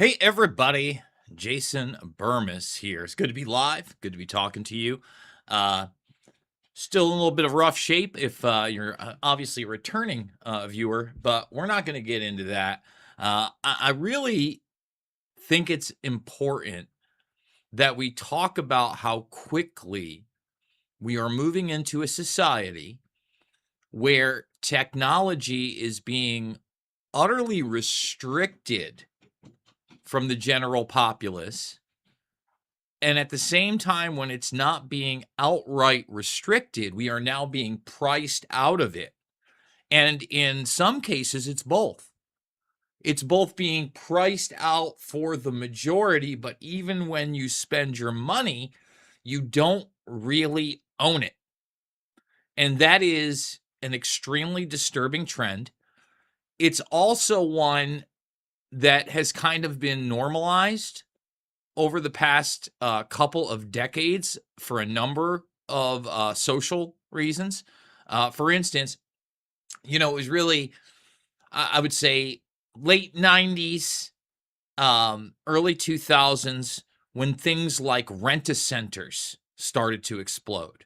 Hey, everybody. Jason Burmis here. It's good to be live. Good to be talking to you. Uh, Still in a little bit of rough shape if you're obviously a returning viewer, but we're not going to get into that. I really think it's important that we talk about how quickly we are moving into a society where technology is being utterly restricted from the general populace. And at the same time, when it's not being outright restricted, we are now being priced out of it. And in some cases, it's both. It's both being priced out for the majority, but even when you spend your money, you don't really own it. And that is an extremely disturbing trend. It's also one that has kind of been normalized over the past couple of decades for a number of social reasons. For instance, it was really, I would say, late 90s, early 2000s when things like rent-a-centers started to explode,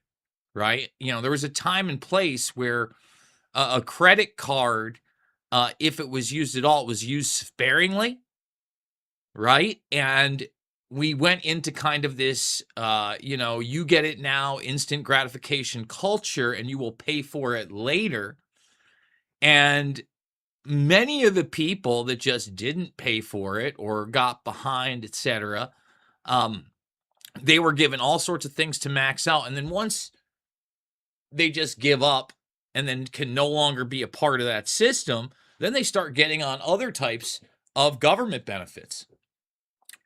right? There was a time and place where a credit card, if it was used at all, it was used sparingly, right? And we went into kind of this, you get it now, instant gratification culture, and you will pay for it later. And many of the people that just didn't pay for it or got behind, etc., they were given all sorts of things to max out. And then once they just give up and then can no longer be a part of that system, then they start getting on other types of government benefits.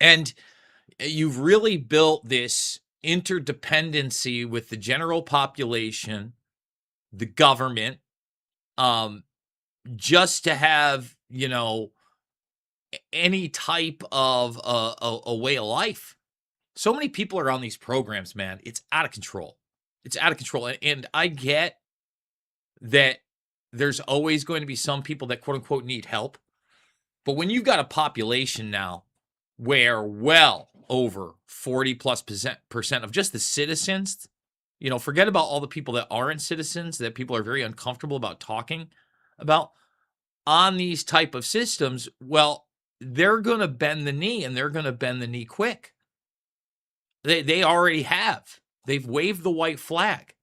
And you've really built this interdependency with the general population, the government, just to have, any type of a way of life. So many people are on these programs, man. It's out of control. It's out of control. And I get that there's always going to be some people that quote unquote need help. But when you've got a population now where well over 40 plus percent of just the citizens, forget about all the people that aren't citizens, that people are very uncomfortable about talking about on these type of systems, well, they're going to bend the knee, and they're going to bend the knee quick. They already have. They've waved the white flag.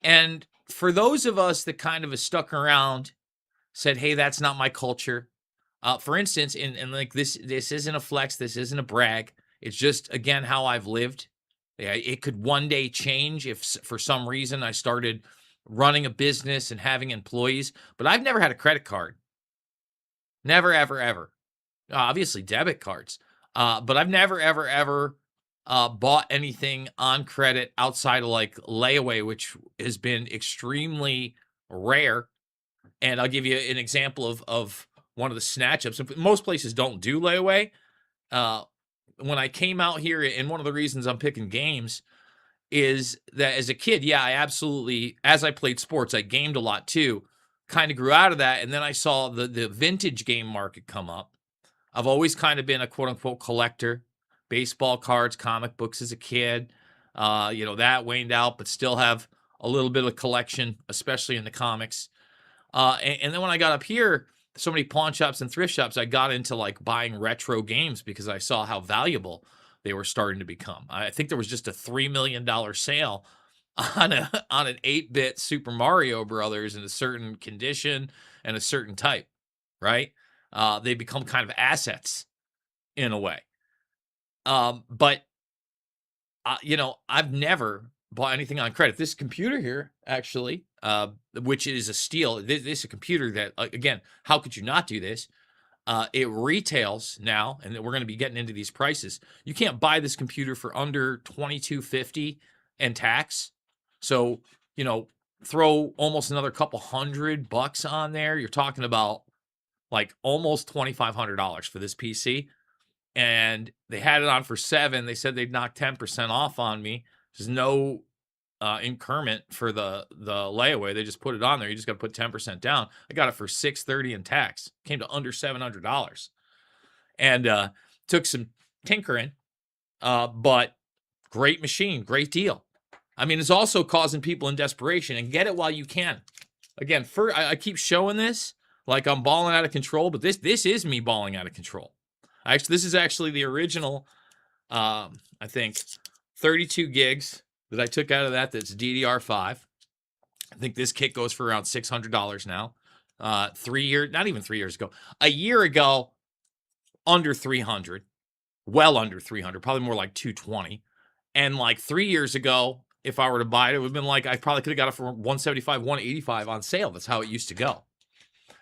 And for those of us that kind of have stuck around, said, hey, that's not my culture. For instance, and like this isn't a flex, this isn't a brag. It's just, again, how I've lived. Yeah, it could one day change if for some reason I started running a business and having employees, but I've never had a credit card. Never, ever, ever. Obviously, debit cards. But I've never, ever, ever bought anything on credit outside of like layaway, which has been extremely rare. And I'll give you an example of one of the snatch ups. Most places don't do layaway. When I came out here, and one of the reasons I'm picking games is that as a kid, yeah, I absolutely, as I played sports, I gamed a lot too. Kind of grew out of that, and then I saw the vintage game market come up. I've always kind of been a quote unquote collector, baseball cards, comic books as a kid. That waned out, but still have a little bit of collection, especially in the comics. And then when I got up here, so many pawn shops and thrift shops, I got into like buying retro games because I saw how valuable they were starting to become. I think there was just a $3 million sale on an 8-bit Super Mario Brothers in a certain condition and a certain type, right? They become kind of assets in a way. But I've never bought anything on credit. This computer here, actually, which is a steal. This is a computer that, again, how could you not do this? It retails now, and we're going to be getting into these prices. You can't buy this computer for under $22.50 and tax. So, throw almost another couple $100 on there. You're talking about like almost $2,500 for this PC. And they had it on for $7. They said they'd knock 10% off on me. There's no increment for the layaway. They just put it on there. You just got to put 10% down. I got it for $630 in tax. Came to under $700. and took some tinkering. But great machine, great deal. I mean, it's also causing people in desperation, and get it while you can. Again, I keep showing this like I'm balling out of control, but this is me balling out of control. This is actually the original, I think, 32 gigs that I took out of that. That's DDR5. I think this kit goes for around $600 now. 3 years, not even 3 years ago, a year ago, under 300, well under 300, probably more like 220. And like 3 years ago, if I were to buy it, it would have been like, I probably could have got it for 175, 185 on sale. That's how it used to go.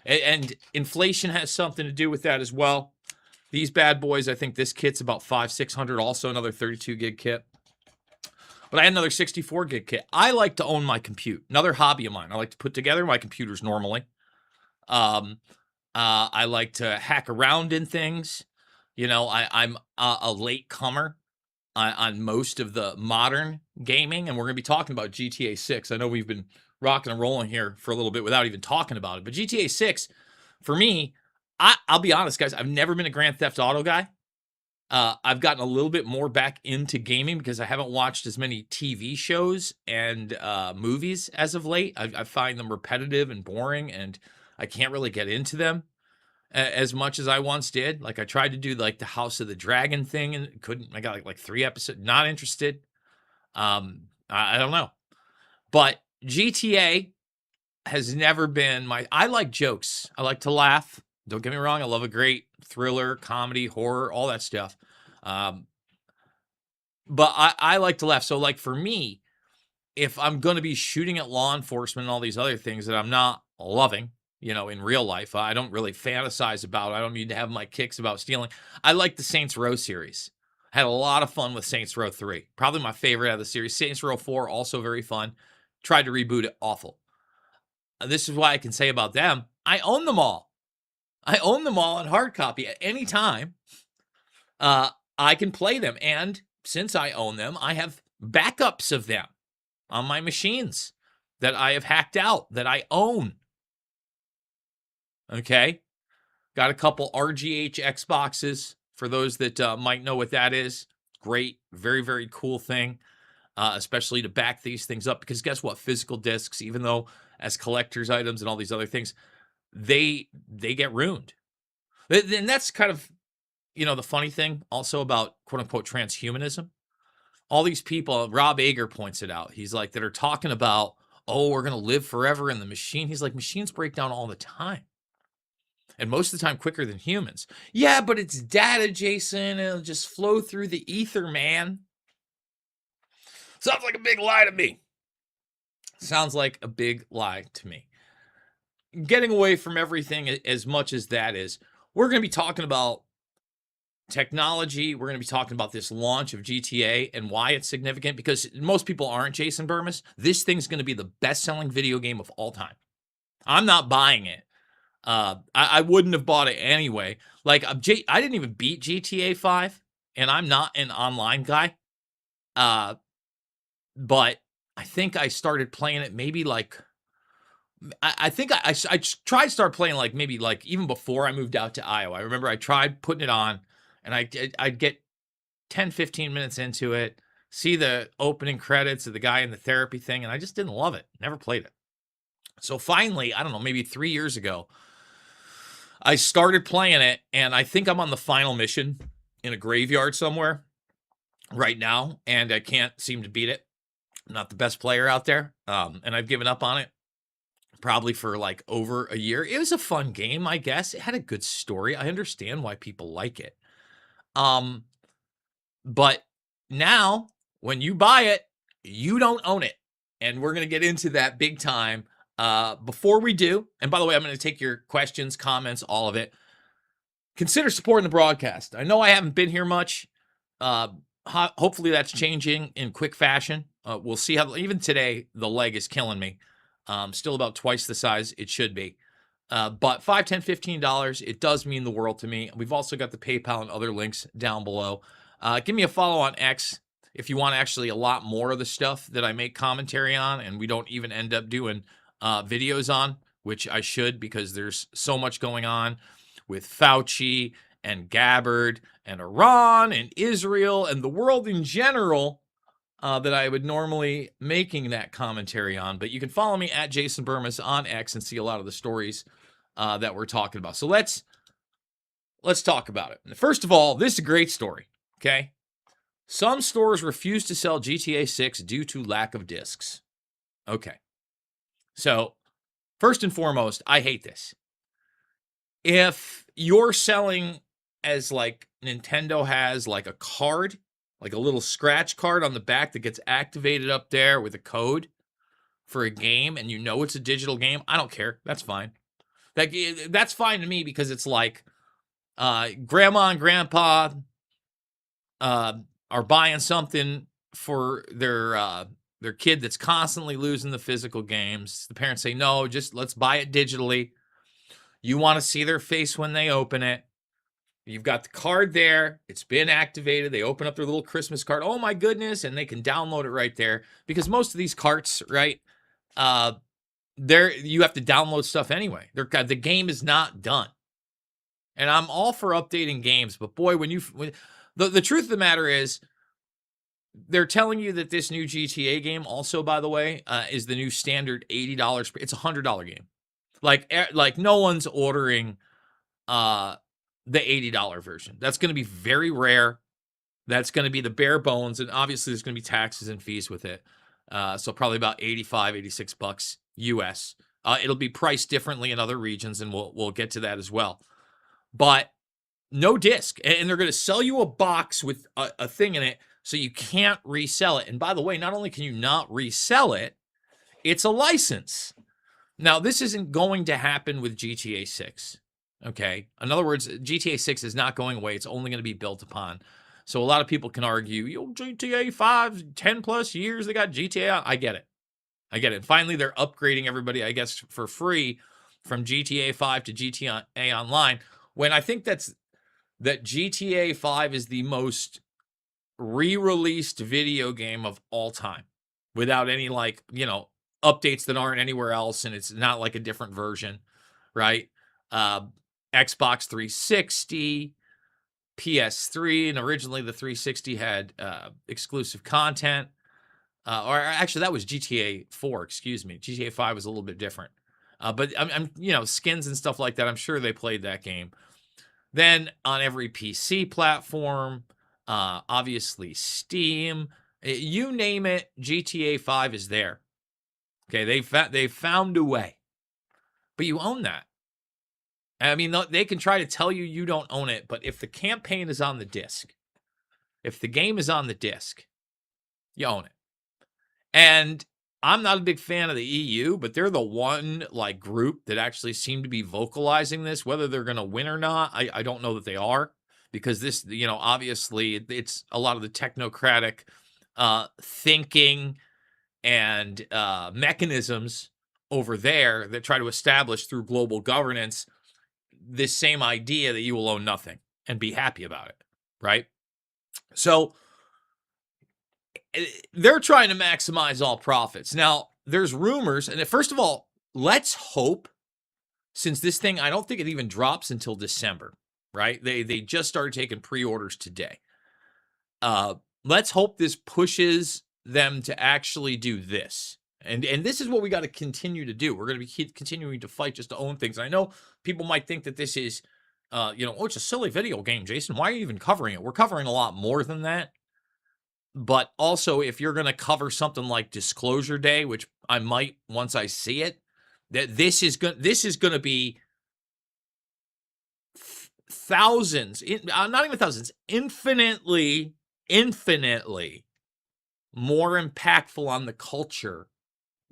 And inflation has something to do with that as well. These bad boys, I think this kit's about $500-600, also another 32 gig kit. But I had another 64 gig kit. I like to own my compute. Another hobby of mine. I like to put together my computers normally. I like to hack around in things. You know, I'm a late comer on most of the modern gaming, and we're going to be talking about GTA 6. I know we've been rocking and rolling here for a little bit without even talking about it, but GTA 6, for me, I'll be honest, guys, I've never been a Grand Theft Auto guy. I've gotten a little bit more back into gaming because I haven't watched as many TV shows and movies as of late. I find them repetitive and boring, and I can't really get into them as much as I once did. Like I tried to do like the House of the Dragon thing and couldn't. I got like 3 episodes. Not interested. I don't know. But GTA has never been my. I like jokes. I like to laugh. Don't get me wrong. I love a great thriller, comedy, horror, all that stuff. But I like to laugh. So like for me, if I'm going to be shooting at law enforcement and all these other things that I'm not loving, you know, in real life, I don't really fantasize about. I don't need to have my kicks about stealing. I like the Saints Row series. I had a lot of fun with Saints Row 3. Probably my favorite out of the series. Saints Row 4, also very fun. Tried to reboot it, awful. This is why I can say about them, I own them all. I own them all on hard copy at any time. I can play them. And since I own them, I have backups of them on my machines that I have hacked out, that I own. Okay? Got a couple RGH Xboxes for those that might know what that is. Great, very, very cool thing, especially to back these things up. Because guess what? Physical discs, even though as collector's items and all these other things, they get ruined. And that's kind of, you know, the funny thing also about quote unquote transhumanism. All these people, Rob Ager points it out. He's like, that are talking about, oh, we're going to live forever in the machine. He's like, machines break down all the time. And most of the time quicker than humans. Yeah, but it's data, Jason. It'll just flow through the ether, man. Sounds like a big lie to me. Sounds like a big lie to me. Getting away from everything as much as that is, we're going to be talking about technology. We're going to be talking about this launch of GTA and why it's significant, because most people aren't Jason Burmis. This thing's going to be the best-selling video game of all time. I'm not buying it. I wouldn't have bought it anyway. Like, I didn't even beat GTA 5, and I'm not an online guy. But I think I started playing it maybe like, I think I tried to start playing like maybe like even before I moved out to Iowa. I remember I tried putting it on, and I'd get 10, 15 minutes into it, see the opening credits of the guy in the therapy thing, and I just didn't love it. Never played it. So finally, I don't know, maybe 3 years ago, I started playing it, and I think I'm on the final mission in a graveyard somewhere right now, and I can't seem to beat it. I'm not the best player out there, and I've given up on it probably for like over a year. It was a fun game, I guess. It had a good story. I understand why people like it. But now, when you buy it, you don't own it. And we're going to get into that big time. Before we do, and by the way, I'm going to take your questions, comments, all of it. Consider supporting the broadcast. I know I haven't been here much. Hopefully that's changing in quick fashion. We'll see how, even today, the leg is killing me. Still about twice the size it should be. But $5, $10, $15, it does mean the world to me. We've also got the PayPal and other links down below. Give me a follow on X if you want actually a lot more of the stuff that I make commentary on and we don't even end up doing videos on, which I should, because there's so much going on with Fauci and Gabbard and Iran and Israel and the world in general that I would normally making that commentary on. But you can follow me at Jason Burmis on X and see a lot of the stories that we're talking about. So let's talk about it. First of all, this is a great story, okay? Some stores refuse to sell GTA 6 due to lack of discs. Okay. So, first and foremost, I hate this. If you're selling as like Nintendo has like a card, like a little scratch card on the back that gets activated up there with a code for a game, and you know it's a digital game, I don't care. That's fine. That's fine to me because it's like grandma and grandpa are buying something for their kid that's constantly losing the physical games. The parents say, no, just let's buy it digitally. You want to see their face when they open it. You've got the card there. It's been activated. They open up their little Christmas card. Oh, my goodness. And they can download it right there. Because most of these carts, right, you have to download stuff anyway. The game is not done. And I'm all for updating games. But, boy, the truth of the matter is, they're telling you that this new GTA game also, by the way, is the new standard $80. It's a $100 game. Like no one's ordering the $80 version. That's going to be very rare. That's going to be the bare bones. And obviously, there's going to be taxes and fees with it. So probably about $85, $86 US. It'll be priced differently in other regions, and we'll get to that as well. But no disc. And they're going to sell you a box with a thing in it, so you can't resell it. And by the way, not only can you not resell it, it's a license. Now, this isn't going to happen with GTA 6, okay? In other words, GTA 6 is not going away. It's only going to be built upon. So a lot of people can argue, GTA 5, 10 plus years, they got GTA. I get it. And finally, they're upgrading everybody, I guess, for free from GTA 5 to GTA Online, when I think that GTA 5 is the most re-released video game of all time without any updates that aren't anywhere else, and it's not like a different version, right? Xbox 360, PS3, and originally the 360 had exclusive content. Or actually, that was GTA 4, excuse me. GTA 5 was a little bit different. But I'm skins and stuff like that, I'm sure they played that game. Then on every PC platform, obviously Steam, you name it, GTA 5 is there. Okay, they found a way. But you own that. I mean, they can try to tell you don't own it, but if the campaign is on the disc, if the game is on the disc, you own it. And I'm not a big fan of the EU, but they're the one group that actually seem to be vocalizing this. Whether they're going to win or not, I don't know that they are, because this, obviously it's a lot of the technocratic thinking and mechanisms over there that try to establish through global governance this same idea that you will own nothing and be happy about it, right? So they're trying to maximize all profits. Now, there's rumors, and first of all, let's hope, since this thing, I don't think it even drops until December, right? They just started taking pre-orders today. Let's hope this pushes them to actually do this. And this is what we got to continue to do. We're going to be continuing to fight just to own things. I know people might think that this is, it's a silly video game, Jason. Why are you even covering it? We're covering a lot more than that. But also, if you're going to cover something like Disclosure Day, which I might once I see it, that this is going to be thousands, not even thousands, infinitely more impactful on the culture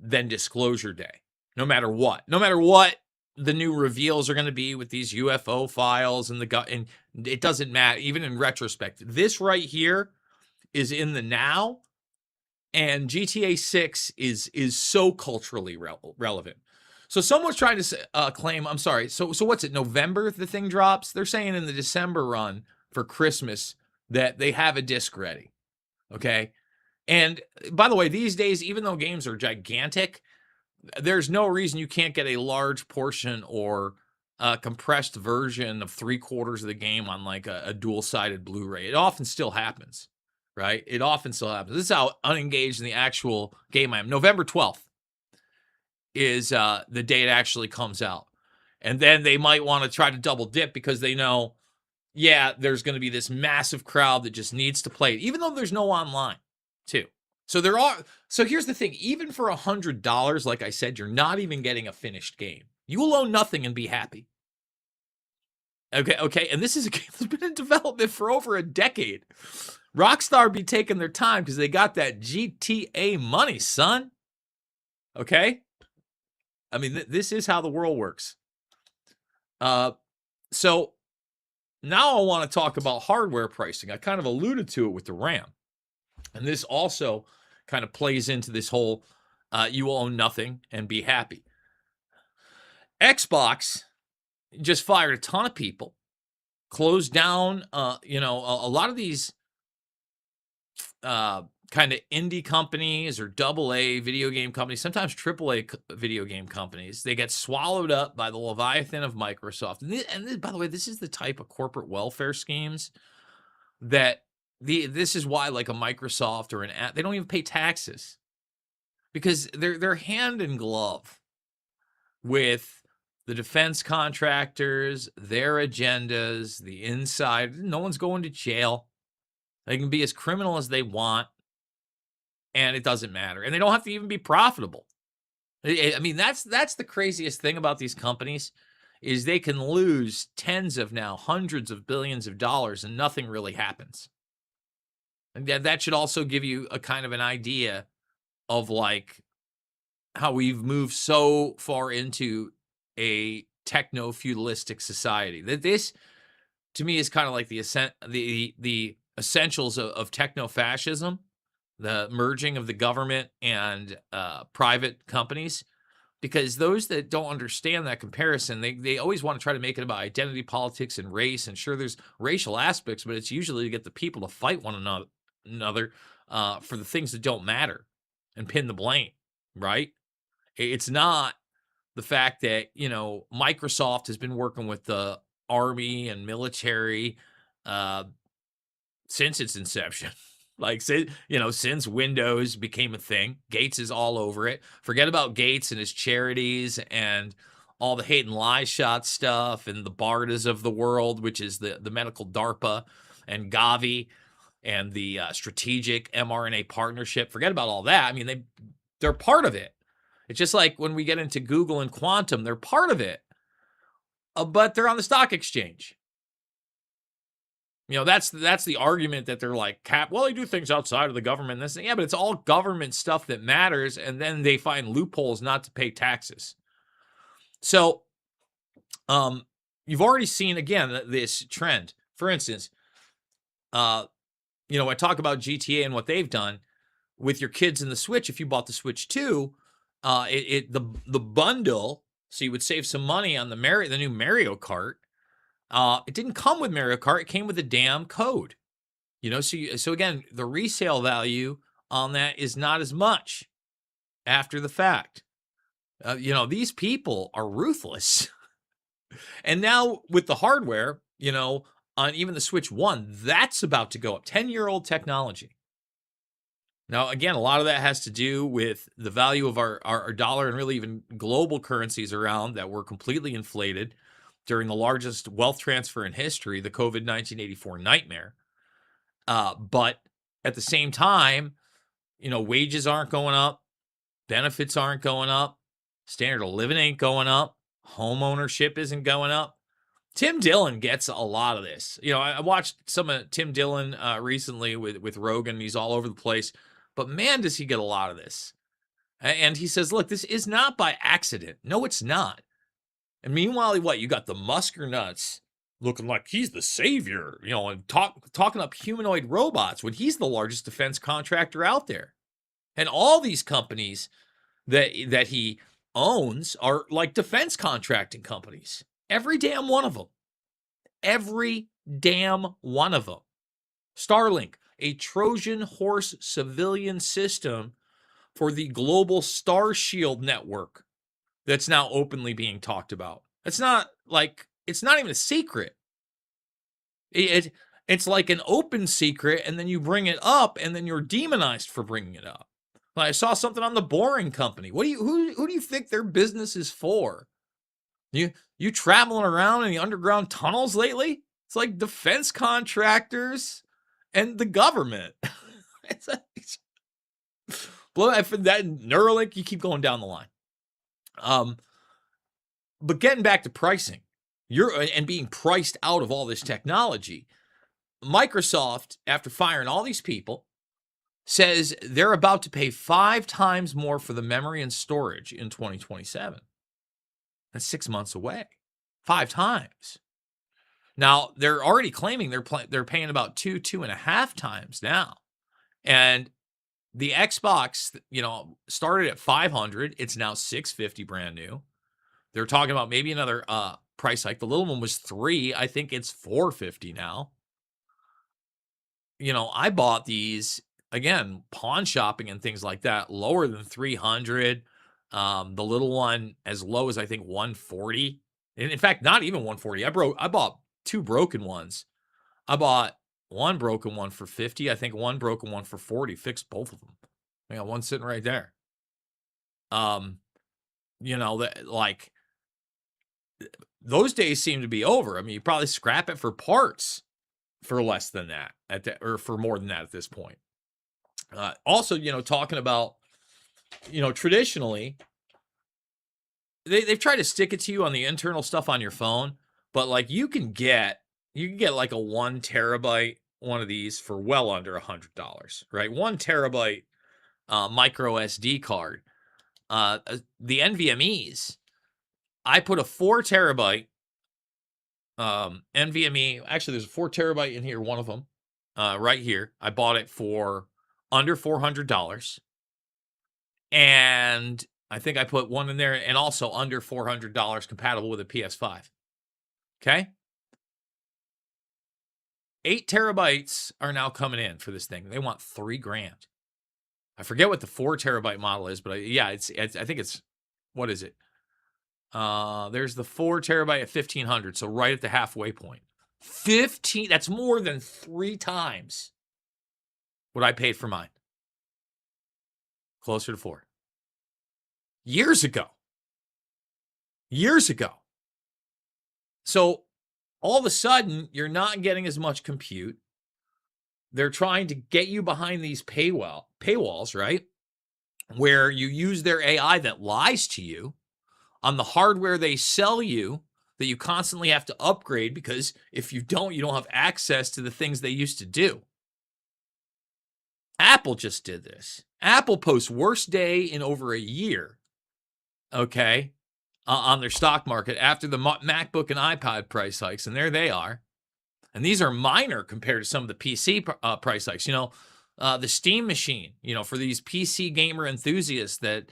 than Disclosure Day. No matter what the new reveals are going to be with these UFO files and and it doesn't matter. Even in retrospect, this right here is in the now, and GTA 6 is so culturally relevant. So someone's trying to claim, I'm sorry, so what's it, November the thing drops? They're saying in the December run for Christmas that they have a disc ready, okay? And by the way, these days, even though games are gigantic, there's no reason you can't get a large portion or compressed version of 3/4 of the game on like a dual-sided Blu-ray. It often still happens, right? It often still happens. This is how unengaged in the actual game I am. November 12th is the day it actually comes out. And then they might want to try to double dip because they know, yeah, there's going to be this massive crowd that just needs to play it, even though there's no online, too. So here's the thing, even for $100, like I said, you're not even getting a finished game. You will own nothing and be happy. Okay, and this is a game that's been in development for over a decade. Rockstar be taking their time because they got that GTA money, son. Okay? I mean, this is how the world works. So now I want to talk about hardware pricing. I kind of alluded to it with the RAM. And this also kind of plays into this whole you will own nothing and be happy. Xbox just fired a ton of people, closed down, a lot of these kind of indie companies or AA video game companies, sometimes AAA video game companies. They get swallowed up by the Leviathan of Microsoft. And by the way, this is the type of corporate welfare schemes that this is why like a Microsoft or they don't even pay taxes because they're hand in glove with the defense contractors, their agendas, the inside. No one's going to jail. They can be as criminal as they want, and it doesn't matter. And they don't have to even be profitable. I mean, that's the craziest thing about these companies is they can lose hundreds of billions of dollars, and nothing really happens. And that should also give you a kind of an idea of like how we've moved so far into a techno-feudalistic society. That this, to me, is kind of like the essentials of techno-fascism, the merging of the government and private companies, because those that don't understand that comparison, they always want to try to make it about identity politics and race, and sure, there's racial aspects, but it's usually to get the people to fight one another for the things that don't matter and pin the blame, right? It's not the fact that, Microsoft has been working with the army and military since its inception. Like, since Windows became a thing. Gates is all over it. Forget about Gates and his charities and all the hate and lie shot stuff and the BARDAs of the world, which is the medical DARPA and Gavi and the strategic mRNA partnership. Forget about all that. I mean, they're part of it. It's just like when we get into Google and quantum, they're part of it, but they're on the stock exchange. That's the argument that they're like, well, they do things outside of the government. Yeah, but it's all government stuff that matters, and then they find loopholes not to pay taxes. So, you've already seen, again, this trend. For instance, I talk about GTA and what they've done with your kids in the Switch. If you bought the Switch 2, the bundle, so you would save some money on the new Mario Kart. It didn't come with Mario Kart; it came with a damn code. So again, the resale value on that is not as much after the fact. These people are ruthless. And now with the hardware, on even the Switch 1, that's about to go up. 10-year-old technology. Now, again, a lot of that has to do with the value of our dollar and really even global currencies around that were completely inflated during the largest wealth transfer in history, the COVID 1984 nightmare. But at the same time, wages aren't going up, benefits aren't going up, standard of living ain't going up, home ownership isn't going up. Tim Dillon gets a lot of this. I watched some of Tim Dillon recently with Rogan. He's all over the place. But man, does he get a lot of this. And he says, look, this is not by accident. No, it's not. And meanwhile, you got the Musker nuts looking like he's the savior, and talking up humanoid robots when he's the largest defense contractor out there. And all these companies that he owns are like defense contracting companies. Every damn one of them. Every damn one of them. Starlink, a Trojan horse civilian system for the global Star Shield network that's now openly being talked about. It's not even a secret. It it's like an open secret, and then you bring it up, and then you're demonized for bringing it up. Like, I saw something on the Boring Company. Who do you think their business is for? You traveling around in the underground tunnels lately? It's like defense contractors and the government. It's blow that Neuralink. You keep going down the line. But getting back to pricing, and being priced out of all this technology. Microsoft, after firing all these people, says they're about to pay 5 times more for the memory and storage in 2027. That's 6 months away. 5 times. Now, they're already claiming they're paying about 2.5 times now. And the Xbox, started at $500. It's now $650 brand new. They're talking about maybe another price hike. The little one was $3. I think it's $450 now. I bought these, again, pawn shopping and things like that, lower than $300. The little one as low as I think $140. And in fact, not even $140. I bought 2 broken ones. I bought one broken one for $50. I think one broken one for $40. Fixed both of them. I got one sitting right there. Those days seem to be over. I mean, you probably scrap it for parts for less than that or for more than that at this point. Also, talking about, traditionally, they've tried to stick it to you on the internal stuff on your phone, but like you can get like a 1 terabyte one of these for well under $100, right? 1 terabyte micro SD card. The NVMEs, I put a 4 terabyte NVMe. Actually, there's a 4 terabyte in here, one of them, right here. I bought it for under $400. And I think I put one in there and also under $400 compatible with a PS5. Okay. 8 terabytes are now coming in for this thing. They want $3,000. I forget what the 4 terabyte model is, but I think it's, what is it? There's the 4 terabyte at $1,500. So right at the halfway point. 15, that's more than 3 times what I paid for mine. Closer to 4. Years ago. So all of a sudden, you're not getting as much compute. They're trying to get you behind these paywalls, right? Where you use their AI that lies to you on the hardware they sell you that you constantly have to upgrade, because if you don't have access to the things they used to do. Apple just did this. Apple posts worst day in over a year, okay, on their stock market after the MacBook and iPad price hikes, and there they are. And these are minor compared to some of the PC price hikes. The Steam machine, for these PC gamer enthusiasts that,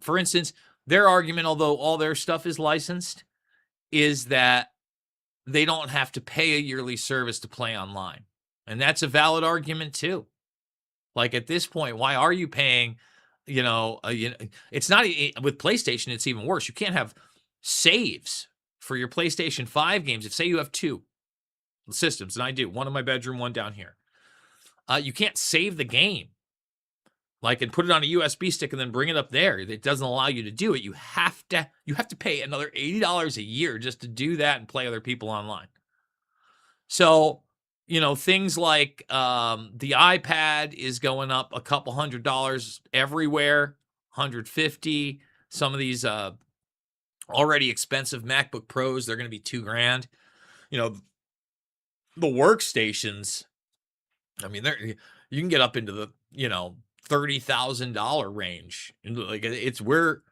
for instance, their argument, although all their stuff is licensed, is that they don't have to pay a yearly service to play online. And that's a valid argument too. Like at this point, why are you paying, it's not, with PlayStation, it's even worse. You can't have saves for your PlayStation 5 games. If say you have 2 systems, and I do, one in my bedroom, one down here. You can't save the game, and put it on a USB stick and then bring it up there. It doesn't allow you to do it. You have to pay another $80 a year just to do that and play other people online. So, things like the iPad is going up a couple $100 everywhere, $150. Some of these already expensive MacBook Pros, they're going to be $2,000. The workstations, I mean, you can get up into the, $30,000 range. And we're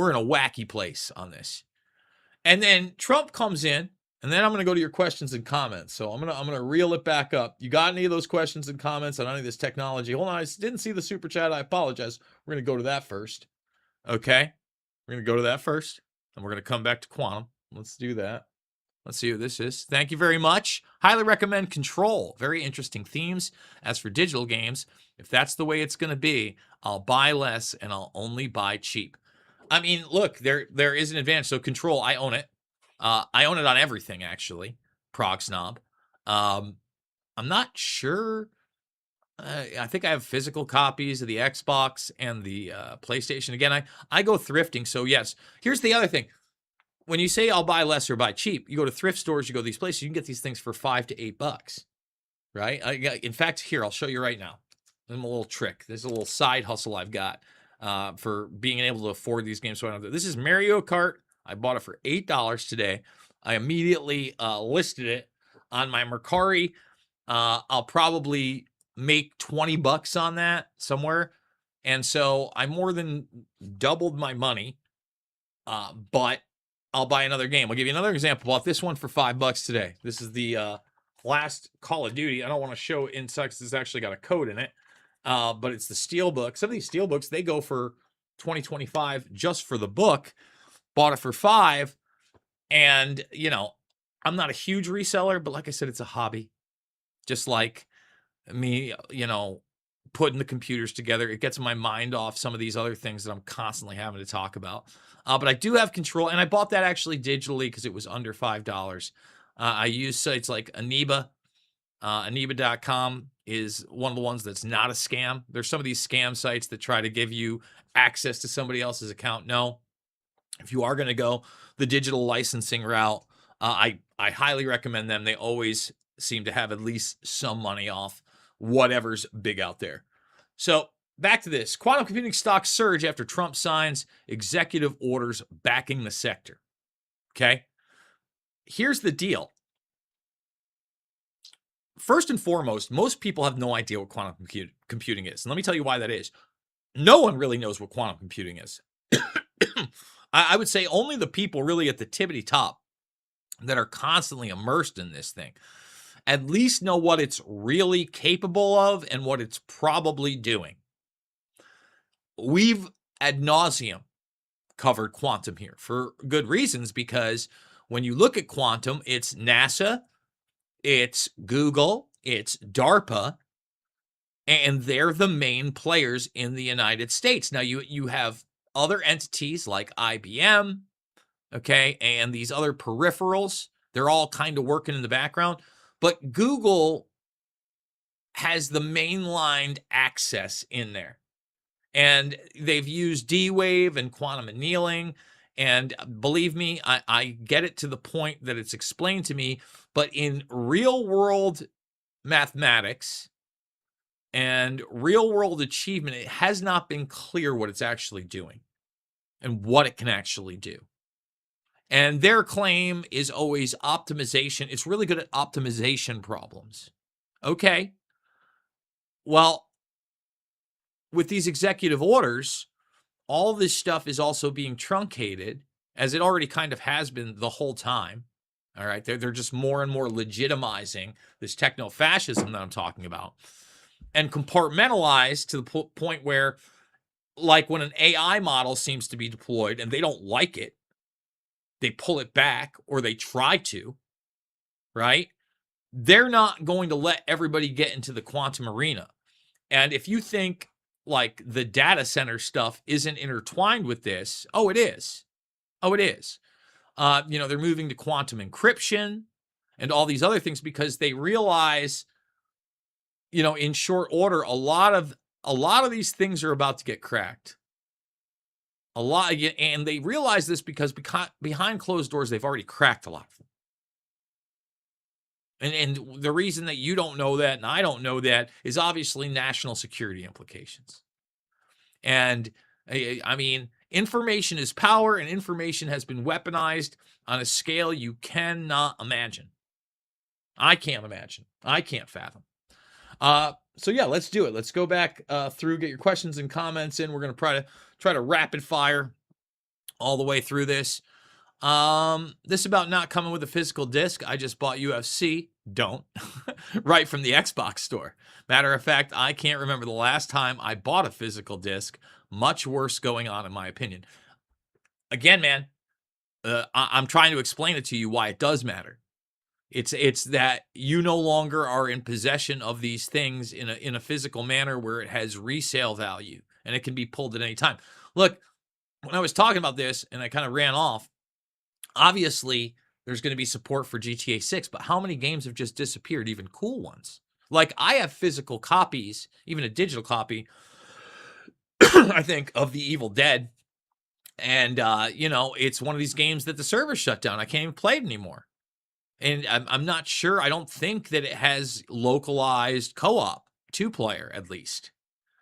in a wacky place on this. And then Trump comes in, and then I'm going to go to your questions and comments. So I'm going to reel it back up. You got any of those questions and comments on any of this technology? Hold on, I didn't see the super chat. I apologize. We're going to go to that first. Okay? We're going to go to that first, and we're going to come back to quantum. Let's do that. Let's see who this is. Thank you very much. Highly recommend Control. Very interesting themes. As for digital games, if that's the way it's going to be, I'll buy less and I'll only buy cheap. I mean, look, there is an advantage. So Control, I own it. I own it on everything actually. Prog Snob. Um, I'm not sure. I think I have physical copies of the Xbox and the PlayStation. Again, I go thrifting. So yes, here's the other thing. When you say I'll buy less or buy cheap, you go to thrift stores, you go to these places, you can get these things for $5 to $8, right? In fact, here, I'll show you right now. There's a little trick. There's a little side hustle I've got for being able to afford these games. So this is Mario Kart. I bought it for $8 today. I immediately listed it on my Mercari. I'll probably make $20 on that somewhere. And so I more than doubled my money, but I'll buy another game. I'll give you another example. Bought this one for $5 today. This is the last Call of Duty. I don't want to show it inside because it's actually got a code in it. But it's the Steelbook. Some of these Steelbooks, they go for $20-$25 just for the book. Bought it for $5. And, I'm not a huge reseller, but like I said, it's a hobby. Just like me, putting the computers together. It gets my mind off some of these other things that I'm constantly having to talk about. But I do have Control, and I bought that actually digitally because it was under $5. I use sites like Aniba. Aniba.com is one of the ones that's not a scam. There's some of these scam sites that try to give you access to somebody else's account. No. If you are going to go the digital licensing route, I highly recommend them. They always seem to have at least some money off whatever's big out there. So back to this. Quantum computing stocks surge after Trump signs executive orders backing the sector. Okay? Here's the deal. First and foremost, most people have no idea what quantum computing is. And let me tell you why that is. No one really knows what quantum computing is. I would say only the people really at the tippity top that are constantly immersed in this thing at least know what it's really capable of and what it's probably doing. We've ad nauseum covered quantum here for good reasons, because when you look at quantum, it's NASA, it's Google, it's DARPA, and they're the main players in the United States. Now, you have other entities like IBM, okay, and these other peripherals. They're all kind of working in the background. But Google has the mainlined access in there. And they've used D-Wave and quantum annealing. And believe me, I get it to the point that it's explained to me. But in real-world mathematics and real-world achievement, it has not been clear what it's actually doing and what it can actually do. And their claim is always optimization. It's really good at optimization problems. Okay. Well, with these executive orders, all this stuff is also being truncated, as it already kind of has been the whole time. All right. They're just more and more legitimizing this techno-fascism that I'm talking about, and compartmentalized to the point where, like when an AI model seems to be deployed and they don't like it, they pull it back, or they try to, right? They're not going to let everybody get into the quantum arena. And if you think like the data center stuff isn't intertwined with this, oh, it is. Oh, it is. They're moving to quantum encryption and all these other things because they realize, in short order, a lot of these things are about to get cracked. And they realize this because behind closed doors, they've already cracked a lot of them. And the reason that you don't know that and I don't know that is obviously national security implications. And I mean, information is power, and information has been weaponized on a scale you cannot imagine. I can't imagine. I can't fathom. So yeah, let's do it. Let's go back through, get your questions and comments in. We're going to try to rapid fire all the way through this. This about not coming with a physical disc. I just bought UFC. Don't. Right from the Xbox store. Matter of fact, I can't remember the last time I bought a physical disc. Much worse going on, in my opinion. Again, man, I'm trying to explain it to you why it does matter. It's that you no longer are in possession of these things in a physical manner where it has resale value and it can be pulled at any time. Look, when I was talking about this and I kind of ran off, obviously there's going to be support for GTA 6, but how many games have just disappeared, even cool ones? Like, I have physical copies, even a digital copy, I think, of The Evil Dead. And, it's one of these games that the server shut down. I can't even play it anymore. And I'm not sure. I don't think that it has localized co-op, 2-player at least.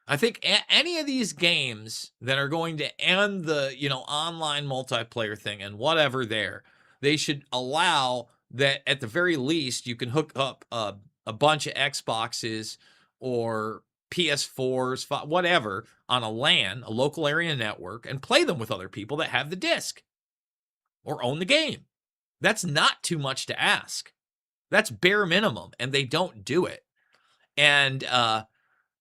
I think any of these games that are going to end the, online multiplayer thing and whatever they should allow that at the very least you can hook up a bunch of Xboxes or PS4s, whatever, on a LAN, a local area network, and play them with other people that have the disc or own the game. That's not too much to ask. That's bare minimum, and they don't do it. And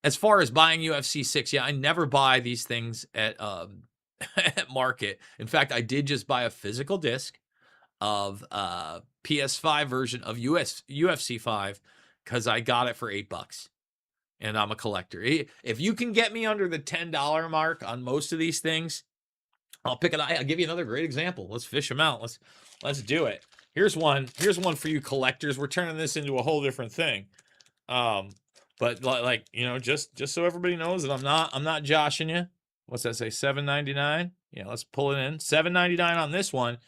as far as buying UFC 6, yeah, I never buy these things at at market. In fact, I did just buy a physical disc of PS5 version of UFC 5 because I got it for $8. And I'm a collector. If you can get me under the $10 mark on most of these things, I'll pick it. I'll give you another great example. Let's fish them out. Let's do it. Here's one for you collectors. We're turning this into a whole different thing. But just so everybody knows that I'm not joshing you. What's that say? $7.99. Yeah, let's pull it in. $7.99 on this one.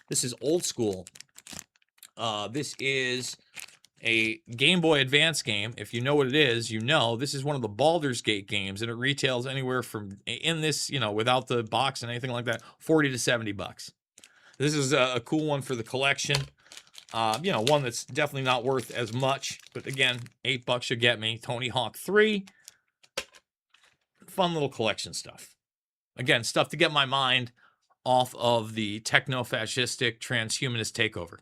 This is old school. This is a Game Boy Advance game. If you know what it is, this is one of the Baldur's Gate games, and it retails anywhere from, in this, without the box and anything like that, $40 to $70. This is a cool one for the collection. One that's definitely not worth as much, but again, $8 should get me. Tony Hawk 3. Fun little collection stuff. Again, stuff to get my mind off of the techno-fascistic transhumanist takeover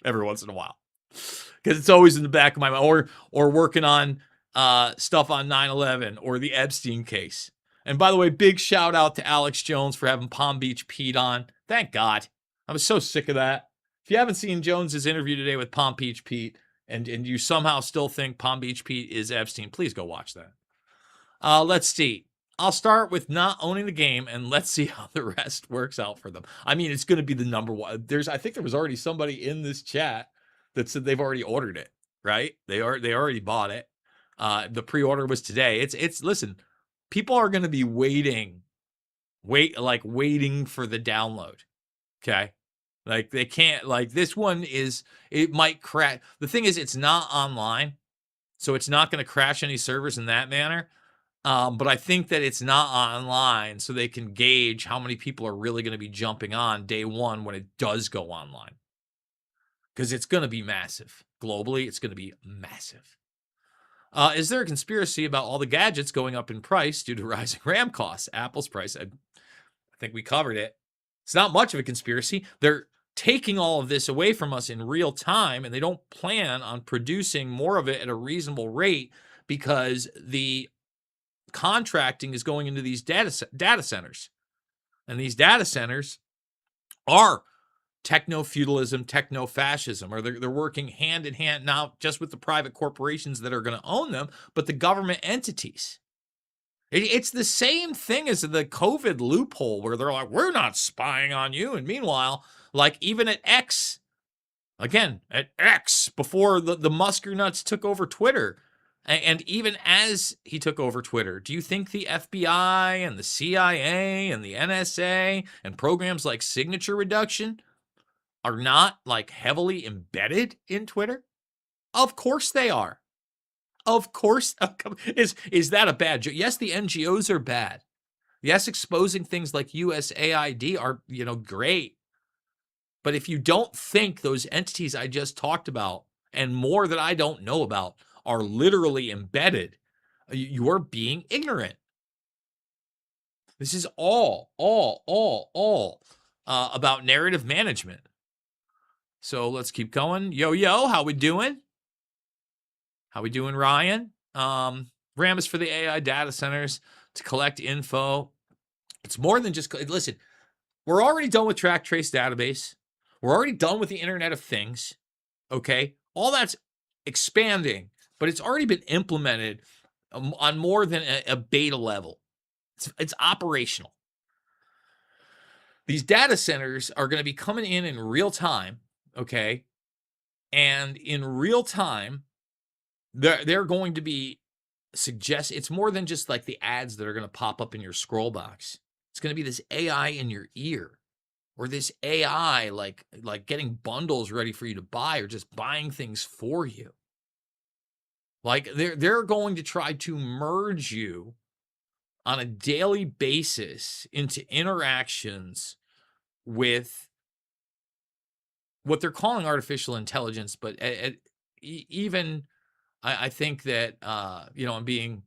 every once in a while. Because it's always in the back of my mind, or working on stuff on 9/11 or the Epstein case. And by the way, big shout out to Alex Jones for having Palm Beach Pete on. Thank God. I was so sick of that. If you haven't seen Jones's interview today with Palm Beach Pete, and you somehow still think Palm Beach Pete is Epstein, please go watch that. Let's see. I'll start with not owning the game, and let's see how the rest works out for them. I mean, it's going to be the number one. I think there was already somebody in this chat that said they've already ordered it, right? They already bought it. The pre-order was today. Listen, people are going to be waiting for the download. Okay. Like they can't, like this one it might crash. The thing is, it's not online, so it's not going to crash any servers in that manner. But I think that it's not online, so they can gauge how many people are really going to be jumping on day one when it does go online. Because it's going to be massive. Globally, it's going to be massive. Is there a conspiracy about all the gadgets going up in price due to rising RAM costs? Apple's price, I think we covered it. It's not much of a conspiracy. They're taking all of this away from us in real time, and they don't plan on producing more of it at a reasonable rate because the contracting is going into these data centers. And these data centers are techno-feudalism, techno-fascism, or they're working hand in hand, not just with the private corporations that are going to own them, but the government entities. It's the same thing as the COVID loophole where they're like, we're not spying on you. And meanwhile, like even at X, before the Musker nuts took over Twitter, and even as he took over Twitter, do you think the FBI and the CIA and the NSA and programs like signature reduction are not like heavily embedded in Twitter? Of course they are. Of course. Is that a bad joke? Yes, the NGOs are bad. Yes, exposing things like USAID are, great. But if you don't think those entities I just talked about and more that I don't know about are literally embedded, you are being ignorant. This is all about narrative management. So let's keep going. Yo, how we doing? How we doing, Ryan? RAM is for the AI data centers to collect info. It's more than just, listen, we're already done with track trace database. We're already done with the Internet of Things. Okay. All that's expanding, but it's already been implemented on more than a beta level. It's operational. these data centers are going to be coming in real time, okay? And in real time, they're going to be it's more than just like the ads that are going to pop up in your scroll box. It's going to be this AI in your ear, or this AI like getting bundles ready for you to buy, or just buying things for you. Like they're going to try to merge you on a daily basis into interactions with what they're calling artificial intelligence, but even I think that I'm being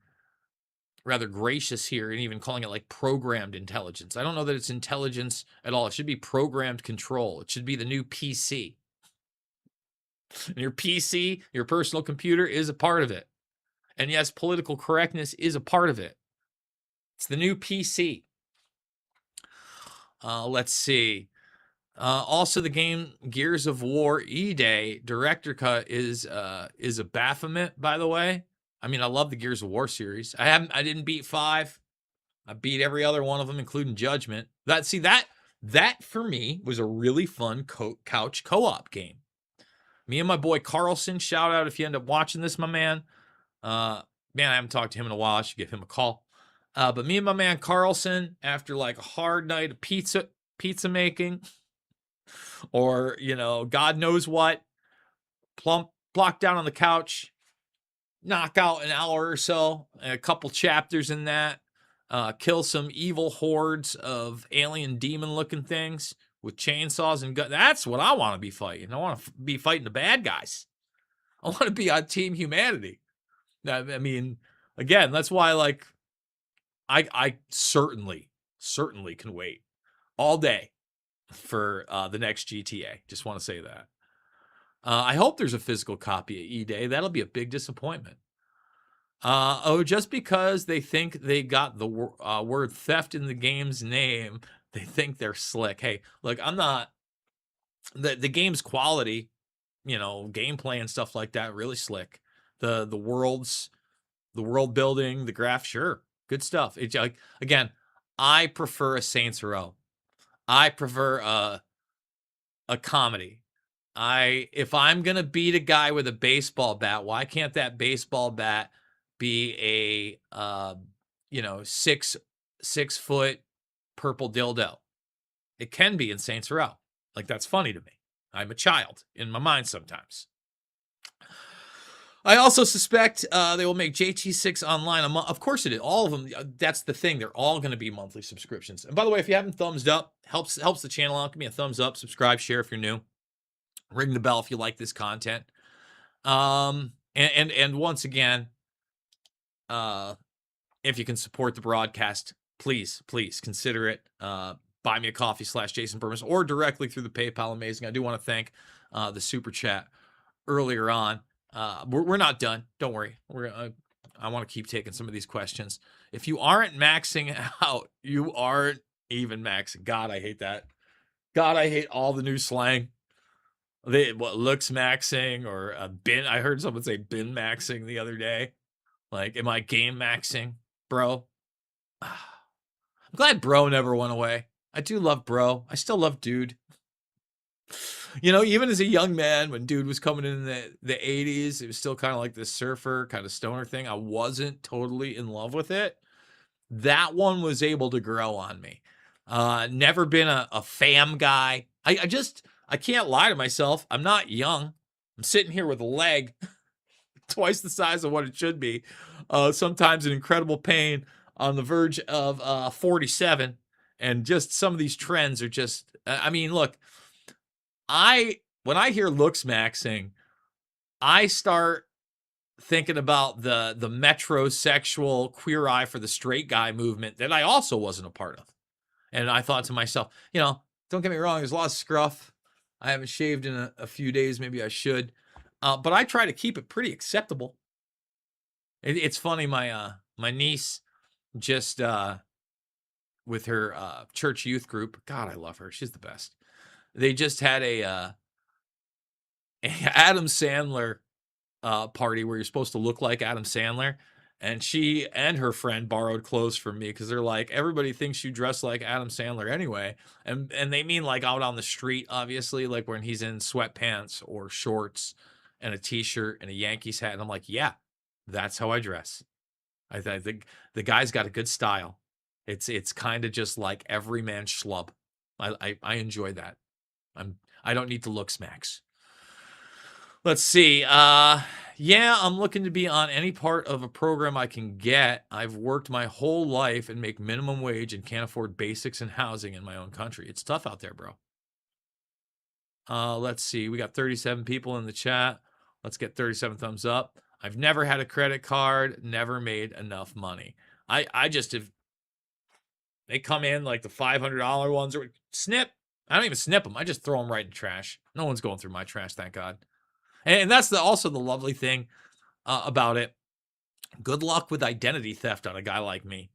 rather gracious here and even calling it like programmed intelligence. I don't know that it's intelligence at all. It should be programmed control. It should be the new PC. And your PC, your personal computer, is a part of it. And yes, political correctness is a part of it. It's the new PC. Let's see. Also, the game Gears of War E-Day Director Cut is a Baphomet, by the way. I mean, I love the Gears of War series. I didn't beat 5. I beat every other one of them, including Judgment. That for me was a really fun couch co-op game. Me and my boy Carlson, shout out if you end up watching this, my man. Man, I haven't talked to him in a while. I should give him a call. But me and my man Carlson, after like a hard night of pizza making, or God knows what, plop down on the couch, knock out an hour or so, a couple chapters in that, kill some evil hordes of alien demon looking things with chainsaws and guns. That's what I want to be fighting. I want to be fighting the bad guys. I want to be on Team Humanity. I mean, again, that's why like I certainly can wait all day for the next GTA. Just want to say that. I hope there's a physical copy of E-Day. That'll be a big disappointment. Just because they think they got the word theft in the game's name, they think they're slick. Hey, look, I'm not. The game's quality, gameplay and stuff like that, really slick. The world building, the graph, sure, good stuff. It's like, again, I prefer a Saints Row. I prefer a comedy. If I'm gonna beat a guy with a baseball bat, why can't that baseball bat be a 6 foot purple dildo? It can be in Saints Row. Like, that's funny to me. I'm a child in my mind sometimes. I also suspect they will make JT6 Online a month. Of course it is. All of them. That's the thing. They're all going to be monthly subscriptions. And by the way, if you haven't thumbs up, helps the channel out. Give me a thumbs up. Subscribe, share if you're new. Ring the bell if you like this content. And once again, if you can support the broadcast, please consider it. Buy me a coffee /Jason Burmis, or directly through the PayPal. Amazing. I do want to thank the super chat earlier on. We're not done. Don't worry. I want to keep taking some of these questions. If you aren't maxing out, you aren't even maxing. God, I hate that. God, I hate all the new slang. What looks maxing, or bin. I heard someone say bin maxing the other day. Like, am I game maxing, bro? I'm glad bro never went away. I do love bro. I still love dude. Even as a young man, when dude was coming in the 80s, it was still kind of like this surfer, kind of stoner thing. I wasn't totally in love with it. That one was able to grow on me. Never been a fam guy. I can't lie to myself. I'm not young. I'm sitting here with a leg twice the size of what it should be. Sometimes in incredible pain, on the verge of 47. And just some of these trends are just, I mean, look, when I hear looks maxing, I start thinking about the metrosexual queer eye for the straight guy movement that I also wasn't a part of. And I thought to myself, don't get me wrong, there's a lot of scruff. I haven't shaved in a few days. Maybe I should. But I try to keep it pretty acceptable. It's funny, my niece just with her church youth group. God, I love her. She's the best. They just had a Adam Sandler party where you're supposed to look like Adam Sandler. And she and her friend borrowed clothes from me because they're like, everybody thinks you dress like Adam Sandler anyway. And they mean like out on the street, obviously, like when he's in sweatpants or shorts and a t-shirt and a Yankees hat. And I'm like, yeah, that's how I dress. I think the guy's got a good style. It's kind of just like everyman schlub. I enjoy that. I don't need to look smacks. Let's see. Yeah, I'm looking to be on any part of a program I can get. I've worked my whole life and make minimum wage and can't afford basics and housing in my own country. It's tough out there, bro. Let's see. We got 37 people in the chat. Let's get 37 thumbs up. I've never had a credit card, never made enough money. I just have. They come in like the $500 ones or snip. I don't even snip them. I just throw them right in the trash. No one's going through my trash, thank God. And that's also the lovely thing about it. Good luck with identity theft on a guy like me.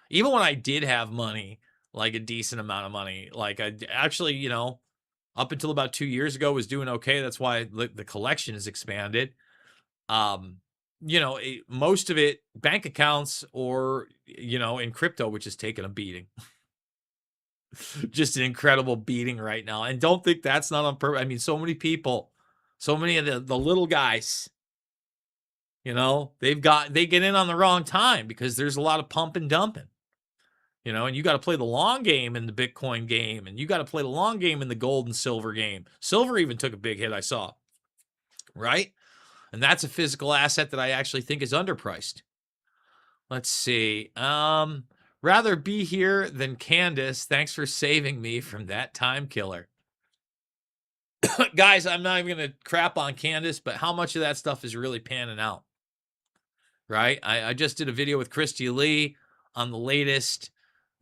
Even when I did have money, like a decent amount of money, like I actually, up until about 2 years ago was doing okay. That's why the collection has expanded. Most of it bank accounts or, in crypto, which is taking a beating. Just an incredible beating right now. And don't think that's not on purpose. I mean, so many people, so many of the little guys, they get in on the wrong time because there's a lot of pump and dumping, and you got to play the long game in the Bitcoin game, and you got to play the long game in the gold and silver game. Silver even took a big hit, I saw, right? And that's a physical asset that I actually think is underpriced. Let's see. Rather be here than Candace. Thanks for saving me from that time killer. Guys, I'm not even going to crap on Candace, but how much of that stuff is really panning out? Right? I just did a video with Christy Lee on the latest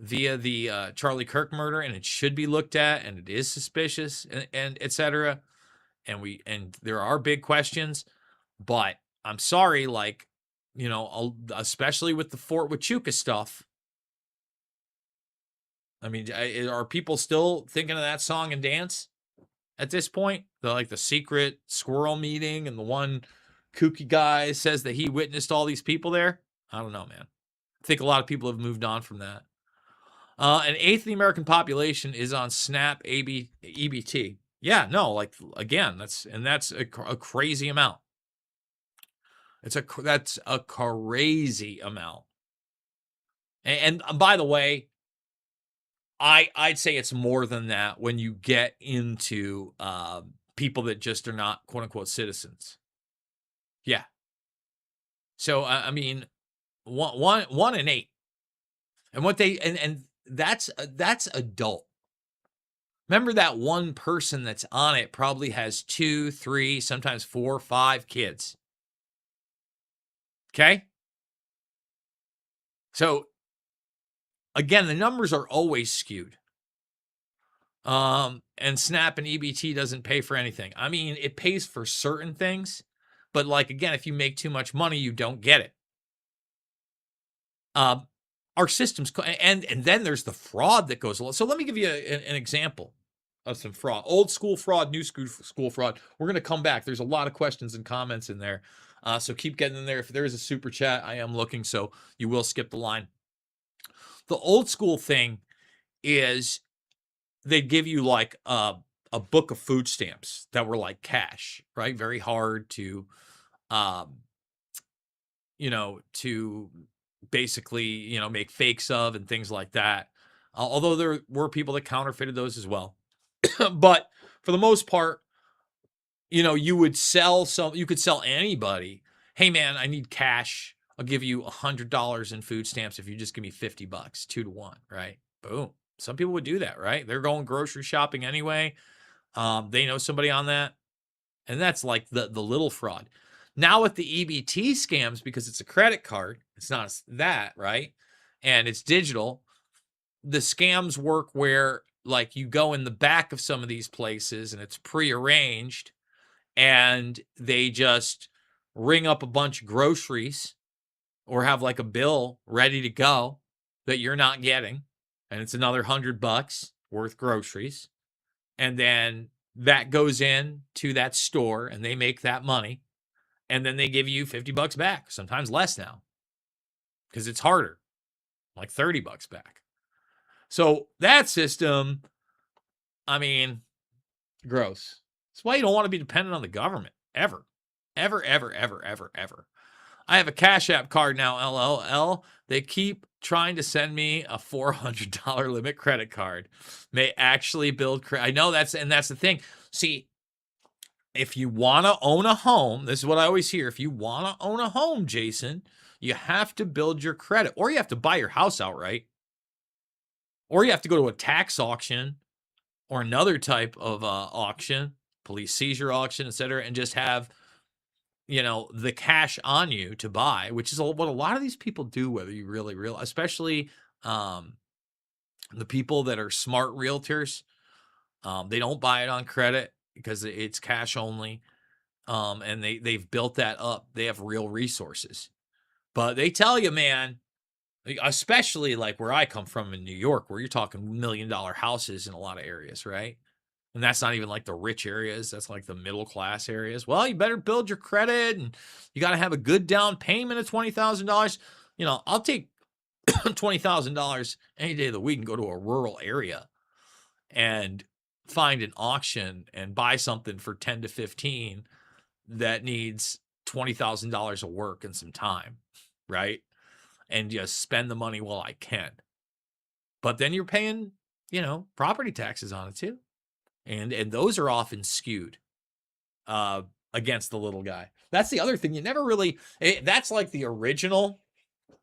via the Charlie Kirk murder, and it should be looked at, and it is suspicious, and et cetera. And there are big questions, but I'm sorry, like, especially with the Fort Huachuca stuff. I mean, are people still thinking of that song and dance at this point? The secret squirrel meeting and the one kooky guy says that he witnessed all these people there. I don't know, man. I think a lot of people have moved on from that. An eighth of the American population is on SNAP EBT. Yeah, no, like again, that's a crazy amount. That's a crazy amount. And by the way, I'd say it's more than that when you get into people that just are not quote unquote citizens. Yeah. So I mean, one in 8, and what they and that's adult. Remember that one person that's on it probably has 2, 3, sometimes 4, 5 kids. Okay. So again, the numbers are always skewed. And SNAP and EBT doesn't pay for anything. I mean, it pays for certain things, but like, again, if you make too much money, you don't get it. Our systems, and then there's the fraud that goes along. So let me give you an example of some fraud. Old school fraud, new school fraud. We're going to come back. There's a lot of questions and comments in there. So keep getting in there. If there is a super chat, I am looking, so you will skip the line. The old school thing is they give you like a book of food stamps that were like cash, right? Very hard to, to basically, make fakes of and things like that. Although there were people that counterfeited those as well. But for the most part, you could sell anybody. Hey man, I need cash. I'll give you $100 in food stamps if you just give me $50, 2 to 1, right? Boom. Some people would do that, right? They're going grocery shopping anyway. They know somebody on that. And that's like the little fraud. Now with the EBT scams, because it's a credit card, it's not that, right? And it's digital. The scams work where like you go in the back of some of these places and it's prearranged and they just ring up a bunch of groceries or have like a bill ready to go that you're not getting. And it's another $100 worth groceries. And then that goes in to that store and they make that money. And then they give you $50 back, sometimes less now. because it's harder, like $30 back. So that system, I mean, gross. That's why you don't want to be dependent on the government ever, ever, ever, ever, ever, ever. I have a Cash App card now, LOL. They keep trying to send me a $400 limit credit card. May actually build credit. I know that's the thing. See, if you want to own a home, this is what I always hear. If you want to own a home, Jason, you have to build your credit, or you have to buy your house outright, or you have to go to a tax auction or another type of auction, police seizure auction, etc., and just have, the cash on you to buy, which is what a lot of these people do, whether you really realize, especially the people that are smart realtors. They don't buy it on credit because it's cash only. And they've built that up. They have real resources. But they tell you, man, especially like where I come from in New York, where you're talking $1 million houses in a lot of areas, right? And that's not even like the rich areas. That's like the middle class areas. Well, you better build your credit, and you got to have a good down payment of $20,000. I'll take $20,000 any day of the week and go to a rural area and find an auction and buy something for 10 to 15 that needs $20,000 of work and some time, right? And just spend the money while I can. But then you're paying, property taxes on it too. And those are often skewed against the little guy. That's the other thing. You never really, that's like the original.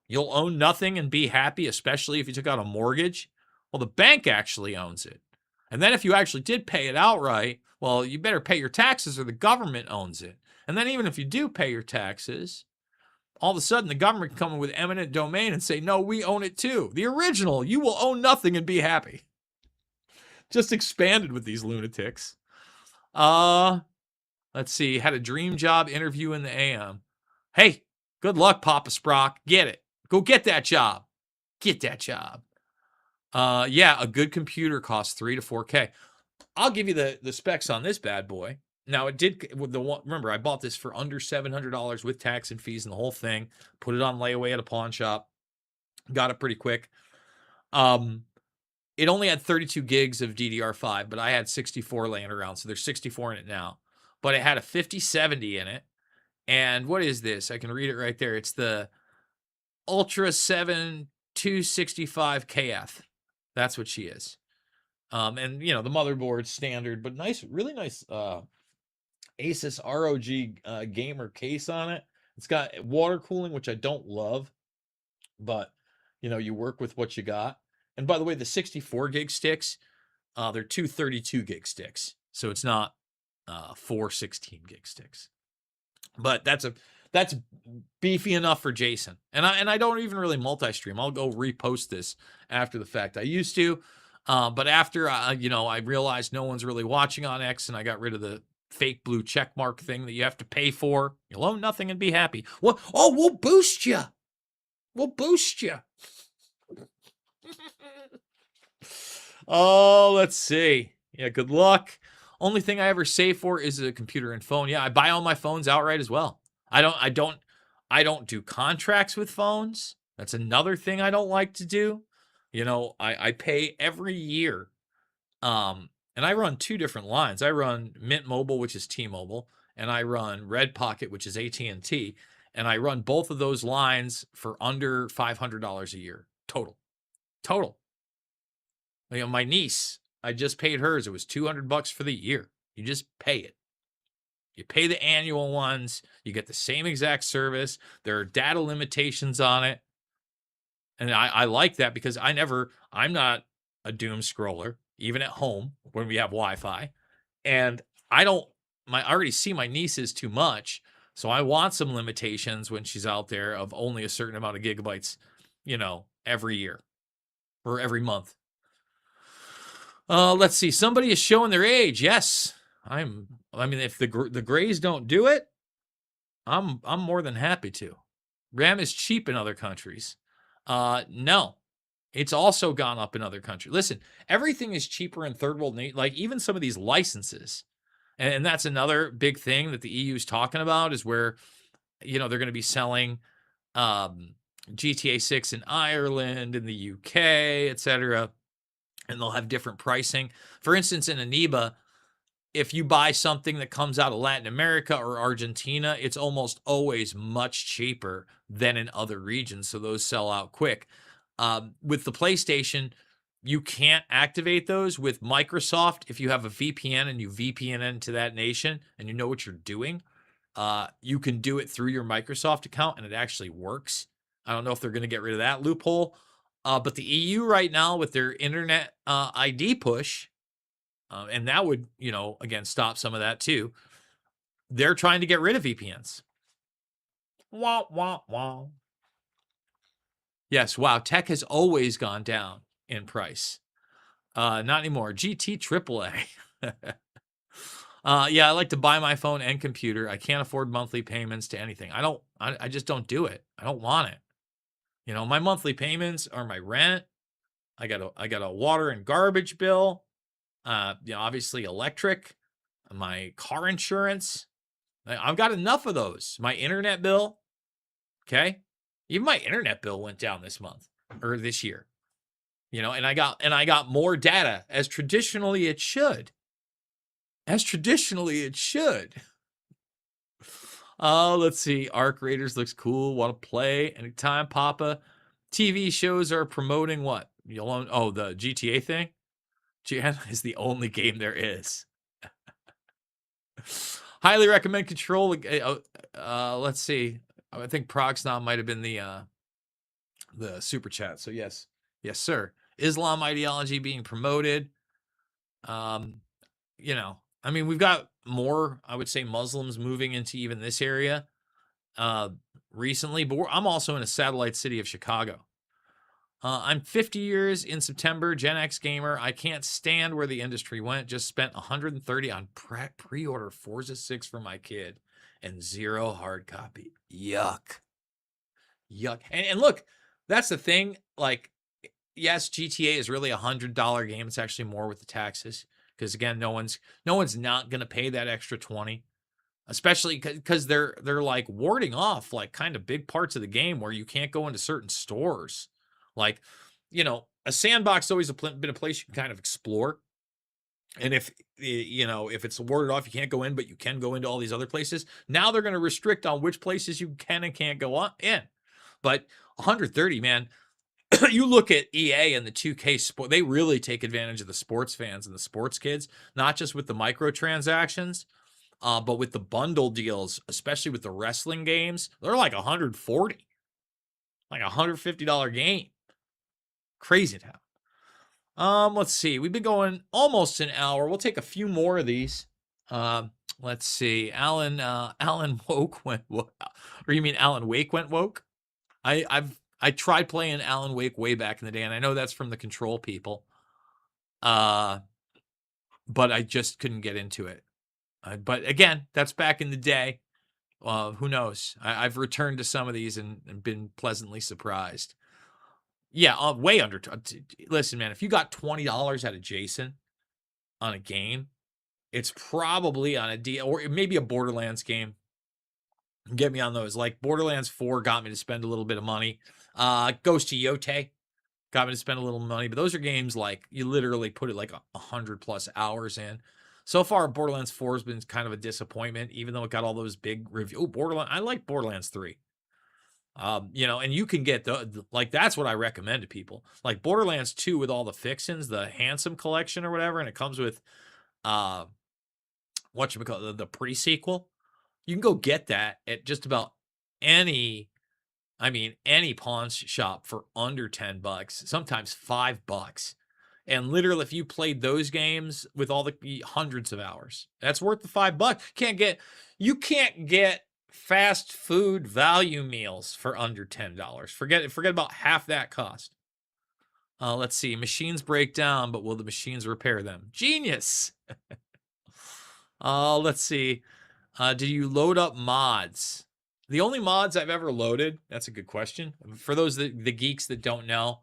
You'll own nothing and be happy, especially if you took out a mortgage. Well, the bank actually owns it. And then if you actually did pay it outright, well, you better pay your taxes or the government owns it. And then even if you do pay your taxes, all of a sudden the government can come in with eminent domain and say, no, we own it too. The original, you will own nothing and be happy. Just expanded with these lunatics. Let's see. Had a dream job interview in the AM. Hey, good luck, Papa Sprock. Get it. Go get that job. Get that job. Yeah, a good computer costs $3,000 to $4,000. I'll give you the specs on this bad boy. Now, it did, remember, I bought this for under $700 with tax and fees and the whole thing. Put it on layaway at a pawn shop. Got it pretty quick. It only had 32 gigs of DDR5, but I had 64 laying around, so there's 64 in it now. But it had a 5070 in it. And what is this? I can read it right there. It's the Ultra 7 265KF. That's what she is. And, the motherboard's standard, but nice, really nice Asus ROG gamer case on it. It's got water cooling, which I don't love, but, you work with what you got. And by the way, the 64 gig sticks, they're 2 32 gig sticks. So it's not 4 16 gig sticks. But that's beefy enough for Jason. And I don't even really multi-stream. I'll go repost this after the fact. I used to, but after I realized no one's really watching on X, and I got rid of the fake blue check mark thing that you have to pay for. You'll own nothing and be happy. Well, we'll boost you. We'll boost you. Oh, let's see. Yeah, good luck. Only thing I ever save for is a computer and phone. Yeah, I buy all my phones outright as well. I don't do contracts with phones. That's another thing I don't like to do. I pay every year. And I run 2 different lines. I run Mint Mobile, which is T-Mobile, and I run Red Pocket, which is AT&T. And I run both of those lines for under $500 a year total. My niece, I just paid hers. It was $200 for the year. You just pay it. You pay the annual ones. You get the same exact service. There are data limitations on it. And I like that because I'm not a doom scroller, even at home when we have Wi-Fi. And I already see my nieces too much. So I want some limitations when she's out there of only a certain amount of gigabytes, every year or every month. Let's see. Somebody is showing their age. Yes. If the grays don't do it, I'm more than happy to. RAM is cheap in other countries. No. It's also gone up in other countries. Listen, everything is cheaper in third world, like even some of these licenses. And that's another big thing that the EU is talking about is where, they're going to be selling GTA 6 in Ireland, in the UK, etc. And they'll have different pricing. For instance, in Aniba, if you buy something that comes out of Latin America or Argentina, it's almost always much cheaper than in other regions. So those sell out quick. With the PlayStation, you can't activate those. With Microsoft, if you have a VPN and you VPN into that nation and you know what you're doing, you can do it through your Microsoft account and it actually works. I don't know if they're going to get rid of that loophole. But the EU right now with their internet ID push, and that would, again, stop some of that too. They're trying to get rid of VPNs. Wah, wah, wah. Yes, wow. Tech has always gone down in price. Not anymore. GT AAA. Yeah, I like to buy my phone and computer. I can't afford monthly payments to anything. I just don't do it. I don't want it. My monthly payments are my rent. I got a water and garbage bill. Obviously electric, my car insurance. I've got enough of those. My internet bill. Okay. Even my internet bill went down this month or this year. And I got more data as traditionally it should. Let's see. Arc Raiders looks cool. Want to play anytime, Papa. TV shows are promoting what? The GTA thing? Jan is the only game there is. Highly recommend Control. Let's see. I think Proxnom might have been the super chat. So yes, sir. Islam ideology being promoted. We've got more, I would say, Muslims moving into even this area recently, but I'm also in a satellite city of Chicago. I'm 50 years in September, Gen X gamer. I can't stand where the industry went. Just spent $130 on pre-order Forza 6 for my kid and 0 hard copy. Yuck. And look, that's the thing. Like, yes, GTA is really $100 game. It's actually more with the taxes because again, no one's not gonna pay that extra 20, especially because they're like warding off like kind of big parts of the game where you can't go into certain stores. Like, a sandbox always been a place you can kind of explore. And if it's warded off, you can't go in, but you can go into all these other places. Now they're going to restrict on which places you can and can't go in. But 130, man, you look at EA and the 2K sport, they really take advantage of the sports fans and the sports kids, not just with the microtransactions, but with the bundle deals, especially with the wrestling games. They're like 140, like $150 game. Crazy town. Let's see. We've been going almost an hour. We'll take a few more of these. Let's see. Alan Woke went woke. Or you mean Alan Wake went woke? I tried playing Alan Wake way back in the day, and I know that's from the Control people. But I just couldn't get into it. But again, that's back in the day. Who knows? I've returned to some of these and been pleasantly surprised. Yeah, way under. Listen, man, if you got $20 out of Jason on a game, it's probably on a deal or maybe a Borderlands game. Get me on those. Like Borderlands 4 got me to spend a little bit of money. Ghost to Yote got me to spend a little money. But those are games like you literally put it like 100+ hours in. So far, Borderlands 4 has been kind of a disappointment, even though it got all those big reviews. Oh, Borderlands. I like Borderlands 3. And you can get that's what I recommend to people. Like Borderlands 2 with all the fixins, the Handsome collection or whatever, and it comes with the pre-sequel. You can go get that at just about any pawn shop for under $10, sometimes $5. And literally, if you played those games with all the hundreds of hours, that's worth the $5. You can't get fast food value meals for under $10. Forget about half that cost. Let's see. Machines break down, but will the machines repair them? Genius. Let's see. Did you load up mods? The only mods I've ever loaded, that's a good question. For those the geeks that don't know,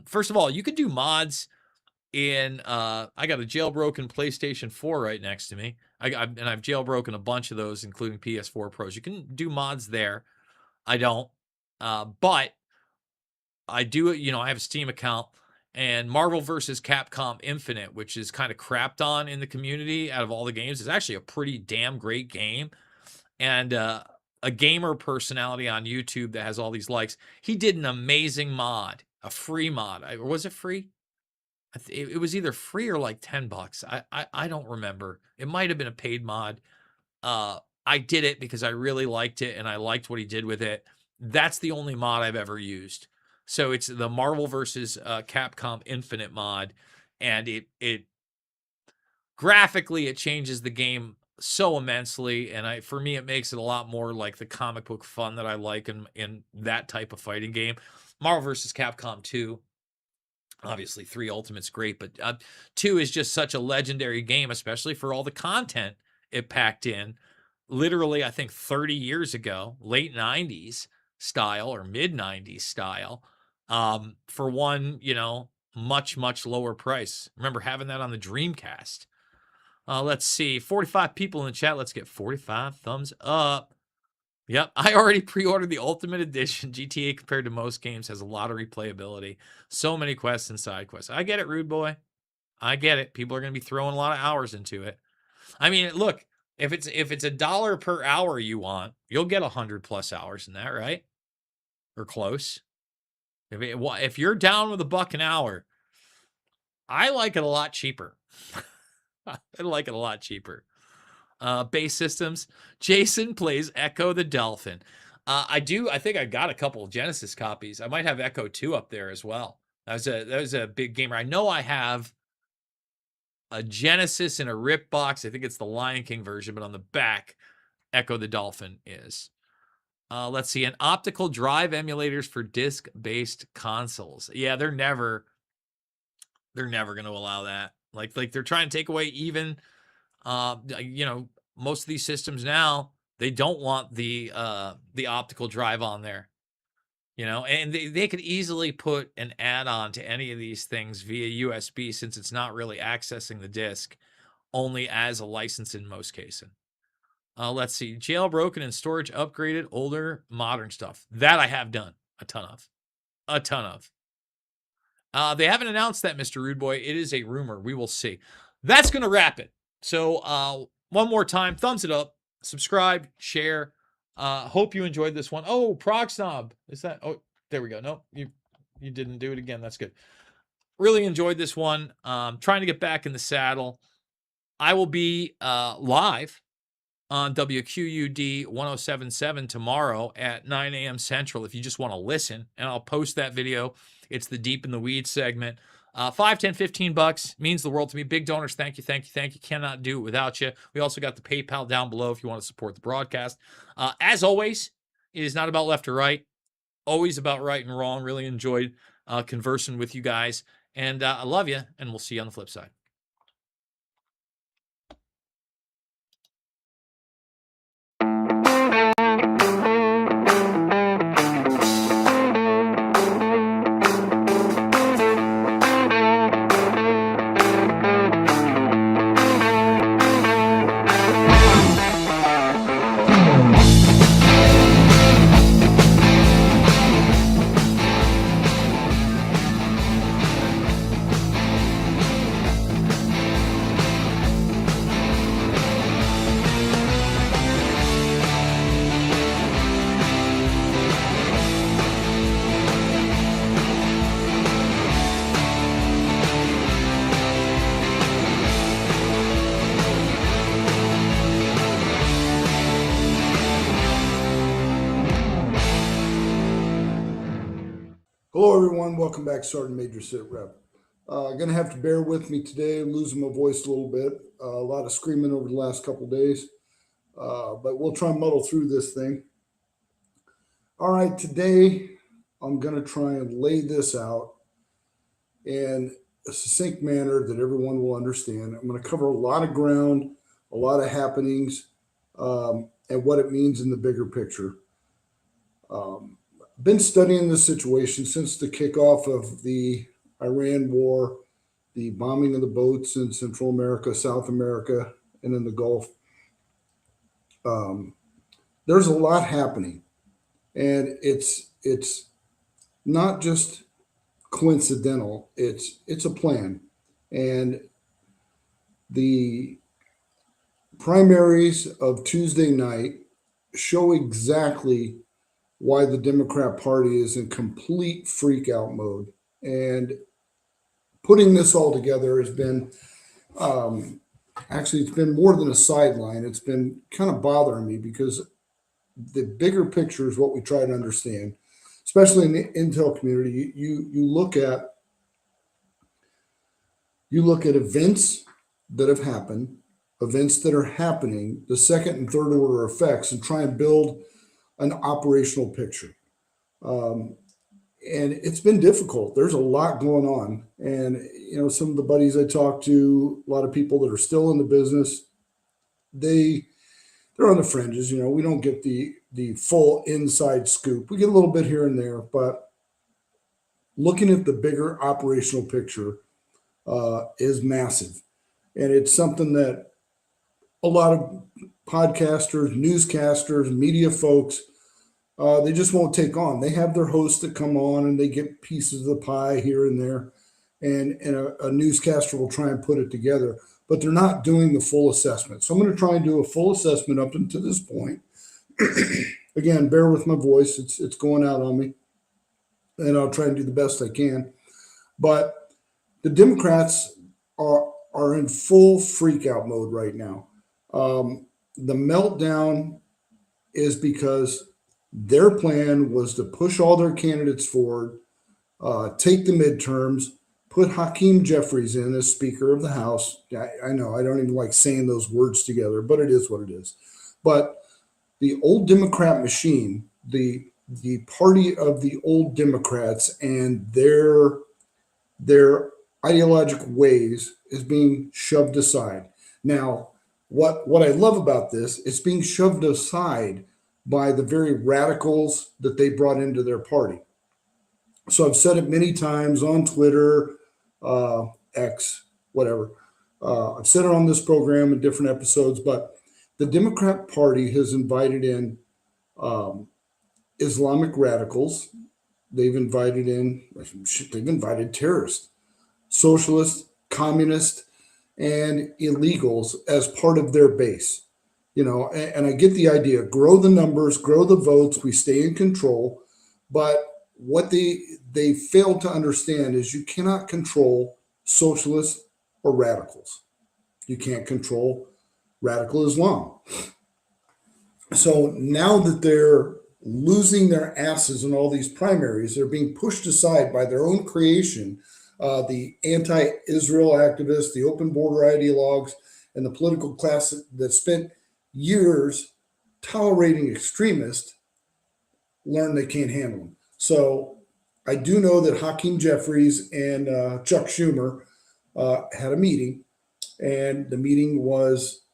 first of all, you can do mods in I got a jailbroken PlayStation 4 right next to me. I've jailbroken a bunch of those, including PS4 Pros. You can do mods there. I don't. But I do, I have a Steam account, and Marvel versus Capcom Infinite, which is kind of crapped on in the community out of all the games, is actually a pretty damn great game. And a gamer personality on YouTube that has all these likes, he did an amazing mod, a free mod. Or was it free? It was either free or like $10. I don't remember. It might have been a paid mod. I did it because I really liked it and I liked what he did with it. That's the only mod I've ever used. So it's the Marvel versus Capcom Infinite mod, and it graphically it changes the game so immensely, and for me it makes it a lot more like the comic book fun that I like in that type of fighting game. Marvel versus Capcom 2, obviously 3 Ultimate's great, but 2 is just such a legendary game, especially for all the content it packed in. Literally, I think 30 years ago, late 90s style or mid 90s style, for one, much, much lower price. Remember having that on the Dreamcast. Let's see, 45 people in the chat. Let's get 45 thumbs up. Yep, I already pre-ordered the Ultimate Edition. GTA, compared to most games, has a lot of replayability. So many quests and side quests. I get it, Rude Boy. I get it. People are going to be throwing a lot of hours into it. I mean, look, if it's $1 per hour you want, you'll get 100+ hours in that, right? Or close. If you're down with $1 an hour, I like it a lot cheaper. I like it a lot cheaper. Base systems. Jason plays Echo the Dolphin. I think I got a couple of Genesis copies. I might have Echo 2 up there as well. That was a big gamer. I know I have a Genesis in a rip box. I think it's the Lion King version, but on the back, Echo the Dolphin is. Let's see, an optical drive emulators for disc-based consoles. Yeah, they're never going to allow that. Like they're trying to take away even, most of these systems now, they don't want the optical drive on there, and they could easily put an add-on to any of these things via USB, since it's not really accessing the disc, only as a license in most cases. Let's see, jailbroken and storage upgraded, older, modern stuff. That I have done a ton of. They haven't announced that, Mr. Rude Boy. It is a rumor. We will see. That's going to wrap it. So one more time, thumbs it up, subscribe, share. Hope you enjoyed this one. Oh, Prog Snob. Is that? Oh, there we go. No, you didn't do it again. That's good. Really enjoyed this one. Trying to get back in the saddle. I will be live on WQUD 1077 tomorrow at 9 a.m. Central if you just want to listen, and I'll post that video. It's the Deep in the Weeds segment. $5, $10, $15 means the world to me. Big donors, thank you. Cannot do it without you. We also got the PayPal down below if you want to support the broadcast. As always, it is not about left or right, always about right and wrong. Really enjoyed conversing with you guys, and I love you, and we'll see you on the flip side. Hello, everyone. Welcome back, Sergeant Major Sit Rep. Going to have to bear with me today. I'm losing my voice a little bit. A lot of screaming over the last couple of days, but we'll try and muddle through this thing. All right, today I'm going to try and lay this out in a succinct manner that everyone will understand. I'm going to cover a lot of ground, a lot of happenings, and what it means in the bigger picture. Been studying this situation since the kickoff of the Iran war, the bombing of the boats in Central America, South America, and in the Gulf. There's a lot happening, and it's not just coincidental. It's a plan, and the primaries of Tuesday night show exactly why the Democrat Party is in complete freak out mode. And putting this all together has been um, actually, it's been more than a sideline. It's been kind of bothering me because the bigger picture is what we try to understand, especially in the intel community. You look at events that have happened, events that are happening, the second and third order effects, and try and build an operational picture. Um, and it's been difficult. There's a lot going on, and some of the buddies I talk to, a lot of people that are still in the business, they they're on the fringes. We don't get the full inside scoop. We get a little bit here and there, but looking at the bigger operational picture is massive, and it's something that a lot of podcasters, newscasters, media folks, they just won't take on. They have their hosts that come on and they get pieces of the pie here and there, and a newscaster will try and put it together, but they're not doing the full assessment. So I'm going to try and do a full assessment up until this point. Again, bear with my voice; it's going out on me, and I'll try and do the best I can. But the Democrats are in full freak out mode right now. The meltdown is because their plan was to push all their candidates forward, take the midterms, put Hakeem Jeffries in as Speaker of the House. I know I don't even like saying those words together, but it is what it is. But the old Democrat machine, the party of the old Democrats and their ideological ways is being shoved aside. Now, what I love about this, it's being shoved aside by the very radicals that they brought into their party. So I've said it many times on Twitter, X, whatever. I've said it on this program in different episodes, but the Democrat Party has invited in um, Islamic radicals. They've invited terrorists, socialists, communists, and illegals as part of their base. And I get the idea: grow the numbers, grow the votes, we stay in control. But what they fail to understand is you cannot control socialists or radicals. You can't control radical Islam. So now that they're losing their asses in all these primaries, they're being pushed aside by their own creation, the anti-Israel activists, the open border ideologues, and the political class that spent years tolerating extremists learn they can't handle them. So I do know that Hakeem Jeffries and Chuck Schumer had a meeting, and the meeting was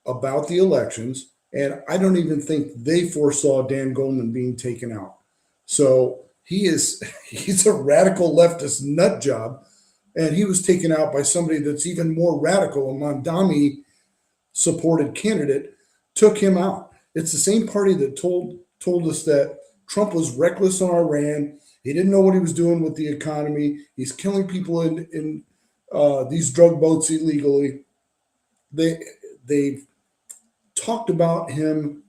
about the elections. And I don't even think they foresaw Dan Goldman being taken out. So he's a radical leftist nut job, and he was taken out by somebody that's even more radical. A Mondami supported candidate took him out. It's the same party that told us that Trump was reckless on Iran. He didn't know what he was doing with the economy. He's killing people in these drug boats illegally. They've talked about him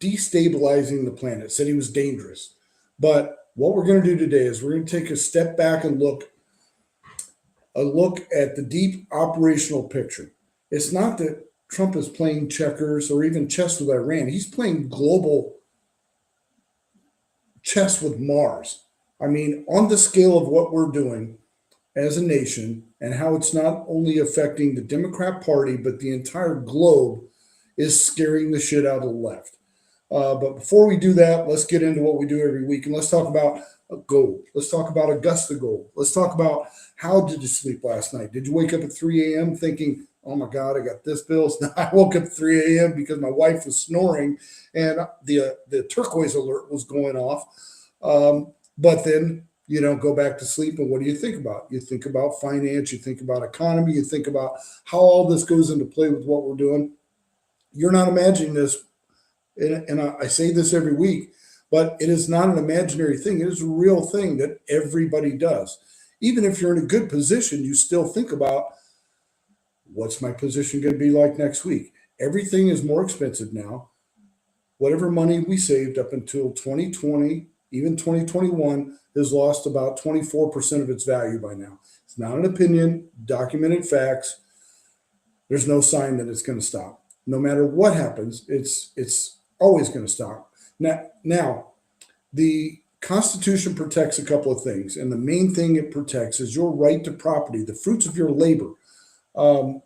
destabilizing the planet, said he was dangerous. But what we're going to do today is we're going to take a step back and look at the deep operational picture. It's not that Trump is playing checkers or even chess with Iran. He's playing global chess with Mars. I mean, on the scale of what we're doing as a nation and how it's not only affecting the Democrat Party, but the entire globe, is scaring the shit out of the left. But before we do that, let's get into what we do every week. And let's talk about gold. Let's talk about Augusta Gold. Let's talk about, how did you sleep last night? Did you wake up at 3 a.m. thinking, oh my God, I got this bill? No, I woke up at 3 a.m. because my wife was snoring and the turquoise alert was going off. But then go back to sleep, and what do you think about? You think about finance, you think about economy, you think about how all this goes into play with what we're doing. You're not imagining this, and I say this every week, But it is not an imaginary thing. It is a real thing that everybody does. Even if you're in a good position, you still think about, what's my position going to be like next week? Everything is more expensive now. Whatever money we saved up until 2020, even 2021, has lost about 24% of its value by now. It's not an opinion, documented facts. There's no sign that it's going to stop. No matter what happens, it's always going to stop. Now, the Constitution protects a couple of things, and the main thing it protects is your right to property, the fruits of your labor.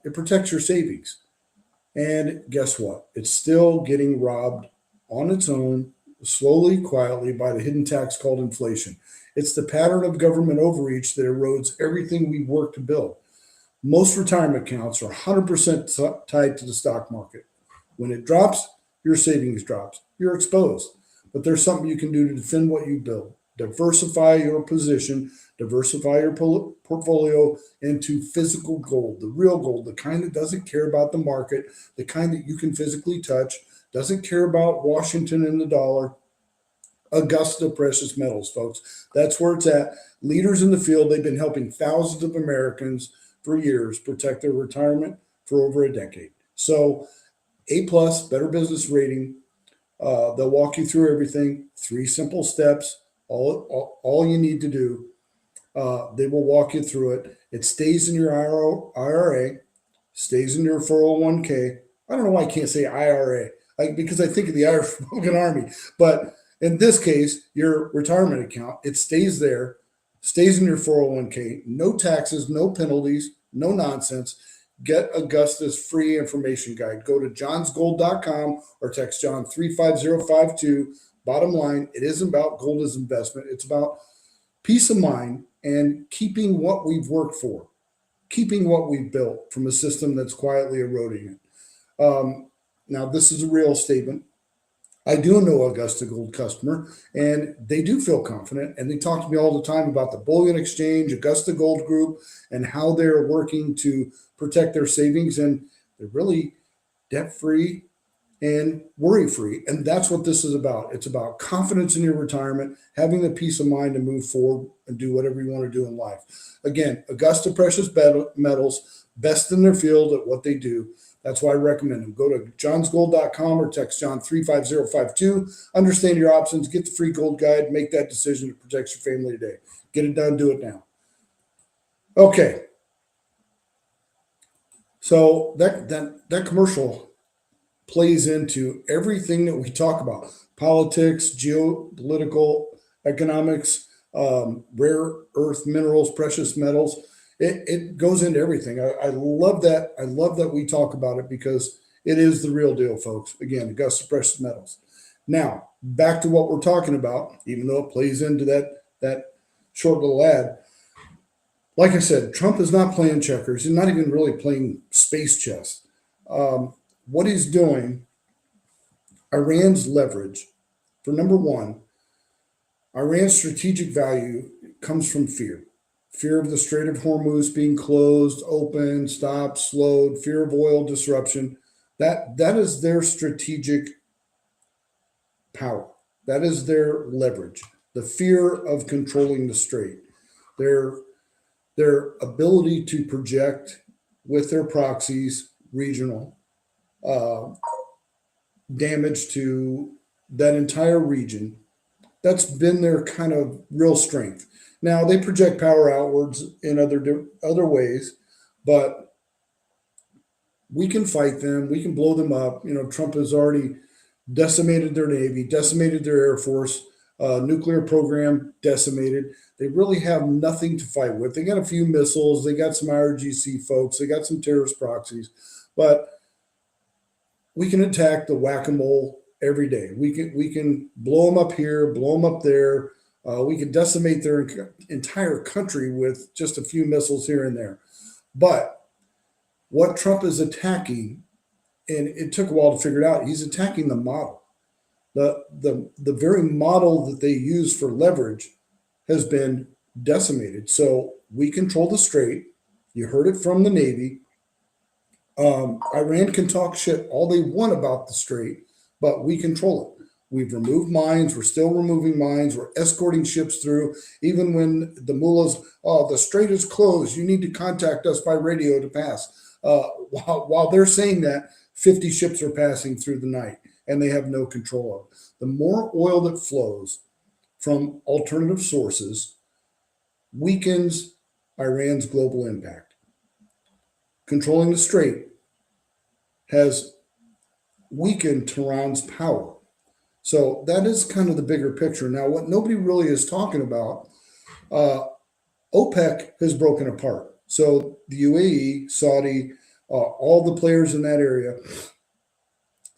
It protects your savings. And guess what? It's still getting robbed on its own, slowly, quietly, by the hidden tax called inflation. It's the pattern of government overreach that erodes everything we work to build. Most retirement accounts are 100% tied to the stock market. When it drops, your savings drops. You're exposed. But there's something you can do to defend what you build. Diversify your position, diversify your portfolio into physical gold, the real gold, the kind that doesn't care about the market, the kind that you can physically touch, doesn't care about Washington and the dollar. Augusta Precious Metals, folks. That's where it's at. Leaders in the field, they've been helping thousands of Americans for years protect their retirement for over a decade. So, A plus, better business rating. They'll walk you through everything. 3 simple steps. All you need to do. They will walk you through it. It stays in your IRA, stays in your 401k. I don't know why I can't say IRA, because I think of the Irish Republican Army. But in this case, your retirement account, it stays there, stays in your 401k. No taxes, no penalties, no nonsense. Get Augusta's free information guide. Go to johnsgold.com or text John 35052. Bottom line, it isn't about gold as investment. It's about peace of mind and keeping what we've worked for, keeping what we've built from a system that's quietly eroding it. Now, this is a real statement. I do know Augusta Gold customer, and they do feel confident. And they talk to me all the time about the bullion exchange, Augusta Gold Group, and how they're working to protect their savings. And they're really debt-free and worry-free. And that's what this is about. It's about confidence in your retirement, having the peace of mind to move forward and do whatever you want to do in life. Again, Augusta Precious Metals, best in their field at what they do. That's why I recommend them. Go to johnsgold.com or text John 35052. Understand your options. Get the free gold guide. Make that decision that protects your family today. Get it done. Do it now. Okay. So that commercial plays into everything that we talk about: politics, geopolitical, economics, rare earth minerals, precious metals. It goes into everything. I love that. I love that we talk about it because it is the real deal, folks. Again, Augusta Precious Metals. Now, back to what we're talking about, even though it plays into that short little ad. Like I said, Trump is not playing checkers. He's not even really playing space chess. What he's doing, Iran's leverage, for number one, Iran's strategic value comes from fear. Fear of the Strait of Hormuz being closed, open, stopped, slowed, fear of oil disruption. That is their strategic power. That is their leverage. The fear of controlling the strait. Their ability to project with their proxies regional damage to that entire region. That's been their kind of real strength. Now they project power outwards in other ways, but we can fight them. We can blow them up. Trump has already decimated their Navy, decimated their Air Force, nuclear program decimated. They really have nothing to fight with. They got a few missiles. They got some IRGC folks. They got some terrorist proxies, but we can attack the whack-a-mole every day. We can blow them up here, blow them up there. We can decimate their entire country with just a few missiles here and there. But what Trump is attacking, and it took a while to figure it out, he's attacking the model. The very model that they use for leverage has been decimated. So we control the strait. You heard it from the Navy. Iran can talk shit all they want about the strait, but we control it. We've removed mines. We're still removing mines. We're escorting ships through. Even when the mullahs, oh, the strait is closed, you need to contact us by radio to pass. While they're saying that, 50 ships are passing through the night and they have no control of it. The more oil that flows from alternative sources weakens Iran's global impact. Controlling the strait has weakened Tehran's power. So that is kind of the bigger picture. Now, what nobody really is talking about, OPEC has broken apart. So the UAE, Saudi, all the players in that area,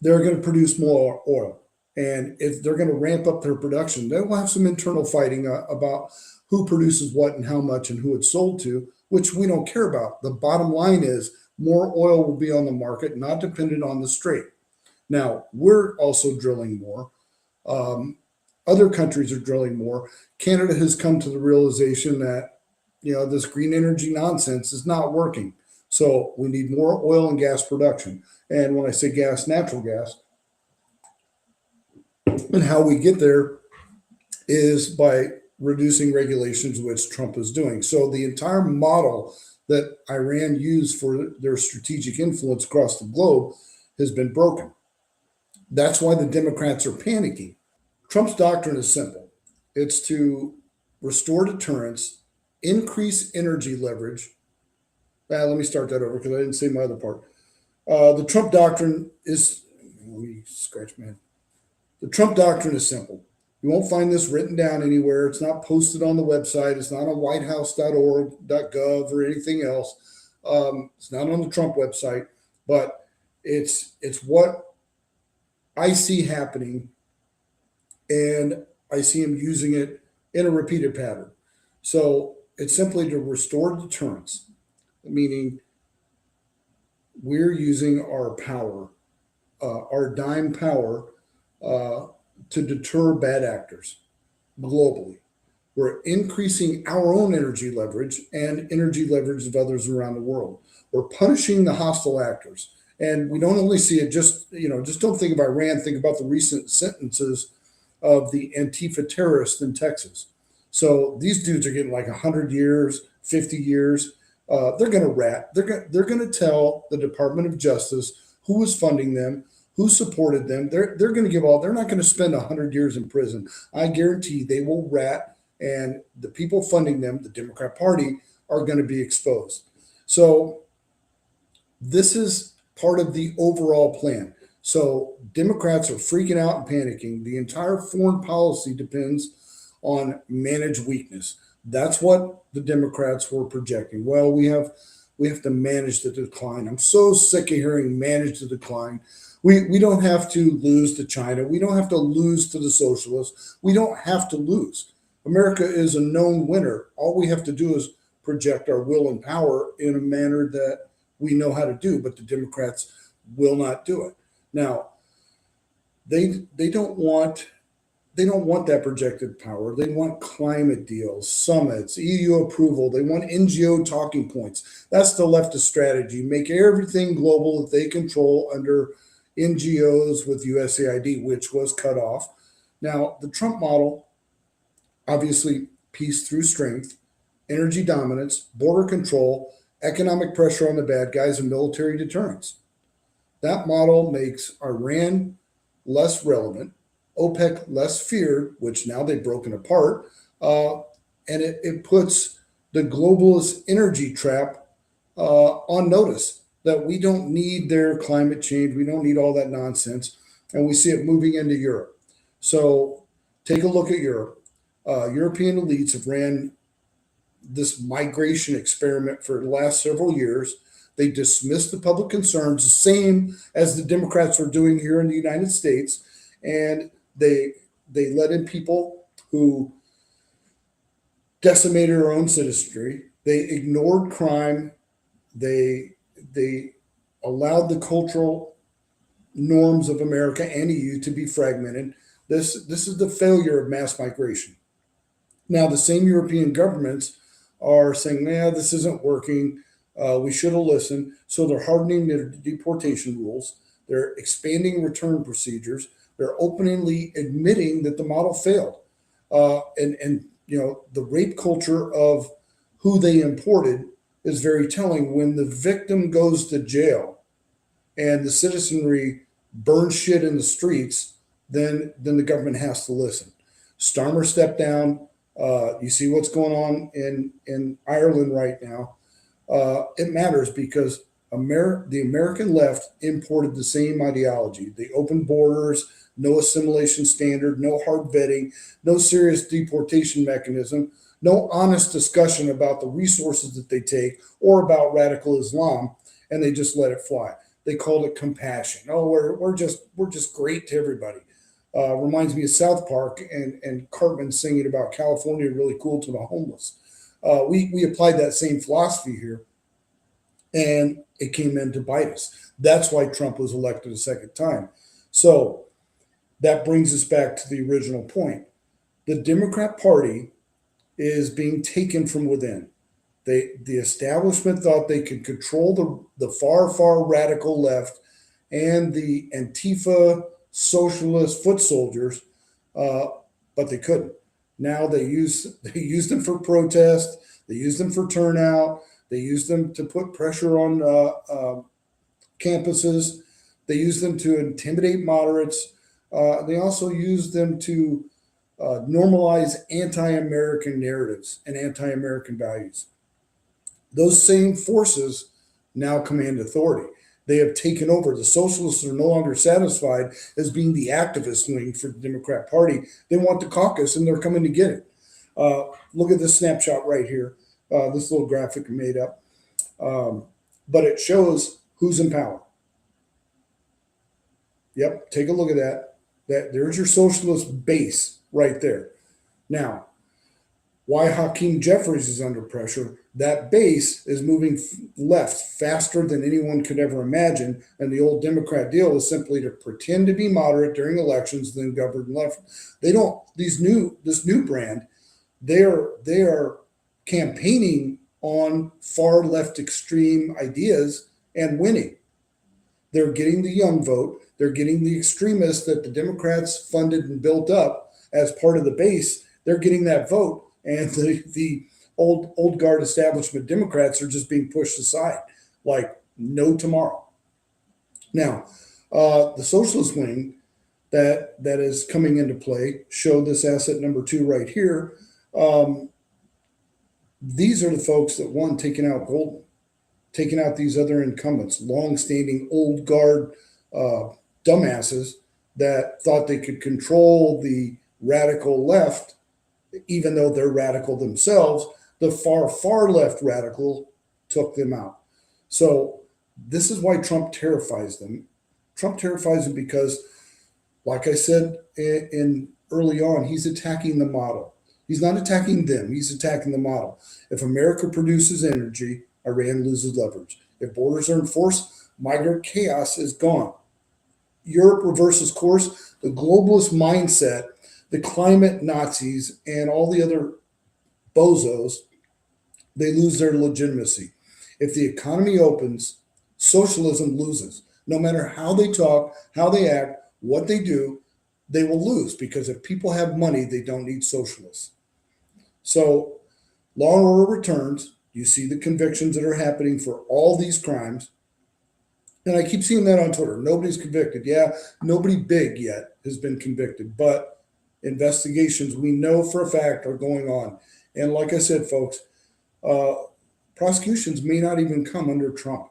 they're going to produce more oil. And if they're going to ramp up their production, they will have some internal fighting about who produces what and how much and who it's sold to, which we don't care about. The bottom line is more oil will be on the market, not dependent on the strait. Now, we're also drilling more. Other countries are drilling more. Canada has come to the realization that, this green energy nonsense is not working. So we need more oil and gas production. And when I say gas, natural gas. And how we get there is by reducing regulations, which Trump is doing. So the entire model that Iran used for their strategic influence across the globe has been broken. That's why the Democrats are panicking. Trump's doctrine is simple. It's to restore deterrence, increase energy leverage. Let me start that over because I didn't say my other part. The Trump doctrine is, let me scratch my head. The Trump doctrine is simple. You won't find this written down anywhere. It's not posted on the website. It's not on whitehouse.org, .gov, or anything else. It's not on the Trump website, but it's what I see happening, and I see him using it in a repeated pattern. So it's simply to restore deterrence, meaning we're using our power, our dime power, to deter bad actors globally. We're increasing our own energy leverage and energy leverage of others around the world. We're punishing the hostile actors. And we don't only see it just don't think of Iran, think about the recent sentences of the Antifa terrorists in Texas. So these dudes are getting like 100 years, 50 years. They're going to rat. They're going to tell the Department of Justice who was funding them, who supported them. They're going to give all. They're not going to spend 100 years in prison. I guarantee they will rat, and the people funding them, the Democrat Party, are going to be exposed. So this is part of the overall plan. So Democrats are freaking out and panicking. The entire foreign policy depends on managed weakness. That's what the Democrats were projecting. Well, we have to manage the decline. I'm so sick of hearing manage the decline. We don't have to lose to China. We don't have to lose to the socialists. We don't have to lose. America is a known winner. All we have to do is project our will and power in a manner that we know how to do, but the Democrats will not do it. Now, they don't want that projected power. They want climate deals, summits, EU approval. They want NGO talking points. That's the leftist strategy. Make everything global that they control under NGOs with USAID, which was cut off. Now, the Trump model, obviously, peace through strength, energy dominance, border control, economic pressure on the bad guys, and military deterrence. That model makes Iran less relevant, OPEC less feared, which now they've broken apart, and it puts the globalist energy trap on notice that we don't need their climate change. We don't need all that nonsense. And we see it moving into Europe. So take a look at Europe. European elites have ran this migration experiment for the last several years. They dismissed the public concerns, the same as the Democrats are doing here in the United States. And they let in people who decimated our own citizenry. They ignored crime. They allowed the cultural norms of America and EU to be fragmented. This is the failure of mass migration. Now, the same European governments are saying, this isn't working. We should have listened. So they're hardening their deportation rules. They're expanding return procedures. They're openly admitting that the model failed. And the rape culture of who they imported is very telling. When the victim goes to jail and the citizenry burns shit in the streets, then the government has to listen. Starmer stepped down. You see what's going on in Ireland right now. It matters because the American left imported the same ideology. The open borders, no assimilation standard, no hard vetting, no serious deportation mechanism, no honest discussion about the resources that they take or about radical Islam, and they just let it fly. They called it compassion. Oh, we're just great to everybody. Reminds me of South Park and Cartman singing about California really cool to the homeless. We applied that same philosophy here, and it came in to bite us. That's why Trump was elected a second time. So that brings us back to the original point. The Democrat Party is being taken from within. The establishment thought they could control the far radical left and the Antifa socialist foot soldiers, but they couldn't. Now they use them for protest. They use them for turnout. They use them to put pressure on campuses. They use them to intimidate moderates. They also use them to normalize anti-American narratives and anti-American values. Those same forces now command authority. They have taken over. The socialists are no longer satisfied as being the activist wing for the Democrat Party. They want the caucus, and they're coming to get it. Look at this snapshot right here. This little graphic I made up. But it shows who's in power. Yep, take a look at that. There's your socialist base right there. Now, why Hakeem Jeffries is under pressure? That base is moving left faster than anyone could ever imagine, and the old Democrat deal is simply to pretend to be moderate during elections, then govern left. They don't. This new brand, they are campaigning on far left extreme ideas and winning. They're getting the young vote. They're getting the extremists that the Democrats funded and built up as part of the base. They're getting that vote, and the old guard establishment Democrats are just being pushed aside like no tomorrow. Now, the socialist wing that is coming into play, show this asset number 2 right here. These are the folks that won taking out Golden, taking out these other incumbents, long-standing old guard dumbasses that thought they could control the radical left, even though they're radical themselves. The far left radical took them out. So this is why Trump terrifies them. Trump terrifies them because, like I said in early on, he's attacking the model. He's not attacking them. He's attacking the model. If America produces energy, Iran loses leverage. If borders are enforced, migrant chaos is gone. Europe reverses course. The globalist mindset, the climate Nazis, and all the other bozos, they lose their legitimacy. If the economy opens, socialism loses. No matter how they talk, how they act, what they do, they will lose, because if people have money, they don't need socialists. So law and order returns. You see the convictions that are happening for all these crimes. And I keep seeing that on Twitter. Nobody's convicted. Yeah, nobody big yet has been convicted, but investigations we know for a fact are going on. And like I said, folks, prosecutions may not even come under Trump.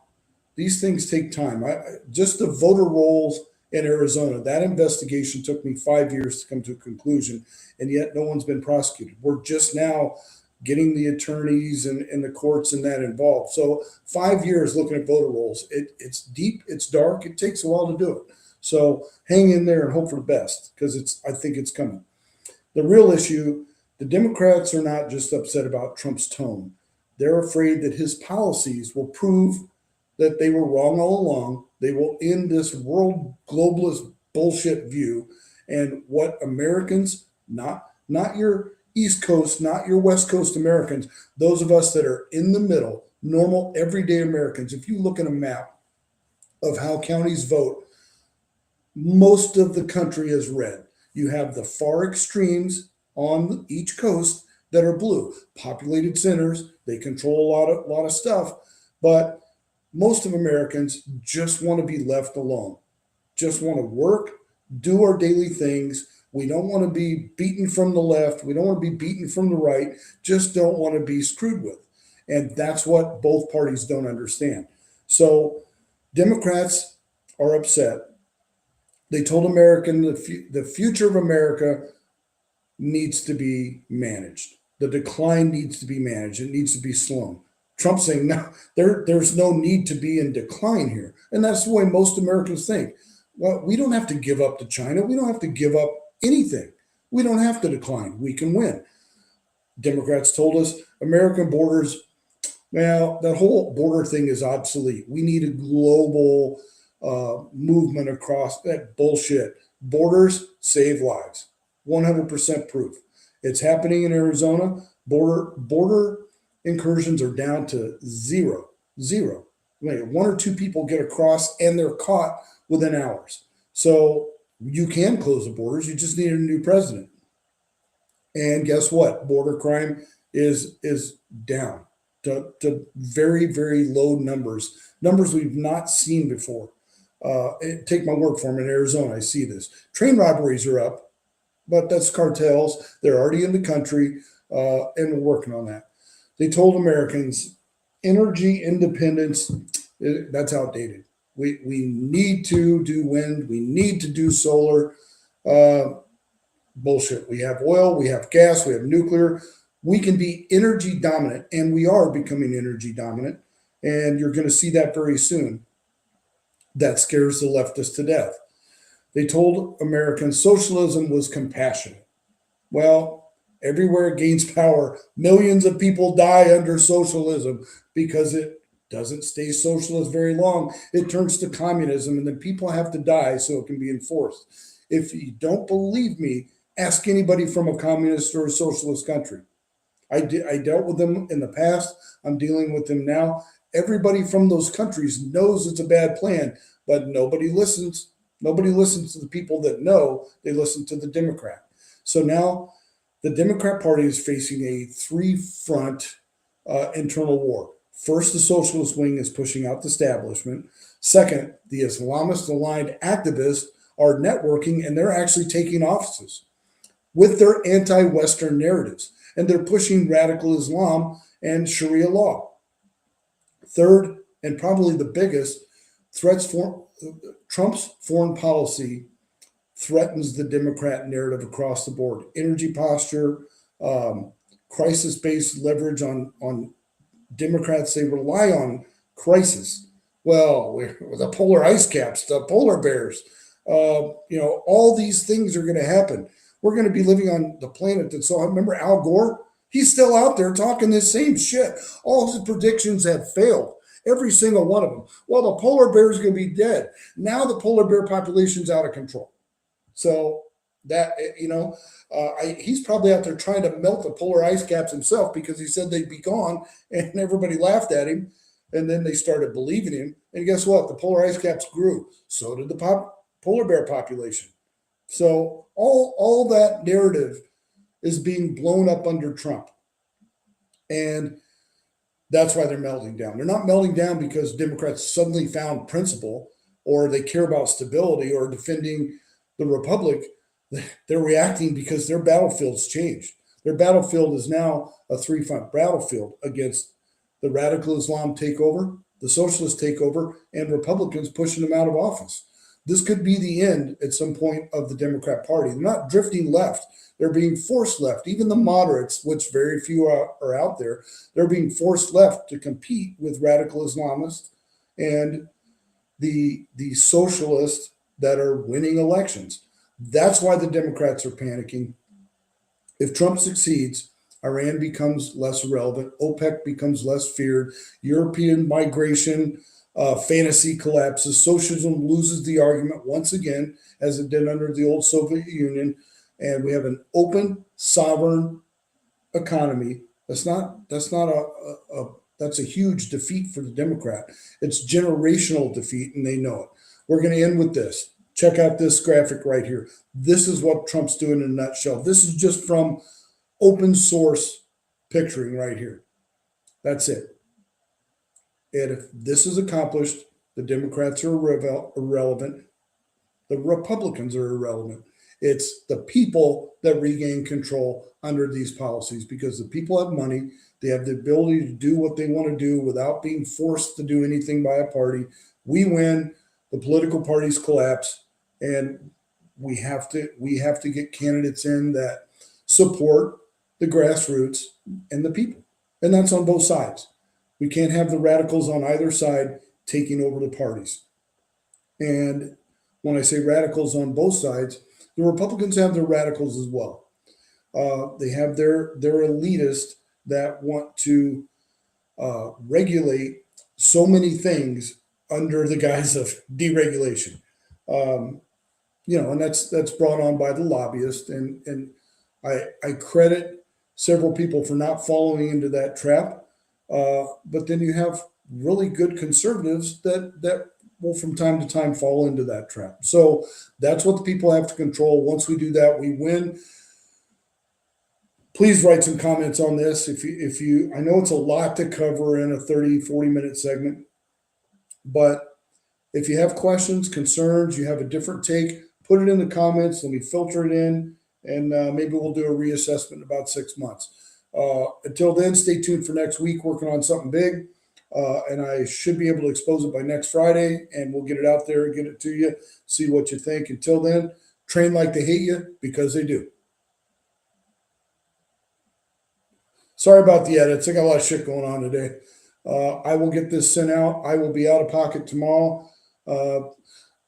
These things take time. Just the voter rolls in Arizona, that investigation took me 5 years to come to a conclusion, and yet no one's been prosecuted. We're just now getting the attorneys and the courts and that involved. So 5 years looking at voter rolls. It's deep, it's dark, it takes a while to do it. So hang in there and hope for the best, because I think it's coming. The real issue, the Democrats are not just upset about Trump's tone. They're afraid that his policies will prove that they were wrong all along. They will end this world globalist bullshit view, and what Americans, not your East Coast, not your West Coast Americans, those of us that are in the middle, normal, everyday Americans, if you look at a map of how counties vote, most of the country is red. You have the far extremes on each coast that are blue. Populated centers, they control a lot of stuff, but most of Americans just want to be left alone. Just want to work, do our daily things. We don't want to be beaten from the left. We don't want to be beaten from the right. Just don't want to be screwed with. And that's what both parties don't understand. So Democrats are upset. They told American the future of America needs to be managed. The decline needs to be managed. It needs to be slowed. Trump's saying no, there's no need to be in decline here. And that's the way most Americans think. Well, we don't have to give up to China. We don't have to give up anything. We don't have to decline. We can win. Democrats told us American borders, well, that whole border thing is obsolete. We need a global movement across that bullshit. Borders save lives. 100% proof. It's happening in Arizona. Border incursions are down to zero. Zero. Like one or two people get across and they're caught within hours. So you can close the borders. You just need a new president. And guess what? Border crime is down to very, very low numbers we've not seen before. Take my word for them. In Arizona, I see this. Train robberies are up, but that's cartels. They're already in the country, and we're working on that. They told Americans energy independence, that's outdated. We need to do wind. We need to do solar. Bullshit. We have oil. We have gas. We have nuclear. We can be energy dominant, and we are becoming energy dominant. And you're going to see that very soon. That scares the leftists to death. They told Americans socialism was compassionate. Well, everywhere it gains power, millions of people die under socialism because it doesn't stay socialist very long. It turns to communism, and then people have to die so it can be enforced. If you don't believe me, ask anybody from a communist or a socialist country. I dealt with them in the past. I'm dealing with them now. Everybody from those countries knows it's a bad plan, but nobody listens. Nobody listens to the people that know. They listen to the Democrat. So now the Democrat Party is facing a three-front internal war. First, the socialist wing is pushing out the establishment. Second, the Islamist-aligned activists are networking, and they're actually taking offices with their anti-Western narratives, and they're pushing radical Islam and Sharia law. Third, and probably the biggest, Trump's foreign policy threatens the Democrat narrative across the board. Energy posture, crisis-based leverage on Democrats. They rely on crisis. Well, the polar ice caps, the polar bears, all these things are going to happen. We're going to be living on the planet that saw. Remember Al Gore? He's still out there talking this same shit. All his predictions have failed. Every single one of them. Well, the polar bear is going to be dead. Now the polar bear population's out of control. So that, he's probably out there trying to melt the polar ice caps himself because he said they'd be gone and everybody laughed at him. And then they started believing him. And guess what? The polar ice caps grew. So did the polar bear population. So all that narrative is being blown up under Trump. And that's why they're melting down. They're not melting down because Democrats suddenly found principle or they care about stability or defending the republic. They're reacting because their battlefield's changed. Their battlefield is now a three-front battlefield against the radical Islam takeover, the socialist takeover, and Republicans pushing them out of office. This could be the end at some point of the Democrat Party. They're not drifting left. They're being forced left. Even the moderates, which very few are out there, they're being forced left to compete with radical Islamists and the socialists that are winning elections. That's why the Democrats are panicking. If Trump succeeds, Iran becomes less relevant. OPEC becomes less feared. European migration fantasy collapses. Socialism loses the argument once again, as it did under the old Soviet Union. And we have an open, sovereign economy. That's a huge defeat for the Democrat. It's generational defeat, and they know it. We're going to end with this. Check out this graphic right here. This is what Trump's doing in a nutshell. This is just from open source picturing right here. That's it. And if this is accomplished, the Democrats are irrelevant. The Republicans are irrelevant. It's the people that regain control under these policies because the people have money. They have the ability to do what they want to do without being forced to do anything by a party. We win, the political parties collapse, and we have to get candidates in that support the grassroots and the people. And that's on both sides. We can't have the radicals on either side taking over the parties. And when I say radicals on both sides, the Republicans have their radicals as well. They have their elitists that want to regulate so many things under the guise of deregulation. And that's brought on by the lobbyists, and I credit several people for not falling into that trap. But then you have really good conservatives that will from time to time fall into that trap. So that's what the people have to control. Once we do that, we win. Please write some comments on this. If you, I know it's a lot to cover in a 30, 40-minute segment, but if you have questions, concerns, you have a different take, put it in the comments. Let me filter it in, and maybe we'll do a reassessment in about 6 months. Until then, stay tuned for next week, working on something big. And I should be able to expose it by next Friday, and we'll get it out there and get it to you, see what you think. Until then, train like they hate you, because they do. Sorry about the edits. I got a lot of shit going on today. I will get this sent out. I will be out of pocket tomorrow.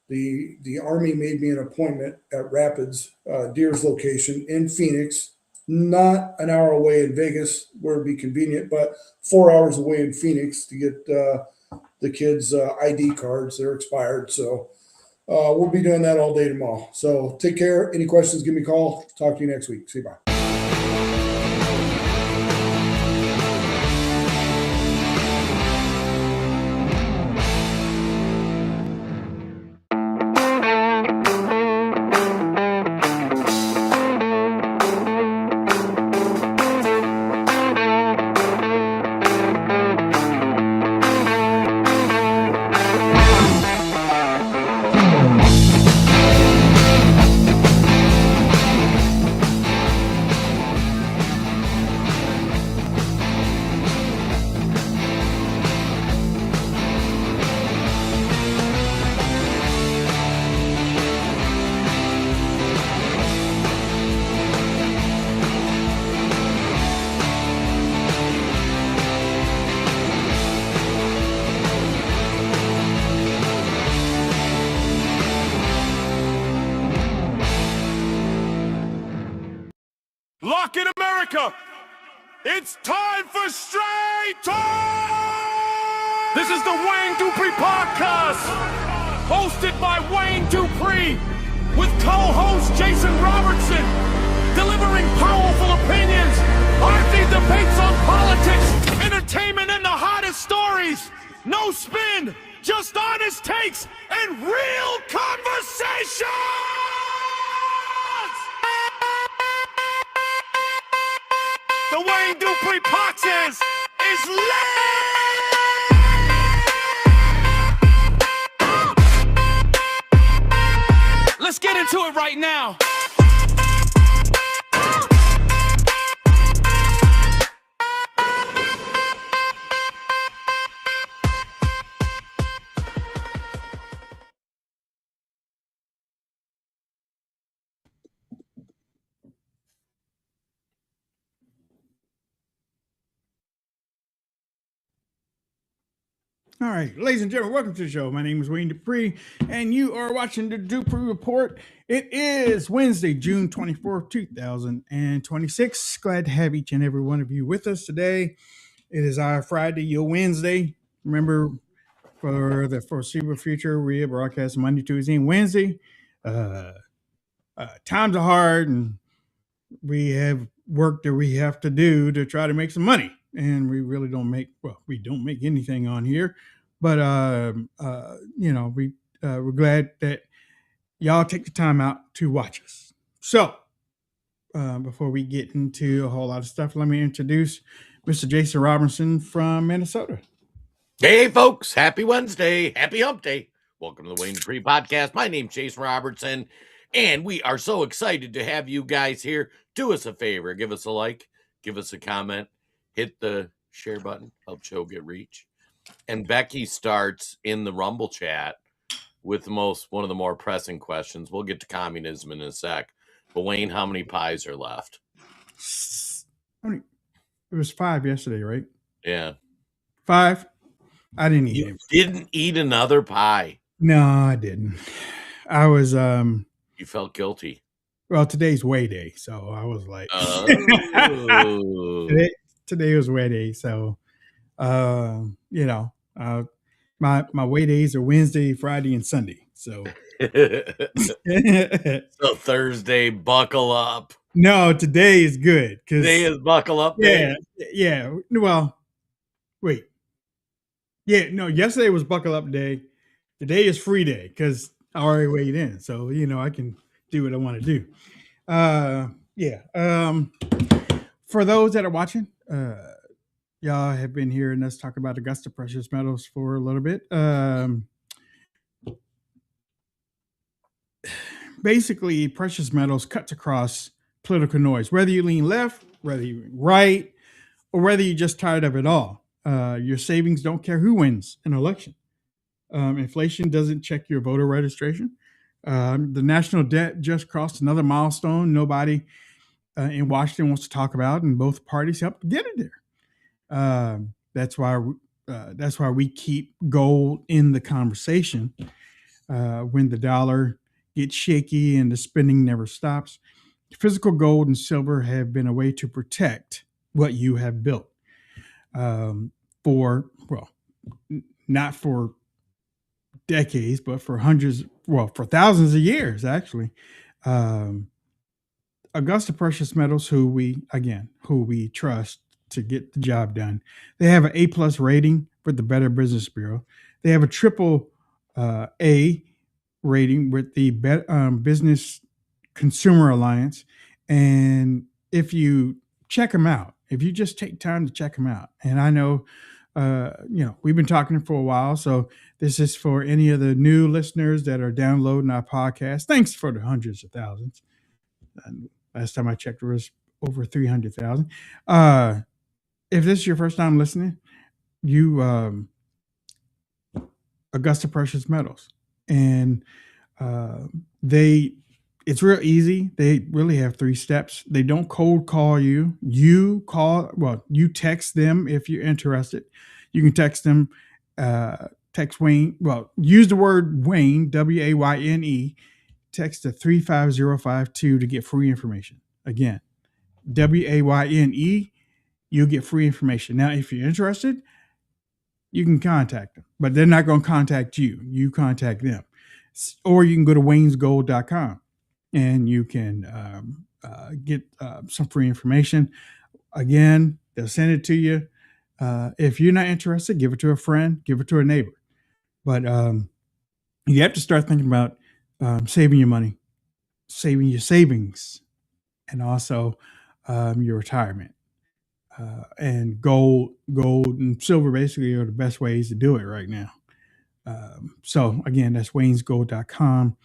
The Army made me an appointment at Rapids, Deer's location in Phoenix, not an hour away in Vegas, where it'd be convenient, but 4 hours away in Phoenix to get the kids' ID cards. They're expired. So we'll be doing that all day tomorrow. So take care. Any questions, give me a call. Talk to you next week. See you. Bye. Lock in America! It's time for Straight Talk! This is the Wayne Dupree Podcast, hosted by Wayne Dupree, with co-host Jason Robertson, delivering powerful opinions, arty debates on politics, entertainment, and the hottest stories. No spin, just honest takes and real conversation! The Wayne Dupree Podcast is lit! Let's get into it right now. All right, ladies and gentlemen, welcome to the show. My name is Wayne Dupree, and you are watching the Dupree Report. It is Wednesday, June 24th, 2026. Glad to have each and every one of you with us today. It is our Friday, your Wednesday. Remember, for the foreseeable future, we are broadcasting Monday, Tuesday, and Wednesday. Times are hard, and we have work that we have to do to try to make some money. And we really don't make, we don't make anything on here, but, we're glad that y'all take the time out to watch us. So, before we get into a whole lot of stuff, let me introduce Mr. Jason Robinson from Minnesota. Hey, folks. Happy Wednesday. Happy hump day. Welcome to the Wayne Dupree podcast. My name's Jason Robertson, and we are so excited to have you guys here. Do us a favor. Give us a like. Give us a comment. Hit the share button. Help show get reach. And Becky starts in the Rumble chat with one of the more pressing questions. We'll get to communism in a sec. But Wayne, how many pies are left? It was 5 yesterday, right? Yeah. 5? I didn't eat You it. didn't eat another pie. No, I didn't. I was You felt guilty. well, today's weigh day, so I was like Oh. today was weigh day, so you know, my weigh days are Wednesday, Friday, and Sunday. So So Thursday, buckle up. no, today is good because Today is buckle up day. yeah. Well, wait. Yeah, no, yesterday was buckle up day. Today is free day because I already weighed in. So, I can do what I want to do. For those that are watching, y'all have been hearing us talk about Augusta Precious Metals for a little bit. Basically, precious metals cuts across political noise, whether you lean left, whether you lean right, or whether you're just tired of it all. Your savings don't care who wins an election. Inflation doesn't check your voter registration. The national debt just crossed another milestone nobody in Washington wants to talk about, and both parties helped get it there. That's why we keep gold in the conversation when the dollar gets shaky and the spending never stops. Physical gold and silver have been a way to protect what you have built. Not for decades, but for for thousands of years, actually. Augusta Precious Metals, who we trust to get the job done. They have an A+ rating for the Better Business Bureau. They have a triple A rating with the Business Consumer Alliance. And if you check them out, if you just take time to check them out, and I know, we've been talking for a while, so this is for any of the new listeners that are downloading our podcast. Thanks for the hundreds of thousands. And last time I checked, there was over 300,000. If this is your first time listening, Augusta Precious Metals, and it's real easy. They really have 3 steps. They don't cold call you. You text them if you're interested. You can text them, text Wayne. Well, use the word Wayne, WAYNE, text to 35052 to get free information. Again, WAYNE, you'll get free information. Now, if you're interested, you can contact them, but they're not going to contact you. You contact them. Or you can go to waynesgold.com and you can get some free information. Again, they'll send it to you. If you're not interested, give it to a friend, give it to a neighbor. But you have to start thinking about saving your money, saving your savings, and also your retirement. And gold and silver basically are the best ways to do it right now. So again, that's waynesgold.com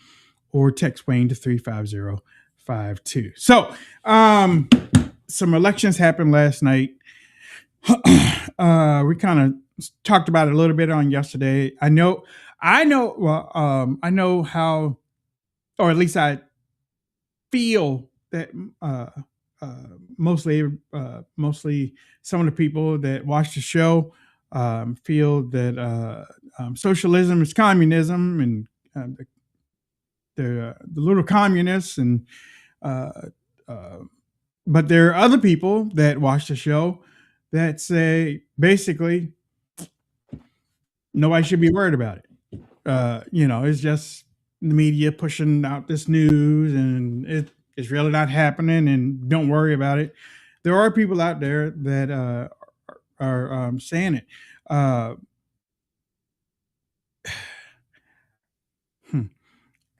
or text Wayne to 35052. So some elections happened last night. We kind of talked about it a little bit on yesterday. I know how, or at least I feel that mostly some of the people that watch the show feel that socialism is communism, and the little communists, and but there are other people that watch the show that say basically nobody should be worried about it. It's just the media pushing out this news, and it's really not happening, and don't worry about it. There are people out there that are saying it.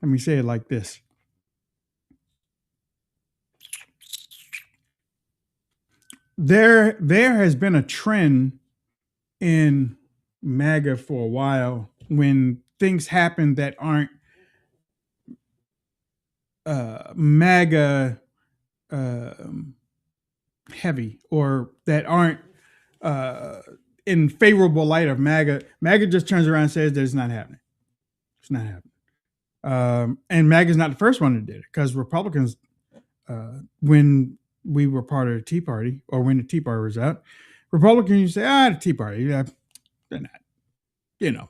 let me say it like this. There has been a trend in MAGA for a while when things happen that aren't MAGA heavy, or that aren't in favorable light of MAGA. MAGA just turns around and says that it's not happening. It's not happening. And MAGA is not the first one that did it, because Republicans, when we were part of the Tea Party, or when the Tea Party was out, Republicans used to say, the Tea Party, they're not,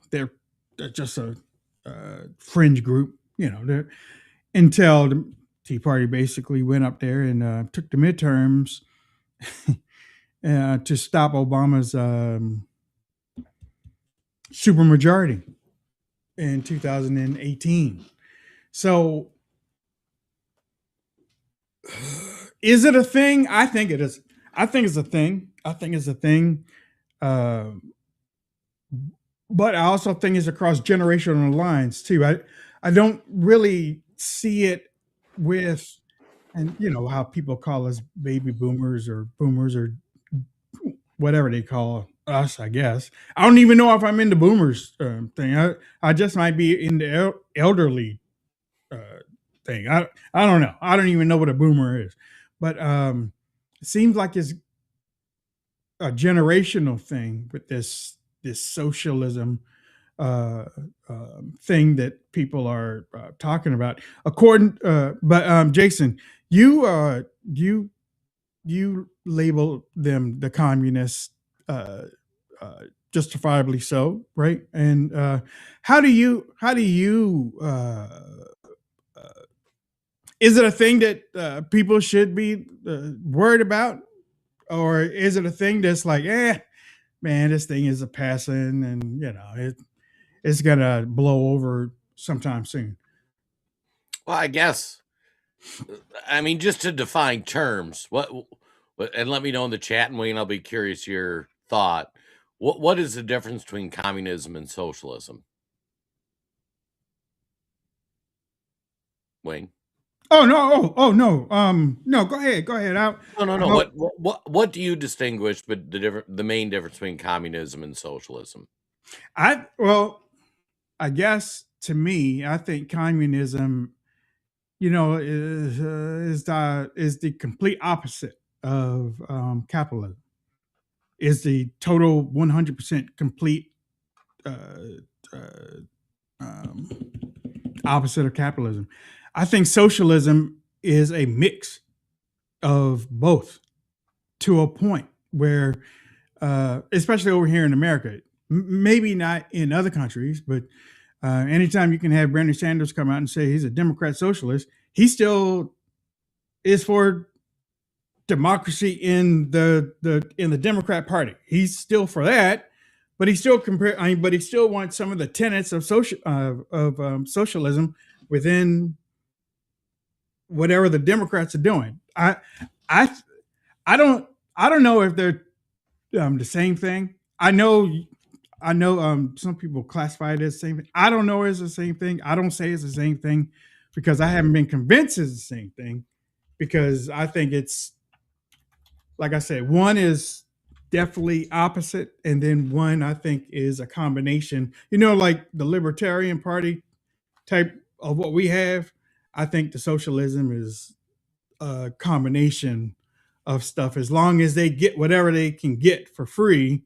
they're just a fringe group, until the Tea Party basically went up there and took the midterms to stop Obama's supermajority in 2018. So is it a thing? I think it is. I think it's a thing. But I also think it's across generational lines too. I don't really see it with, and how people call us baby boomers or whatever they call us, I guess. I don't even know if I'm in the boomers thing. I just might be in the elderly thing. I don't know. I don't even know what a boomer is. But it seems like it's a generational thing with this socialism thing that people are talking about. But Jason, you label them the communists, justifiably so, right? And how do you is it a thing that people should be worried about, or is it a thing that's like, man, this thing is a passing, and it's gonna blow over sometime soon? Well, I guess, I mean, just to define terms, what, and let me know in the chat, and Wayne, I'll be curious your thought. What is the difference between communism and socialism? Wayne? Oh no! No! No, go ahead. No. What do you distinguish, but the main difference between communism and socialism? I guess, to me, I think communism, is the complete opposite of capitalism. Is the total 100% complete opposite of capitalism. I think socialism is a mix of both, to a point where, especially over here in America, maybe not in other countries, but anytime you can have Bernie Sanders come out and say he's a Democrat socialist, he still is for democracy in the Democrat Party. He's still for that, but he still but he still wants some of the tenets of socialism within whatever the Democrats are doing. I don't know if they're the same thing. I know some people classify it as the same thing. I don't know if it's the same thing. I don't say it's the same thing because I haven't been convinced it's the same thing, because I think it's, like I said, one is definitely opposite, and then one I think is a combination. Like the Libertarian Party type of what we have. I think the socialism is a combination of stuff. As long as they get whatever they can get for free,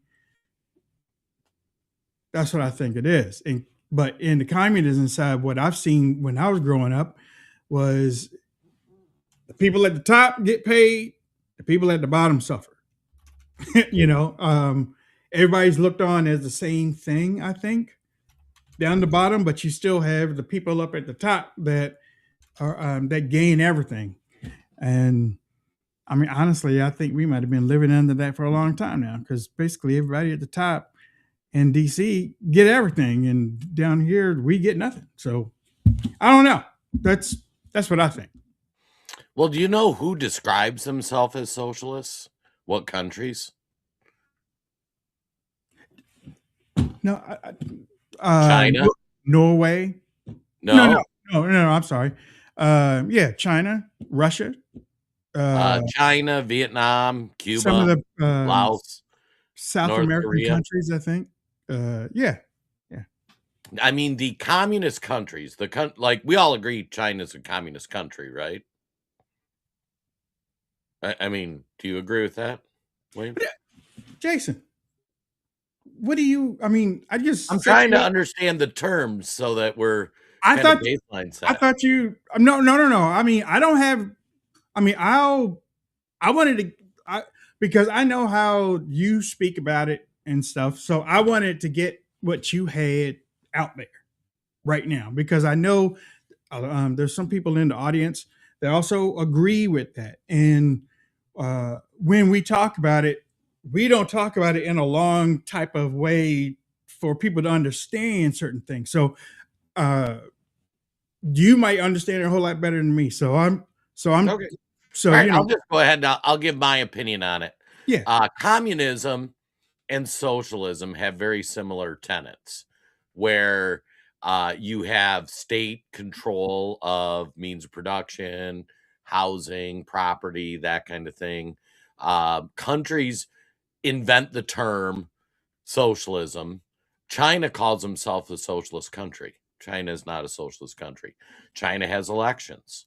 that's what I think it is. But in the communism side, what I've seen when I was growing up was the people at the top get paid, the people at the bottom suffer. Everybody's looked on as the same thing, I think, down the bottom, but you still have the people up at the top that are that gain everything. And I mean, honestly, I think we might have been living under that for a long time now, because basically everybody at the top in DC get everything, and down here we get nothing. So I don't know. That's what I think. Well, do you know who describes himself as socialists? What countries? No, China? Norway. No. No, I'm sorry. Yeah, China, Russia, China, Vietnam, some of Cuba, the Laos, South North American Korea. countries, I think. Yeah. I mean, the communist countries, like we all agree China's a communist country, right? I mean, do you agree with that, Wayne? Jason, what do you? I mean, I I'm just set trying you to up. understand the terms so that we're I kind of thought baseline I set. thought you. No. I mean, I don't have. I mean, I wanted to. Because I know how you speak about it and stuff. So I wanted to get what you had out there right now because I know there's some people in the audience that also agree with that. And when we talk about it, we don't talk about it in a long type of way for people to understand certain things. So uh, you might understand it a whole lot better than me. Okay. So All right, you I'll know, just go ahead and I'll give my opinion on it. yeah. Communism and socialism have very similar tenets where you have state control of means of production, housing, property, that kind of thing. Countries invent the term socialism. China calls himself a socialist country. China is not a socialist country. China has elections,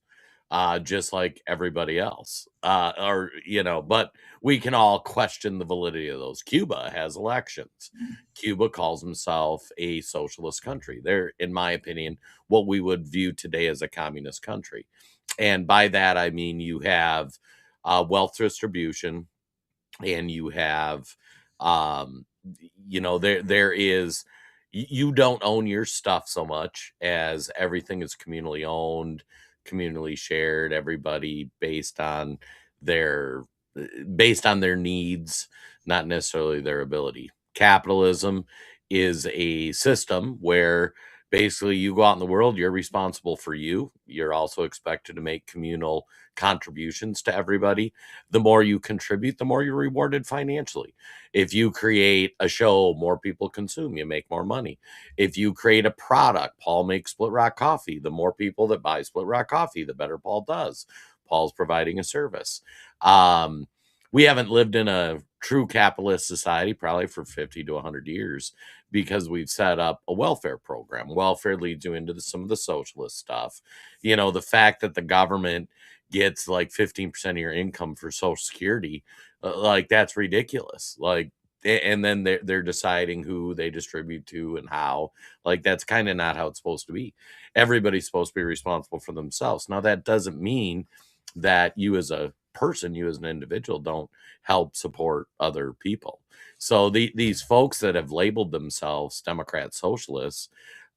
just like everybody else. But we can all question the validity of those. Cuba has elections. Cuba calls himself a socialist country. They're, in my opinion, what we would view today as a communist country. And by that, I mean you have wealth distribution and you have um there is you don't own your stuff so much as everything is communally owned, communally shared, everybody their based on their needs, not necessarily their ability. Capitalism is a system where basically you go out in the world, you're responsible for you, you're also expected to make communal contributions to everybody. The more you contribute, the more you're rewarded financially. If you create a show, more people consume, you make more money. If you create a product, Paul makes Split Rock coffee. The more people that buy Split Rock coffee, the better Paul does. Paul's providing a service. We haven't lived in a true capitalist society probably for 50 to 100 years because we've set up a welfare program. Welfare leads you into some of the socialist stuff. The fact that the government gets like 15% of your income for Social Security, like that's ridiculous. Like, and then they're deciding who they distribute to and how. Like that's kind of not how it's supposed to be. Everybody's supposed to be responsible for themselves. Now that doesn't mean that you as a person, you as an individual, don't help support other people. So these folks that have labeled themselves Democrat socialists,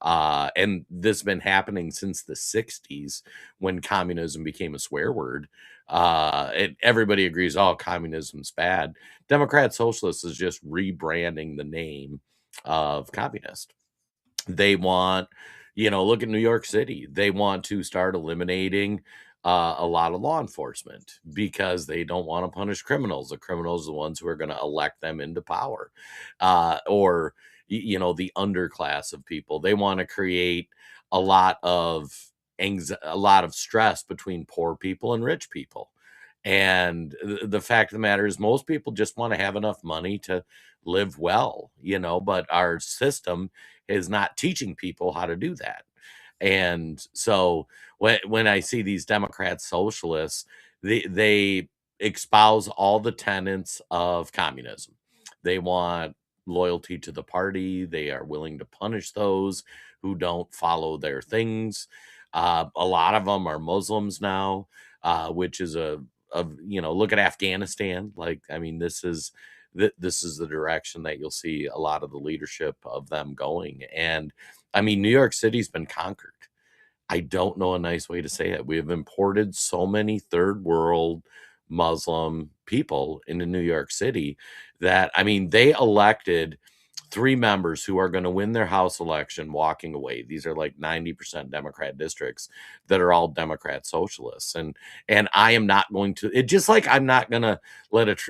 and this has been happening since the 60s when communism became a swear word. Everybody agrees, oh, communism's bad. Democrat socialist is just rebranding the name of communist. They want, look at New York City. They want to start eliminating a lot of law enforcement because they don't want to punish criminals. The criminals are the ones who are going to elect them into power, or the underclass of people. They want to create a lot of a lot of stress between poor people and rich people. And the fact of the matter is, most people just want to have enough money to live well, but our system is not teaching people how to do that. And so when I see these Democrat socialists, they espouse all the tenets of communism. They want loyalty to the party. They are willing to punish those who don't follow their things. A lot of them are Muslims now, which is look at Afghanistan. Like, I mean, this is the direction that you'll see a lot of the leadership of them going. And I mean, New York City's been conquered. I don't know a nice way to say it. We have imported so many third world Muslim people into New York City that, I mean, they elected 3 members who are going to win their House election walking away. These are like 90% Democrat districts that are all Democrat socialists. And I am not going to, it just like I'm not going to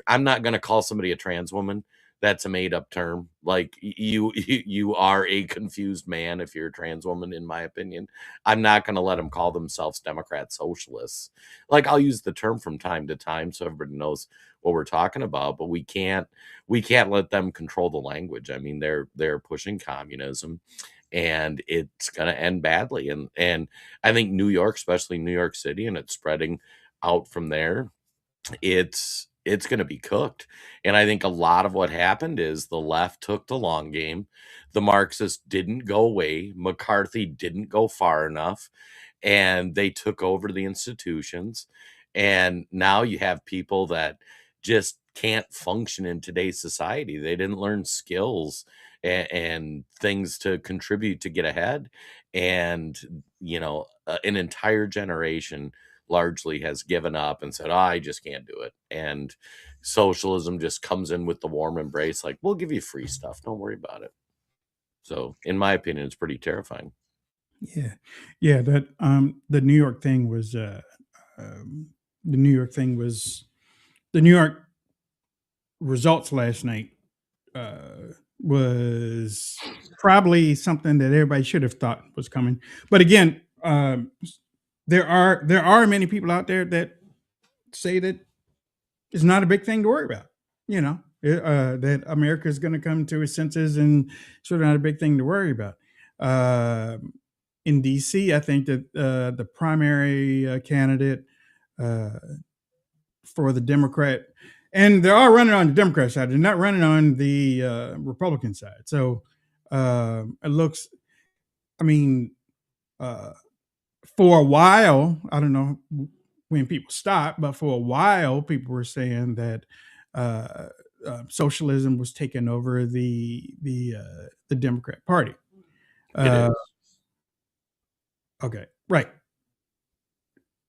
I'm not going to call somebody a trans woman that's a made up term. Like you are a confused man if you're a trans woman, in my opinion. I'm not going to let them call themselves Democrat socialists. Like, I'll use the term from time to time so everybody knows what we're talking about, but we can't let them control the language. I mean, they're pushing communism, and it's going to end badly. And I think New York, especially New York City, and it's spreading out from there, it's going to be cooked. And I think a lot of what happened is the left took the long game. The Marxists didn't go away. McCarthy didn't go far enough, and they took over the institutions. And now you have people that just can't function in today's society. They didn't learn skills and things to contribute to get ahead. And, an entire generation largely has given up and said, "Oh, I just can't do it." And socialism just comes in with the warm embrace, like, "We'll give you free stuff. Don't worry about it." So, in my opinion, it's pretty terrifying. Yeah, yeah. That the New York thing was the New York thing was the New York results last night was probably something that everybody should have thought was coming. But again, there are many people out there that say that it's not a big thing to worry about. That America is going to come to its senses and sort of not a big thing to worry about. In DC, I think that the primary candidate for the Democrat, and they're all running on the Democrat side, they're not running on the Republican side. So it looks, I mean, for a while, I don't know when people stopped, but for a while, people were saying that socialism was taking over the Democrat Party. It is. Okay, right.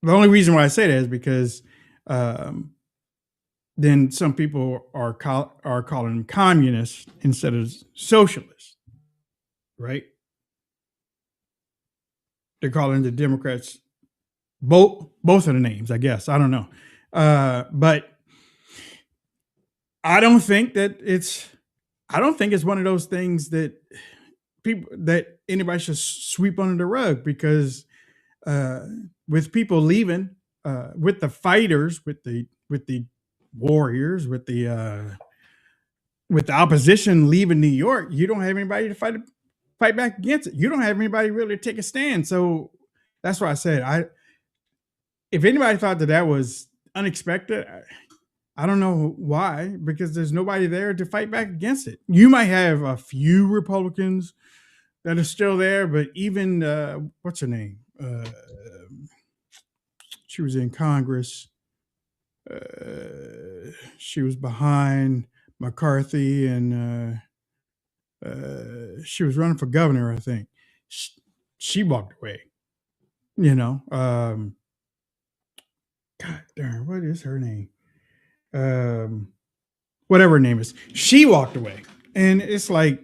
The only reason why I say that is because then some people are calling them communists instead of socialists, right? They're calling the Democrats both of the names, I guess. I don't know, but I don't think it's one of those things that anybody should sweep under the rug, because with people leaving, with the fighters, with the warriors, with the opposition leaving New York, you don't have anybody to fight back against it. You don't have anybody really to take a stand. So that's why I said, if anybody thought that was unexpected, I don't know why, because there's nobody there to fight back against it. You might have a few Republicans that are still there, but even what's her name? She was in Congress. She was behind McCarthy, and she was running for governor, I think. She walked away. God darn, what is her name? Whatever her name is, she walked away, and it's like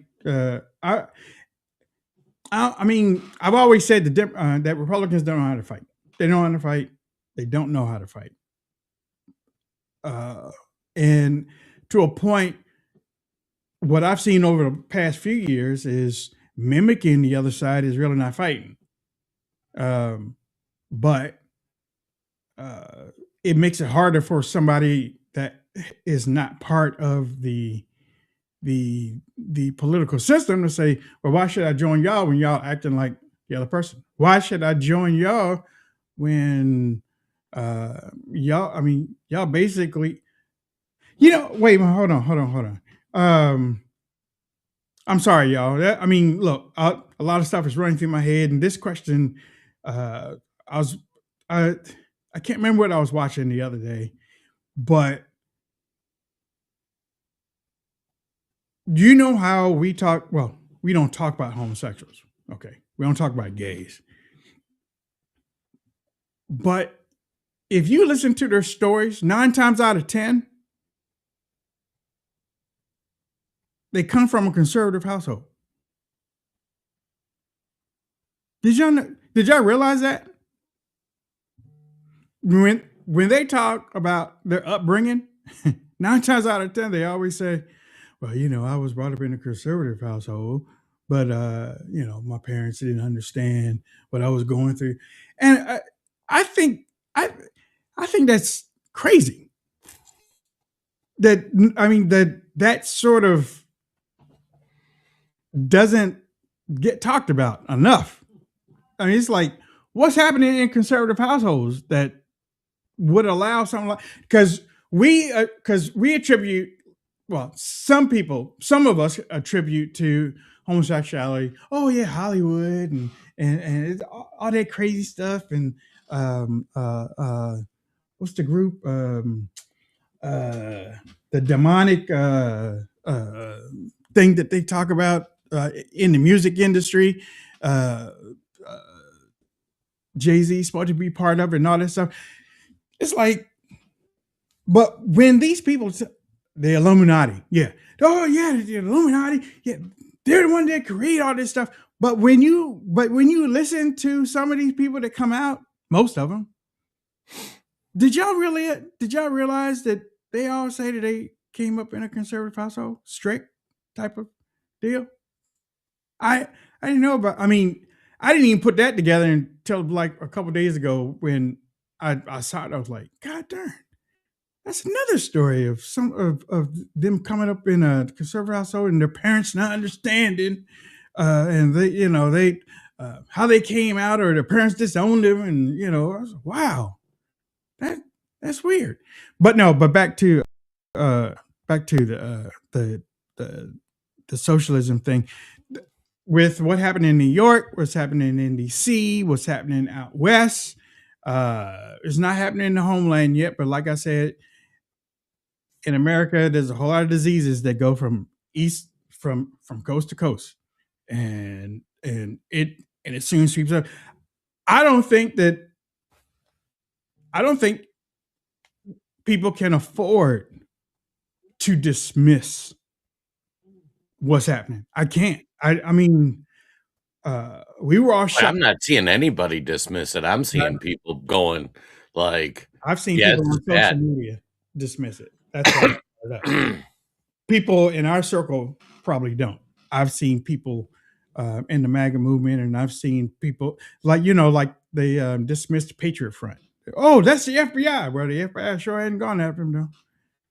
I mean, I've always said that Republicans don't know how to fight. They don't know how to fight. They don't know how to fight. And to a point, what I've seen over the past few years is mimicking the other side is really not fighting. But it makes it harder for somebody that is not part of the political system to say, well, why should I join y'all when y'all acting like the other person? Why should I join y'all when y'all basically, wait, hold on. I'm sorry, y'all. Look, a lot of stuff is running through my head, and this question, I can't remember what I was watching the other day, but do you know how we talk? Well, we don't talk about homosexuals. Okay. We don't talk about gays. But if you listen to their stories, 9 times out of 10, they come from a conservative household. Did y'all realize that? When they talk about their upbringing, 9 times out of 10, they always say, well, you know, I was brought up in a conservative household, but you know, my parents didn't understand what I was going through, and I think I I think that's crazy. That I mean that sort of doesn't get talked about enough. I mean, it's like what's happening in conservative households that would allow something like because we attribute well some of us attribute to homosexuality. Oh yeah, Hollywood and it's all that crazy stuff and what's the group the demonic thing that they talk about in the music industry. Uh, uh, Jay-Z supposed to be part of it and all that stuff. It's like, but when these people, the Illuminati, yeah, oh yeah, the Illuminati, yeah, they're the one that create all this stuff. But when you listen to some of these people that come out, most of them, did y'all realize that they all say that they came up in a conservative household, strict type of deal? I didn't know about. I mean, I didn't even put that together until like a couple days ago when I saw it. I was like, God darn, that's another story of of them coming up in a conservative household and their parents not understanding, and they how they came out or their parents disowned them, and you know, I was like, wow, that's weird. But no, but back to the the socialism thing with what happened in New York, what's happening in DC, what's happening out west. It's not happening in the homeland yet, but like I said, in America, there's a whole lot of diseases that go from coast to coast, and it soon sweeps up. I don't think people can afford to dismiss what's happening. I can't. I mean, we were all shocked. I'm not seeing anybody dismiss it. I'm seeing people going like, I've seen yeah, people this on is social bad. media dismiss it. That's why I brought it up. People in our circle probably don't. I've seen people in the MAGA movement, and I've seen people like like they dismissed the Patriot Front. Oh, that's the FBI. Well, the FBI sure hadn't gone after him though.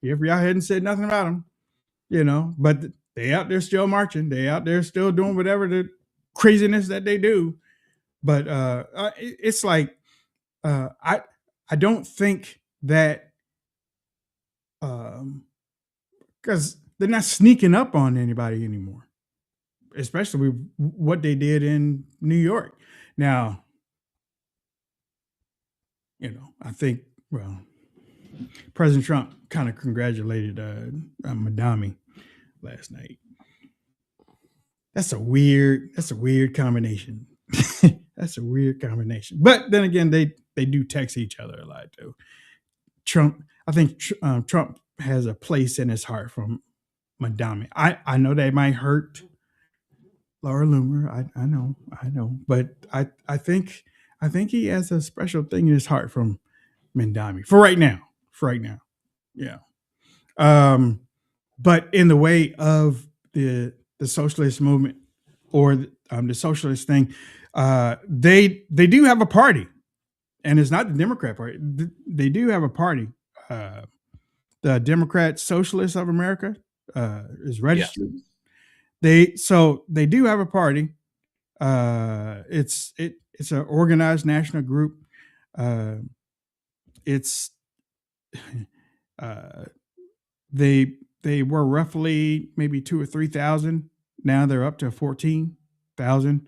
The FBI hadn't said nothing about him, but they out there still marching. They out there still doing whatever the craziness that they do. But it's like I don't think that because they're not sneaking up on anybody anymore, especially what they did in New York. Now, I think President Trump kind of congratulated Madami last night. That's a weird combination. That's a weird combination. But then again, they do text each other a lot too. I think Trump has a place in his heart from Madami. I know that might hurt Laura Loomer. I know, but I think he has a special thing in his heart from Mandami for right now. Yeah. But in the way of the socialist movement or the socialist thing, they do have a party, and it's not the Democrat Party. They do have a party. The Democrat Socialists of America is registered. Yeah. They do have a party. It's an organized national group. They were roughly maybe 2,000 or 3,000. Now they're up to 14,000.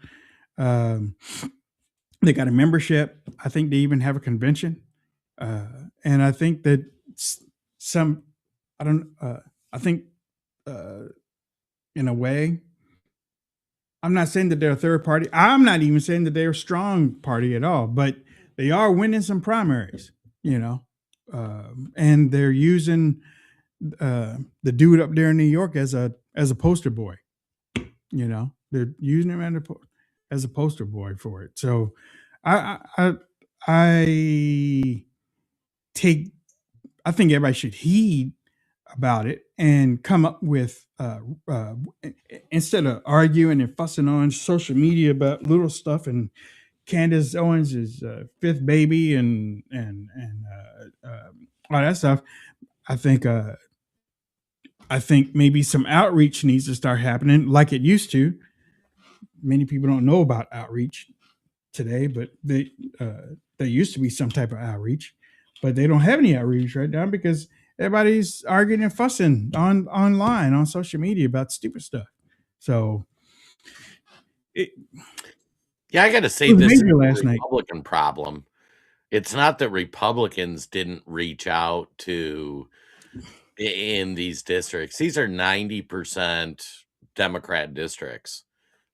They got a membership. I think they even have a convention. And I think that in a way, I'm not saying that they're a third party. I'm not even saying that they're a strong party at all, but they are winning some primaries, and they're using the dude up there in New York as a poster boy. They're using him as a poster boy for it. So I think everybody should heed about it. and come up with instead of arguing and fussing on social media about little stuff and Candace Owens is fifth baby and all that stuff. I think maybe some outreach needs to start happening like it used to. Many people don't know about outreach today, but there used to be some type of outreach, but they don't have any outreach right now because everybody's arguing and fussing online on social media about stupid stuff. So yeah, I got to say, it was this is major a last night. Republican problem. It's not that Republicans didn't reach out to in these districts. These are 90% Democrat districts.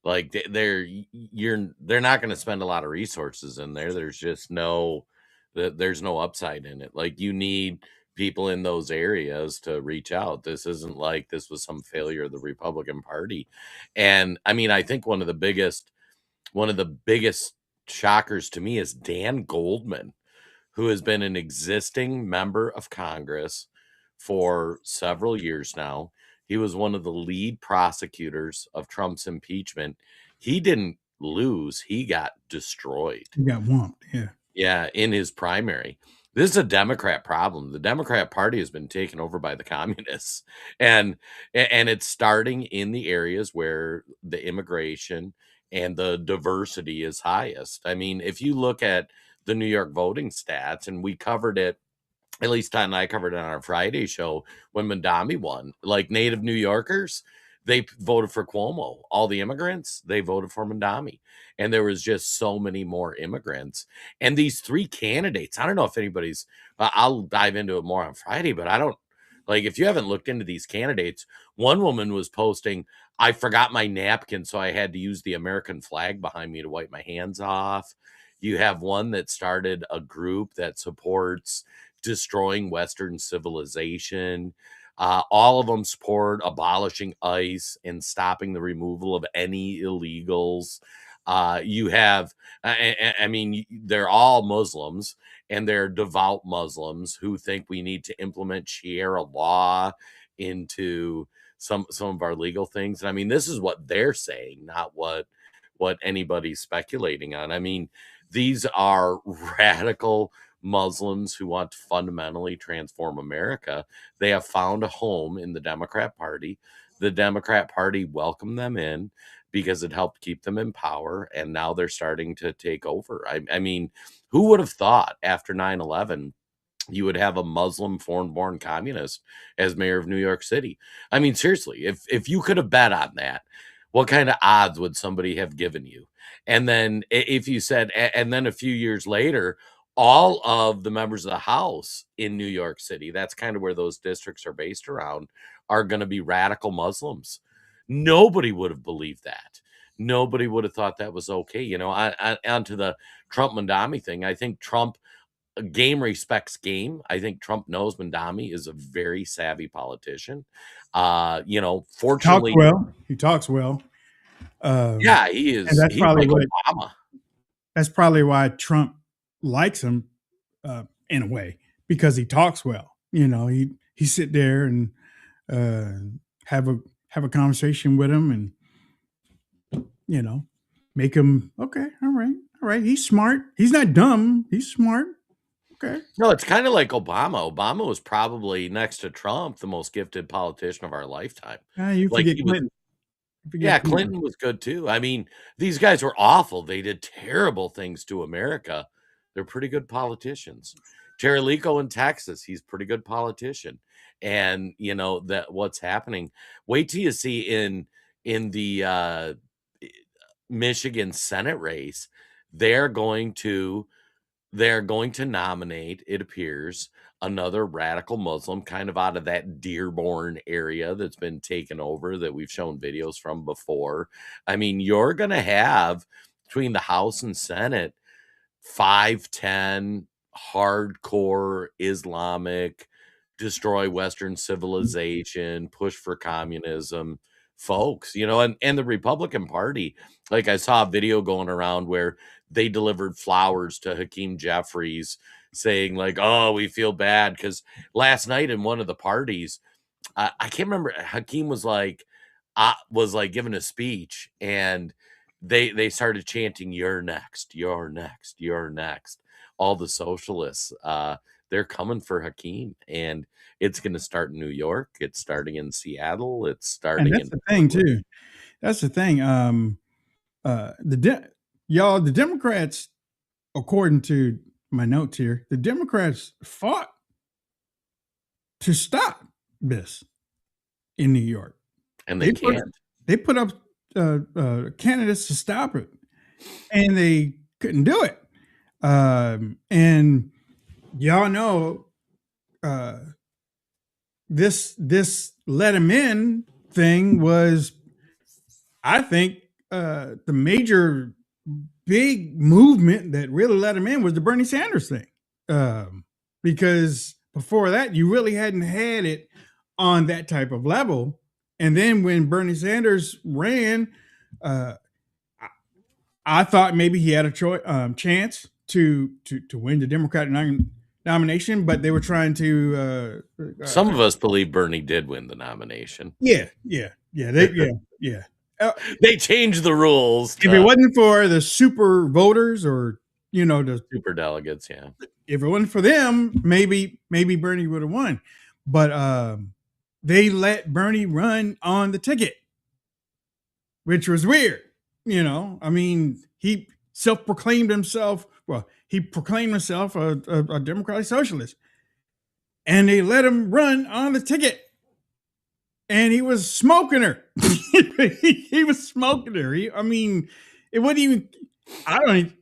Like they're not going to spend a lot of resources in there. There's just there's no upside in it. Like you need people in those areas to reach out. This isn't like this was some failure of the Republican Party. And I mean, I think one of the biggest shockers to me is Dan Goldman, who has been an existing member of Congress for several years now. He was one of the lead prosecutors of Trump's impeachment. He didn't lose, he got destroyed. He got whomped, yeah. Yeah, in his primary. This is a Democrat problem. The Democrat Party has been taken over by the communists, and it's starting in the areas where the immigration and the diversity is highest. I mean, if you look at the New York voting stats, and we covered it, at least Todd and I covered it on our Friday show when Mandami won, like native New Yorkers, they voted for Cuomo. All the immigrants, they voted for Mandami. And there was just so many more immigrants. And these three candidates, I don't know if anybody's, I'll dive into it more on Friday, but I don't, like, if you haven't looked into these candidates, one woman was posting, I forgot my napkin, so I had to use the American flag behind me to wipe my hands off. You have one that started a group that supports destroying Western civilization. All of them support abolishing ICE and stopping the removal of any illegals. You have, I mean, they're all Muslims, and they're devout Muslims who think we need to implement Sharia law into some of our legal things. And I mean, this is what they're saying, not what anybody's speculating on. I mean, these are radical Muslims who want to fundamentally transform America. They have found a home in the Democrat Party. The Democrat Party welcomed them in because it helped keep them in power, and now they're starting to take over. I mean, who would have thought after 9/11 you would have a Muslim foreign-born communist as mayor of New York City? I mean, seriously, if you could have bet on that, what kind of odds would somebody have given you? And then if you said, and then a few years later, all of the members of the House in New York City, that's kind of where those districts are based around, are going to be radical Muslims. Nobody would have believed that. Nobody would have thought that was okay. You know, onto the Trump Mandami thing. I think Trump game respects game. I think Trump knows Mandami is a very savvy politician. You know, fortunately, He talks well. Yeah, he is. And that's He's probably like what, Obama. that's probably why Trump likes him in a way, because he talks well. You know, he sit there and have a conversation with him, and you know, make him okay. All right. He's smart. He's not dumb. He's smart. Okay. No, it's kind of like Obama. Obama was probably, next to Trump, the most gifted politician of our lifetime. You Like forget he was, Clinton. yeah, Clinton was good too. I mean, these guys were awful. They did terrible things to America. They're pretty good politicians. Lico in Texas, he's a pretty good politician. And you know that what's happening. Wait till you see in the Michigan Senate race, they're going to nominate, it appears, another radical Muslim, kind of out of that Dearborn area that's been taken over, that we've shown videos from before. I mean, you're going to have, between the House and Senate, 5-10 hardcore Islamic, destroy Western civilization, push for communism folks, you know. And the Republican Party, like I saw a video going around where they delivered flowers to Hakeem Jeffries saying like, oh, we feel bad because last night in one of the parties, I can't remember. Hakeem was like giving a speech, and they started chanting, "You're next, you're next, you're next." All the socialists, they're coming for Hakeem, and it's going to start in New York. It's starting in Seattle. It's And starting that's in the thing Portland. too. That's the thing. The Democrats, according to my notes here, the Democrats fought to stop this in New York. And they can't. They put up candidates to stop it, and they couldn't do it. And y'all know this let him in thing was, I think, the major big movement that really let him in was the Bernie Sanders thing, because before that you really hadn't had it on that type of level. And then when Bernie Sanders ran, I thought maybe he had a chance to win the Democratic nomination, but they were trying to. Some of us believe Bernie did win the nomination. Yeah. They changed the rules. If it wasn't for the super voters, or the super delegates, yeah. If it wasn't for them, maybe Bernie would have won. But they let Bernie run on the ticket, which was weird. I mean, he proclaimed himself a democratic socialist, and they let him run on the ticket, and he was smoking her. He was smoking her. I mean, it wasn't even. I don't even.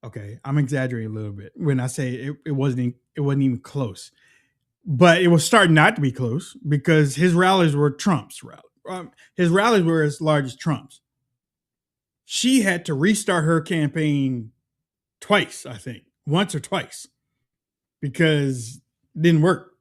Okay, I'm exaggerating a little bit when I say it wasn't even close, but it was starting not to be close because his rallies were Trump's rally. His rallies were as large as Trump's. She had to restart her campaign twice, I think, once or twice, because it didn't work.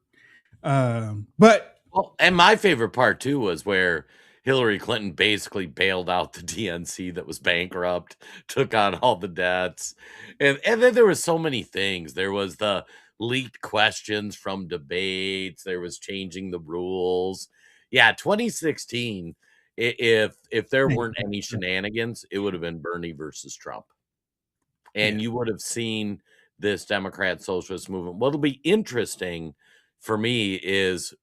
But and my favorite part too was where Hillary Clinton basically bailed out the DNC that was bankrupt, took on all the debts. And then there was so many things. There was the leaked questions from debates. There was changing the rules. Yeah, 2016, if there weren't any shenanigans, it would have been Bernie versus Trump. And you would have seen this Democrat socialist movement. What'll be interesting for me is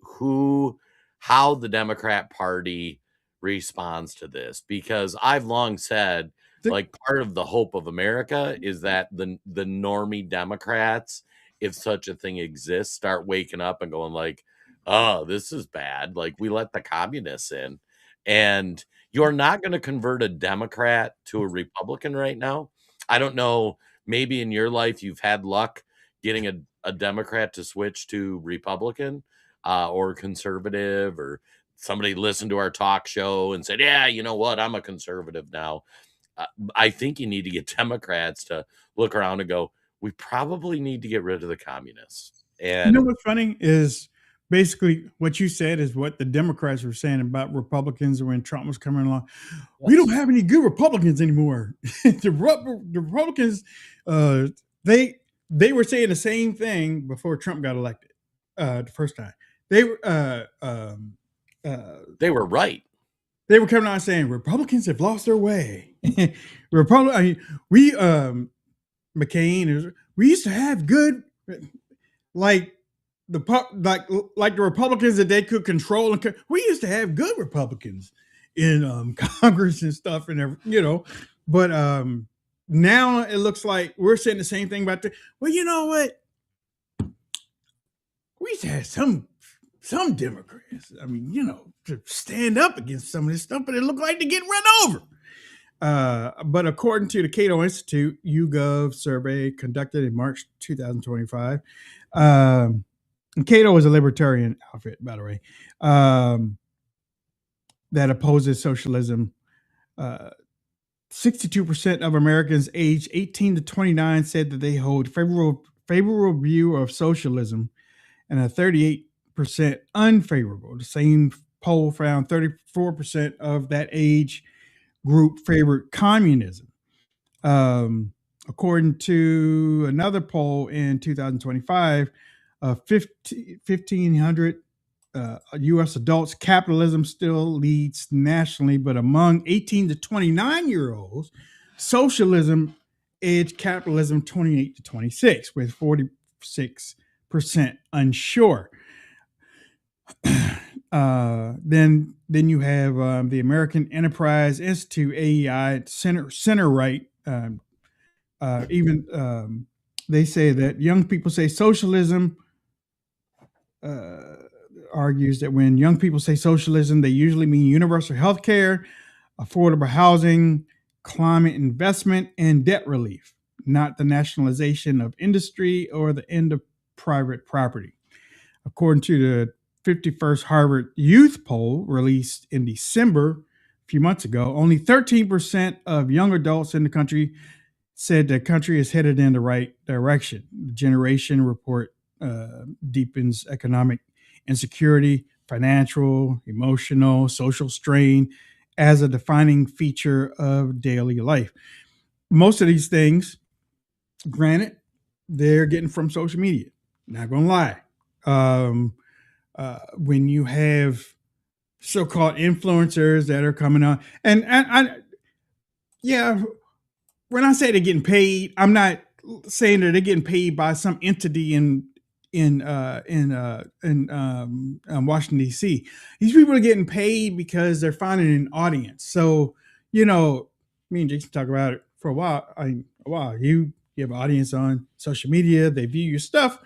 how the Democrat Party responds to this, because I've long said, like, part of the hope of America is that the normie Democrats, if such a thing exists, start waking up and going like, oh, this is bad. Like, we let the communists in. And you're not going to convert a Democrat to a Republican right now. I don't know. Maybe in your life you've had luck getting a Democrat to switch to Republican or conservative, or somebody listened to our talk show and said, yeah, you know what? I'm a conservative now. I think you need to get Democrats to look around and go, we probably need to get rid of the communists. And what's funny is basically what you said is what the Democrats were saying about Republicans when Trump was coming along. Yes. We don't have any good Republicans anymore. The Republicans, they were saying the same thing before Trump got elected the first time. They were right. They were coming out saying Republicans have lost their way. McCain, we used to have good, like the Republicans that they could control. We used to have good Republicans in Congress and stuff, and but now it looks like we're saying the same thing about well, you know what? We used to have some Democrats, I mean, to stand up against some of this stuff, but it looked like they're getting run over. But according to the Cato Institute YouGov survey conducted in March 2025, and Cato is a libertarian outfit, by the way, that opposes socialism. 62% of Americans aged 18 to 29 said that they hold favorable view of socialism, and a 38% unfavorable. The same poll found 34% of that age group favored communism. According to another poll in 2025, 1,500 U.S. adults, capitalism still leads nationally, but among 18 to 29-year-olds, socialism edged capitalism 28 to 26, with 46% unsure. Then you have the American Enterprise Institute, AEI, center right. Even they say that young people say socialism. Argues that when young people say socialism, they usually mean universal health care, affordable housing, climate investment, and debt relief, not the nationalization of industry or the end of private property. According to the 51st Harvard Youth Poll released in December, a few months ago, only 13% of young adults in the country said the country is headed in the right direction. The Generation Report deepens economic insecurity, financial, emotional, social strain as a defining feature of daily life. Most of these things, granted, they're getting from social media. Not gonna lie. When you have so-called influencers that are coming on, and yeah, when I say they're getting paid, I'm not saying that they're getting paid by some entity in Washington D.C. These people are getting paid because they're finding an audience. So me and Jason talk about it for a while. You have an audience on social media. They view your stuff,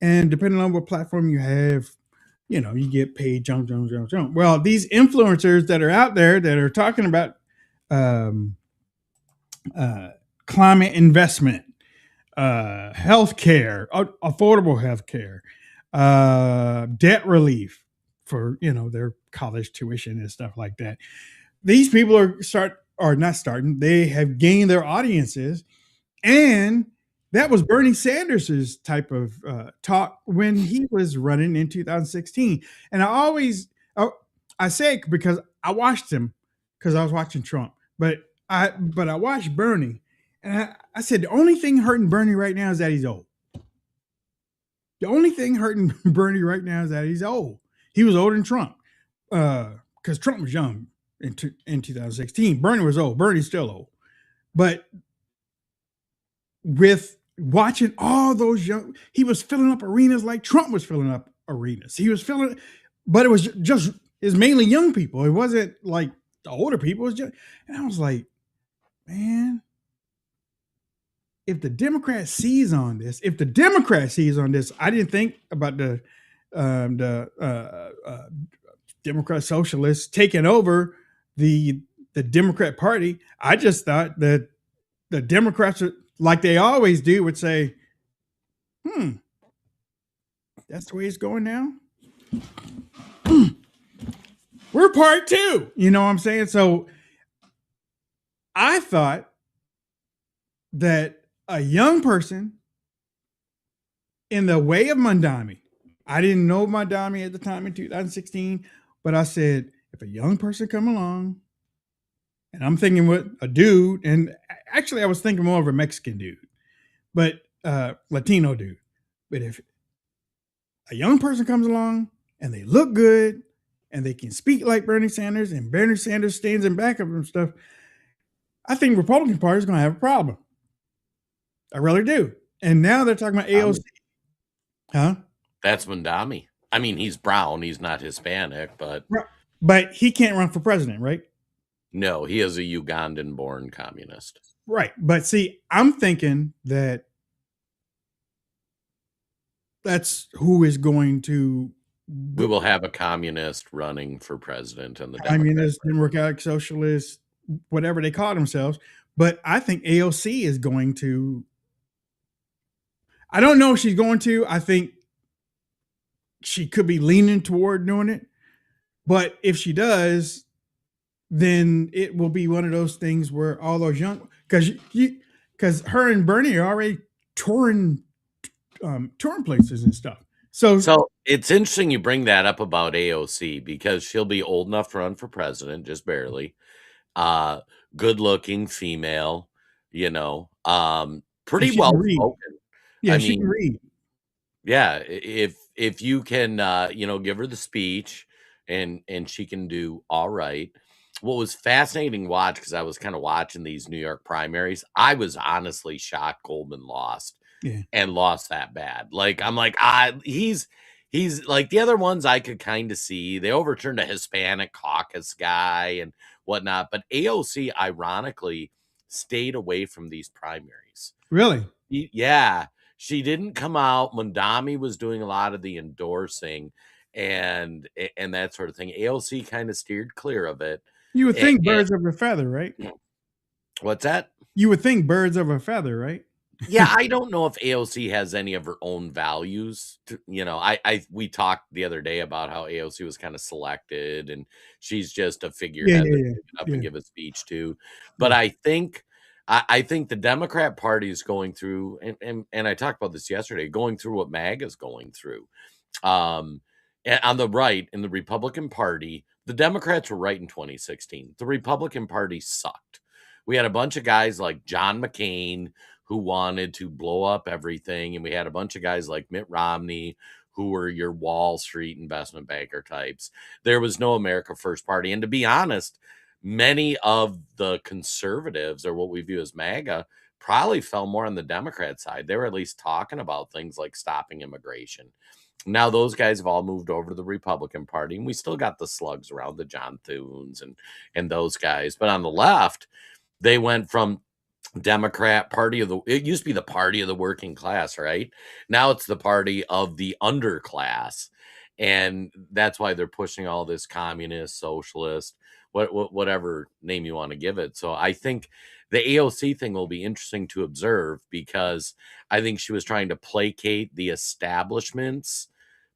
and depending on what platform you have, you get paid. Jump. Well, these influencers that are out there that are talking about climate investment, healthcare, affordable healthcare, debt relief for their college tuition and stuff like that. These people are not starting. They have gained their audiences, and that was Bernie Sanders's type of talk when he was running in 2016. And I say it because I watched him because I was watching Trump, but I watched Bernie. And I said, the only thing hurting Bernie right now is that he's old. The only thing hurting Bernie right now is that he's old. He was older than Trump because Trump was young in 2016. Bernie was old. Bernie's still old. But with watching all those young, he was filling up arenas like Trump was filling up arenas. He was filling, but it was it's mainly young people. It wasn't like the older people. It was just, and I was like, man, if the Democrat sees on this, I didn't think about the Democrat socialists taking over the Democrat Party. I just thought that the Democrats, like they always do, would say, that's the way it's going now. We're part two. You know what I'm saying? So I thought that a young person in the way of Mondami, I didn't know Mondami at the time in 2016, but I said, if a young person come along, and I'm thinking with a dude, and actually I was thinking more of a Mexican dude, but Latino dude. But if a young person comes along and they look good and they can speak like Bernie Sanders and Bernie Sanders stands in back of them and stuff, I think Republican Party is going to have a problem. I really do. And now they're talking about AOC. Huh? That's Mondami. I mean, he's brown. He's not Hispanic, but he can't run for president, right? No, he is a Ugandan-born communist. Right. But see, I'm thinking that that's who is going to. We will have a communist running for president, and the communist, democratic, socialist, whatever they call themselves. But I think AOC is going to. I don't know if she's going to. I think she could be leaning toward doing it. But if she does, then it will be one of those things where all those young, because her and Bernie are already touring places and stuff. So it's interesting you bring that up about AOC because she'll be old enough to run for president, just barely. Good looking female, pretty well spoken. Yeah, she can read. Yeah, if you can, give her the speech and she can do all right. What was fascinating to watch, because I was kind of watching these New York primaries, I was honestly shocked Goldman lost Yeah. and lost that bad. Like, I'm like, he's like the other ones I could kind of see. They overturned a Hispanic caucus guy and whatnot, but AOC ironically stayed away from these primaries. Really? Yeah, she didn't come out. Mondami was doing a lot of the endorsing and that sort of thing. AOC kind of steered clear of it. You would And, think birds of a feather, right? what's that? You would think birds of a feather, right? Yeah, I don't know if AOC has any of her own values. We talked the other day about how AOC was kind of selected, and she's just a Yeah, figurehead yeah, that yeah, they get up yeah, and give a speech to. But yeah. I think the Democrat Party is going through, and I talked about this yesterday, going through what MAGA is going through. On the right, in the Republican Party, the Democrats were right in 2016. The Republican Party sucked. We had a bunch of guys like John McCain who wanted to blow up everything, and we had a bunch of guys like Mitt Romney who were your Wall Street investment banker types. There was no America First Party, and to be honest, many of the conservatives, or what we view as MAGA, probably fell more on the Democrat side. They were at least talking about things like stopping immigration. Now those guys have all moved over to the Republican Party, and we still got the slugs around, the John Thunes and those guys. But on the left, they went from Democrat party it used to be the party of the working class, right? Now it's the party of the underclass. And that's why they're pushing all this communist, socialist, whatever name you want to give it. So I think the AOC thing will be interesting to observe, because I think she was trying to placate the establishments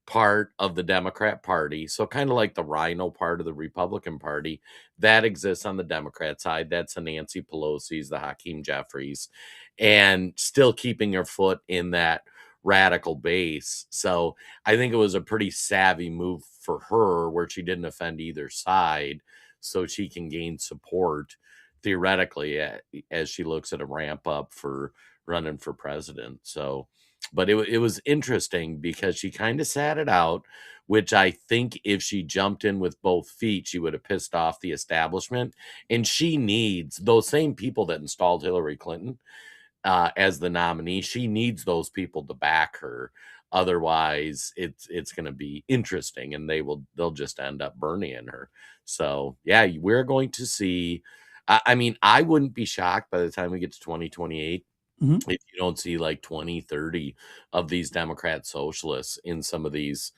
part of the Democrat Party. So kind of like the Rhino part of the Republican Party that exists on the Democrat side. That's the Nancy Pelosi's, the Hakeem Jeffries, and still keeping her foot in that radical base. So I think it was a pretty savvy move for her, where she didn't offend either side, so she can gain support theoretically as she looks at a ramp up for running for president. So but it was interesting because she kind of sat it out, which I think if she jumped in with both feet, she would have pissed off the establishment. And she needs those same people that installed Hillary Clinton as the nominee. She needs those people to back her. Otherwise, it's going to be interesting, and they'll just end up burning her. So yeah, we're going to see. I mean, I wouldn't be shocked by the time we get to 2028 Mhm. if you don't see like 20, 30 of these Democrat socialists in some of these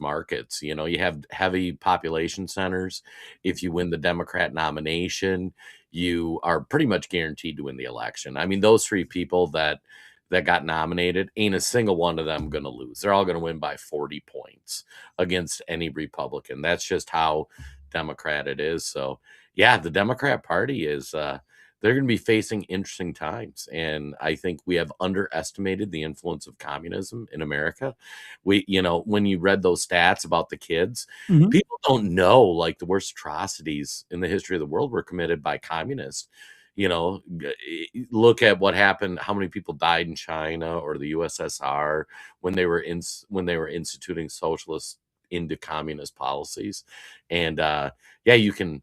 markets. You have heavy population centers. If you win the Democrat nomination, you are pretty much guaranteed to win the election. I mean, those three people that got nominated, ain't a single one of them going to lose. They're all going to win by 40 points against any Republican. That's just how Democrat it is. So yeah, the Democrat Party is they're going to be facing interesting times. And I think we have underestimated the influence of communism in America. When you read those stats about the kids, Mhm. people don't know like the worst atrocities in the history of the world were committed by communists. Look at what happened, how many people died in China or the USSR when they were instituting socialist into communist policies. And yeah, you can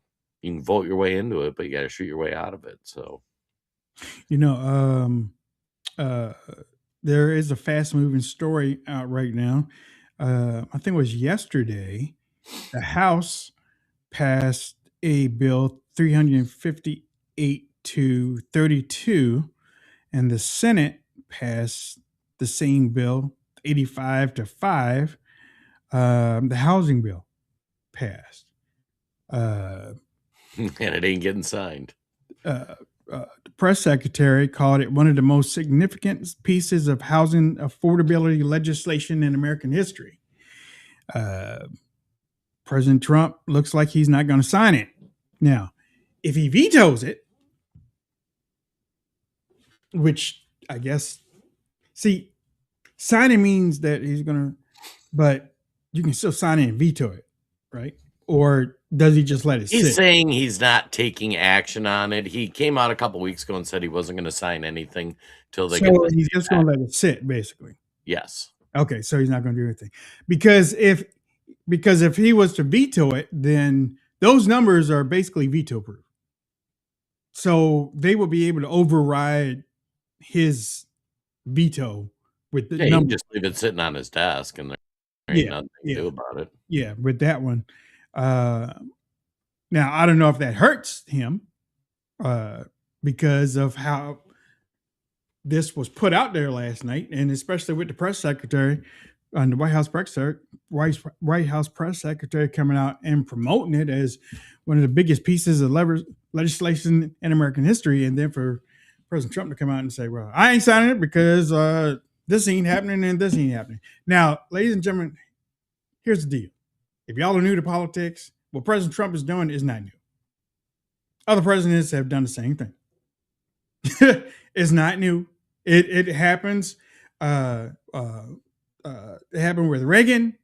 vote your way into it, but you got to shoot your way out of it. So You know, uh, there is a fast moving story out right now. I think it was yesterday. The House passed a bill 358 to 32, and the Senate passed the same bill 85 to 5. The housing bill passed. Uh, and it ain't getting signed. the press secretary called it one of the most significant pieces of housing affordability legislation in American history. President Trump looks like he's not going to sign it. Now, if he vetoes it, which I guess, see, signing means that he's going to, but you can still sign it and veto it, right? Or does he just let it He's sit? saying he's not taking action on it. He came out a couple weeks ago and said he wasn't going to sign anything till they So get this he's thing just back. going to let it sit, basically. Yes. Okay, so he's not going to do anything because if he was to veto it, then those numbers are basically veto proof. So they will be able to override his veto with the Yeah, he can number. just leave it sitting on his desk, and there ain't nothing to do about it. Yeah, with that one. Now I don't know if that hurts him because of how this was put out there last night, and especially with the press secretary and the White House press secretary coming out and promoting it as one of the biggest pieces of legislation in American history, and then for President Trump to come out and say, "Well, I ain't signing it because this ain't happening and this ain't happening." Now, ladies and gentlemen, here's the deal: if y'all are new to politics, what President Trump is doing is not new. Other presidents have done the same thing. It's not new. It happens. It happened with Reagan.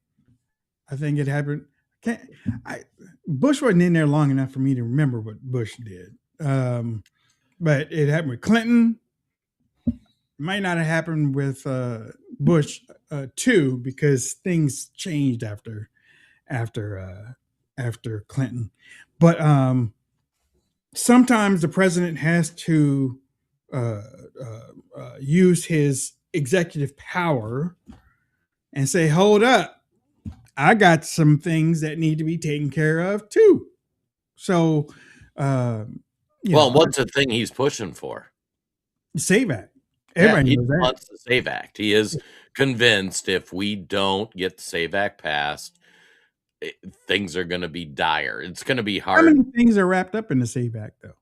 I think it happened. Bush wasn't in there long enough for me to remember what Bush did. But it happened with Clinton. It might not have happened with Bush too, because things changed after Clinton. But sometimes the president has to use his executive power and say, hold up, I got some things that need to be taken care of too. So, what's the thing he's pushing for? SAVE Act. Everybody he wants the SAVE Act. He is convinced if we don't get the SAVE Act passed, things are going to be dire. It's going to be hard. How many things are wrapped up in the SAVE Act, though?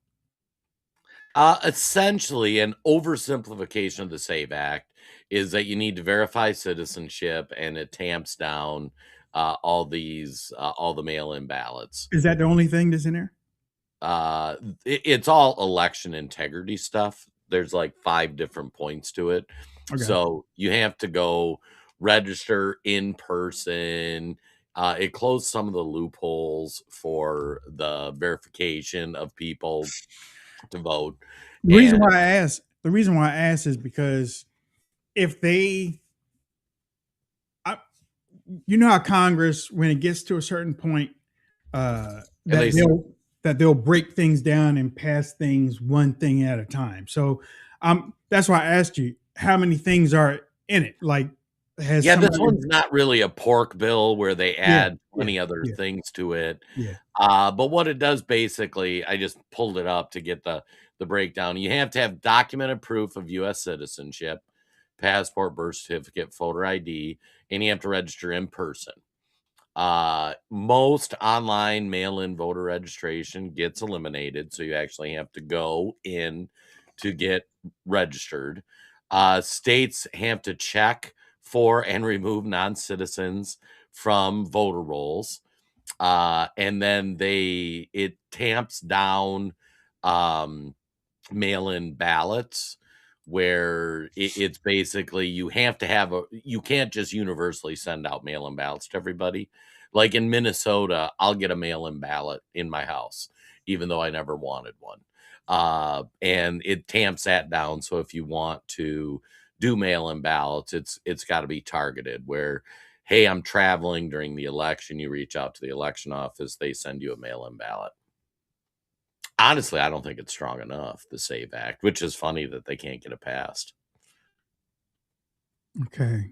Essentially, an oversimplification of the SAVE Act is that you need to verify citizenship, and it tamps down all the mail-in ballots. Is that the only thing that's in there? It's all election integrity stuff. There's like 5 different points to it. Okay. So you have to go register in person. It closed some of the loopholes for the verification of people to vote. The reason why I ask is because if they, you know how Congress, when it gets to a certain point, that they'll break things down and pass things one thing at a time. So that's why I asked you how many things are in it. Like, this one's not really a pork bill where they add many other things to it. Yeah. But what it does basically, I just pulled it up to get the breakdown. You have to have documented proof of U.S. citizenship, passport, birth certificate, photo ID, and you have to register in person. Most online mail-in voter registration gets eliminated, so you actually have to go in to get registered. States have to check for and remove non-citizens from voter rolls, and then it tamps down mail-in ballots, where it's basically you can't just universally send out mail-in ballots to everybody. Like in Minnesota, I'll get a mail-in ballot in my house, even though I never wanted one. And it tamps that down. So if you want to do mail-in ballots, it's got to be targeted, where, hey, I'm traveling during the election. You reach out to the election office, they send you a mail-in ballot. Honestly, I don't think it's strong enough, the SAVE Act, which is funny that they can't get it passed. Okay.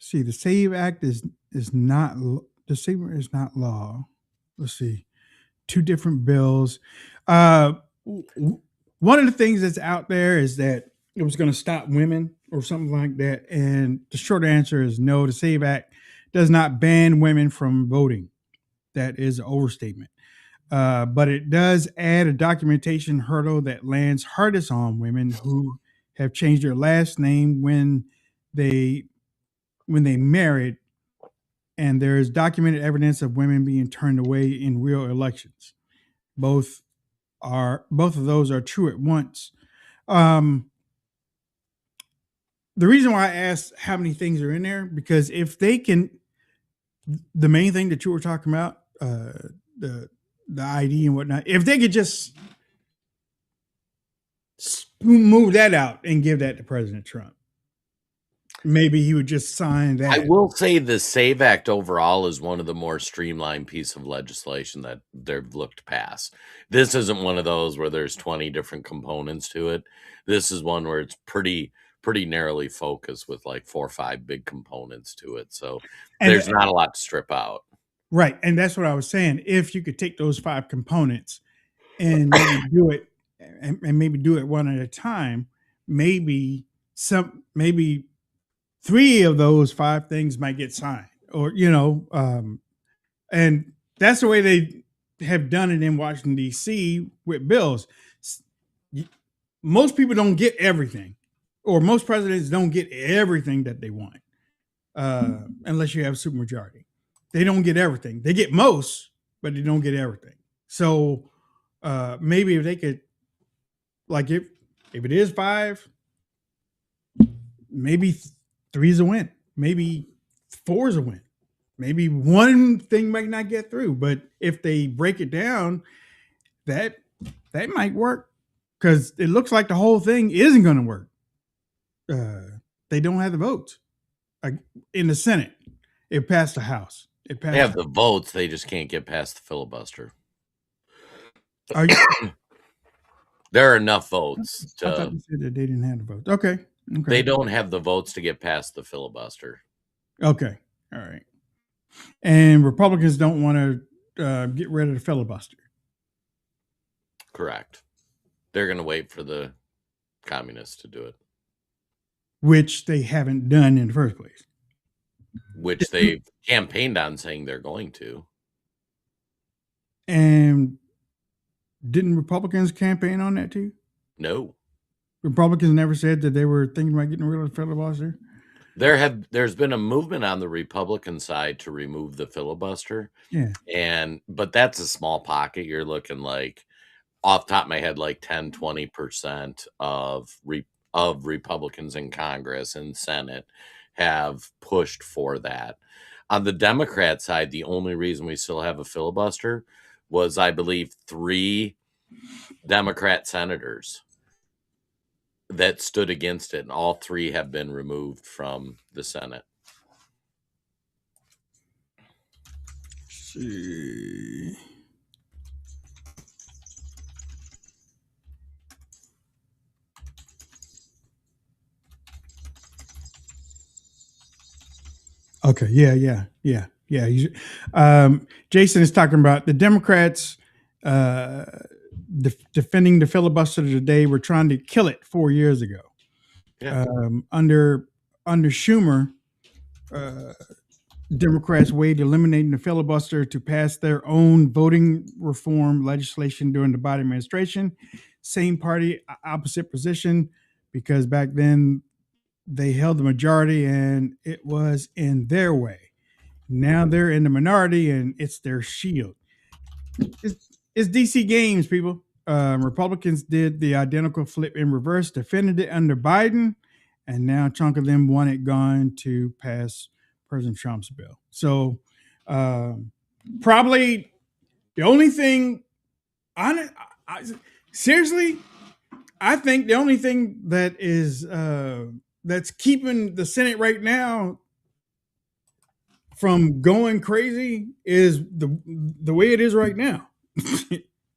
See, the SAVE Act is not law. Let's see. 2 different bills. One of the things that's out there is that it was going to stop women or something like that. And the short answer is no. The SAVE Act does not ban women from voting. That is an overstatement. But it does add a documentation hurdle that lands hardest on women who have changed their last name when they married, and there is documented evidence of women being turned away in real elections. Both of those are true at once. The reason why I asked how many things are in there, because if they can, the main thing that you were talking about, the ID and whatnot, if they could just move that out and give that to President Trump, maybe he would just sign that. I will say the SAVE Act overall is one of the more streamlined piece of legislation that they've looked past. This isn't one of those where there's 20 different components to it. This is one where it's pretty narrowly focused with like 4 or 5 big components to it. So And- there's not a lot to strip out. Right. And that's what I was saying. If you could take those 5 components and maybe do it and maybe do it one at a time, maybe 3 of those 5 things might get signed, or and that's the way they have done it in Washington D.C. with bills. Most people don't get everything, or most presidents don't get everything that they want, unless you have a supermajority. They don't get everything. They get most, but they don't get everything. So maybe if they could, like, if it is 5, maybe 3 is a win. Maybe 4 is a win. Maybe one thing might not get through, but if they break it down, that might work, because it looks like the whole thing isn't going to work. They don't have the votes in the Senate. It passed the House. They have the votes. They just can't get past the filibuster. There are enough votes I thought you said that they didn't have the votes. Okay. They don't have the votes to get past the filibuster. Okay. All right. And Republicans don't want to get rid of the filibuster. Correct. They're going to wait for the communists to do it, which they haven't done in the first place. Which they've campaigned on saying they're going to. And didn't Republicans campaign on that too? No. Republicans never said that they were thinking about getting rid of the filibuster? There's been a movement on the Republican side to remove the filibuster. Yeah. But that's a small pocket. You're looking like, off the top of my head, like 10, 20% of Republicans in Congress and Senate have pushed for that. On the Democrat side, the only reason we still have a filibuster was, I believe, 3 Democrat senators that stood against it, and all 3 have been removed from the Senate. Let's see. Okay. Yeah. Jason is talking about the Democrats defending the filibuster today. Were trying to kill it 4 years ago. Yeah. Under Schumer, Democrats weighed eliminating the filibuster to pass their own voting reform legislation during the Biden administration. Same party, opposite position, because back then they held the majority and it was in their way. Now they're in the minority and it's their shield. It's DC games, people. Republicans did the identical flip in reverse, defended it under Biden, and now a chunk of them want it gone to pass President Trump's bill. So probably the only thing, seriously, I think the only thing that is that's keeping the Senate right now from going crazy is the way it is right now.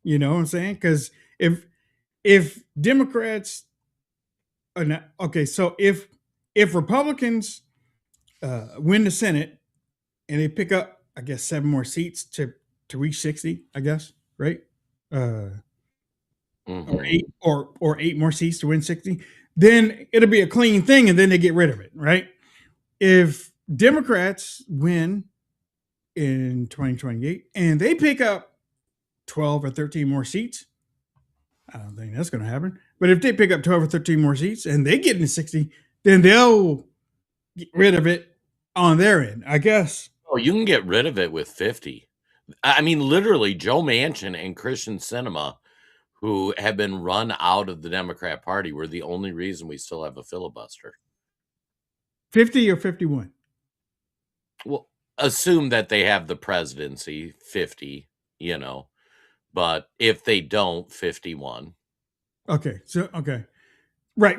You know what I'm saying? Because if Democrats are not, okay, so if Republicans win the Senate and they pick up, I guess, 7 more seats to reach 60, I guess, right? Or 8 more seats to win 60, then it'll be a clean thing, and then they get rid of it, right? If Democrats win in 2028 and they pick up 12 or 13 more seats, I don't think that's going to happen. But if they pick up 12 or 13 more seats and they get into 60, then they'll get rid of it on their end, I guess. Oh, you can get rid of it with 50. I mean, literally, Joe Manchin and Christian Sinema, who have been run out of the Democrat Party, were the only reason we still have a filibuster. 50 or 51? Well, assume that they have the presidency, 50, but if they don't, 51. Okay. So, okay. Right.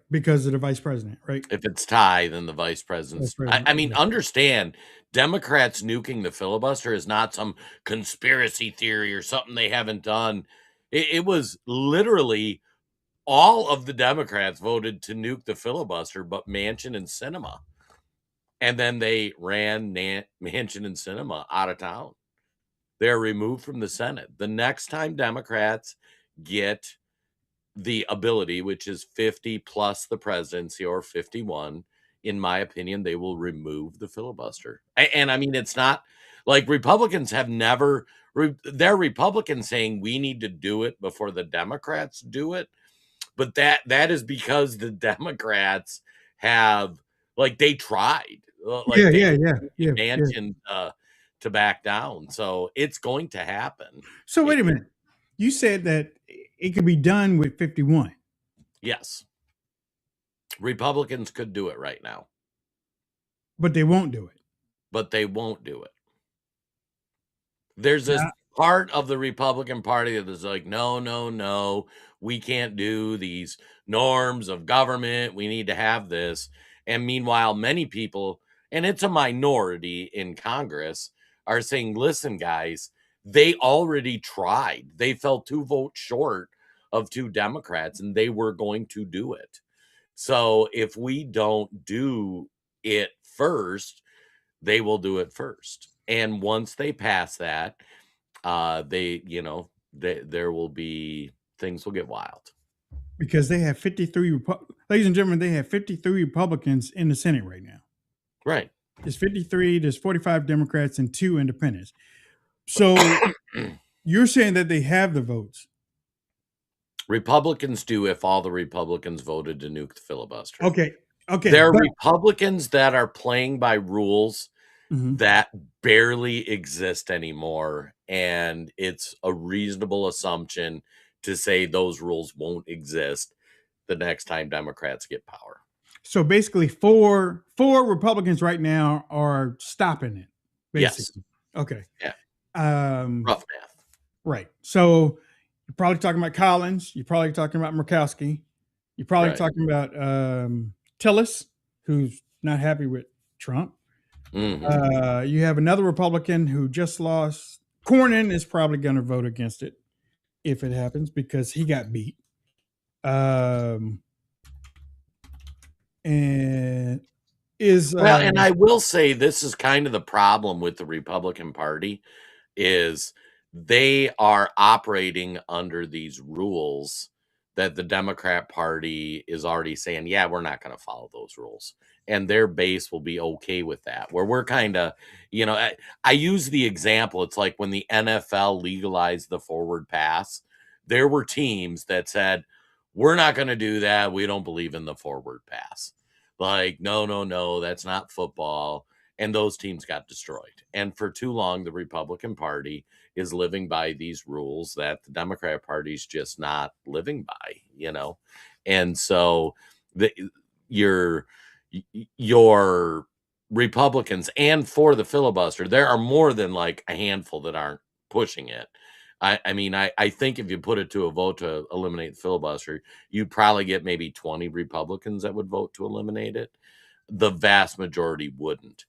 Because of the vice president, right? If it's tie, then the vice president's. I mean, yeah. understand, Democrats nuking the filibuster is not some conspiracy theory or something they haven't done. It was literally all of the Democrats voted to nuke the filibuster, but Manchin and Sinema. And then they ran Manchin and Sinema out of town. They're removed from the Senate. The next time Democrats get the ability, which is 50 plus the presidency or 51, in my opinion, they will remove the filibuster. And I mean, it's not like Republicans have never, they're Republicans saying we need to do it before the Democrats do it. But that is because the Democrats have, like, they tried. Like, Yeah. Manchin to back down. So it's going to happen. So wait a minute. You said that it could be done with 51. Yes. Republicans could do it right now. But they won't do it. But they won't do it. There's this part of the Republican Party that is like, no, we can't do these norms of government. We need to have this. And meanwhile, many people, and it's a minority in Congress, are saying, listen, guys, they already tried. They fell 2 votes short of 2 Democrats, and they were going to do it. So if we don't do it first, they will do it first. And once they pass that, there will be, things will get wild. Because they have 53, ladies and gentlemen, they have 53 Republicans in the Senate right now. Right. There's 53, there's 45 Democrats and 2 independents. So you're saying that they have the votes. Republicans do if all the Republicans voted to nuke the filibuster. Okay. There are Republicans that are playing by rules that barely exist anymore. And it's a reasonable assumption to say those rules won't exist the next time Democrats get power. So basically, four Republicans right now are stopping it. Basically. Yes. Okay. Yeah. Rough math. Right. So you're probably talking about Collins. You're probably talking about Murkowski. You're probably talking about Tillis, who's not happy with Trump. Mm-hmm. You have another Republican who just lost. Cornyn is probably going to vote against it if it happens because he got beat. And I will say this is kind of the problem with the Republican Party is they are operating under these rules that the Democrat Party is already saying, yeah, we're not going to follow those rules. And their base will be okay with that. Where we're kind of, I use the example. It's like when the NFL legalized the forward pass, there were teams that said, we're not going to do that. We don't believe in the forward pass. Like, no, that's not football. And those teams got destroyed. And for too long, the Republican Party is living by these rules that the Democrat Party's just not living by, And so your Republicans, and for the filibuster, there are more than like a handful that aren't pushing it. I think if you put it to a vote to eliminate the filibuster, you'd probably get maybe 20 Republicans that would vote to eliminate it. The vast majority wouldn't.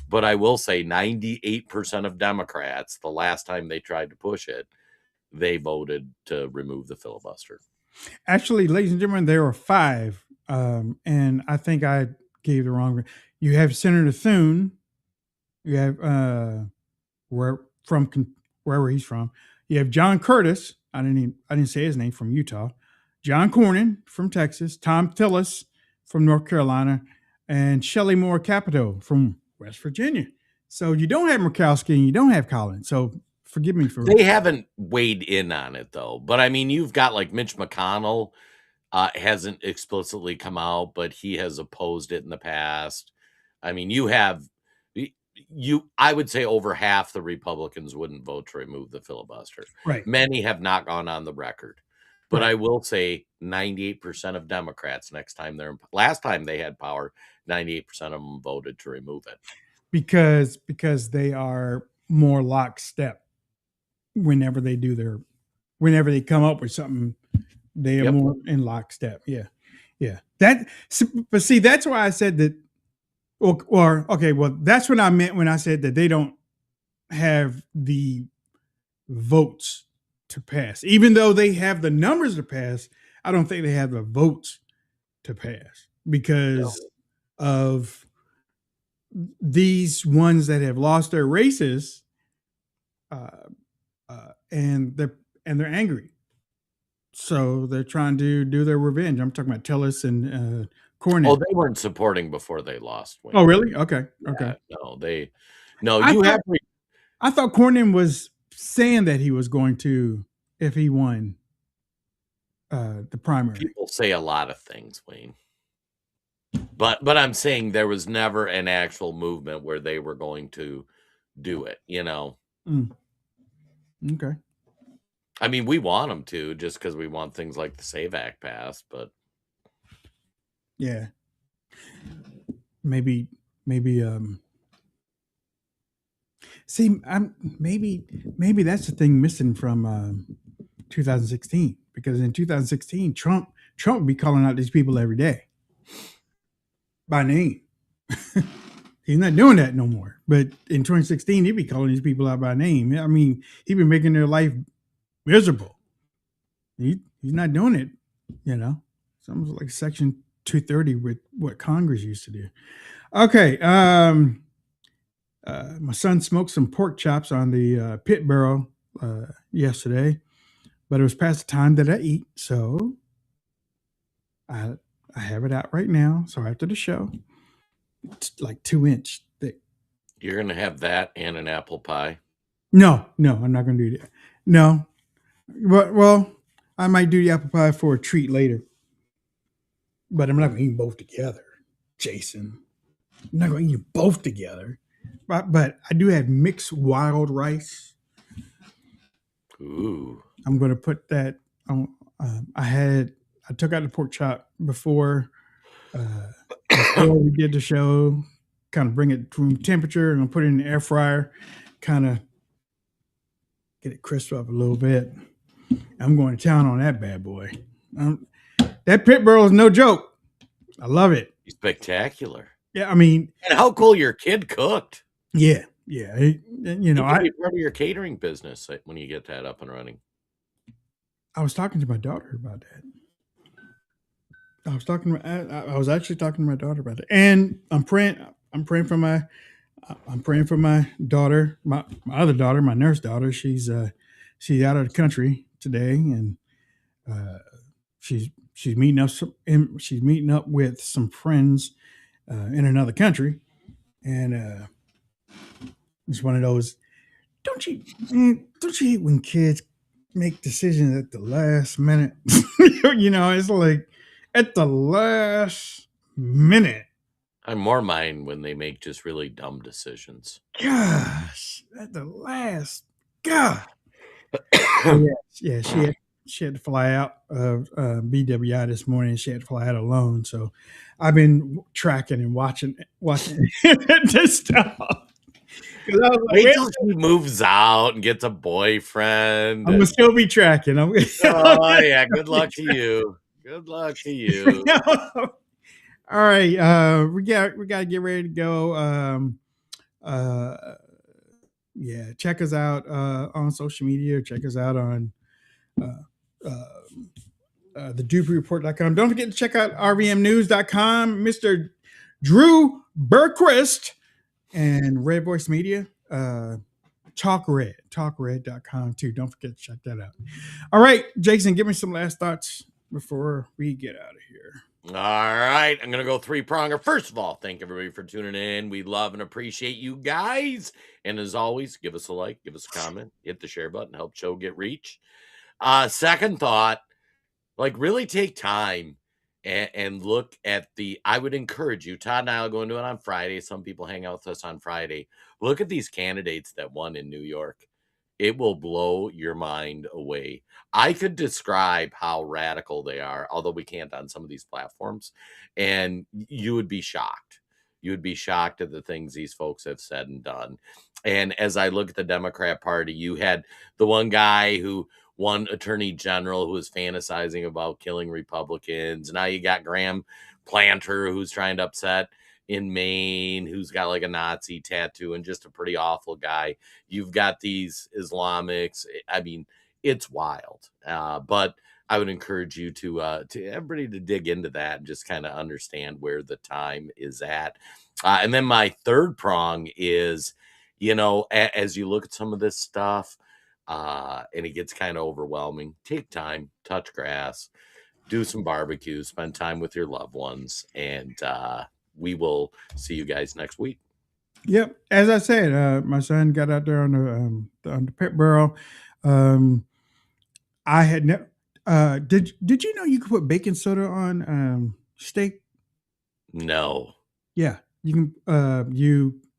But I will say 98% of Democrats, the last time they tried to push it, they voted to remove the filibuster. Actually, ladies and gentlemen, there are 5. And I think I gave the wrong. You have Senator Thune. You have wherever he's from. You have John Curtis. I didn't say his name, from Utah. John Cornyn from Texas. Tom Tillis from North Carolina, and Shelley Moore Capito from West Virginia. So you don't have Murkowski and you don't have Collins. So forgive me for. They haven't weighed in on it though. But I mean, you've got like Mitch McConnell hasn't explicitly come out, but he has opposed it in the past. I mean, I would say over half the Republicans wouldn't vote to remove the filibuster. Right. Many have not gone on the record. But I will say 98% of Democrats last time they had power, 98% of them voted to remove it. Because they are more lockstep whenever they come up with something They are Yep. more in lockstep. Yeah. Yeah. But see, that's why I said that, or okay, well, that's what I meant when I said that they don't have the votes to pass. Even though they have the numbers to pass, I don't think they have the votes to pass because of these ones that have lost their races, and they're angry, so they're trying to do their revenge. I'm talking about Tillis and Cornyn. Oh, they weren't supporting before they lost. Wayne. Oh, really? Okay, okay. Yeah, no, I you thought, have I thought Cornyn was saying that he was going to if he won the primary. people say a lot of things, Wayne. But I'm saying there was never an actual movement where they were going to do it, you know. Okay. I mean, we want them to just because we want things like the SAVE Act passed, but yeah, maybe see, maybe that's the thing missing from 2016, because in 2016 Trump would be calling out these people every day by name. He's not doing that no more. But in 2016, he'd be calling these people out by name. I mean, he'd been making their life miserable. He's not doing it, you know. It's almost like Section 230 with what Congress used to do. Okay. My son smoked some pork chops on the pit barrel yesterday, but it was past the time that I eat, so I have it out right now. So after the show, it's like 2-inch thick. you're going to have that and an apple pie. No, I'm not going to do that. No. Well, I might do the apple pie for a treat later, but I'm not going to eat them both together, Jason. I'm not going to eat them both together. But I do have mixed wild rice. Ooh. I'm going to put that on. I took out the pork chop before we did the show, kind of bring it to room temperature, and I'll put it in the air fryer, kind of get it crisp up a little bit. I'm going to town on that bad boy. That pit barrel is no joke. I love it. Spectacular. Yeah, I mean, and how cool your kid cooked. Yeah. I part of your catering business when you get that up and running. I was talking to my daughter about that. I was actually talking to my daughter about it, and I'm praying for my daughter, my other daughter, my nurse daughter. She's out of the country today, and she's meeting up with some friends in another country, and it's one of those. Don't you hate when kids make decisions at the last minute? It's like at the last minute. I more mind when they make just really dumb decisions. Gosh, at the last. God. Yeah, she had to fly out of BWI this morning. She had to fly out alone. So I've been tracking and watching this stuff. Wait till she moves out and gets a boyfriend. I'm gonna still be tracking. Oh yeah, good luck to you. Good luck to you. All right, we got to get ready to go. Yeah, check us out on social media. Check us out on the DupreReport.com. Don't forget to check out rvmnews.com. Mr. Drew Berquist and Red Voice Media. TalkRed.com too. Don't forget to check that out. All right, Jason, give me some last thoughts before we get out of here. All right, I'm going to go three-pronger. First of all, thank everybody for tuning in. We love and appreciate you guys. And as always, give us a like, give us a comment, hit the share button, help show get reach. Second thought, really take time and look at I would encourage you, Todd and I will go into it on Friday. Some people hang out with us on Friday. Look at these candidates that won in New York. It will blow your mind away. I could describe how radical they are, although we can't on some of these platforms, and you would be shocked. you would be shocked at the things these folks have said and done. And as I look at the Democrat Party, you had the one guy who one attorney general who was fantasizing about killing Republicans. Now you got Graham Planter, who's trying to upset in Maine, who's got like a Nazi tattoo and just a pretty awful guy. You've got these Islamics. I mean, it's wild. But I would encourage you to everybody to dig into that and just kind of understand where the time is at. And then my third prong is, as you look at some of this stuff, and it gets kind of overwhelming, take time, touch grass, do some barbecue, spend time with your loved ones, and we will see you guys next week. Yep. As I said, my son got out there on the pit barrel. I had never. Did you know you could put baking soda on steak? No. Yeah, you can.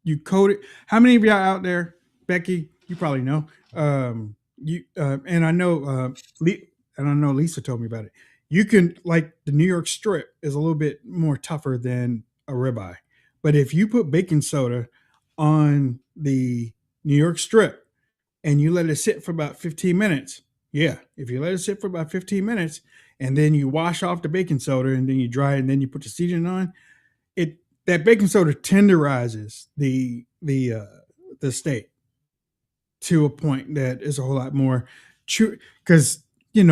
You coat it. How many of y'all out there, Becky? You probably know. And I know. And I know Lisa told me about it. You can, like, the New York strip is a little bit more tougher than a ribeye, but if you put baking soda on the New York strip and you let it sit for about 15 minutes. Yeah, if you let it sit for about 15 minutes and then you wash off the baking soda and then you dry it and then you put the seasoning on, that baking soda tenderizes the steak to a point that is a whole lot more true, because the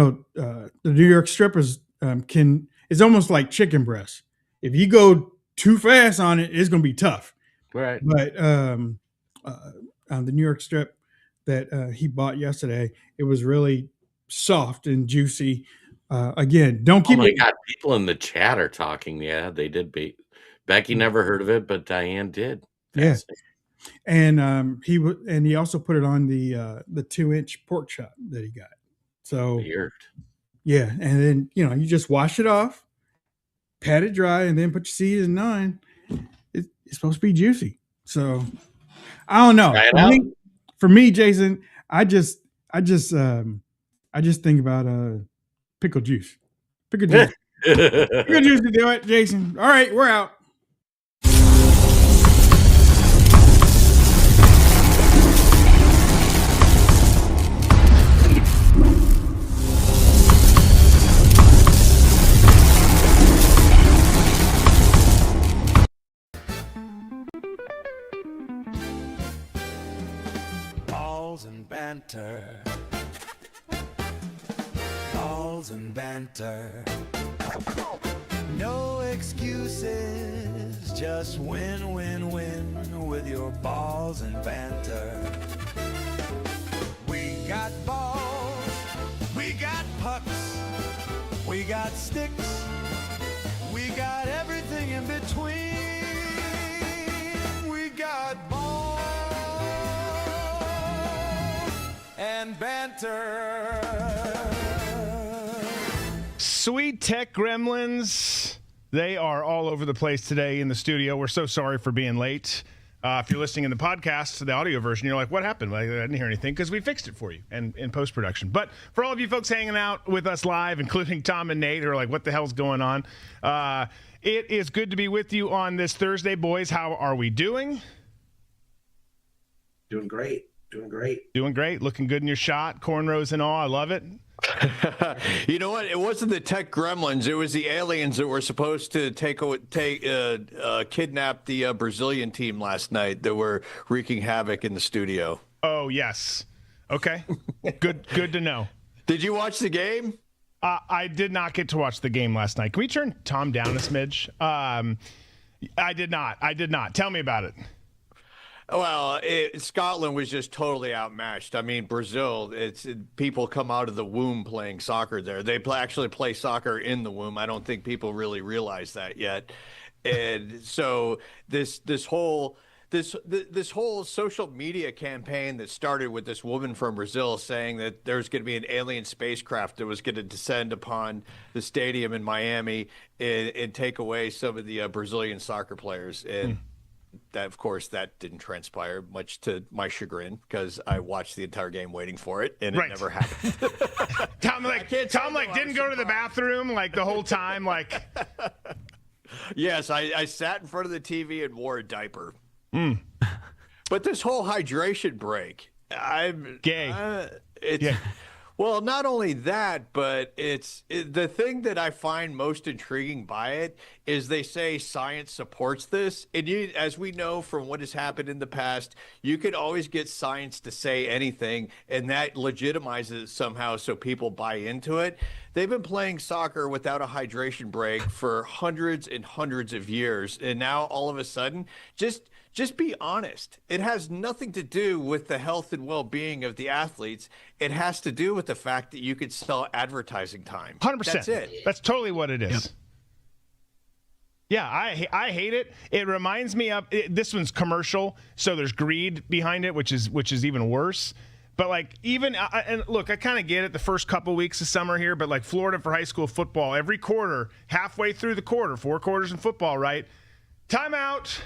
New York strippers it's almost like chicken breast. If you go too fast on it, it's going to be tough. Right. But on the New York strip that he bought yesterday, it was really soft and juicy. Again, don't keep. Oh my God! People in the chat are talking. Yeah, they did. Becky never heard of it, but Diane did. Yeah, and he also put it on the 2-inch pork chop that he got. So weird. Yeah, and then you just wash it off, pat it dry, and then put your seasoning on. It's supposed to be juicy. So I don't know. For me, Jason, I just think about pickle juice. Pickle juice. Pickle juice to do it, Jason. All right, we're out. Balls and banter. No excuses, just win, win, win with your balls and banter. We got balls, we got pucks, we got sticks, we got everything in between. We got balls and banter. Sweet tech gremlins, they are all over the place today in the studio. We're so sorry for being late. If you're listening in the podcast, the audio version, you're like, what happened? I didn't hear anything, because we fixed it for you and in post-production. But for all of you folks hanging out with us live, including Tom and Nate, who are like, what the hell's going on? It is good to be with you on this Thursday, boys. How are we doing? Doing great. Doing great. Looking good in your shot. Cornrows and all. I love it. You know what? It wasn't the tech gremlins. It was the aliens that were supposed to kidnap the Brazilian team last night that were wreaking havoc in the studio. Oh, yes. Okay. Good to know. Did you watch the game? I did not get to watch the game last night. Can we turn Tom down a smidge? I did not. Tell me about it. Well, Scotland was just totally outmatched. I mean, Brazil, people come out of the womb playing soccer there. They actually play soccer in the womb. I don't think people really realize that yet. And so this whole social media campaign that started with this woman from Brazil saying that there's going to be an alien spacecraft that was going to descend upon the stadium in Miami and take away some of the Brazilian soccer players. And that, of course, that didn't transpire, much to my chagrin, because I watched the entire game waiting for it, and it never happened. Tom didn't go to the bathroom like the whole time. Like, Yes, I sat in front of the TV and wore a diaper. But this whole hydration break, I'm gay. It's well, not only that, but the thing that I find most intriguing by it is they say science supports this, and as we know from what has happened in the past, you can always get science to say anything, and that legitimizes it somehow, so people buy into it. They've been playing soccer without a hydration break for hundreds and hundreds of years, and now all of a sudden, just be honest. It has nothing to do with the health and well-being of the athletes. It has to do with the fact that you could sell advertising time. 100%. That's it. That's totally what it is. Yep. Yeah, I hate it. It reminds me of this one's commercial, so there's greed behind it, which is even worse. But like even and look, I kind of get it the first couple weeks of summer here, but like Florida for high school football, every quarter, halfway through the quarter, 4 quarters in football, right? Timeout.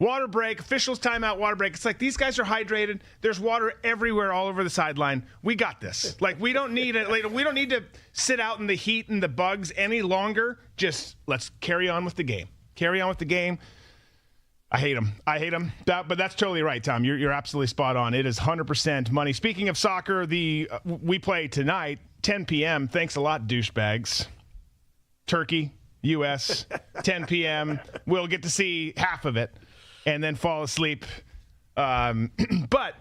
Water break, officials timeout, water break. It's like these guys are hydrated. There's water everywhere, all over the sideline. We got this. Like we don't need it. Like, we don't need to sit out in the heat and the bugs any longer. Just let's carry on with the game. Carry on with the game. I hate them. But that's totally right, Tom. You're absolutely spot on. It is 100% money. Speaking of soccer, we play tonight, 10 p.m. Thanks a lot, douchebags. Turkey, U.S., 10 p.m. We'll get to see half of it and then fall asleep. But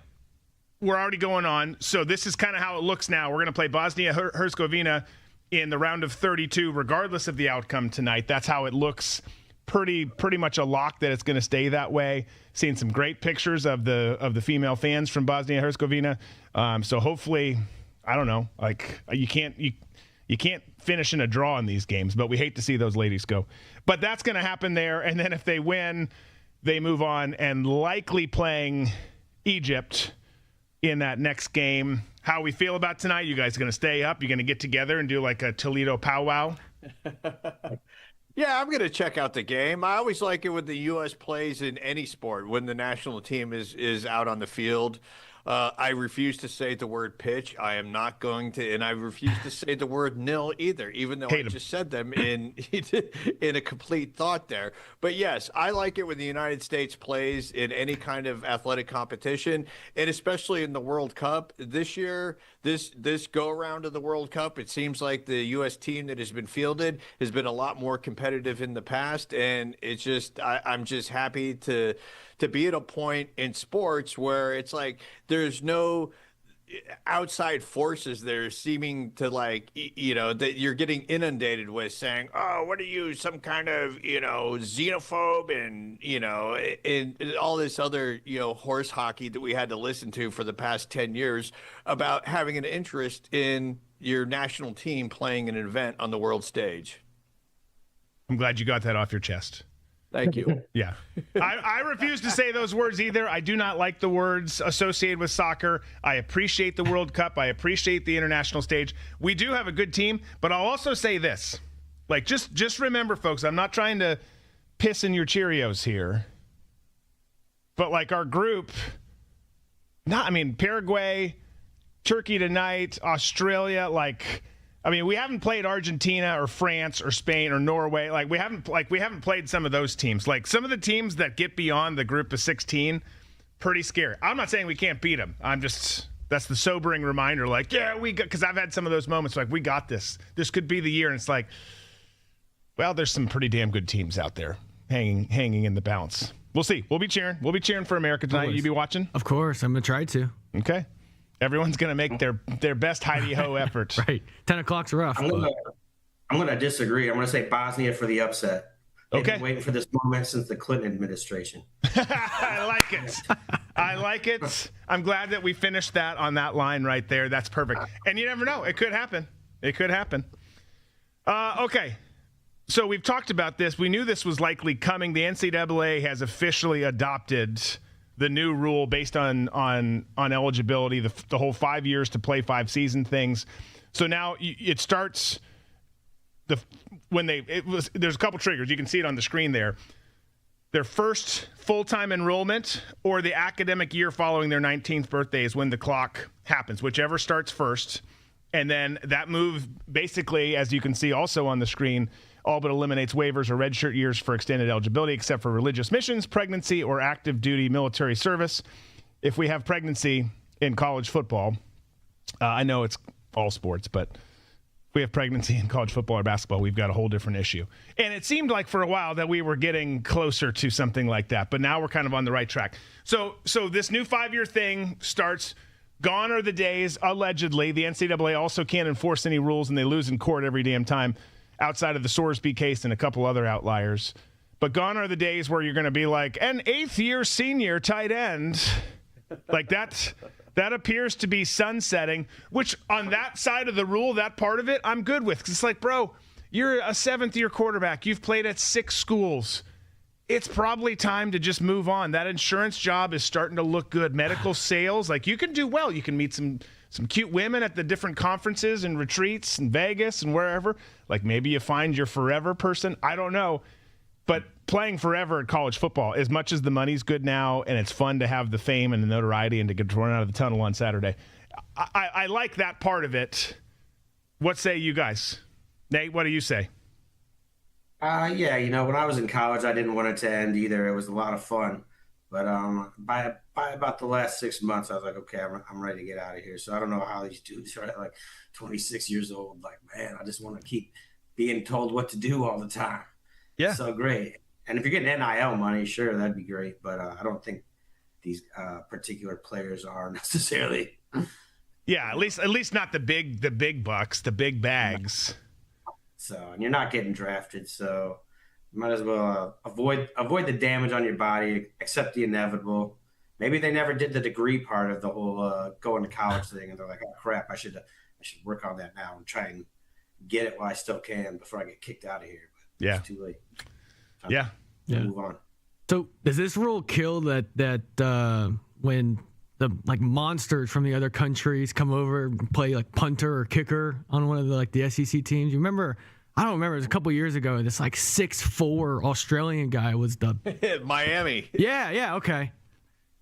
we're already going on. So this is kind of how it looks now. We're going to play Bosnia-Herzegovina in the round of 32, regardless of the outcome tonight. That's how it looks. Pretty much a lock that it's going to stay that way. Seeing some great pictures of the female fans from Bosnia-Herzegovina. So hopefully, I don't know, like you can't finish in a draw in these games, but we hate to see those ladies go. But that's going to happen there. And then if they win, they move on and likely playing Egypt in that next game. How we feel about tonight? You guys going to stay up? You're going to get together and do like a Toledo powwow? Yeah, I'm going to check out the game. I always like it when the U.S. plays in any sport, when the national team is out on the field. I refuse to say the word pitch. I am not going to, and I refuse to say the word nil either, even though I just said them in a complete thought there. But yes, I like it when the United States plays in any kind of athletic competition, and especially in the World Cup this year. This go around of the World Cup, it seems like the U.S. team that has been fielded has been a lot more competitive in the past, and it's just I'm just happy to be at a point in sports where it's like there's no outside forces that are seeming to that you're getting inundated with saying, oh, what are you, some kind of, xenophobe and all this other, horse hockey that we had to listen to for the past 10 years about having an interest in your national team playing an event on the world stage. I'm glad you got that off your chest. Thank you. Yeah. I refuse to say those words either. I do not like the words associated with soccer. I appreciate the World Cup. I appreciate the international stage. We do have a good team, but I'll also say this. Like, just remember, folks, I'm not trying to piss in your Cheerios here, but like our group, Paraguay, Turkey tonight, Australia, we haven't played Argentina or France or Spain or Norway. We haven't played some of those teams. Like some of the teams that get beyond the group of 16, pretty scary. I'm not saying we can't beat them. That's the sobering reminder. Like, yeah, because I've had some of those moments. Like, we got this. This could be the year. And it's like, well, there's some pretty damn good teams out there hanging in the balance. We'll see. We'll be cheering. We'll be cheering for America tonight. Always. You be watching? Of course, I'm gonna try to. Okay. Everyone's going to make their best hidey-ho effort. Right. 10 o'clock's rough. I'm going to disagree. I'm going to say Bosnia for the upset. They've been waiting for this moment since the Clinton administration. I like it. I like it. I'm glad that we finished that on that line right there. That's perfect. And you never know. It could happen. Okay. So we've talked about this. We knew this was likely coming. The NCAA has officially adopted the new rule based on eligibility, the whole 5 years to play 5-season things. So now it starts there's a couple triggers. You can see it on the screen there. Their first full-time enrollment or the academic year following their 19th birthday is when the clock happens, whichever starts first. And then that move basically, as you can see also on the screen, all but eliminates waivers or redshirt years for extended eligibility, except for religious missions, pregnancy, or active duty military service. If we have pregnancy in college football, I know it's all sports, but if we have pregnancy in college football or basketball, we've got a whole different issue. And it seemed like for a while that we were getting closer to something like that, but now we're kind of on the right track. So this new 5-year thing starts. Gone are the days, allegedly. The NCAA also can't enforce any rules, and they lose in court every damn time outside of the Sorsby case and a couple other outliers. But gone are the days where you're going to be like, an 8th-year senior tight end. Like that appears to be sunsetting, which on that side of the rule, that part of it, I'm good with. 'Cause it's like, bro, you're a 7th-year quarterback. You've played at 6 schools. It's probably time to just move on. That insurance job is starting to look good. Medical sales, like you can do well. You can meet some cute women at the different conferences and retreats in Vegas and wherever. Like maybe you find your forever person. I don't know. But playing forever at college football, as much as the money's good now and it's fun to have the fame and the notoriety and to get run out of the tunnel on Saturday, I like that part of it. What say you guys? Nate, what do you say? Yeah, when I was in college, I didn't want it to end either. It was a lot of fun. But by about the last 6 months, I was like, okay, I'm ready to get out of here. So I don't know how these dudes are at like 26 years old. Like, man, I just want to keep being told what to do all the time. Yeah. So great. And if you're getting NIL money, sure, that'd be great. But I don't think these particular players are necessarily. Yeah, at least not the big bucks, the big bags. So, and you're not getting drafted, so you might as well avoid the damage on your body, accept the inevitable. Maybe they never did the degree part of the whole going to college thing, and they're like, "Oh crap, I should work on that now and try and get it while I still can before I get kicked out of here." But yeah, it's too late. Yeah. Move on. So does this rule kill that when the like monsters from the other countries come over and play like punter or kicker on one of the SEC teams? You remember? I don't remember. It was a couple years ago. This like 6'4" Australian guy was the Miami. Yeah. Okay.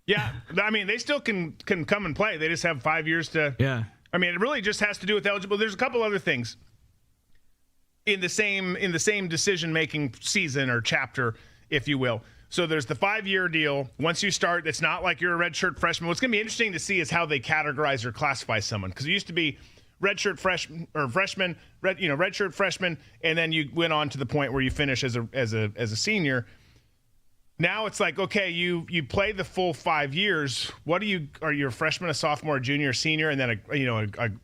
Yeah. I mean, they still can come and play. They just have 5 years to. Yeah. I mean, it really just has to do with eligible. There's a couple other things in the same decision-making season or chapter, if you will. So there's the 5-year deal. Once you start, it's not like you're a redshirt freshman. What's going to be interesting to see is how they categorize or classify someone, because it used to be redshirt freshman or freshman, redshirt freshman, and then you went on to the point where you finish as a senior. Now it's like, okay, you play the full 5 years. Are you a freshman, a sophomore, a junior, a senior, and then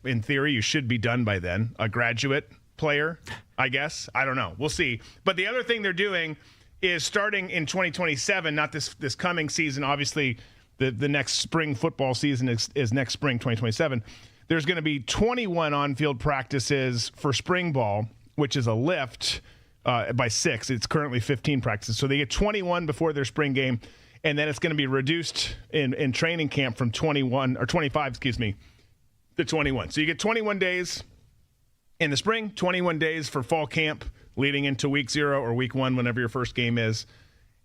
in theory you should be done by then, a graduate player, I guess. I don't know. We'll see. But the other thing they're doing is starting in 2027, not this coming season. Obviously, the next spring football season is next spring, 2027. There's going to be 21 on-field practices for spring ball, which is a lift by 6. It's currently 15 practices. So they get 21 before their spring game, and then it's going to be reduced in training camp from 21 or 25, to 21. So you get 21 days in the spring, 21 days for fall camp leading into week 0 or week 1, whenever your first game is.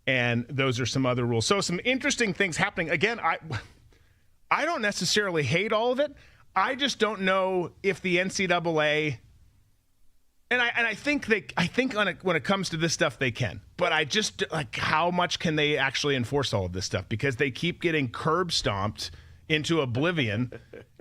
And those are some other rules. So some interesting things happening. Again, I don't necessarily hate all of it. I just don't know if the NCAA, and I think when it comes to this stuff they can, but I just like how much can they actually enforce all of this stuff, because they keep getting curb stomped into oblivion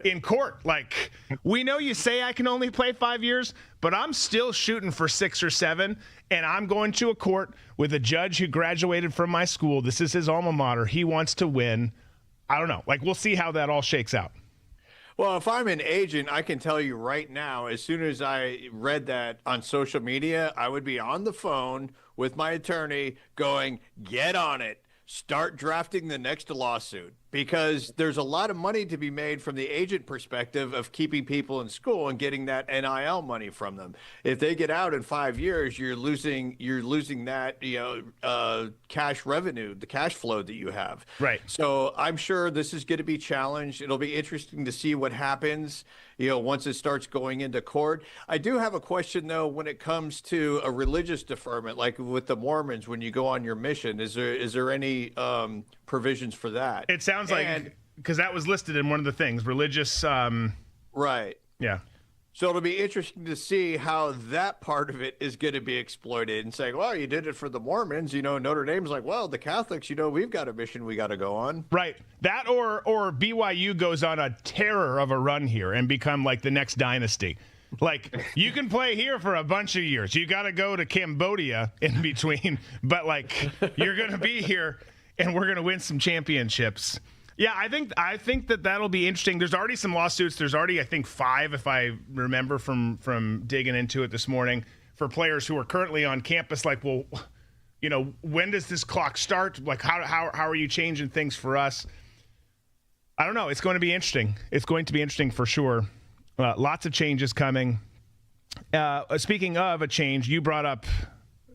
in court. Like, we know you say I can only play 5 years, but I'm still shooting for 6 or 7, and I'm going to a court with a judge who graduated from my school. This is his alma mater. He wants to win. I don't know. Like, we'll see how that all shakes out. Well, if I'm an agent, I can tell you right now, as soon as I read that on social media, I would be on the phone with my attorney going, get on it. Start drafting the next lawsuit, because there's a lot of money to be made from the agent perspective of keeping people in school and getting that NIL money from them. If they get out in 5 years, you're losing that, cash revenue, the cash flow that you have. Right. So I'm sure this is going to be challenged. It'll be interesting to see what happens, once it starts going into court. I do have a question, though, when it comes to a religious deferment, like with the Mormons, when you go on your mission, is there any provisions for that? It sounds like, because that was listed in one of the things, religious. Right. Yeah. So it'll be interesting to see how that part of it is going to be exploited and saying, well, you did it for the Mormons. Notre Dame's like, well, the Catholics, we've got a mission we got to go on. Right. That or BYU goes on a terror of a run here and become like the next dynasty. Like, you can play here for a bunch of years. You got to go to Cambodia in between, but like, you're going to be here and we're going to win some championships. Yeah, I think that'll be interesting. There's already some lawsuits. There's already, I think, 5, if I remember from digging into it this morning, for players who are currently on campus. Like, well, when does this clock start? Like, how are you changing things for us? I don't know. It's going to be interesting. It's going to be interesting for sure. Lots of changes coming. Speaking of a change, you brought up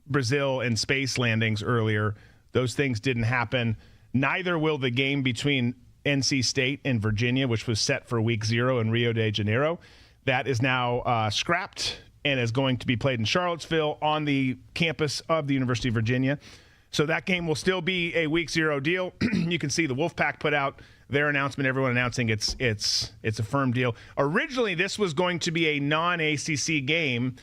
Brazil and space landings earlier. Those things didn't happen. Neither will the game between NC State and Virginia, which was set for week 0 in Rio de Janeiro. That is now scrapped and is going to be played in Charlottesville on the campus of the University of Virginia. So that game will still be a week 0 deal. You can see the Wolfpack put out their announcement, everyone announcing it's a firm deal. Originally, this was going to be a non-ACC game,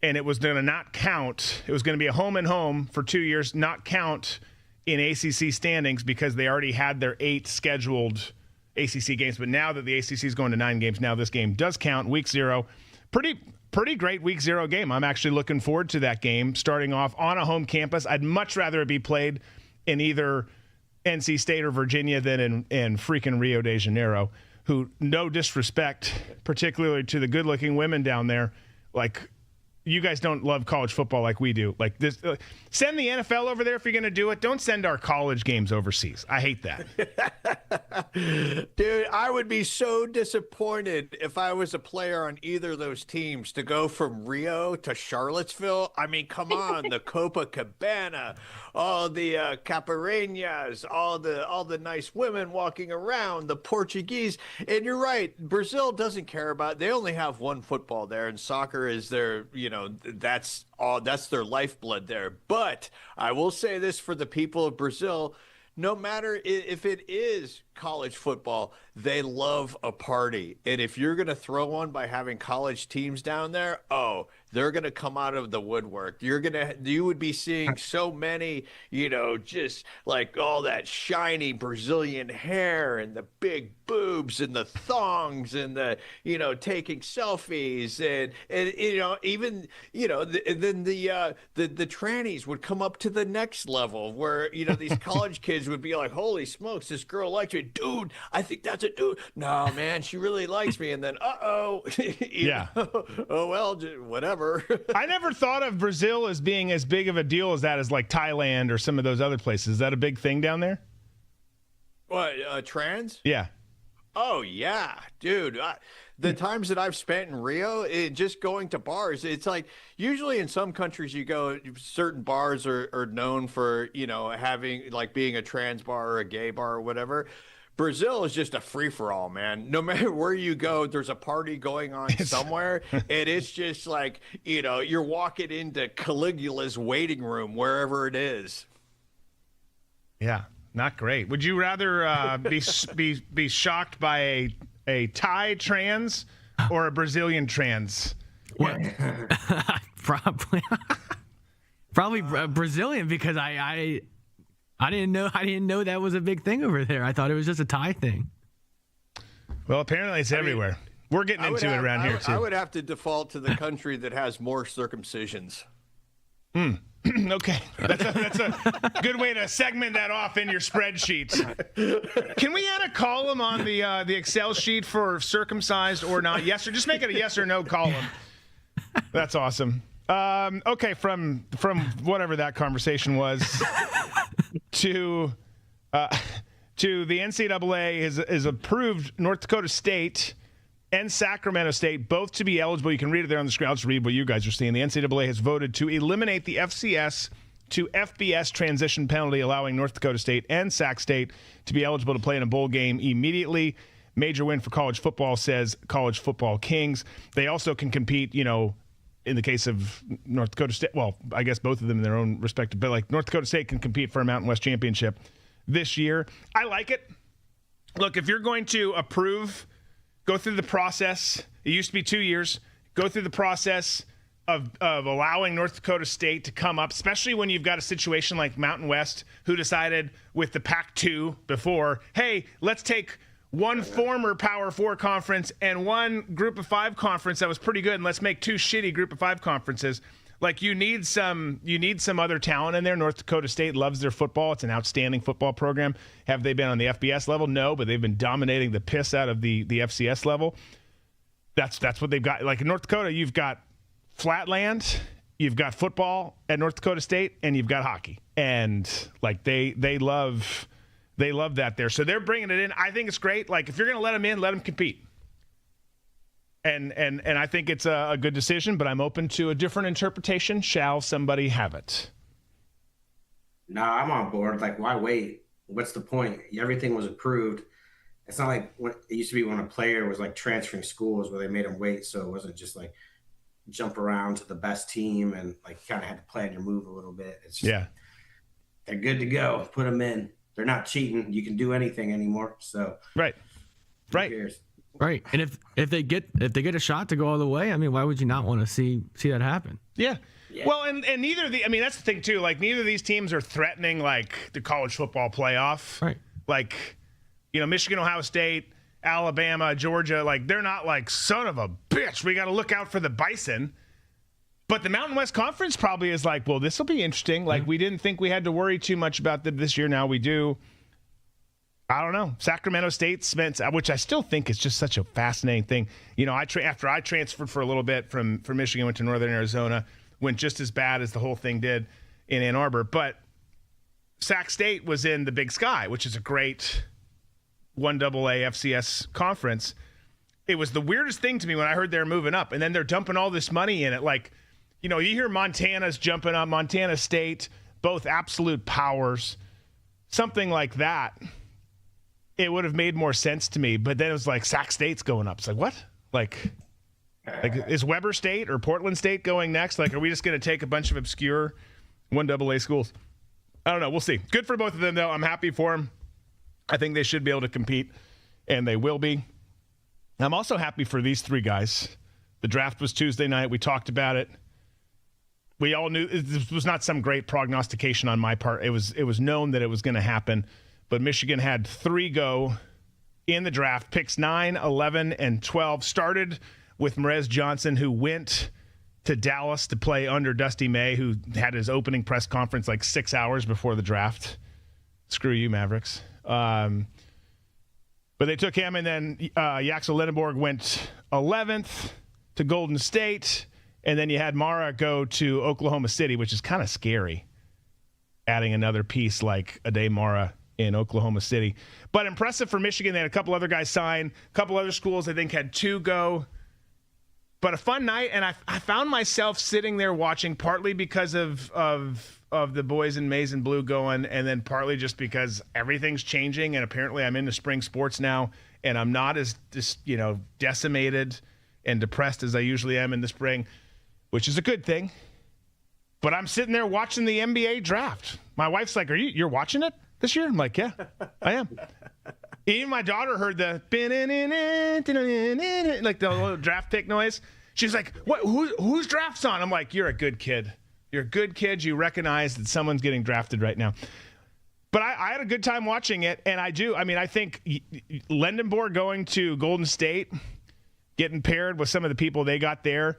and it was going to not count. It was going to be a home and home for 2 years, not count in ACC standings because they already had their 8 scheduled ACC games. But now that the ACC is going to 9 games, now this game does count, week 0. Pretty great week 0 game. I'm actually looking forward to that game, starting off on a home campus. I'd much rather it be played in either NC State or Virginia than in freaking Rio de Janeiro, who, no disrespect, particularly to the good-looking women down there, like, you guys don't love college football like we do. Like this, send the NFL over there if you're going to do it. Don't send our college games overseas. I hate that. Dude, I would be so disappointed if I was a player on either of those teams to go from Rio to Charlottesville. I mean, come on, the Copacabana, all the caipirinhas, all the nice women walking around, the Portuguese. And you're right, Brazil doesn't care about. They only have one football there, and soccer is their, that's their lifeblood there. But I will say this for the people of Brazil, no matter if it is college football, they love a party. And if you're going to throw one by having college teams down there, they're going to come out of the woodwork. You would be seeing so many, just like all that shiny Brazilian hair and the big boobs and the thongs and the, taking selfies and even, then the trannies would come up to the next level where, these college kids would be like, holy smokes, this girl likes me. Dude, I think that's a dude. No, man, she really likes me. And then, yeah. Oh, well, whatever. I never thought of Brazil as being as big of a deal as that, as like Thailand or some of those other places. Is that a big thing down there? What, trans? Yeah. Oh, yeah, dude. The times that I've spent in Rio, just going to bars, it's like usually in some countries you go, certain bars are known for, having like being a trans bar or a gay bar or whatever. Brazil is just a free-for-all, man. No matter where you go, there's a party going on somewhere, and it's just like, you're walking into Caligula's waiting room, wherever it is. Yeah, not great. Would you rather be shocked by a Thai trans or a Brazilian trans? What? Probably Brazilian, because I didn't know that was a big thing over there. I thought it was just a Thai thing. Well, apparently it's everywhere. We're getting into it around here too. I would have to default to the country that has more circumcisions. Okay, that's a good way to segment that off in your spreadsheet. Can we add a column on the Excel sheet for circumcised or not? Yes, or just make it a yes or no column. That's awesome. Okay, from whatever that conversation was to the NCAA has approved North Dakota State and Sacramento State both to be eligible. You can read it there on the screen. I'll just read what you guys are seeing. The NCAA has voted to eliminate the FCS to FBS transition penalty, allowing North Dakota State and Sac State to be eligible to play in a bowl game immediately. Major win for college football, says College Football Kings. They also can compete, in the case of North Dakota State, well, I guess both of them in their own respective, but like North Dakota State can compete for a Mountain West championship this year. I like it. Look, if you're going to approve go through the process. It used to be 2 years. Go through the process of allowing North Dakota State to come up, especially when you've got a situation like Mountain West, who decided with the Pac-2 before, hey, let's take one former Power 4 conference and one Group of 5 conference that was pretty good, and let's make 2 shitty Group of 5 conferences. Like, you need some other talent in there. North Dakota State loves their football. It's an outstanding football program. Have they been on the FBS level? No, but they've been dominating the piss out of the FCS level. That's what they've got. Like, in North Dakota, you've got flatland, you've got football at North Dakota State, and you've got hockey. And like they love that there. So they're bringing it in. I think it's great. Like, if you're going to let them in, let them compete. And I think it's a good decision, but I'm open to a different interpretation. Shall somebody have it? No, I'm on board. Like, why wait? What's the point? Everything was approved. It's not like it used to be when a player was like transferring schools where they made them wait. So it wasn't just like jump around to the best team and like kind of had to plan your move a little bit. It's just, they're good to go. Put them in. They're not cheating. You can do anything anymore. So right. Right. And if they get a shot to go all the way, I mean, why would you not want to see that happen? Yeah. Well, and neither of that's the thing too. Like, neither of these teams are threatening like the college football playoff. Right. Like, Michigan, Ohio State, Alabama, Georgia, like, they're not like, son of a bitch, we got to look out for the Bison. But the Mountain West Conference probably is like, well, this will be interesting. Like, we didn't think we had to worry too much about them this year. Now we do. I don't know. Sacramento State, which I still think is just such a fascinating thing. After I transferred for a little bit from Michigan, went to Northern Arizona, went just as bad as the whole thing did in Ann Arbor. But Sac State was in the Big Sky, which is a great 1AA FCS conference. It was the weirdest thing to me when I heard they're moving up, and then they're dumping all this money in it. Like, you hear Montana's jumping up, Montana State, both absolute powers, something like that. It would have made more sense to me, but then it was like Sac State's going up. It's like, what? Like is Weber State or Portland State going next? Like, are we just going to take a bunch of obscure 1AA schools? I don't know. We'll see. Good for both of them, though. I'm happy for them. I think they should be able to compete, and they will be. I'm also happy for these 3 guys. The draft was Tuesday night. We talked about it. We all knew this was not some great prognostication on my part. It was known that it was going to happen. But Michigan had 3 go in the draft. Picks 9, 11, and 12. Started with Merez Johnson, who went to Dallas to play under Dusty May, who had his opening press conference like 6 hours before the draft. Screw you, Mavericks. But they took him, and then Yaxel Lindenborg went 11th to Golden State. And then you had Mara go to Oklahoma City, which is kind of scary, adding another piece like Ade Mara in Oklahoma City. But impressive for Michigan. They had a couple other guys sign. A couple other schools, I think, had 2 go. But a fun night, and I found myself sitting there watching, partly because of the boys in maize and blue going, and then partly just because everything's changing, and apparently I'm into spring sports now, and I'm not as decimated and depressed as I usually am in the spring, which is a good thing. But I'm sitting there watching the NBA draft. My wife's like, you're watching it this year? I'm like, yeah, I am. Even my daughter heard the like the little draft pick noise. She's like, "What? Whose draft's on?" I'm like, "You're a good kid. You're a good kid. You recognize that someone's getting drafted right now." But I had a good time watching it, and I do. I mean, I think Lindenborg going to Golden State, getting paired with some of the people they got there,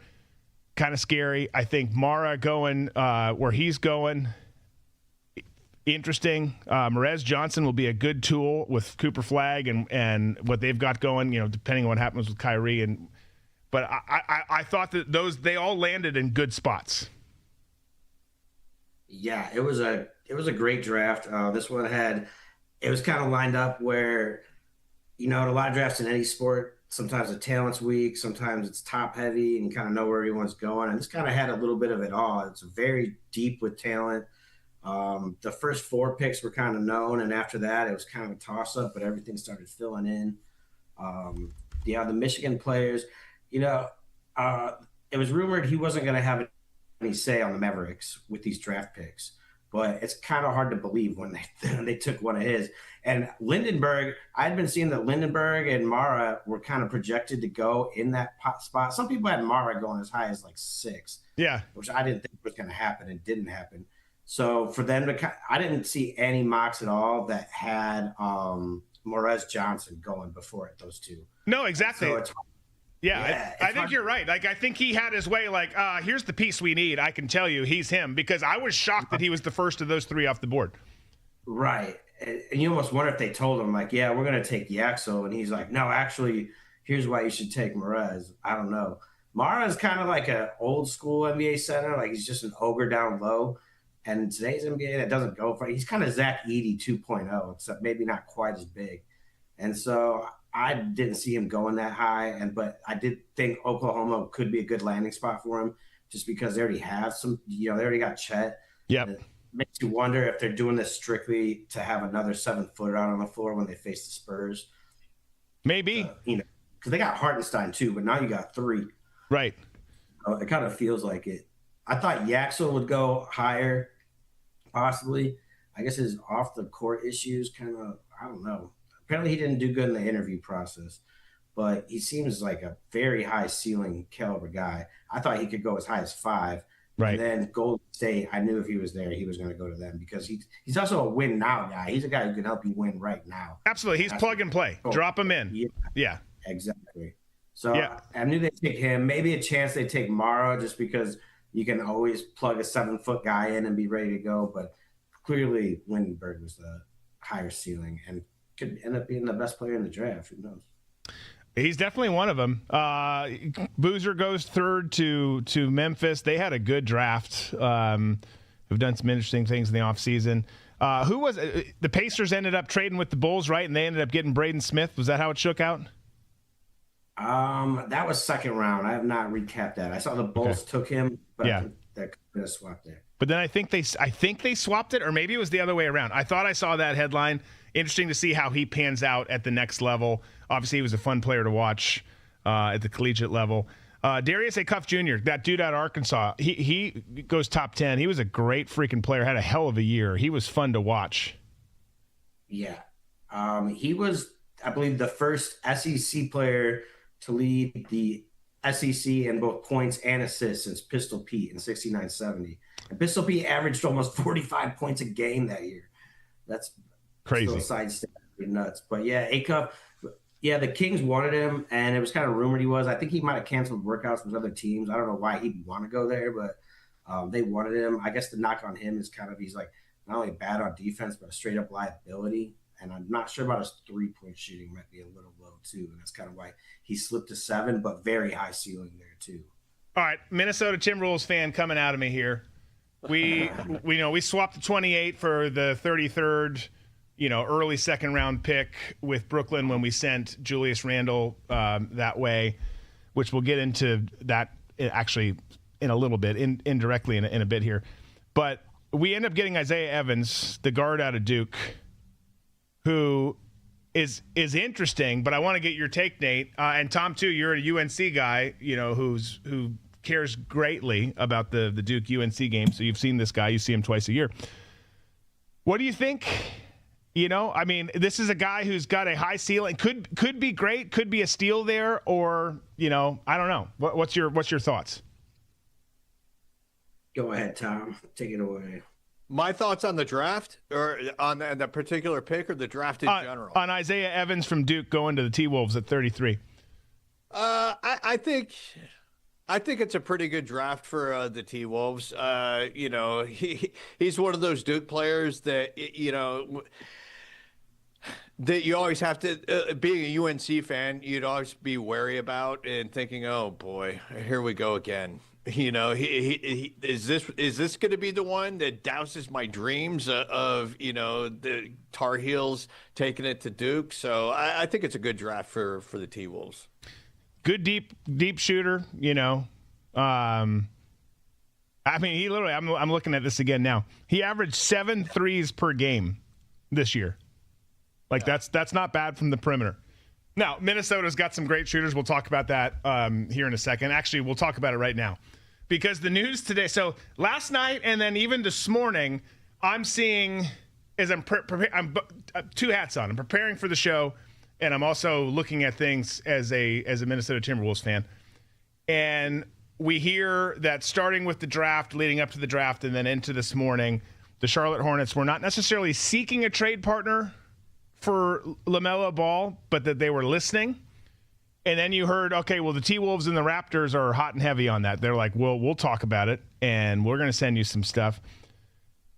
kind of scary. I think Mara going where he's going, interesting. Merez Johnson will be a good tool with Cooper Flagg and what they've got going, depending on what happens with Kyrie. But I thought that they all landed in good spots. Yeah, it was a great draft. This one it was kind of lined up where, a lot of drafts in any sport, sometimes the talent's weak, sometimes it's top heavy, and you kind of know where everyone's going. And this kind of had a little bit of it all. It's very deep with talent. The first 4 picks were kind of known, and after that, it was kind of a toss-up, but everything started filling in. The Michigan players, it was rumored he wasn't going to have any say on the Mavericks with these draft picks. but it's kind of hard to believe when they took one of his. And Lindenberg, I'd been seeing that Lindenberg and Mara were kind of projected to go in that spot. Some people had Mara going as high as like 6. Yeah. Which I didn't think was going to happen. It didn't happen. So for them to, I didn't see any mocks at all that had Morez Johnson going before it, those two. No, exactly. So it's, I think you're right. Like, I think he had his way, like, here's the piece we need. I can tell you he's him, because I was shocked that he was the first of those 3 off the board. Right. And you almost wonder if they told him, like, yeah, we're going to take Yaxel. And he's like, no, actually, here's why you should take Morez. I don't know. Mara is kind of like an old school NBA center. Like, he's just an ogre down low. And today's NBA, that doesn't go for it. He's kind of Zach Edey 2.0, except maybe not quite as big. And so I didn't see him going that high. But I did think Oklahoma could be a good landing spot for him, just because they already have some, they already got Chet. Yep. It makes you wonder if they're doing this strictly to have another 7-footer out on the floor when they face the Spurs. Maybe. Because they got Hartenstein too, but now you got 3. Right. It kind of feels like it. I thought Yaxel would go higher, possibly. I guess his off the court issues kind of, I don't know. Apparently he didn't do good in the interview process, but he seems like a very high ceiling caliber guy. I thought he could go as high as 5. Right. And then Golden State, I knew if he was there, he was going to go to them, because he's also a win now guy. He's a guy who can help you win right now. Absolutely. He's plug and play. Drop him in. Yeah. Exactly. So I knew they'd take him. Maybe a chance they take Morrow, just because you can always plug a 7-foot guy in and be ready to go. But clearly Lindenberg was the higher ceiling and could end up being the best player in the draft. Who knows? He's definitely one of them. Boozer goes 3rd to Memphis. They had a good draft. Who've done some interesting things in the offseason. Who was the Pacers ended up trading with the Bulls, right? And they ended up getting Braden Smith. Was that how it shook out? That was 2nd round. I have not recapped that. I saw the Bulls took him, but that could have been a swap there. But then I think they swapped it, or maybe it was the other way around. I thought I saw that headline. Interesting to see how he pans out at the next level. Obviously, he was a fun player to watch at the collegiate level. Darius A. Cuff Jr., that dude out of Arkansas, he goes top 10. He was a great freaking player, had a hell of a year. He was fun to watch. Yeah. He was, I believe, the first SEC player to lead the SEC in both points and assists since Pistol Pete in 69-70. And Pistol Pete averaged almost 45 points a game that year. That's crazy. Side stat, nuts. But yeah, Acuff, the Kings wanted him, and it was kind of rumored he was. I think he might have canceled workouts with other teams. I don't know why he'd want to go there, but they wanted him. I guess the knock on him is kind of he's like not only bad on defense, but a straight up liability. And I'm not sure about his 3-point shooting. Might be a little low too, and that's kind of why he slipped to 7, but very high ceiling there too. All right, Minnesota Timberwolves fan coming out of me here. We swapped the 28 for the 33rd, early 2nd round pick with Brooklyn when we sent Julius Randle that way, which we'll get into that actually in a little bit, indirectly in a bit here. But we end up getting Isaiah Evans, the guard out of Duke, who is interesting, but I want to get your take, Nate. And Tom, too, you're a UNC guy, who cares greatly about the Duke UNC game. So you've seen this guy. You see him twice a year. What do you think? This is a guy who's got a high ceiling. Could be great. Could be a steal there, or I don't know. What's your thoughts? Go ahead, Tom. Take it away. My thoughts on the draft, or on the particular pick, or the draft in general? On Isaiah Evans from Duke going to the T-Wolves at 33. I think it's a pretty good draft for the T-Wolves. He's one of those Duke players that that you always have to, being a UNC fan, you'd always be wary about and thinking, oh boy, here we go again. He is this going to be the one that douses my dreams of the Tar Heels taking it to Duke? So I think it's a good draft for the T-Wolves. Good deep shooter. He literally. I'm looking at this again now. He averaged 7 threes per game this year. That's not bad from the perimeter. Now Minnesota's got some great shooters. We'll talk about that here in a second. Actually, we'll talk about it right now. Because the news today, so last night and then even this morning, I'm seeing as I'm two hats on. I'm preparing for the show, and I'm also looking at things as a Minnesota Timberwolves fan. And we hear that starting with the draft, leading up to the draft, and then into this morning, the Charlotte Hornets were not necessarily seeking a trade partner for LaMelo Ball, but that they were listening. And then you heard, okay, well, the T-Wolves and the Raptors are hot and heavy on that. They're like, well, we'll talk about it, and we're going to send you some stuff.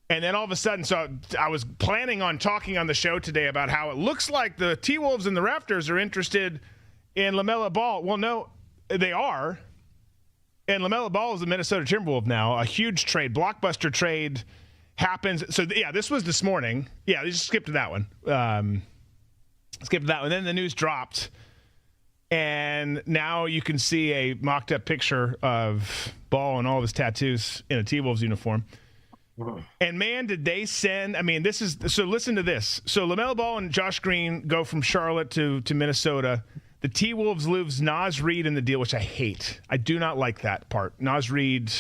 And then all of a sudden, so I was planning on talking on the show today about how it looks like the T-Wolves and the Raptors are interested in LaMelo Ball. Well, no, they are. And LaMelo Ball is a Minnesota Timberwolf now. A huge trade, blockbuster trade happens. So, yeah, this was this morning. Yeah, they just skipped that one. Skipped that one. Then the news dropped. And now you can see a mocked-up picture of Ball and all of his tattoos in a T-Wolves uniform. And, man, did they send – I mean, this is – so listen to this. So LaMelo Ball and Josh Green go from Charlotte to Minnesota. The T-Wolves lose Naz Reid in the deal, which I hate. I do not like that part. Naz Reid,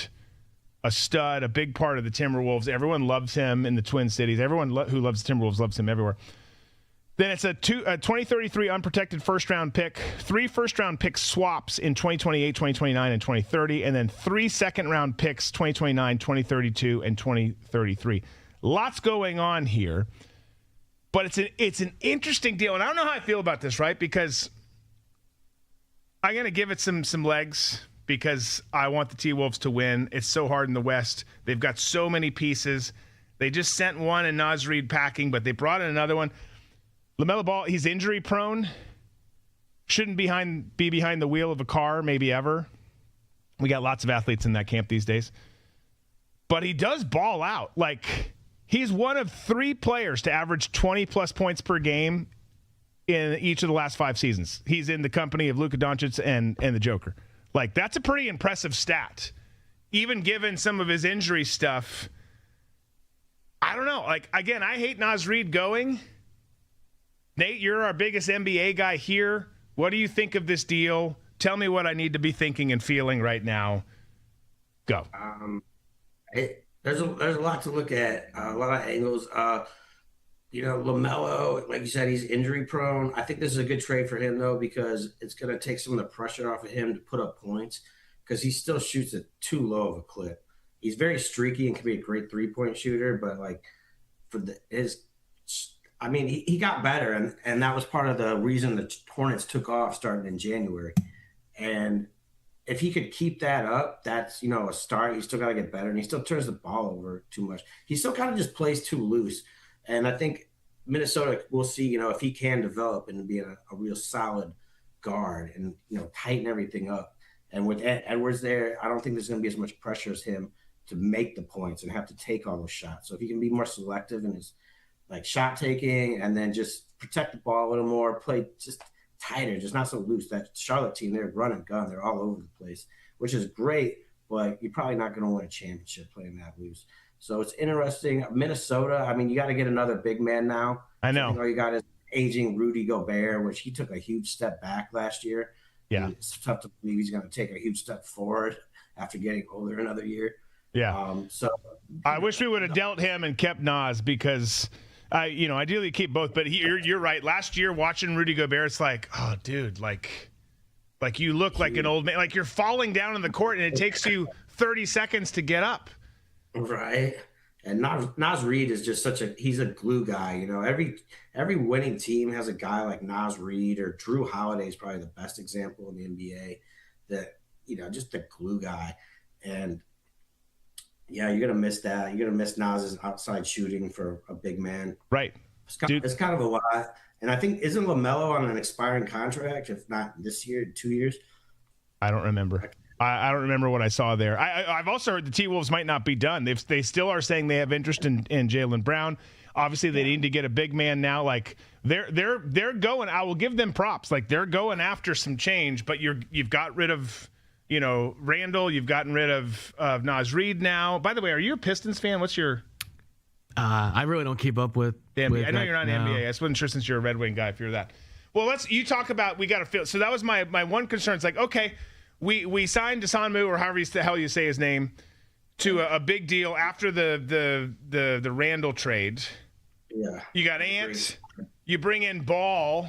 a stud, a big part of the Timberwolves. Everyone loves him in the Twin Cities. Everyone who loves the Timberwolves loves him everywhere. Then it's a 2033 unprotected first-round pick, 3 first-round pick swaps in 2028, 2029, and 2030, and then 3 second-round picks, 2029, 2032, and 2033. Lots going on here, but it's an interesting deal, and I don't know how I feel about this, right? Because I'm going to give it some legs because I want the T-Wolves to win. It's so hard in the West. They've got so many pieces. They just sent one and Naz Reid packing, but they brought in another one. LaMelo Ball, he's injury prone. Shouldn't be behind the wheel of a car, maybe ever. We got lots of athletes in that camp these days. But he does ball out. Like, he's one of 3 players to average 20-plus points per game in each of the last 5 seasons. He's in the company of Luka Doncic and the Joker. Like, that's a pretty impressive stat. Even given some of his injury stuff, I don't know. Like, again, I hate Naz Reid going. Nate, you're our biggest NBA guy here. What do you think of this deal? Tell me what I need to be thinking and feeling right now. Go. There's a lot to look at, a lot of angles. LaMelo, like you said, he's injury prone. I think this is a good trade for him, though, because it's going to take some of the pressure off of him to put up points because he still shoots at too low of a clip. He's very streaky and can be a great three-point shooter, but, like, he got better, and that was part of the reason the Hornets took off starting in January. And if he could keep that up, that's, a start. He's still got to get better, and he still turns the ball over too much. He still kind of just plays too loose. And I think Minnesota, we'll see, if he can develop and be a real solid guard and, tighten everything up. And with Edwards there, I don't think there's going to be as much pressure as him to make the points and have to take all those shots. So if he can be more selective in his shot taking and then just protect the ball a little more, play just tighter, just not so loose. That Charlotte team, they're run and gun. They're all over the place, which is great, but you're probably not going to win a championship playing that loose. So it's interesting. Minnesota, you got to get another big man now. I know. All you got is aging Rudy Gobert, which he took a huge step back last year. Yeah. And it's tough to believe he's going to take a huge step forward after getting older another year. Yeah. So I wish we would have dealt him and kept Naz because – ideally keep both, but you're right. Last year, watching Rudy Gobert, it's like, oh, dude, like you look like an old man. Like you're falling down in the court, and it takes you 30 seconds to get up. Right. And Naz Reid is just he's a glue guy. Every winning team has a guy like Naz Reid, or Drew Holiday is probably the best example in the NBA that, just the glue guy. And yeah, you're going to miss that. You're going to miss Naz's outside shooting for a big man. Right. It's kind of a lot. And I think, isn't LaMelo on an expiring contract, if not this year, 2 years? I don't remember. I don't remember what I saw there. I've also heard the T-Wolves might not be done. They still are saying they have interest in Jaylen Brown. Obviously, they need to get a big man now. Like they're going. I will give them props. Like they're going after some change. But you've got rid of Randall, you've gotten rid of Naz Reid now. By the way, are you a Pistons fan? What's your... I really don't keep up with the NBA. I know that, you're not no. an NBA. I wasn't sure since you're a Red Wing guy if you're that. Well, you talk about, we got to feel... So that was my one concern. It's like, okay, we signed Desanmu, or however the hell you say his name, to a big deal after the Randall trade. Yeah. You got Ant. You bring in Ball.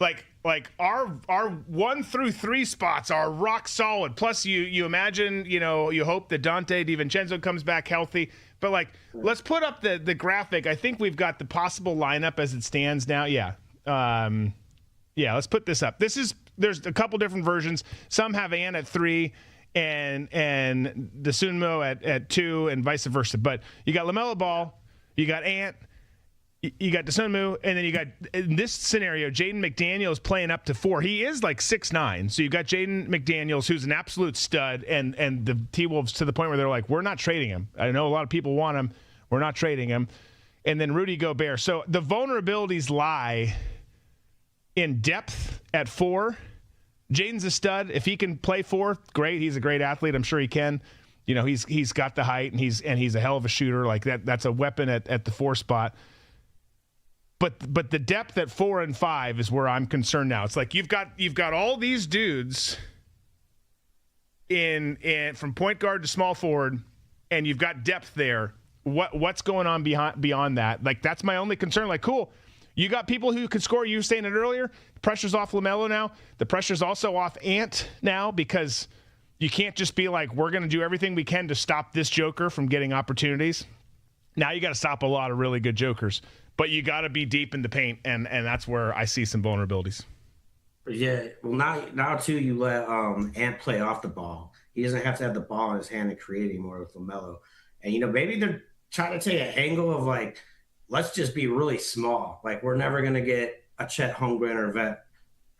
Like our 1 through 3 spots are rock solid. Plus you imagine, you hope that Dante DiVincenzo comes back healthy. But let's put up the graphic. I think we've got the possible lineup as it stands now. Yeah. Let's put this up. There's a couple different versions. Some have Ant at 3 and Dosunmu at 2 and vice versa. But you got LaMelo Ball, you got Ant, you got Dosunmu, and then you got, in this scenario, Jaden McDaniels playing up to 4. He is 6'9", so you got Jaden McDaniels, who's an absolute stud, and the T-Wolves to the point where they're like, we're not trading him. I know a lot of people want him. We're not trading him. And then Rudy Gobert. So the vulnerabilities lie in depth at 4. Jaden's a stud. If he can play 4, great. He's a great athlete. I'm sure he can. He's got the height, and he's a hell of a shooter. That's a weapon at the 4 spot. But the depth at 4 and 5 is where I'm concerned now. It's like you've got all these dudes in from point guard to small forward, and you've got depth there. What's going on beyond that? That's my only concern. Cool, you got people who can score. You were saying it earlier. Pressure's off LaMelo now. The pressure's also off Ant now, because you can't just be like, we're going to do everything we can to stop this joker from getting opportunities. Now you got to stop a lot of really good jokers. But you got to be deep in the paint, and that's where I see some vulnerabilities. Yeah, well, now too, you let Ant play off the ball. He doesn't have to have the ball in his hand to create anymore with LaMelo. And, maybe they're trying to take an angle of, let's just be really small. We're never going to get a Chet Holmgren or Vet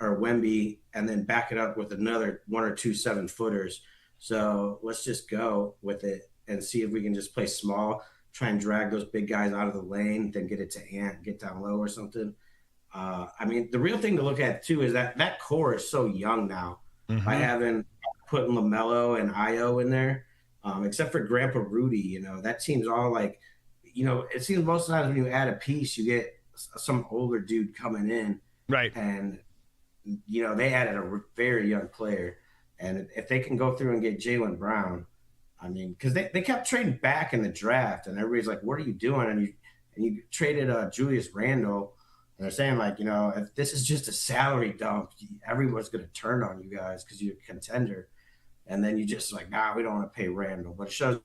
or Wemby and then back it up with another 1 or 2 7-footers. So let's just go with it and see if we can just play small, try and drag those big guys out of the lane, then get it to Ant, get down low or something. The real thing to look at, too, is that core is so young now. Mm-hmm. By having putting LaMelo and Io in there, except for Grandpa Rudy, that team's all it seems most of the times when you add a piece, you get some older dude coming in. Right. And, they added a very young player. And if they can go through and get Jaylen Brown, because they kept trading back in the draft, and everybody's like, what are you doing? And you traded Julius Randle, and they're saying, if this is just a salary dump, everyone's going to turn on you guys because you're a contender. And then you just we don't want to pay Randle. But it shows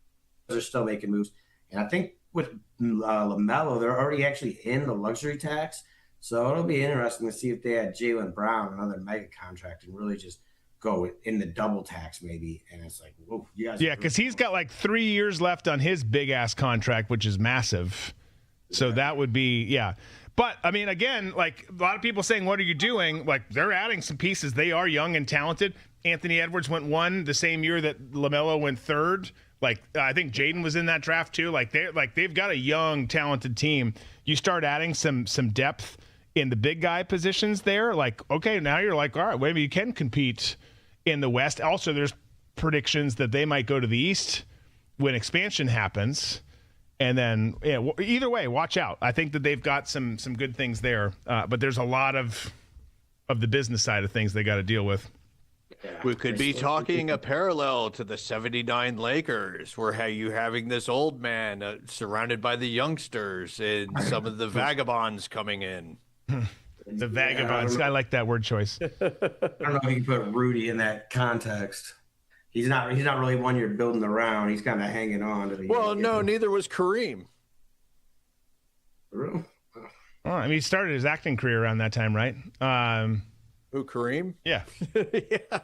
they're still making moves. And I think with LaMelo, they're already actually in the luxury tax. So it'll be interesting to see if they had Jaylen Brown, another mega contract, and really just go in the double tax maybe. And it's whoa, you guys. Yeah, because he's got 3 years left on his big ass contract, which is massive. So that would be, yeah. But again, a lot of people saying, what are you doing? They're adding some pieces. They are young and talented. Anthony Edwards went 1 the same year that LaMelo went 3rd. I think Jaden was in that draft too. They've got a young, talented team. You start adding some depth in the big guy positions there. Okay, now you're all right, maybe you can compete in the West. Also, there's predictions that they might go to the East when expansion happens. And then, either way, watch out. I think that they've got some good things there, but there's a lot of the business side of things they got to deal with. We could be talking a parallel to the '79 Lakers, where you having this old man surrounded by the youngsters and some of the vagabonds coming in. The vagabonds. I like that word choice. I don't know if you can put Rudy in that context. He's not really one you're building around. He's kind of hanging on to the. Well, no, neither was Kareem. Really? Oh, he started his acting career around that time, right? Who, Kareem? Yeah. Yeah.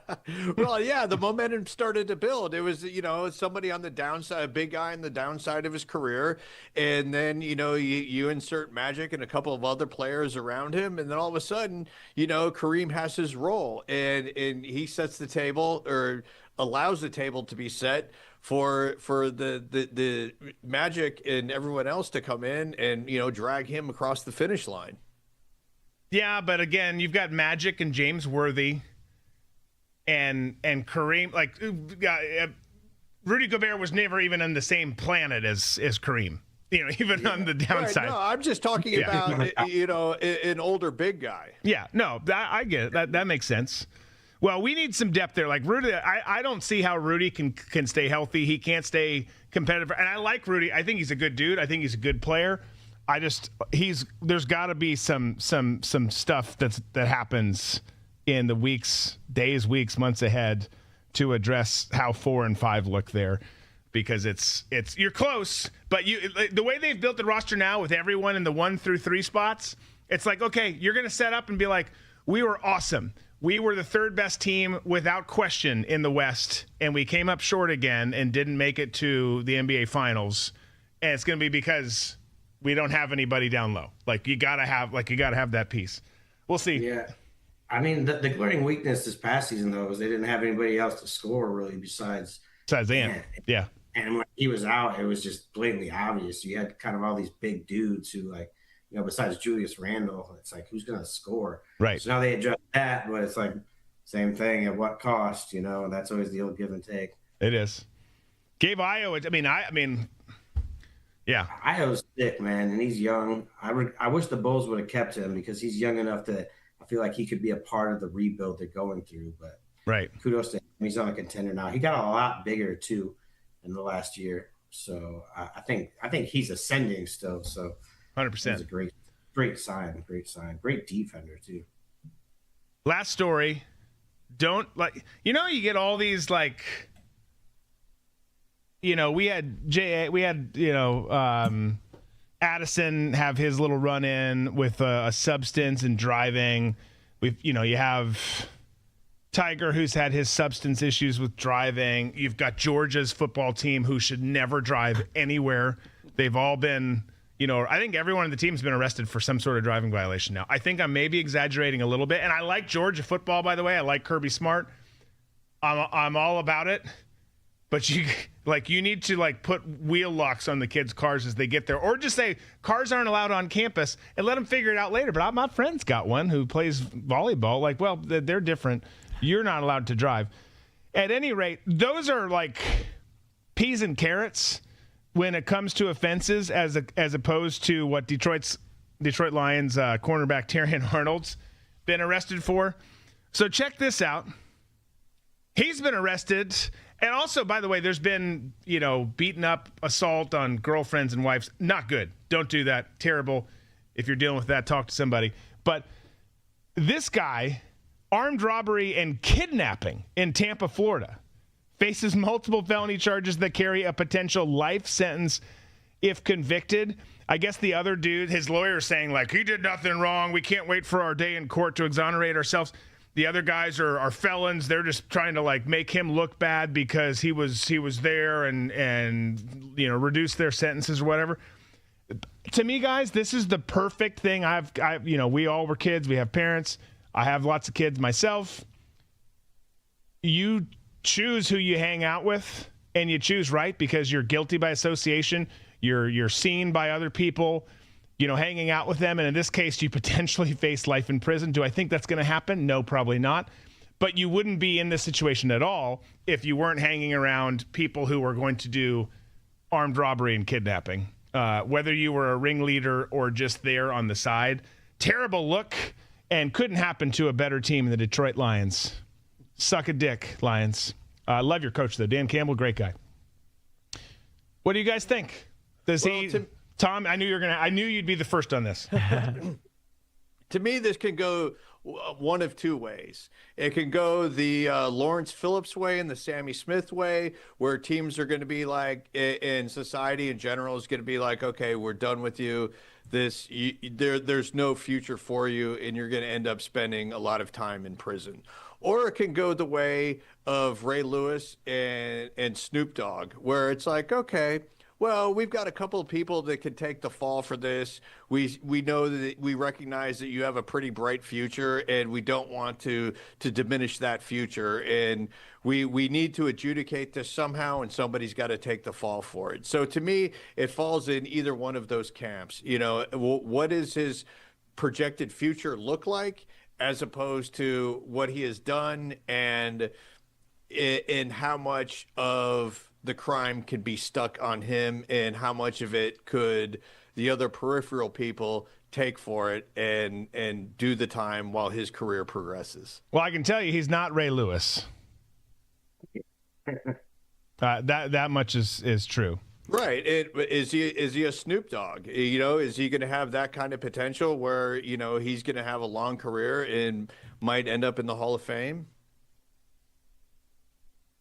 Well, yeah, the momentum started to build. It was, somebody on the downside, a big guy on the downside of his career. And then, you insert Magic and a couple of other players around him. And then all of a sudden, Kareem has his role and he sets the table, or allows the table to be set for the Magic and everyone else to come in and, drag him across the finish line. Yeah, but again, you've got Magic and James Worthy and Kareem. Rudy Gobert was never even on the same planet as Kareem. Even on the downside. Right, no, I'm just talking about, an older big guy. Yeah, no, I get it. That makes sense. Well, we need some depth there. Like Rudy, I don't see how Rudy can stay healthy. He can't stay competitive. And I like Rudy. I think he's a good dude. I think he's a good player. There's got to be some stuff that happens in the days, weeks, months ahead to address how 4 and 5 look there, because it's you're close, but the way they've built the roster now with everyone in the 1 through 3 spots, it's like, okay, you're going to set up and be like, we were awesome. We were the 3rd best team without question in the West, and we came up short again and didn't make it to the NBA Finals. And it's going to be because we don't have anybody down low. Like you gotta have that piece. We'll see. Yeah. I mean, the glaring weakness this past season, though, was they didn't have anybody else to score really besides Ant. Yeah. And when he was out, it was just blatantly obvious. You had kind of all these big dudes who, like, you know, besides Julius Randle, it's like, who's going to score? Right. So now they address that, but it's like same thing, at what cost, you know? That's always the old give and take. It is. Gabe Io, yeah. Io's sick, man, and he's young. I wish the Bulls would have kept him because he's young enough that I feel like he could be a part of the rebuild they're going through. But right, kudos to him. He's on a contender now. He got a lot bigger too in the last year. So I think he's ascending still. So 100%. It's a great sign. Great defender too. Last story. Don't you get all these we had Addison have his little run-in with a substance and driving. You have Tiger, who's had his substance issues with driving. You've got Georgia's football team, who should never drive anywhere. They've all been, I think everyone on the team's been arrested for some sort of driving violation now. I think I'm maybe exaggerating a little bit. And I like Georgia football, by the way. I like Kirby Smart. I'm all about it. But you need to put wheel locks on the kids' cars as they get there, or just say cars aren't allowed on campus and let them figure it out later. But my friend's got one who plays volleyball. Well, they're different. You're not allowed to drive. At any rate, those are like peas and carrots when it comes to offenses, as opposed to what Detroit Lions cornerback Terrion Arnold's been arrested for. So check this out. He's been arrested. And also, by the way, there's been, beaten up, assault on girlfriends and wives. Not good. Don't do that. Terrible. If you're dealing with that, talk to somebody. But this guy, armed robbery and kidnapping in Tampa, Florida, faces multiple felony charges that carry a potential life sentence if convicted. I guess the other dude, his lawyer, is saying, he did nothing wrong. We can't wait for our day in court to exonerate ourselves. The other guys are felons. They're just trying to make him look bad because he was there and reduce their sentences or whatever. To me, guys, this is the perfect thing. We all were kids. We have parents. I have lots of kids myself. You choose who you hang out with, and you choose right because you're guilty by association. You're seen by other people, hanging out with them. And in this case, you potentially face life in prison. Do I think that's going to happen? No, probably not. But you wouldn't be in this situation at all if you weren't hanging around people who were going to do armed robbery and kidnapping, whether you were a ringleader or just there on the side. Terrible look, and couldn't happen to a better team than the Detroit Lions. Suck a dick, Lions. Love your coach, though. Dan Campbell, great guy. What do you guys think? Tom, I knew you'd be the first on this. To me, this can go one of two ways. It can go the Lawrence Phillips way and the Sammy Smith way, where teams are going to be in society in general is going to be okay, we're done with you. There's no future for you, and you're going to end up spending a lot of time in prison. Or it can go the way of Ray Lewis and Snoop Dogg, where it's okay, well, we've got a couple of people that can take the fall for this. We know that we recognize that you have a pretty bright future, and we don't want to diminish that future. And we need to adjudicate this somehow, and somebody's got to take the fall for it. So to me, it falls in either one of those camps. What does his projected future look like, as opposed to what he has done, and how much of the crime can be stuck on him, and how much of it could the other peripheral people take for it and do the time while his career progresses. Well, I can tell you he's not Ray Lewis. That much is true. Right. Is he a Snoop Dogg? You know, is he going to have that kind of potential where, you know, he's going to have a long career and might end up in the Hall of Fame?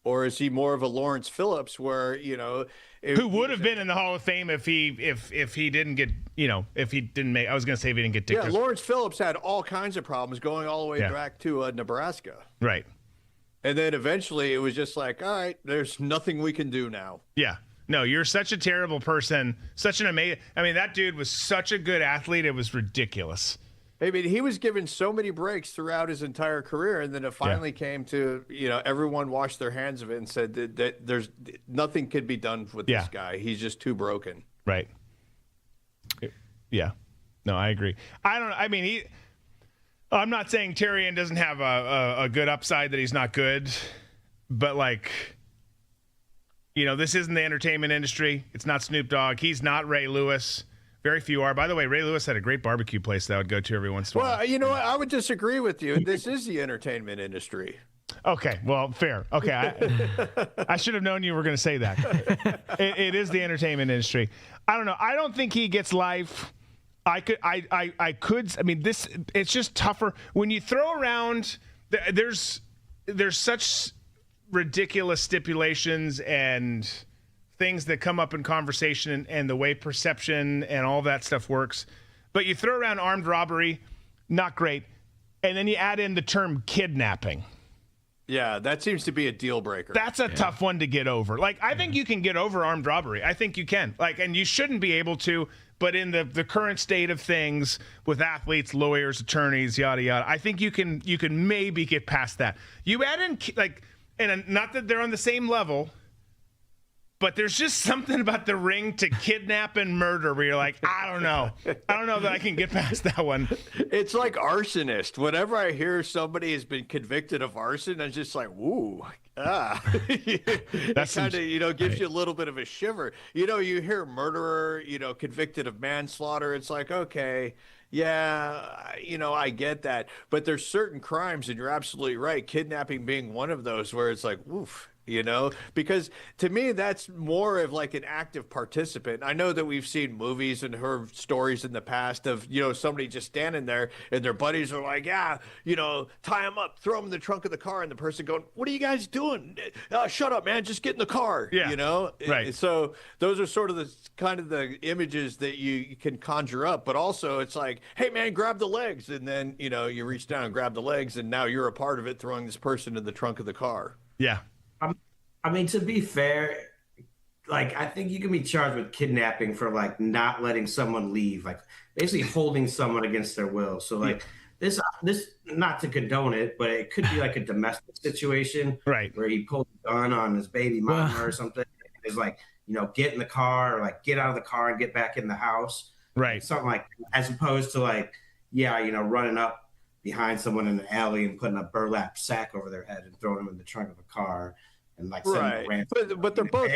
Or is he more of a Lawrence Phillips where, you know, who would have been in the Hall of Fame if he didn't get, you know, if he didn't make, I was going to say if he didn't get Yeah, Lawrence Phillips had all kinds of problems going all the way back to Nebraska. Right. And then eventually it was just like, all right, there's nothing we can do now. Yeah. No, you're such a terrible person. Such an amazing. I mean, that dude was such a good athlete. It was ridiculous. I mean, he was given so many breaks throughout his entire career, and then it finally came to, you know, everyone washed their hands of it and said that there's nothing could be done with this guy. He's just too broken. Right. Yeah. No, I agree. I don't know. I mean, I'm not saying Tyrion doesn't have a good upside, that he's not good, but like, you know, this isn't the entertainment industry. It's not Snoop Dogg. He's not Ray Lewis. Very few are. By the way, Ray Lewis had a great barbecue place that I would go to every once in a while. Well, you know what? I would disagree with you. This is the entertainment industry. Okay, well, fair. Okay, I should have known you were going to say that. It is the entertainment industry. I don't know. I don't think he gets life. I mean, it's just tougher when you throw around. There's such ridiculous stipulations and things that come up in conversation and the way perception and all that stuff works. But you throw around armed robbery, not great. And then you add in the term kidnapping. Yeah, that seems to be a deal breaker. That's a tough one to get over. Like, I think you can get over armed robbery. I think you can. Like, and you shouldn't be able to, but in the current state of things with athletes, lawyers, attorneys, yada, yada, I think you can maybe get past that. You add in, like, and not that they're on the same level, but there's just something about the ring to kidnap and murder where you're like, I don't know that I can get past that one. It's like arsonist. Whenever I hear somebody has been convicted of arson, I'm just like, ooh, That kind of, you know, gives you a little bit of a shiver. You know, you hear murderer, you know, convicted of manslaughter. It's like, okay, yeah, you know, I get that. But there's certain crimes, and you're absolutely right, kidnapping being one of those, where it's like, oof. You know, because to me, that's more of like an active participant. I know that we've seen movies and heard stories in the past of, you know, somebody just standing there and their buddies are like, yeah, you know, tie them up, throw them in the trunk of the car. And the person going, what are you guys doing? Shut up, man. Just get in the car. Yeah. You know, right. So those are sort of the kind of the images that you can conjure up. But also it's like, hey, man, grab the legs. And then, you know, you reach down and grab the legs. And now you're a part of it, throwing this person in the trunk of the car. Yeah. I mean, to be fair, like, I think you can be charged with kidnapping for, like, not letting someone leave, like, basically holding someone against their will. So, like, this, not to condone it, but it could be like a domestic situation, right? Where he pulled a gun on his baby mama or something. It's like, you know, get in the car, or like, get out of the car and get back in the house, right? Something like that, as opposed to, like, yeah, you know, running up behind someone in an alley and putting a burlap sack over their head and throwing them in the trunk of a car. And like, right, but they're both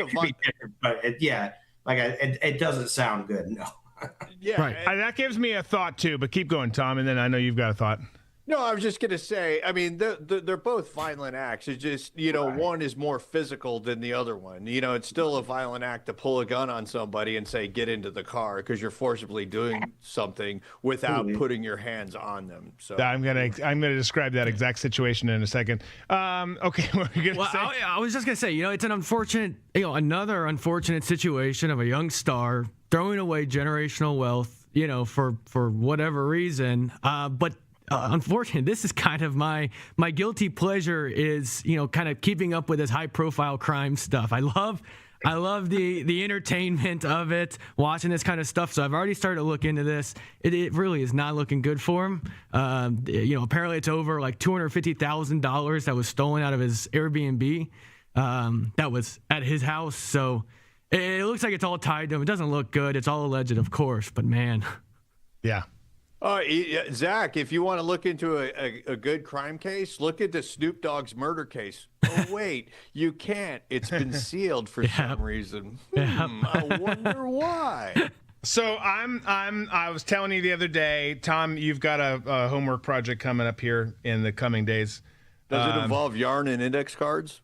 but it doesn't sound good. No. Yeah, right. That gives me a thought too. But keep going, Tom, and then I know you've got a thought. No, I was just going to say, I mean, they're both violent acts. It's just, you know, one is more physical than the other one. You know, it's still a violent act to pull a gun on somebody and say, get into the car, because you're forcibly doing something without putting your hands on them. So I'm gonna describe that exact situation in a second. Okay, what are you gonna say? I was just gonna say, you know, it's an unfortunate, you know, another unfortunate situation of a young star throwing away generational wealth, you know, for whatever reason. But unfortunately, this is kind of my guilty pleasure is, you know, kind of keeping up with this high profile crime stuff. I love the entertainment of it, watching this kind of stuff. So I've already started to look into this. It really is not looking good for him. You know, apparently it's over like $250,000 that was stolen out of his Airbnb. That was at his house. So it looks like it's all tied to him. It doesn't look good. It's all alleged, of course, but man. Yeah. Zach, if you want to look into a good crime case, look at the Snoop Dogg's murder case. Oh, wait, you can't. It's been sealed for some reason. I wonder why. So I was telling you the other day, Tom, you've got a homework project coming up here in the coming days. Does it involve yarn and index cards?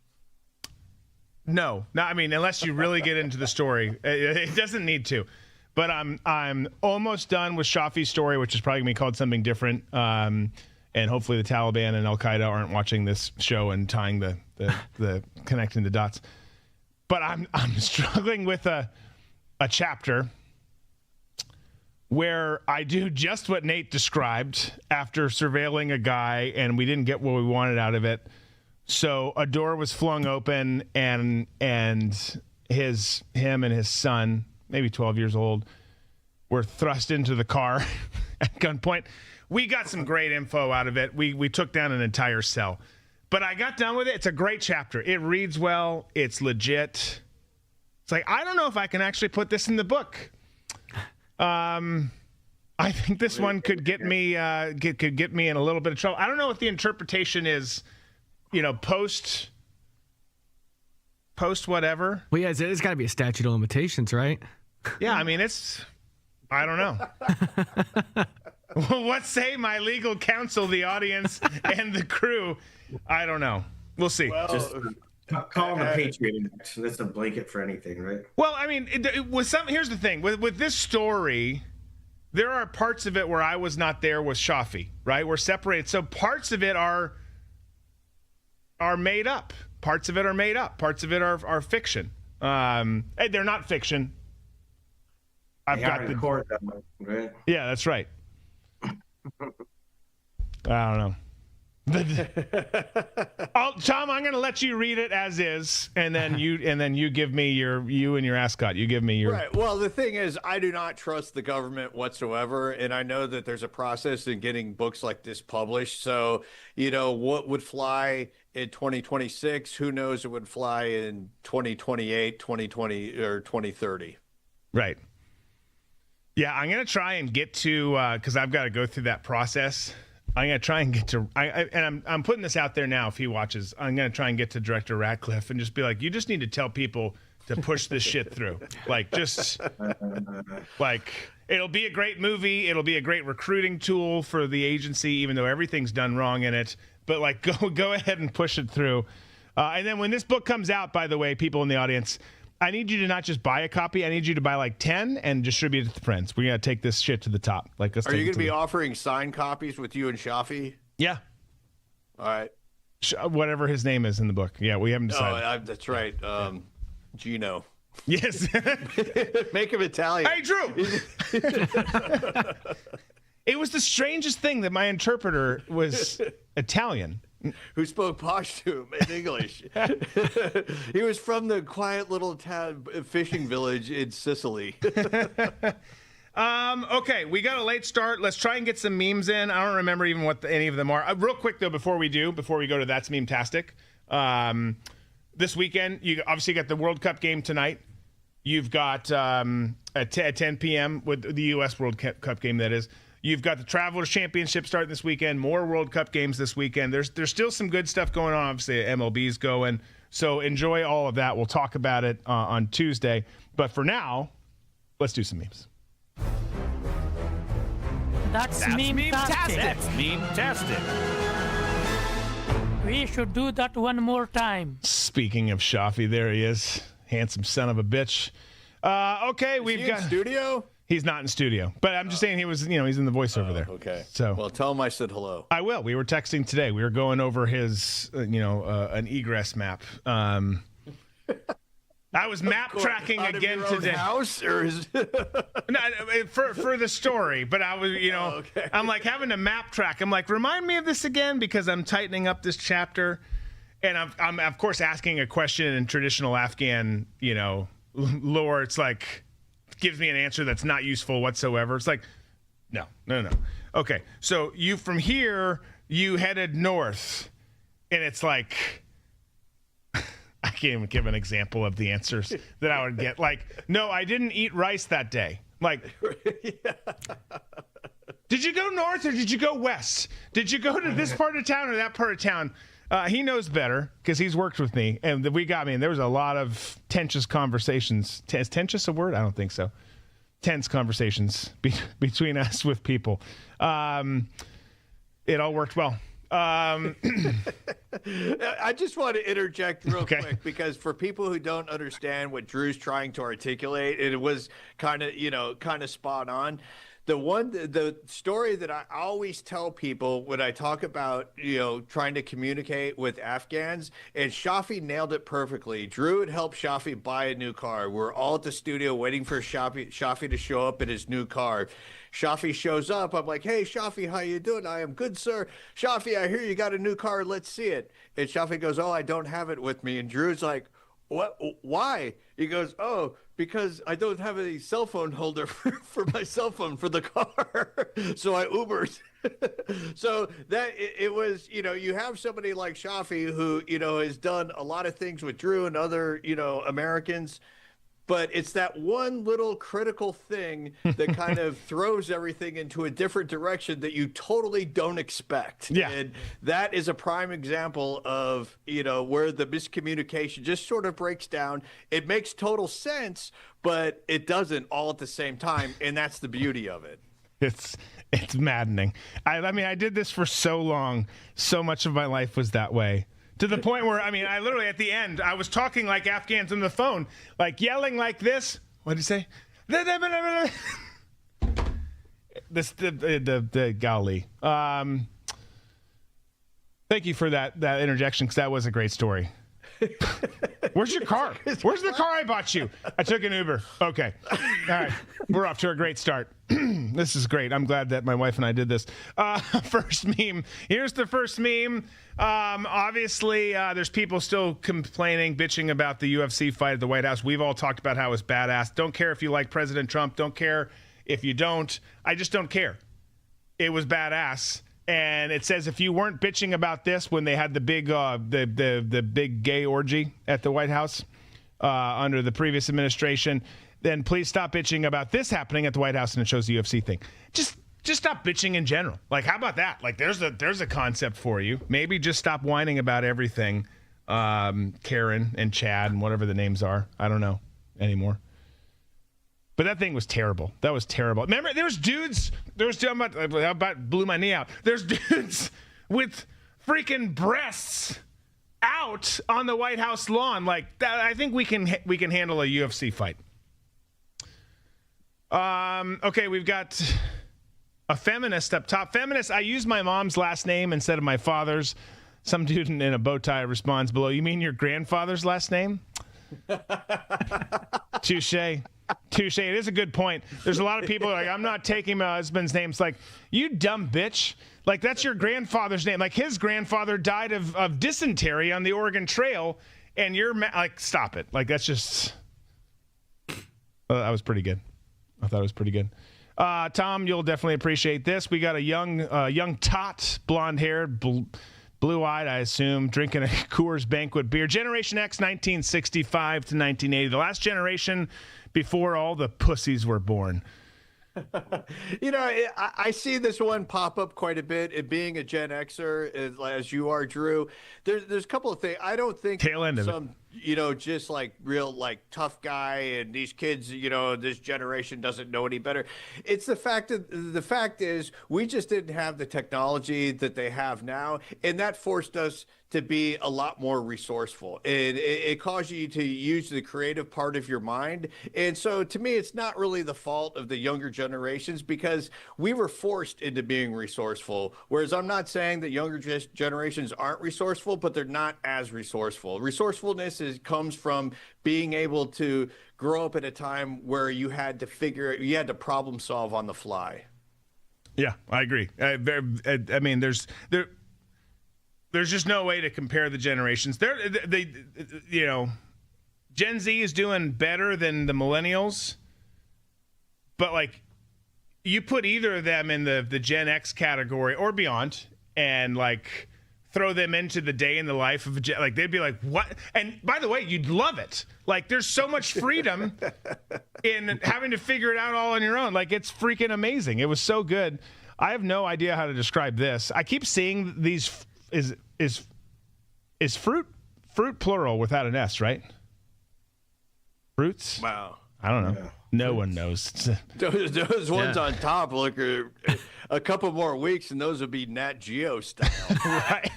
No, I mean, unless you really get into the story, it doesn't need to. But I'm almost done with Shafi's story, which is probably gonna be called something different. And hopefully the Taliban and Al Qaeda aren't watching this show and tying the connecting the dots. But I'm struggling with a chapter where I do just what Nate described after surveilling a guy, and we didn't get what we wanted out of it. So a door was flung open, and him and his son, maybe 12 years old, were thrust into the car at gunpoint. We got some great info out of it. We took down an entire cell. But I got done with it. It's a great chapter. It reads well. It's legit. It's like, I don't know if I can actually put this in the book. I think this one could get me could get me in a little bit of trouble. I don't know what the interpretation is, post whatever. Well, yeah, it's got to be a statute of limitations, right? Yeah, I mean, I don't know. What say my legal counsel, the audience, and the crew? I don't know. We'll see. Well, Just call them a Patriot Act. That's a blanket for anything, right? Well, I mean, here's the thing. With this story, there are parts of it where I was not there with Shafi, right? We're separated. So parts of it are made up. Parts of it are made up. Parts of it are fiction. They're not fiction. I've got the court, right? Yeah, that's right. I don't know. Tom, I'm going to let you read it as is, and then you give me you and your ascot. You give me your right. Well, the thing is, I do not trust the government whatsoever, and I know that there's a process in getting books like this published. So, what would fly in 2026? Who knows? It would fly in 2028, 2020, or 2030. Right. Yeah, I'm going to try and get to because I've got to go through that process. I'm going to try and get to I'm putting this out there now. If he watches, I'm going to try and get to Director Ratcliffe and just be like, you just need to tell people to push this shit through. It'll be a great movie. It'll be a great recruiting tool for the agency, even though everything's done wrong in it. But go ahead and push it through. And then when this book comes out, by the way, people in the audience, I need you to not just buy a copy. I need you to buy 10 and distribute it to friends. We're going to take this shit to the top. Are you going to be offering signed copies with you and Shafi? Yeah. All right. Whatever his name is in the book. Yeah, we haven't decided. Oh, that's right. Gino. Yes. Make him Italian. Hey, Drew. It was the strangest thing that my interpreter was Italian. Who spoke Pashtun in English. He was from the quiet little town fishing village in Sicily. Okay, we got a late start. Let's try and get some memes in. I don't remember even what any of them are. Real quick, though, before we go to That's Meme-tastic, this weekend, you obviously got the World Cup game tonight. You've got at 10 p.m. with the U.S. World Cup game, that is. You've got the Travelers Championship starting this weekend. More World Cup games this weekend. There's still some good stuff going on. Obviously, MLB's going. So enjoy all of that. We'll talk about it on Tuesday. But for now, let's do some memes. That's meme-tastic. That's meme-tastic. We should do that one more time. Speaking of Shafi, there he is. Handsome son of a bitch. Okay, we've got in studio. He's not in studio, but I'm just saying he was, he's in the voiceover there. Okay. So, well, tell him I said hello. I will. We were texting today. We were going over his, an egress map. I was map tracking again today. House or is no, for the story, but I was, okay. I'm like having to map track. I'm like, remind me of this again because I'm tightening up this chapter, and I'm of course asking a question in traditional Afghan, lore. It's like. Gives me an answer that's not useful whatsoever. It's like, no. Okay, so from here, you headed north, and it's like, I can't even give an example of the answers that I would get. Like, no, I didn't eat rice that day. Like, did you go north or did you go west? Did you go to this part of town or that part of town? He knows better because he's worked with me, and there was a lot of tensious conversations. Is tensious a word? I don't think so. tense conversations between us with people. It all worked well. I just want to interject real quick, because for people who don't understand what Drew's trying to articulate, it was kind of spot on. The story that I always tell people when I talk about, trying to communicate with Afghans, and Shafi nailed it perfectly. Drew had helped Shafi buy a new car. We're all at the studio waiting for Shafi to show up in his new car. Shafi shows up. I'm like, hey, Shafi, how you doing? I am good, sir. Shafi, I hear you got a new car. Let's see it. And Shafi goes, oh, I don't have it with me. And Drew's like, what? Why? He goes, oh, because I don't have a cell phone holder for my cell phone for the car. So I Ubered. So that it was, you have somebody like Shafi who, has done a lot of things with Drew and other, Americans. But it's that one little critical thing that kind of throws everything into a different direction that you totally don't expect. Yeah. And that is a prime example of, where the miscommunication just sort of breaks down. It makes total sense, but it doesn't all at the same time. And that's the beauty of it. It's maddening. I mean, I did this for so long. So much of my life was that way. To the point where, I literally at the end, I was talking like Afghans on the phone, like yelling like this. What did he say? The golly. Thank you for that interjection, because that was a great story. Where's your car? Where's the car I bought you? I took an Uber. Okay. All right. We're off to a great start. This is great. I'm glad that my wife and I did this. First meme. Here's the first meme. Obviously, there's people still complaining, bitching about the UFC fight at the White House. We've all talked about how it's badass. Don't care if you like President Trump. Don't care if you don't. I just don't care. It was badass. And it says if you weren't bitching about this when they had the big the big gay orgy at the White House under the previous administration, then please stop bitching about this happening at the White House, and it shows the UFC thing. Just stop bitching in general. Like, how about that? Like, there's a concept for you. Maybe just stop whining about everything. Karen and Chad and whatever the names are. I don't know anymore. But that thing was terrible. That was terrible. Remember, there's dudes about blew my knee out. There's dudes with freaking breasts out on the White House lawn. Like that, I think we can handle a UFC fight. Okay, we've got a feminist up top. Feminist, I use my mom's last name instead of my father's. Some dude in a bow tie responds below, you mean your grandfather's last name? Touche. It is a good point. There's a lot of people like, I'm not taking my husband's name. It's like, you dumb bitch. Like, that's your grandfather's name. Like, his grandfather died of dysentery on the Oregon Trail, and you're like, stop it. Like, that's just... that was pretty good. I thought it was pretty good. Tom, you'll definitely appreciate this. We got a young tot, blonde-haired, blue-eyed, I assume, drinking a Coors Banquet beer. Generation X, 1965 to 1980. The last generation before all the pussies were born. I see this one pop up quite a bit. It being a Gen Xer, as you are, Drew. There's a couple of things. I don't think tail end of some, just like real like tough guy and these kids, this generation doesn't know any better. It's the fact is we just didn't have the technology that they have now, and that forced us to be a lot more resourceful. It caused you to use the creative part of your mind. And so to me, it's not really the fault of the younger generations, because we were forced into being resourceful. Whereas I'm not saying that younger generations aren't resourceful, but they're not as resourceful. Resourcefulness comes from being able to grow up at a time where you had to problem solve on the fly. Yeah, I agree. I mean, there's just no way to compare the generations. Gen Z is doing better than the millennials, but like, you put either of them in the Gen X category or beyond, and like throw them into the day in the life of like, they'd be like, what? And by the way, you'd love it. Like, there's so much freedom in having to figure it out all on your own. Like, it's freaking amazing. It was so good. I have no idea how to describe this. I keep seeing these. Is fruit plural without an S, right? Fruits? Wow. I don't know. No one knows. Those ones on top look a couple more weeks, and those would be Nat Geo style. Right.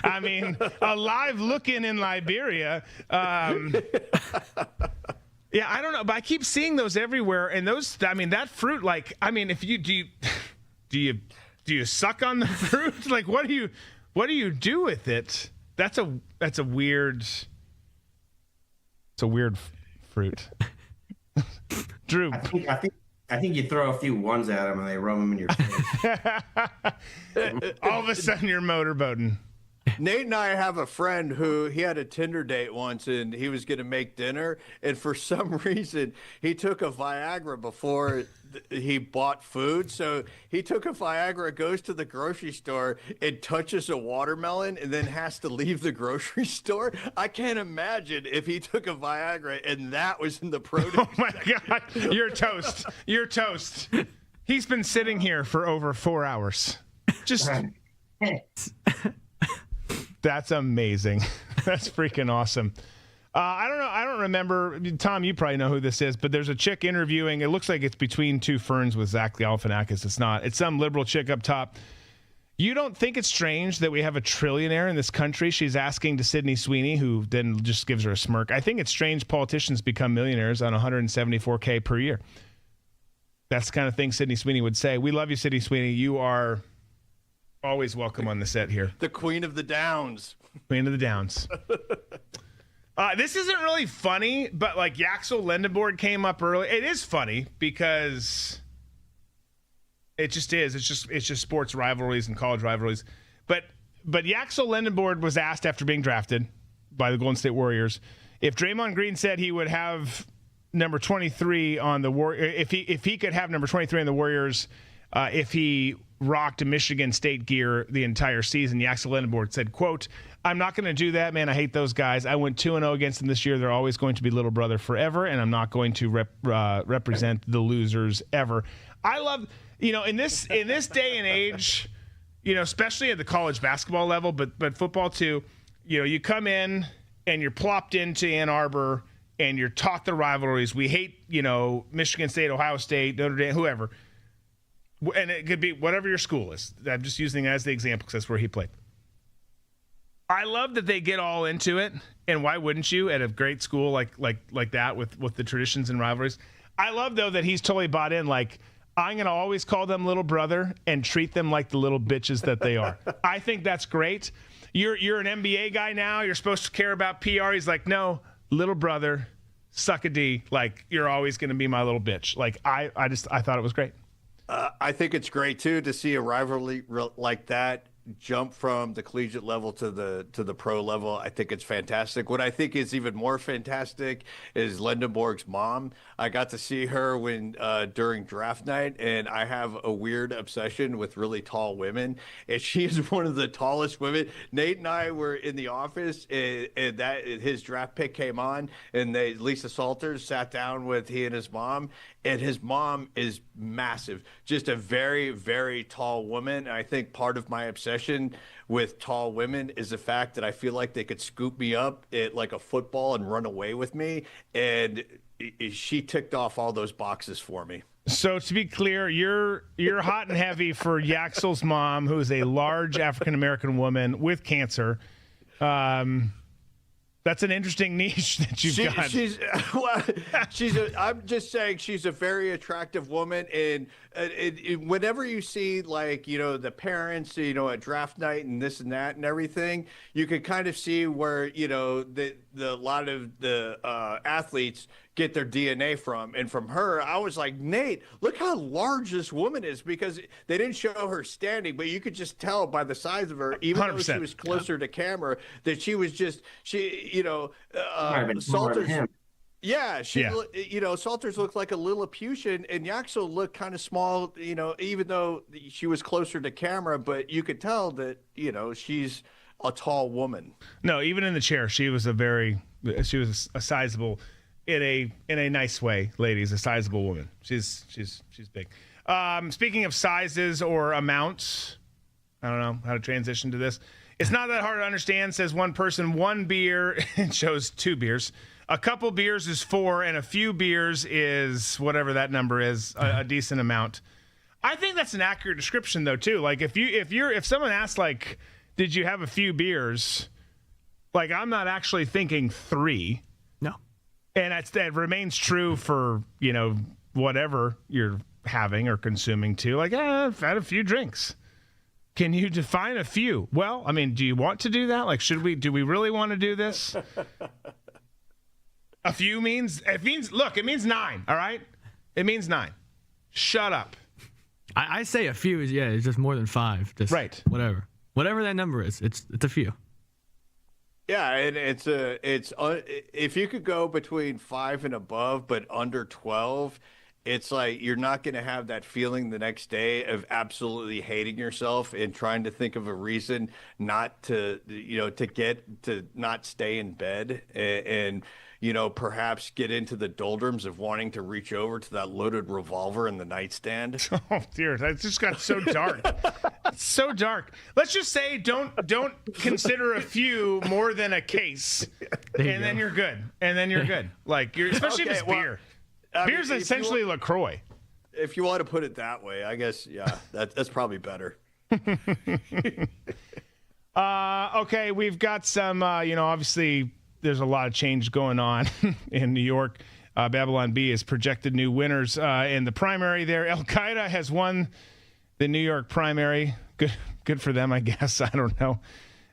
I mean, alive looking in Liberia. Yeah, I don't know, but I keep seeing those everywhere. And those, I mean, that fruit, like, I mean, if you do you suck on the fruit? Like, what do you do with it? That's a weird. It's a weird fruit. Drew, I think you throw a few ones at them and they roam them in your face. all of a sudden you're motorboating. Nate and I have a friend who he had a Tinder date once, and he was going to make dinner, and for some reason he took a Viagra before he bought food. So he took a Viagra, goes to the grocery store, and touches a watermelon, and then has to leave the grocery store. I can't imagine if he took a Viagra and that was in the produce. Oh my God, you're toast. You're toast. He's been sitting here for over 4 hours. Just. That's amazing. That's freaking awesome. I don't know. I don't remember. Tom, you probably know who this is, but there's a chick interviewing. It looks like it's Between Two Ferns with Zach Galifianakis. It's not. It's some liberal chick up top. You don't think it's strange that we have a trillionaire in this country? She's asking to Sydney Sweeney, who then just gives her a smirk. I think it's strange politicians become millionaires on $174K per year. That's the kind of thing Sydney Sweeney would say. We love you, Sydney Sweeney. You are always welcome on the set here. The Queen of the Downs. Queen of the Downs. This isn't really funny, but like Yaxel Lendenborg came up early. It is funny because it just is. It's just sports rivalries and college rivalries. But Yaxel Lendenborg was asked after being drafted by the Golden State Warriors if Draymond Green said he would have number 23 on the Warriors, if he could have number 23 on the Warriors, if he rocked Michigan State gear the entire season. Yaxel Lendenborg said, quote, "I'm not going to do that, man. I hate those guys. I went 2-0 against them this year. They're always going to be little brother forever, and I'm not going to represent the losers ever." I love, in this day and age, especially at the college basketball level, but football too, you come in and you're plopped into Ann Arbor and you're taught the rivalries. We hate, Michigan State, Ohio State, Notre Dame, whoever. And it could be whatever your school is. I'm just using it as the example because that's where he played. I love that they get all into it, and why wouldn't you at a great school like that with the traditions and rivalries? I love, though, that he's totally bought in, like, I'm going to always call them little brother and treat them like the little bitches that they are. I think that's great. You're an NBA guy now. You're supposed to care about PR. He's like, no, little brother, suck a D. Like, you're always going to be my little bitch. Like, I thought it was great. I think it's great too to see a rivalry like that jump from the collegiate level to the pro level. I think it's fantastic. What I think is even more fantastic is Lendenborg's mom. I got to see her during draft night, and I have a weird obsession with really tall women, and she is one of the tallest women. Nate and I were in the office, and his draft pick came on, and Lisa Salters sat down with he and his mom, and his mom is massive, just a very, very tall woman. I think part of my obsession with tall women is the fact that I feel like they could scoop me up like a football and run away with me. And she ticked off all those boxes for me. So to be clear, you're hot and heavy for Yaxel's mom, who is a large African-American woman with cancer. That's an interesting niche that you've got. I'm just saying she's a very attractive woman. And whenever you see, like, the parents, at draft night and this and that and everything, you can kind of see where, the lot of the athletes get their DNA from. And from her, I was like, Nate, look how large this woman is, because they didn't show her standing, but you could just tell by the size of her, even 100%. Though she was closer to camera, that she was just, Salters. Yeah, Salters looked like a Lilliputian, and Yaxel looked kind of small, even though she was closer to camera, but you could tell that, she's a tall woman. No, even in the chair, she was a sizable, in a nice way, ladies, a sizable woman. She's big. Speaking of sizes or amounts, I don't know how to transition to this. It's not that hard to understand, says one person. One beer, it shows 2 beers. A couple beers is 4, and a few beers is whatever that number is, a decent amount. I think that's an accurate description, though, too. Like, if someone asks, like, did you have a few beers? Like, I'm not actually thinking 3. No. And that remains true for, whatever you're having or consuming, too. Like, I've had a few drinks. Can you define a few? Well, I mean, do you want to do that? Like, do we really want to do this? A few means 9, all right? It means 9. Shut up. I say a few is, it's just more than 5. Just right. Whatever that number is, it's a few. Yeah, and it's if you could go between 5 and above, but under 12, it's like you're not going to have that feeling the next day of absolutely hating yourself and trying to think of a reason not to, to not stay in bed and perhaps get into the doldrums of wanting to reach over to that loaded revolver in the nightstand. Oh dear, that just got so dark. It's so dark. Let's just say don't consider a few more than a case, and then you're good. Like especially if it's beer. Beer's essentially LaCroix. If you want to put it that way, I guess, yeah, that's probably better. Okay, we've got some, obviously there's a lot of change going on in New York. Babylon Bee has projected new winners in the primary there. Al-Qaeda has won the New York primary. Good for them, I guess. I don't know.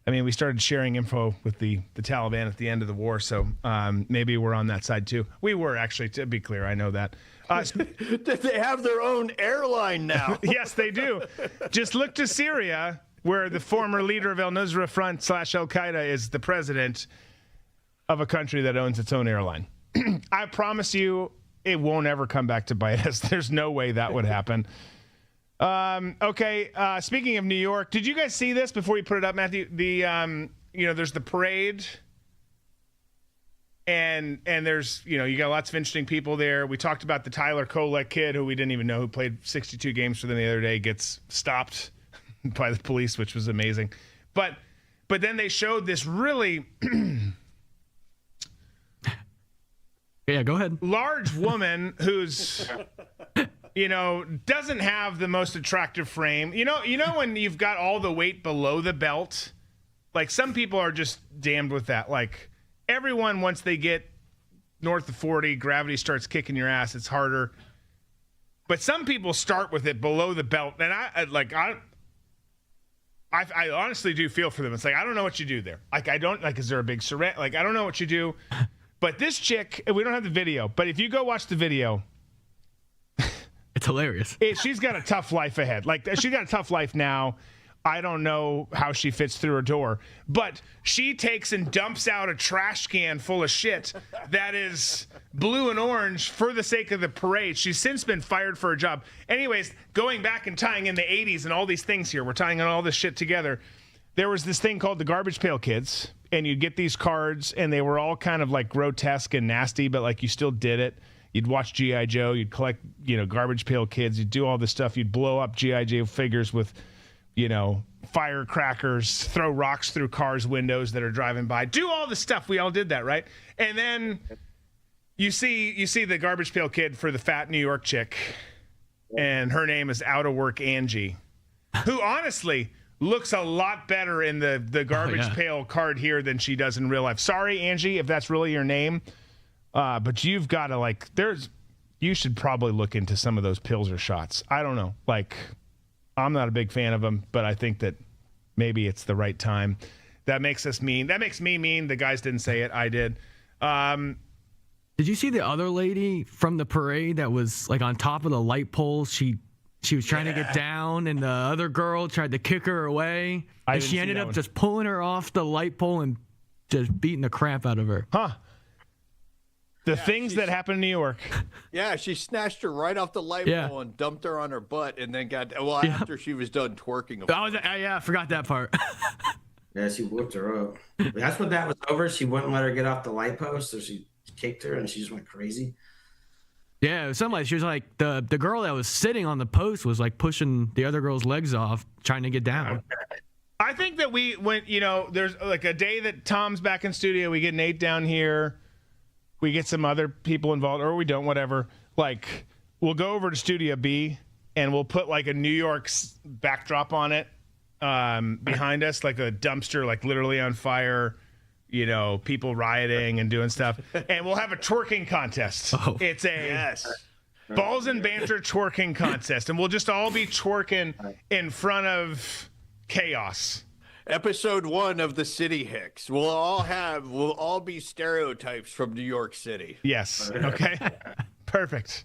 I mean, we started sharing info with the Taliban at the end of the war, so maybe we're on that side too. We were, actually, to be clear. I know that. They have their own airline now. Yes, they do. Just look to Syria, where the former leader of al-Nusra Front / Al-Qaeda is the president of a country that owns its own airline. I promise you it won't ever come back to bite us. There's no way that would happen. Okay, speaking of New York, did you guys see this before you put it up, Matthew? There's the parade, and there's, you got lots of interesting people there. We talked about the Tyler Kolek kid, who we didn't even know, who played 62 games for them the other day, gets stopped by the police, which was amazing. But then they showed this really yeah, go ahead. large woman who's doesn't have the most attractive frame. You know when you've got all the weight below the belt, like some people are just damned with that. Like everyone, once they get north of 40, gravity starts kicking your ass. It's harder. But some people start with it below the belt, and I honestly do feel for them. It's like, I don't know what you do there. Like, is there a big surrender? Like, I don't know what you do. But this chick, we don't have the video, but if you go watch the video, it's hilarious. She's got a tough life ahead. Like, she's got a tough life now. I don't know how she fits through a door, but she takes and dumps out a trash can full of shit that is blue and orange for the sake of the parade. She's since been fired for her job. Anyways, going back and tying in the 80s and all these things here, we're tying in all this shit together. There was this thing called the Garbage Pail Kids, and you'd get these cards, and they were all kind of like grotesque and nasty, but like you still did it. You'd watch G.I. Joe, you'd collect, Garbage Pail Kids, you'd do all this stuff, you'd blow up G.I. Joe figures with, firecrackers, throw rocks through cars' windows that are driving by, do all the stuff. We all did that, right? And then you see the Garbage Pail Kid for the fat New York chick, and her name is Out of Work Angie, who honestly looks a lot better in the Garbage Pail card here than she does in real life. Sorry, Angie, if that's really your name, but you've got to you should probably look into some of those pills or shots. I don't know. I'm not a big fan of them, but I think that maybe it's the right time. That makes us mean. That makes me mean. The guys didn't say it. I did. Did you see the other lady from the parade that was like on top of the light pole? She was trying to get down, and the other girl tried to kick her away. And she ended up just pulling her off the light pole and just beating the crap out of her. Huh. The things that happen in New York. Yeah, she snatched her right off the light pole and dumped her on her butt, and then after she was done twerking. I forgot that part. Yeah, she whooped her up. That's what that was over. She wouldn't let her get off the light post, so she kicked her, and she just went crazy. Yeah, it was something like, she was like, the girl that was sitting on the post was like pushing the other girl's legs off, trying to get down. I think that we went, there's like a day that Tom's back in studio, we get Nate down here, we get some other people involved, or we don't, whatever. Like, we'll go over to Studio B and we'll put like a New York backdrop on it behind us, like a dumpster, like literally on fire, people rioting and doing stuff. And we'll have a twerking contest. Oh. It's a balls and banter twerking contest. And we'll just all be twerking in front of chaos. Episode 1 of the City Hicks. We'll all be stereotypes from New York City. Yes. Okay. Perfect.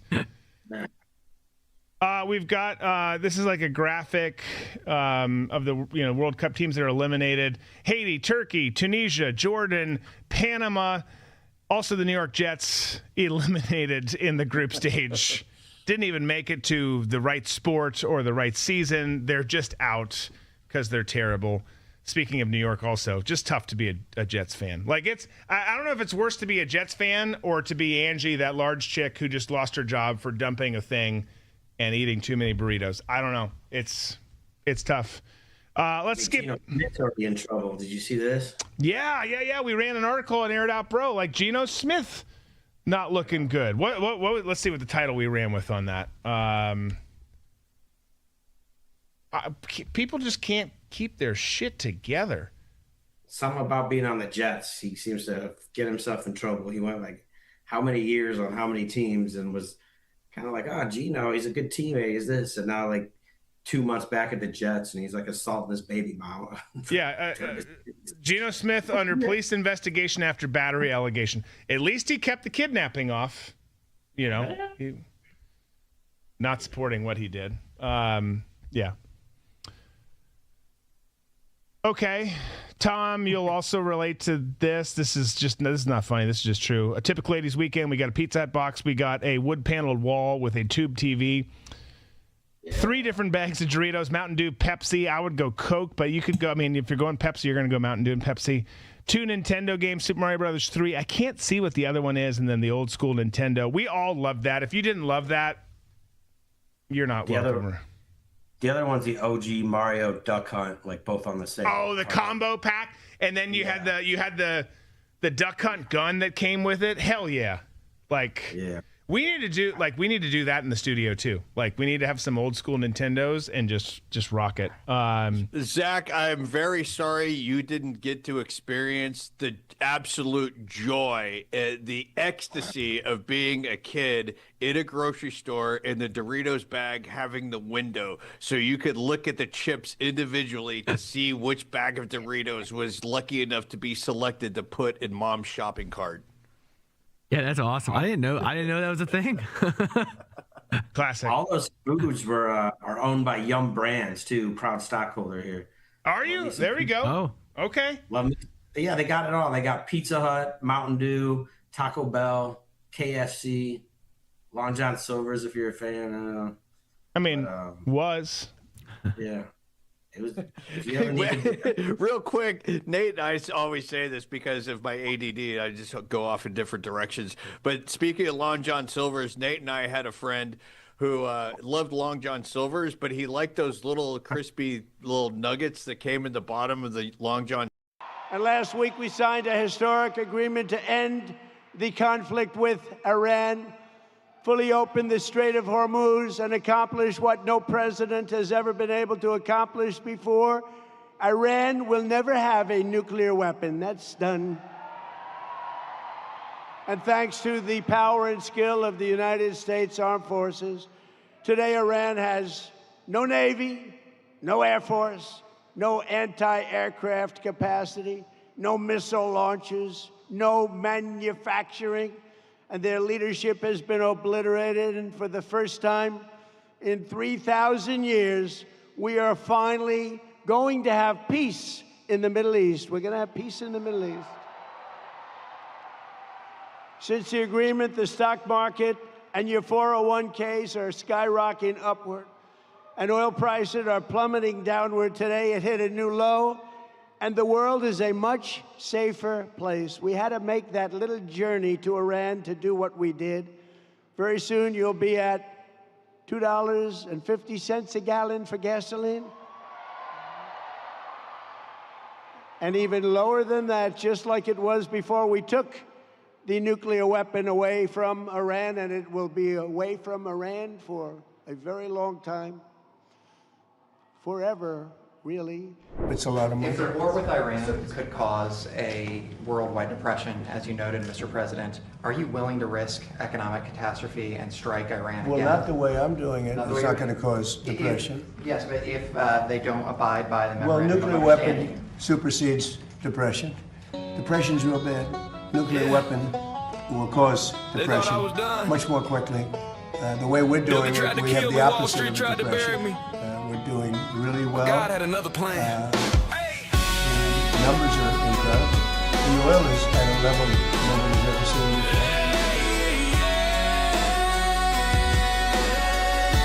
We've got this is like a graphic of the World Cup teams that are eliminated: Haiti, Turkey, Tunisia, Jordan, Panama. Also, the New York Jets eliminated in the group stage. Didn't even make it to the right sport or the right season. They're just out because they're terrible. Speaking of New York, also just tough to be a Jets fan. Like I don't know if it's worse to be a Jets fan or to be Angie, that large chick who just lost her job for dumping a thing and eating too many burritos. I don't know. It's tough. Let's skip. Smith's already in trouble. Did you see this? Yeah. We ran an article on Air It Out Bro. Like Geno Smith, not looking good. What? Let's see what the title we ran with on that. People just can't keep their shit together. Something about being on the Jets. He seems to get himself in trouble. He went like how many years on how many teams and was kind of like, Geno, he's a good teammate, is this? And now like 2 months back at the Jets and he's like assaulting his baby mama. Geno Smith under police investigation after battery allegation. At least he kept the kidnapping off. He, not supporting what he did. Yeah. Okay, Tom, you'll also relate to this. This is not funny. This is just true. A typical ladies' weekend. We got a Pizza Hut box. We got a wood-paneled wall with a tube TV. 3 different bags of Doritos, Mountain Dew, Pepsi. I would go Coke, but you could go. I mean, if you're going Pepsi, you're going to go Mountain Dew and Pepsi. 2 Nintendo games, Super Mario Brothers 3. I can't see what the other one is, and then the old school Nintendo. We all loved that. If you didn't love that, you're not welcome. The other one's the OG Mario Duck Hunt, like both on the same. Oh, the combo pack, and then you had the Duck Hunt gun that came with it. Hell yeah! We need to do that in the studio too. Like we need to have some old school Nintendos and just rock it. Zach, I'm very sorry you didn't get to experience the absolute joy, the ecstasy of being a kid in a grocery store in the Doritos bag having the window so you could look at the chips individually to see which bag of Doritos was lucky enough to be selected to put in mom's shopping cart. Yeah, that's awesome. I didn't know that was a thing. Classic. All those foods are owned by Yum Brands too. Proud stockholder here. Are you? There we go. Oh, okay. Yeah, they got it all. They got Pizza Hut, Mountain Dew, Taco Bell, KFC, Long John Silver's if you're a fan. Was. Yeah. It was. If you ever need Real quick, Nate and I always say this because of my ADD. I just go off in different directions. But speaking of Long John Silver's, Nate and I had a friend who loved Long John Silver's, but he liked those little crispy little nuggets that came in the bottom of the Long John. And last week we signed a historic agreement to end the conflict with Iran, fully open the Strait of Hormuz, and accomplish what no president has ever been able to accomplish before. Iran will never have a nuclear weapon. That's done. And thanks to the power and skill of the United States Armed Forces, today Iran has no Navy, no Air Force, no anti-aircraft capacity, no missile launchers, no manufacturing, and their leadership has been obliterated. And for the first time in 3,000 years, we are finally going to have peace in the Middle East. We're going to have peace in the Middle East. Since the agreement, the stock market and your 401ks are skyrocketing upward, and oil prices are plummeting downward. Today, it hit a new low, and the world is a much safer place. We had to make that little journey to Iran to do what we did. Very soon, you'll be at $2.50 a gallon for gasoline. and even lower than that, just like it was before we took the nuclear weapon away from Iran, and it will be away from Iran for a very long time, forever, really. It's a lot of money. If the war with Iran could cause a worldwide depression, as you noted, Mr. President, are you willing to risk economic catastrophe and strike Iran Well, again? not the way I'm doing it. It's not going to cause depression. Yes, but if they don't abide by the Well, memorandum nuclear of weapon understanding. supersedes depression. Depression's real bad. Nuclear weapon will cause depression much more quickly. The way we're doing it, we have the opposite of depression. We're doing really well. God had another plan. The numbers are incredible. The oil is at a level nobody's ever seen before.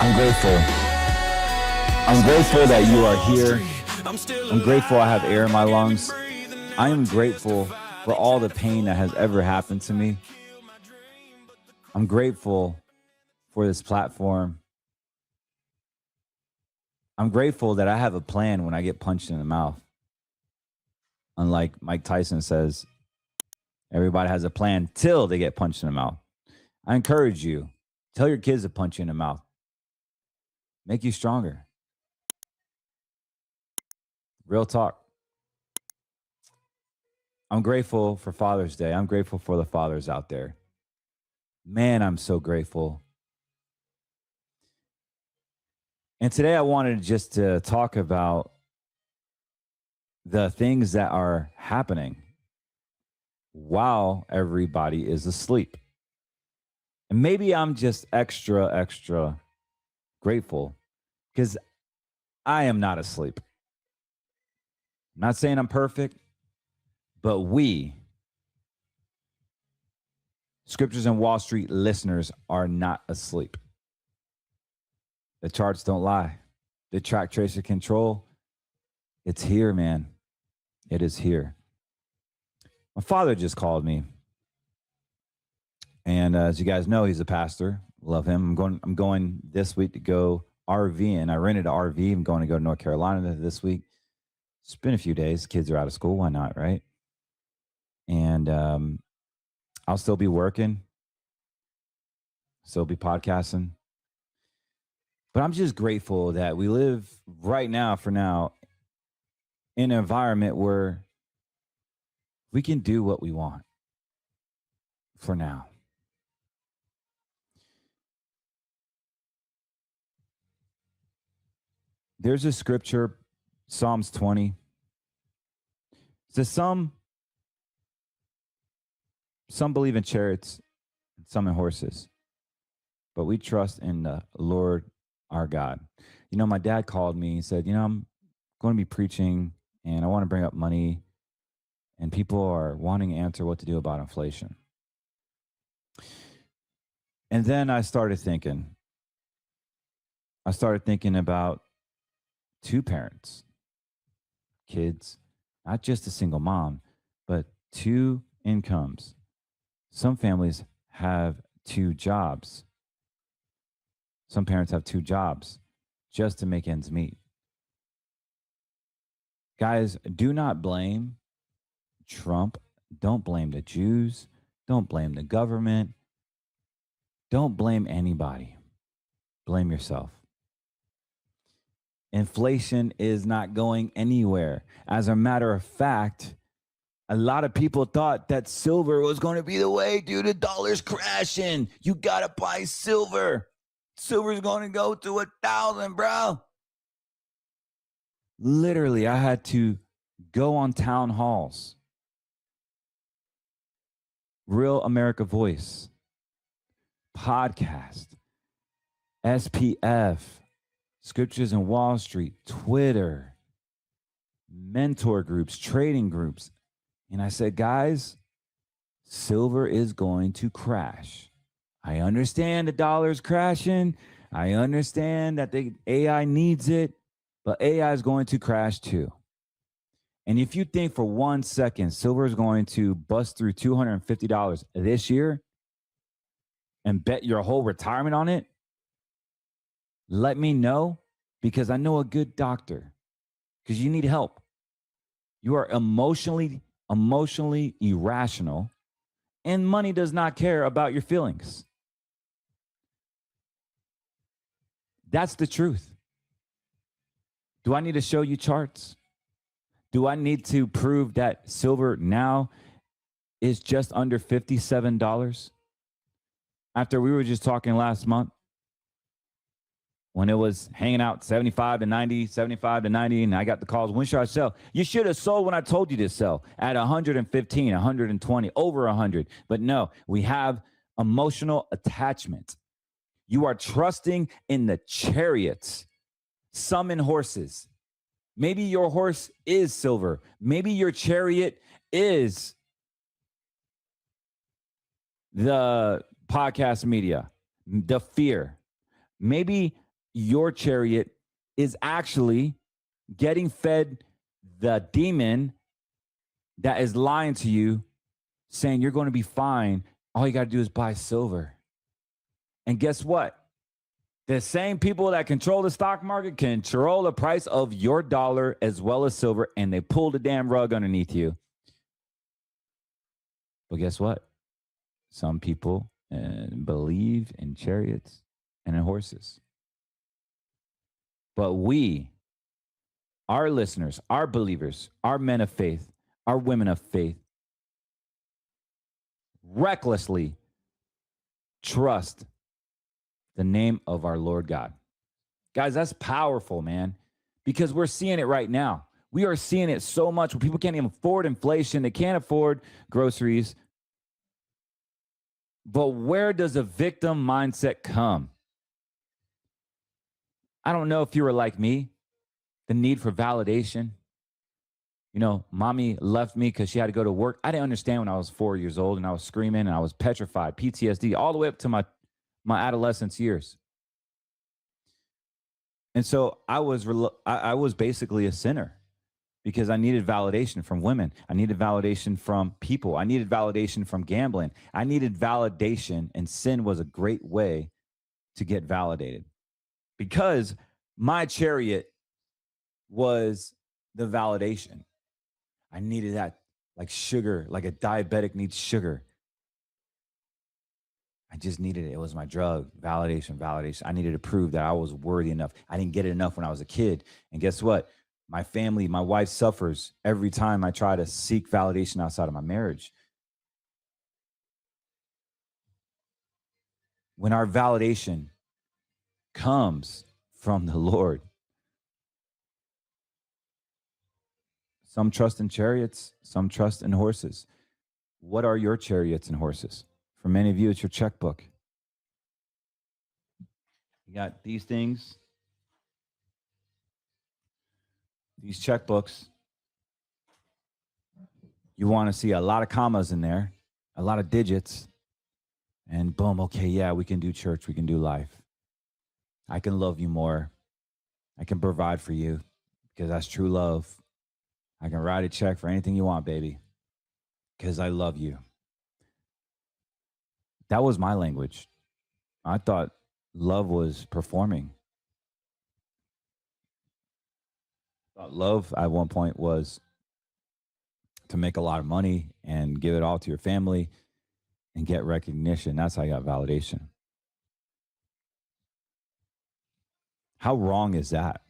I'm grateful. I'm grateful that you are here. I'm grateful I have air in my lungs. I am grateful for all the pain that has ever happened to me. I'm grateful for this platform. I'm grateful that I have a plan when I get punched in the mouth. Unlike Mike Tyson says, everybody has a plan till they get punched in the mouth. I encourage you, tell your kids to punch you in the mouth. Make you stronger. Real talk. I'm grateful for Father's Day. I'm grateful for the fathers out there. Man, I'm so grateful. And today I wanted just to talk about the things that are happening while everybody is asleep. And maybe I'm just extra grateful because I am not asleep. I'm not saying I'm perfect, but we, Scriptures and Wall Street listeners, are not asleep. The charts don't lie. The track tracer control, it's here, man. It is here. My father just called me. And as you guys know, he's a pastor. Love him. I'm going this week to go RV, and I rented an RV. I'm going to go to North Carolina this week. It's been a few days. Kids are out of school. Why not, right? And I'll still be working. Still be podcasting. But I'm just grateful that we live right now, for now, in an environment where we can do what we want for now. There's a scripture, Psalms 20. It says some believe in chariots, some in horses, but we trust in the Lord our God. You know, my dad called me and said, I'm going to be preaching and I want to bring up money, and people are wanting to answer what to do about inflation. And then I started thinking about two parents, kids, not just a single mom, but two incomes. Some families have two jobs. Some parents have two jobs just to make ends meet. Guys, do not blame Trump. Don't blame the Jews. Don't blame the government. Don't blame anybody. Blame yourself. Inflation is not going anywhere. As a matter of fact, a lot of people thought that silver was going to be the way, dude. The dollar's crashing. You got to buy silver. Silver's going to go to 1,000, bro. Literally, I had to go on town halls. Real America Voice, podcast, SPF, Scriptures and Wall Street, Twitter, mentor groups, trading groups. And I said, guys, silver is going to crash. I understand the dollar's crashing. I understand that the AI needs it, but AI is going to crash too. And if you think for 1 second silver is going to bust through $250 this year and bet your whole retirement on it, let me know, because I know a good doctor, because you need help. You are emotionally irrational, and money does not care about your feelings. That's the truth. Do I need to show you charts? Do I need to prove that silver now is just under $57? After we were just talking last month, when it was hanging out 75 to 90, 75 to 90, and I got the calls, when should I sell? You should have sold when I told you to sell at 115, 120, over 100. But no, we have emotional attachment. You are trusting in the chariots, some in horses. Maybe your horse is silver. Maybe your chariot is the podcast media, the fear. Maybe your chariot is actually getting fed the demon that is lying to you, saying you're going to be fine. All you got to do is buy silver. And guess what? The same people that control the stock market control the price of your dollar as well as silver, and they pull the damn rug underneath you. But guess what? Some people believe in chariots and in horses. But we, our listeners, our believers, our men of faith, our women of faith, recklessly trust the name of our Lord God. Guys, that's powerful, man, because we're seeing it right now. We are seeing it so much where people can't even afford inflation. They can't afford groceries. But where does a victim mindset come? I don't know if you were like me, the need for validation. You know, mommy left me because she had to go to work. I didn't understand when I was 4 years old, and I was screaming and I was petrified, PTSD, all the way up to my adolescence years. And so I was basically a sinner because I needed validation from women. I needed validation from people. I needed validation from gambling. I needed validation, and sin was a great way to get validated because my chariot was the validation. I needed that like sugar, like a diabetic needs sugar. I just needed it. It was my drug. Validation. I needed to prove that I was worthy enough. I didn't get it enough when I was a kid. And guess what? My family, my wife suffers every time I try to seek validation outside of my marriage. When our validation comes from the Lord, some trust in chariots, some trust in horses. What are your chariots and horses? For many of you, it's your checkbook. You got these things, these checkbooks. You want to see a lot of commas in there, a lot of digits, and boom, okay, yeah, we can do church, we can do life. I can love you more. I can provide for you because that's true love. I can write a check for anything you want, baby, because I love you. That was my language. I thought love was performing. I thought love at one point was to make a lot of money and give it all to your family and get recognition. That's how you got validation. How wrong is that?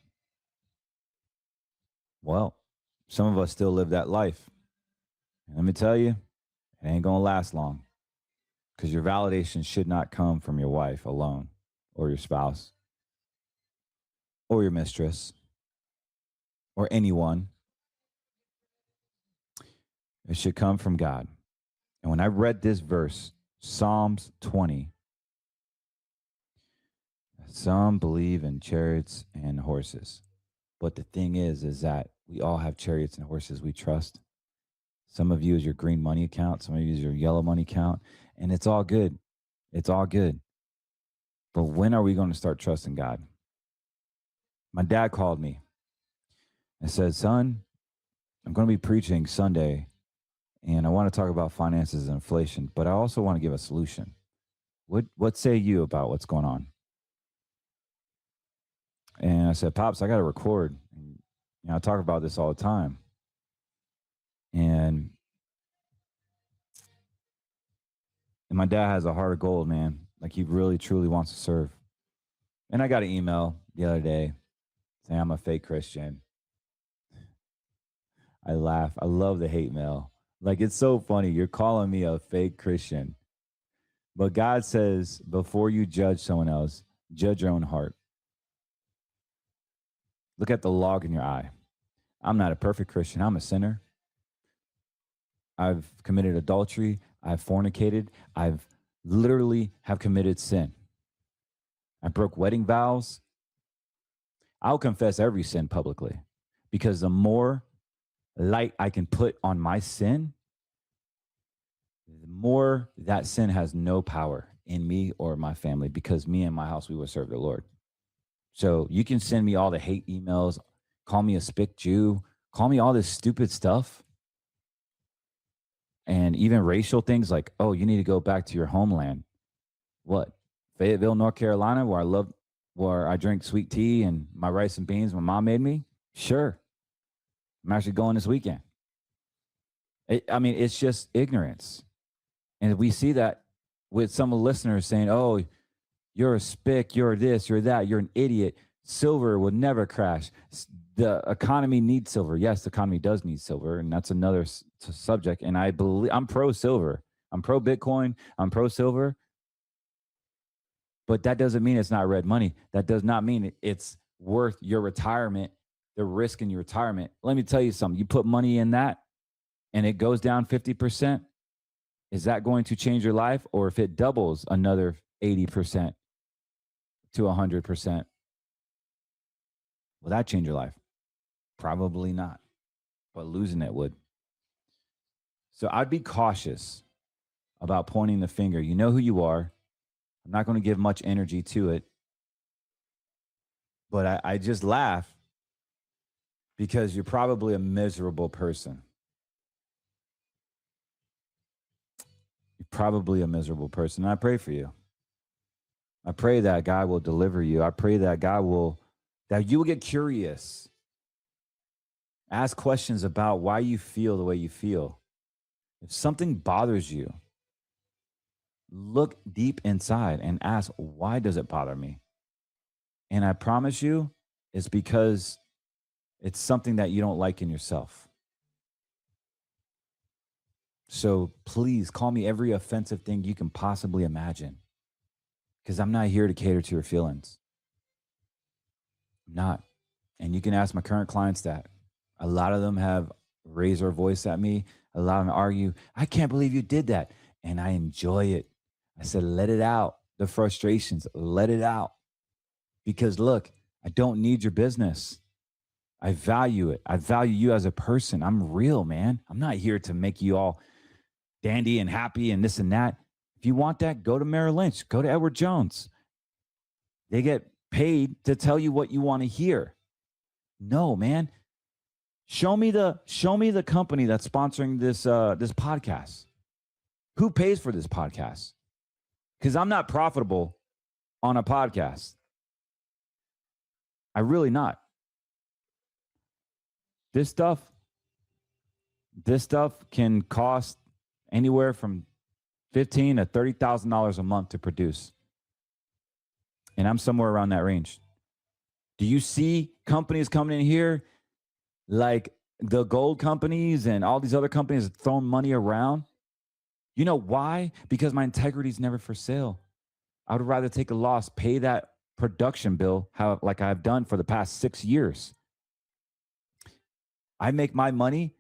Well, some of us still live that life. And let me tell you, it ain't going to last long. Because your validation should not come from your wife alone, or your spouse, or your mistress, or anyone. It should come from God. And when I read this verse, Psalms 20, some believe in chariots and horses. But the thing is that we all have chariots and horses we trust. Some of you is your green money account. Some of you is your yellow money account. And it's all good. It's all good. But when are we going to start trusting God? My dad called me and said, son, I'm going to be preaching Sunday, and I want to talk about finances and inflation, but I also want to give a solution. What say you about what's going on? And I said, Pops, I got to record. I talk about this all the time. And my dad has a heart of gold, man. Like, he really, truly wants to serve. And I got an email the other day saying I'm a fake Christian. I laugh. I love the hate mail. Like, it's so funny. You're calling me a fake Christian. But God says, before you judge someone else, judge your own heart. Look at the log in your eye. I'm not a perfect Christian. I'm a sinner. I've committed adultery. I've fornicated. I've literally have committed sin. I broke wedding vows. I'll confess every sin publicly, because the more light I can put on my sin, the more that sin has no power in me or my family, because me and my house, we will serve the Lord. So you can send me all the hate emails, call me a spick Jew, call me all this stupid stuff, and even racial things like, oh, you need to go back to your homeland. What? Fayetteville, North Carolina, where I drink sweet tea and my rice and beans my mom made me? Sure. I'm actually going this weekend. It's just ignorance. And we see that with some of the listeners saying, oh, you're a spick, you're this, you're that, you're an idiot. Silver will never crash. The economy needs silver. Yes, the economy does need silver, and that's another subject. And I believe I'm pro silver. I'm pro Bitcoin. I'm pro silver. But that doesn't mean it's not red money. That does not mean it's worth your retirement, the risk in your retirement. Let me tell you something. You put money in that and it goes down 50%. Is that going to change your life? Or if it doubles another 80% to 100%, will that change your life? Probably not. But losing it would. So I'd be cautious about pointing the finger. You know who you are. I'm not going to give much energy to it. But I just laugh because you're probably a miserable person. You're probably a miserable person. And I pray for you. I pray that God will deliver you. I pray that that you will get curious. Ask questions about why you feel the way you feel. If something bothers you, look deep inside and ask, why does it bother me? And I promise you, it's because it's something that you don't like in yourself. So please call me every offensive thing you can possibly imagine, because I'm not here to cater to your feelings. I'm not. And you can ask my current clients that. A lot of them have raised their voice at me. A lot of them argue, I can't believe you did that. And I enjoy it. I said, let it out. The frustrations, let it out. Because look, I don't need your business. I value it. I value you as a person. I'm real, man. I'm not here to make you all dandy and happy and this and that. If you want that, go to Merrill Lynch. Go to Edward Jones. They get paid to tell you what you want to hear. No, man. Show me the company that's sponsoring this podcast. Who pays for this podcast? Because I'm not profitable on a podcast. I really not. This stuff can cost anywhere from $15,000 to $30,000 a month to produce. And I'm somewhere around that range. Do you see companies coming in here like the gold companies and all these other companies throwing money around? You know why? Because my integrity is never for sale. I would rather take a loss, pay that production bill like I've done for the past 6 years. I make my money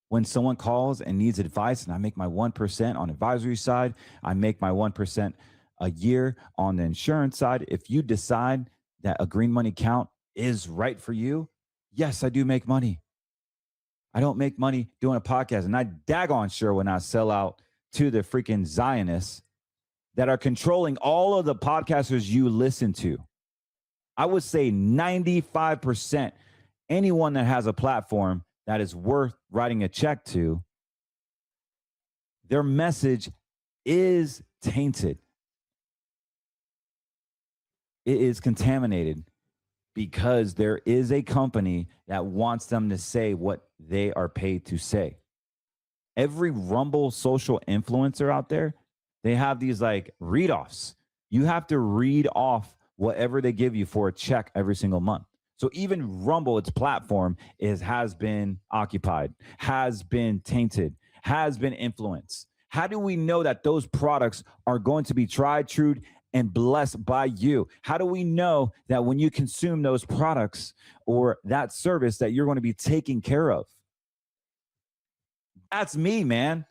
when someone calls and needs advice, and I make my 1% on advisory side. I make my 1% a year on the insurance side. If you decide that a green money account is right for you, yes, I do make money. I don't make money doing a podcast, and I daggone sure when I sell out to the freaking Zionists that are controlling all of the podcasters you listen to. I would say 95%, anyone that has a platform that is worth writing a check to, their message is tainted. It is contaminated because there is a company that wants them to say what they are paid to say. Every Rumble social influencer out there, they have these like read-offs. You have to read off whatever they give you for a check every single month. So even Rumble, its platform, has been occupied, has been tainted, has been influenced. How do we know that those products are going to be tried, true, and blessed by you? How do we know that when you consume those products or that service that you're going to be taken care of? That's me, man.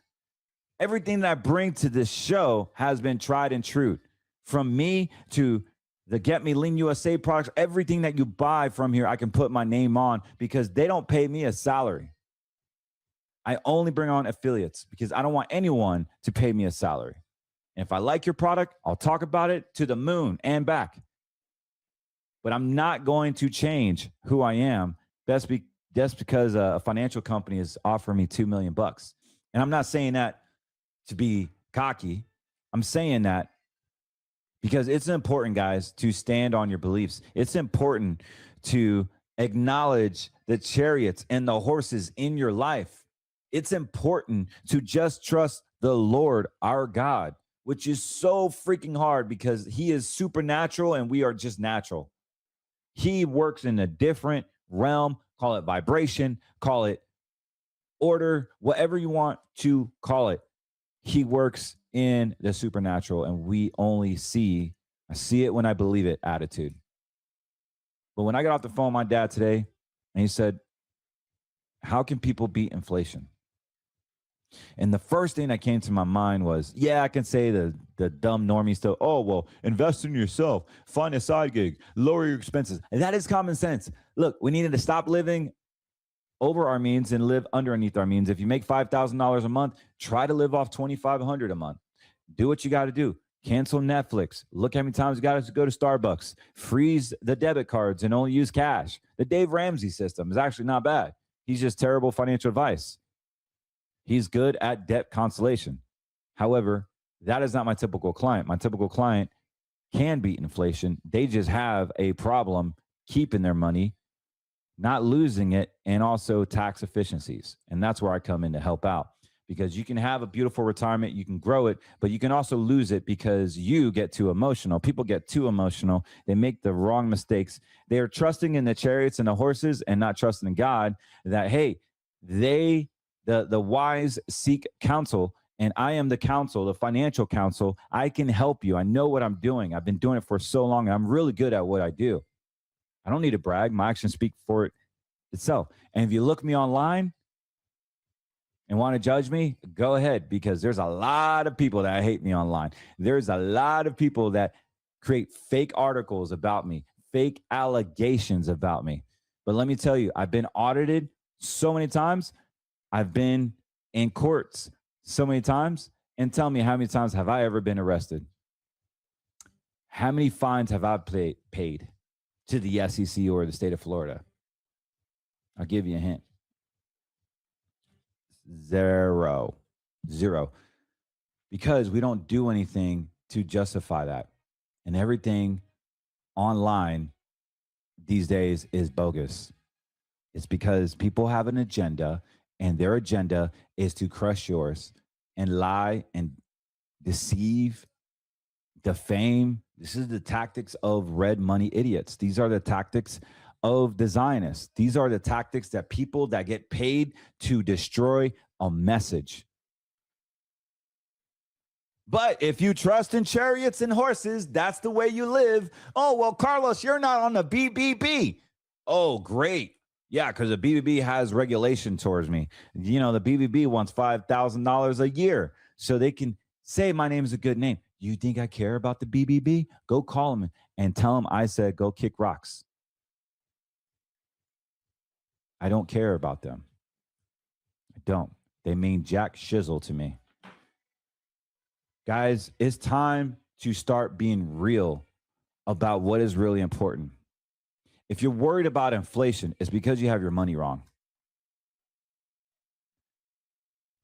Everything that I bring to this show has been tried and true. From me to the Get Me Lean USA products, everything that you buy from here, I can put my name on because they don't pay me a salary. I only bring on affiliates because I don't want anyone to pay me a salary. And if I like your product, I'll talk about it to the moon and back. But I'm not going to change who I am just because a financial company is offering me $2 million. And I'm not saying that to be cocky. I'm saying that because it's important, guys, to stand on your beliefs. It's important to acknowledge the chariots and the horses in your life. It's important to just trust the Lord, our God, which is so freaking hard because he is supernatural and we are just natural. He works in a different realm, call it vibration, call it order, whatever you want to call it. He works in the supernatural, and we only I see it when I believe it attitude. But when I got off the phone with my dad today, and he said, how can people beat inflation? And the first thing that came to my mind was, yeah, I can say the dumb normie stuff. Oh, well, invest in yourself, find a side gig, lower your expenses. And that is common sense. Look, we needed to stop living over our means and live underneath our means. If you make $5,000 a month, try to live off $2,500 a month. Do what you got to do. Cancel Netflix. Look how many times you got to go to Starbucks. Freeze the debit cards and only use cash. The Dave Ramsey system is actually not bad. He's just terrible financial advice. He's good at debt consolation. However, that is not my typical client. My typical client can beat inflation. They just have a problem keeping their money, not losing it, and also tax efficiencies. And that's where I come in to help out, because you can have a beautiful retirement, you can grow it, but you can also lose it because you get too emotional. People get too emotional. They make the wrong mistakes. They are trusting in the chariots and the horses and not trusting in God that, hey, the wise seek counsel, and I am the counsel, the financial counsel. I can help you. I know what I'm doing. I've been doing it for so long. And I'm really good at what I do. I don't need to brag. My actions speak for itself. And if you look me online and want to judge me, go ahead, because there's a lot of people that hate me online. There's a lot of people that create fake articles about me, fake allegations about me. But let me tell you, I've been audited so many times. I've been in courts so many times. And tell me, how many times have I ever been arrested? How many fines have I paid to the SEC or the state of Florida? I'll give you a hint. Zero. Because we don't do anything to justify that. And everything online these days is bogus. It's because people have an agenda, and their agenda is to crush yours and lie and deceive, defame. This is the tactics of red money idiots. These are the tactics of the Zionists. These are the tactics that people that get paid to destroy a message. But if you trust in chariots and horses, that's the way you live. Oh, well, Carlos, you're not on the BBB. Oh, great. Yeah, because the BBB has regulation towards me. You know, the BBB wants $5,000 a year so they can say my name is a good name. You think I care about the BBB? Go call them and tell them I said go kick rocks. I don't care about them. I don't. They mean jack shizzle to me. Guys, it's time to start being real about what is really important. If you're worried about inflation, it's because you have your money wrong.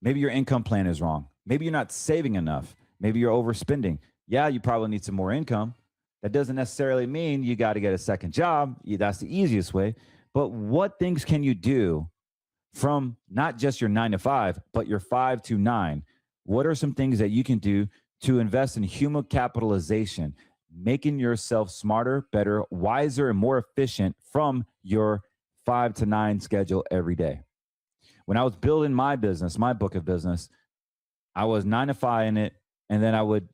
Maybe your income plan is wrong. Maybe you're not saving enough. Maybe you're overspending. Yeah, you probably need some more income. That doesn't necessarily mean you got to get a second job. That's the easiest way. But what things can you do from not just your 9 to 5, but your 5 to 9. What are some things that you can do to invest in human capitalization, making yourself smarter, better, wiser, and more efficient from your 5 to 9 schedule every day? When I was building my business, my book of business, I was 9 to 5 in it, and then I would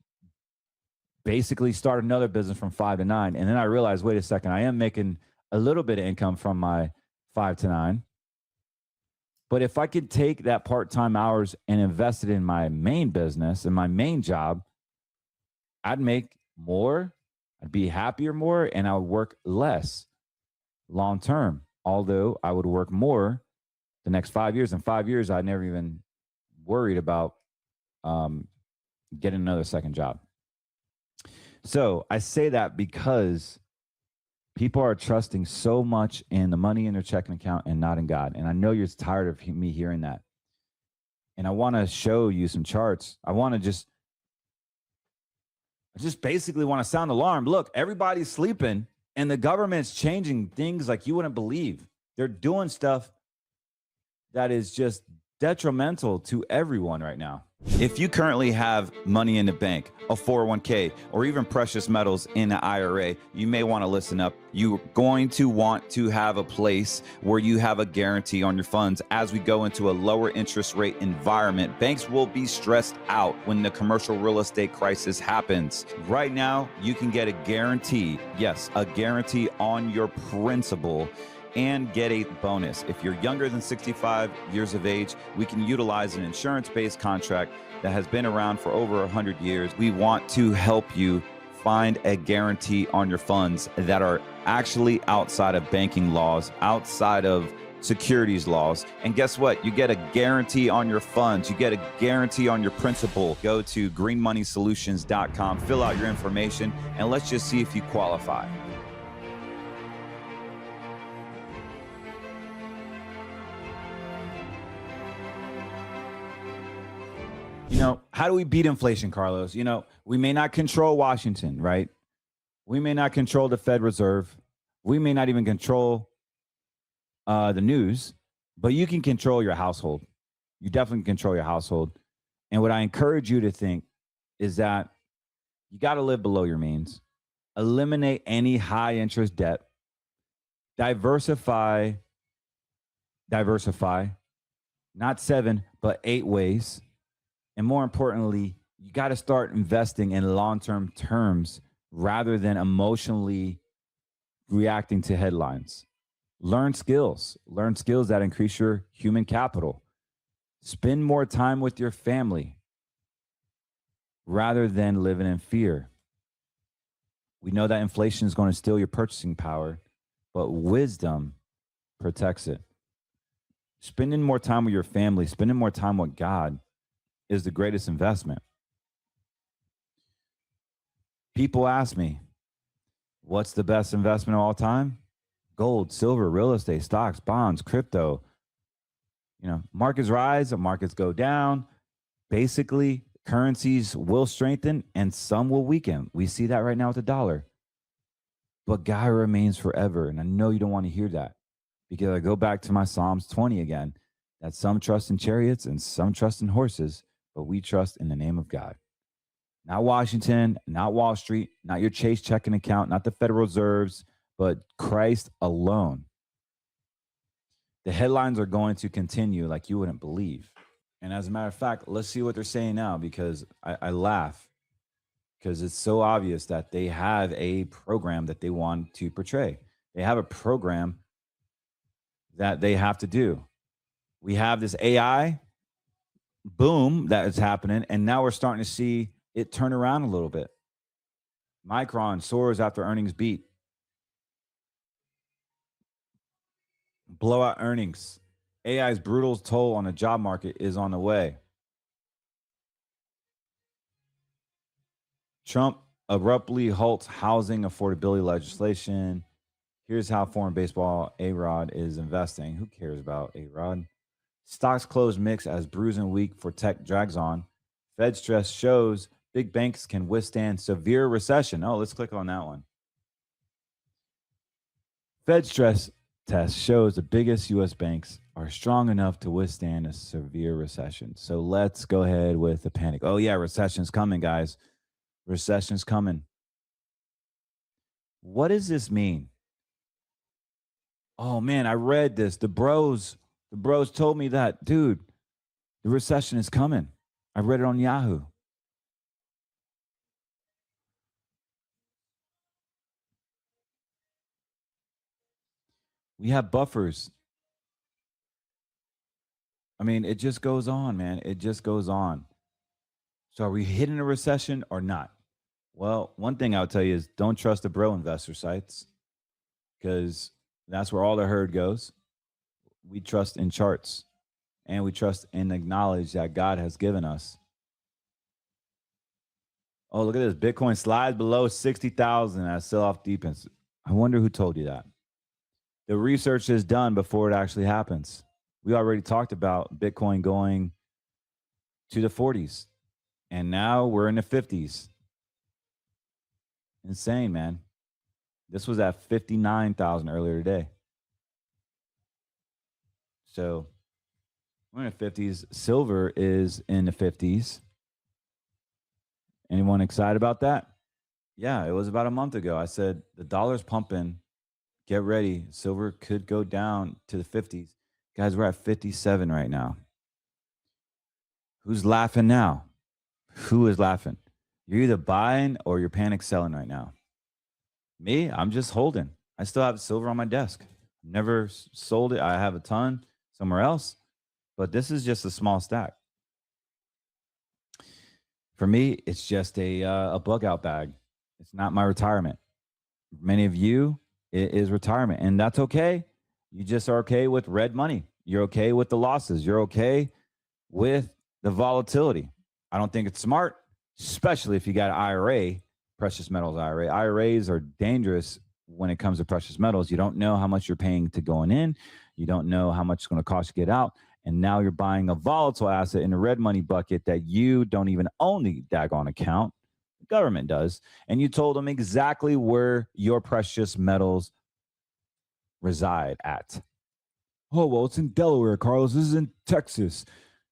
basically start another business from 5 to 9. And then I realized, wait a second, I am making a little bit of income from my 5 to 9. But if I could take that part-time hours and invest it in my main business and my main job, I'd make more, I'd be happier more, and I would work less long term. Although I would work more the next 5 years. In 5 years, I never even worried about getting another second job. So I say that because people are trusting so much in the money in their checking account and not in God. And I know you're tired of me hearing that. And I want to show you some charts. I just basically want to sound alarm. Look, everybody's sleeping and the government's changing things like you wouldn't believe. They're doing stuff that is just detrimental to everyone right now. If you currently have money in the bank, a 401k, or even precious metals in an IRA, you may want to listen up. You're going to want to have a place where you have a guarantee on your funds. As we go into a lower interest rate environment, banks will be stressed out when the commercial real estate crisis happens. Right now, you can get a guarantee, yes, a guarantee on your principal, and get a bonus. If you're younger than 65 years of age, we can utilize an insurance-based contract that has been around for over 100 years. We want to help you find a guarantee on your funds that are actually outside of banking laws, outside of securities laws. And guess what? You get a guarantee on your funds. You get a guarantee on your principal. Go to greenmoneysolutions.com, fill out your information, and let's just see if you qualify. You know, how do we beat inflation, Carlos? You know, we may not control Washington, right? We may not control the Fed Reserve. We may not even control the news, but you can control your household. You definitely control your household. And what I encourage you to think is that you got to live below your means. Eliminate any high interest debt. Diversify, not 7, but 8 ways. And more importantly, you got to start investing in long-term terms rather than emotionally reacting to headlines. Learn skills that increase your human capital. Spend more time with your family rather than living in fear. We know that inflation is going to steal your purchasing power, but wisdom protects it. Spending more time with your family, spending more time with God is the greatest investment. People ask me, what's the best investment of all time? Gold, silver, real estate, stocks, bonds, crypto. You know, markets rise and markets go down. Basically, currencies will strengthen and some will weaken. We see that right now with the dollar. But God remains forever. And I know you don't want to hear that because I go back to my Psalms 20 again, that some trust in chariots and some trust in horses, but we trust in the name of God. Not Washington, not Wall Street, not your Chase checking account, not the Federal Reserves, but Christ alone. The headlines are going to continue like you wouldn't believe. And as a matter of fact, let's see what they're saying now, because I laugh because it's so obvious that they have a program that they want to portray. They have a program that they have to do. We have this AI boom that is happening, and now we're starting to see it turn around a little bit. Micron soars after earnings beat. Blowout earnings. AI's brutal toll on the job market is on the way. Trump abruptly halts housing affordability legislation. Here's how foreign baseball A-Rod is investing. Who cares about A-Rod? Stocks close mixed as bruising week for tech drags on. Fed stress shows big banks can withstand severe recession. Oh, let's click on that one. Fed stress test shows the biggest U.S. banks are strong enough to withstand a severe recession. So let's go ahead with the panic. Oh, yeah, recession's coming, guys. Recession's coming. What does this mean? Oh, man, I read this. The bros told me that, dude, the recession is coming. I read it on Yahoo. We have buffers. I mean, it just goes on, man. It just goes on. So are we hitting a recession or not? Well, one thing I'll tell you is don't trust the bro investor sites because that's where all the herd goes. We trust in charts and we trust in the knowledge that God has given us. Oh, look at this. Bitcoin slides below 60,000 as sell-off deepens. I wonder who told you that. The research is done before it actually happens. We already talked about Bitcoin going to the 40s, and now we're in the 50s. Insane, man. This was at 59,000 earlier today. So we're in the 50s. Silver is in the 50s. Anyone excited about that? Yeah, it was about a month ago. I said the dollar's pumping. Get ready. Silver could go down to the 50s. Guys, we're at 57 right now. Who's laughing now? Who is laughing? You're either buying or you're panic selling right now. Me, I'm just holding. I still have silver on my desk. Never sold it. I have a ton somewhere else, but this is just a small stack. For me, it's just a bug out bag. It's not my retirement. Many of you, it is retirement, and that's okay. You just are okay with red money. You're okay with the losses. You're okay with the volatility. I don't think it's smart, especially if you got an IRA, precious metals IRA. IRAs are dangerous when it comes to precious metals. You don't know how much you're paying to going in. You don't know how much it's going to cost to get out. And now you're buying a volatile asset in a red money bucket that you don't even own the daggone account. The government does. And you told them exactly where your precious metals reside at. Oh, well, it's in Delaware, Carlos. This is in Texas.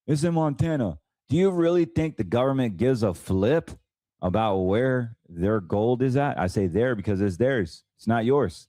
It's in Montana. Do you really think the government gives a flip about where their gold is at? I say there because it's theirs. It's not yours.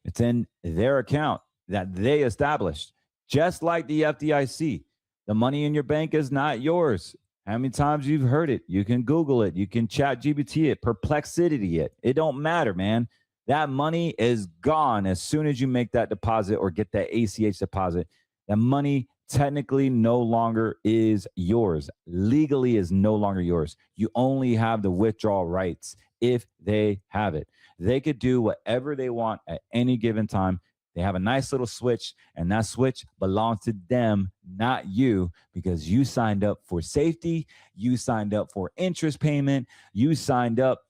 It's in their account that they established. Just like the FDIC. The money in your bank is not yours. How many times you've heard it? You can Google it. You can chat GPT it, perplexity it. It don't matter, man. That money is gone as soon as you make that deposit or get that ACH deposit. That money technically no longer is yours. Legally is no longer yours. You only have the withdrawal rights if they have it. They could do whatever they want at any given time. They have a nice little switch, and that switch belongs to them, not you, because you signed up for safety. You signed up for interest payment. You signed up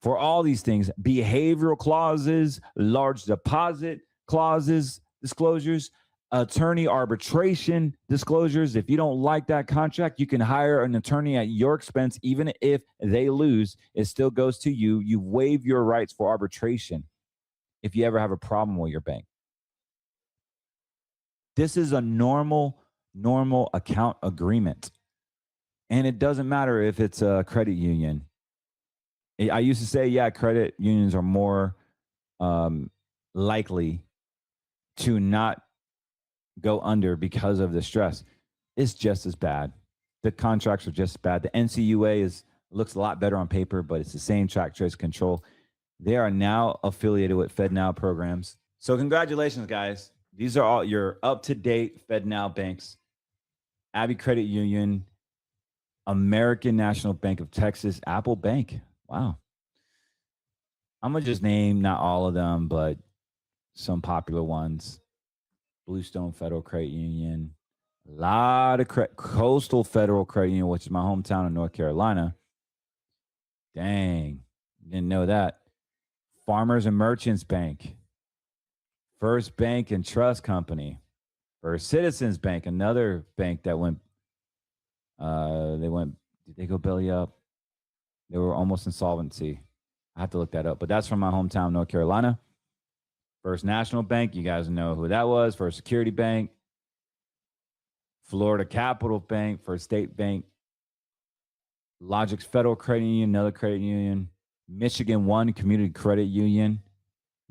for all these things, behavioral clauses, large deposit clauses, disclosures, attorney arbitration disclosures. If you don't like that contract, you can hire an attorney at your expense. Even if they lose, it still goes to you. You waive your rights for arbitration if you ever have a problem with your bank. This is a normal account agreement. And it doesn't matter if it's a credit union. I used to say, yeah, credit unions are more likely to not go under because of the stress. It's just as bad. The contracts are just as bad. The NCUA looks a lot better on paper, but it's the same track, trace, control. They are now affiliated with FedNow programs. So congratulations, guys. These are all your up-to-date FedNow banks. Abbey Credit Union, American National Bank of Texas, Apple Bank. Wow. I'm going to just name not all of them, but some popular ones. Bluestone Federal Credit Union. A lot of Coastal Federal Credit Union, which is my hometown in North Carolina. Dang. Didn't know that. Farmers and Merchants Bank. First Bank and Trust Company. First Citizens Bank, another bank that went, did they go belly up? They were almost insolvency. I have to look that up, but that's from my hometown, North Carolina. First National Bank, you guys know who that was. First Security Bank. Florida Capital Bank, First State Bank, Logix Federal Credit Union, another credit union, Michigan One Community Credit Union,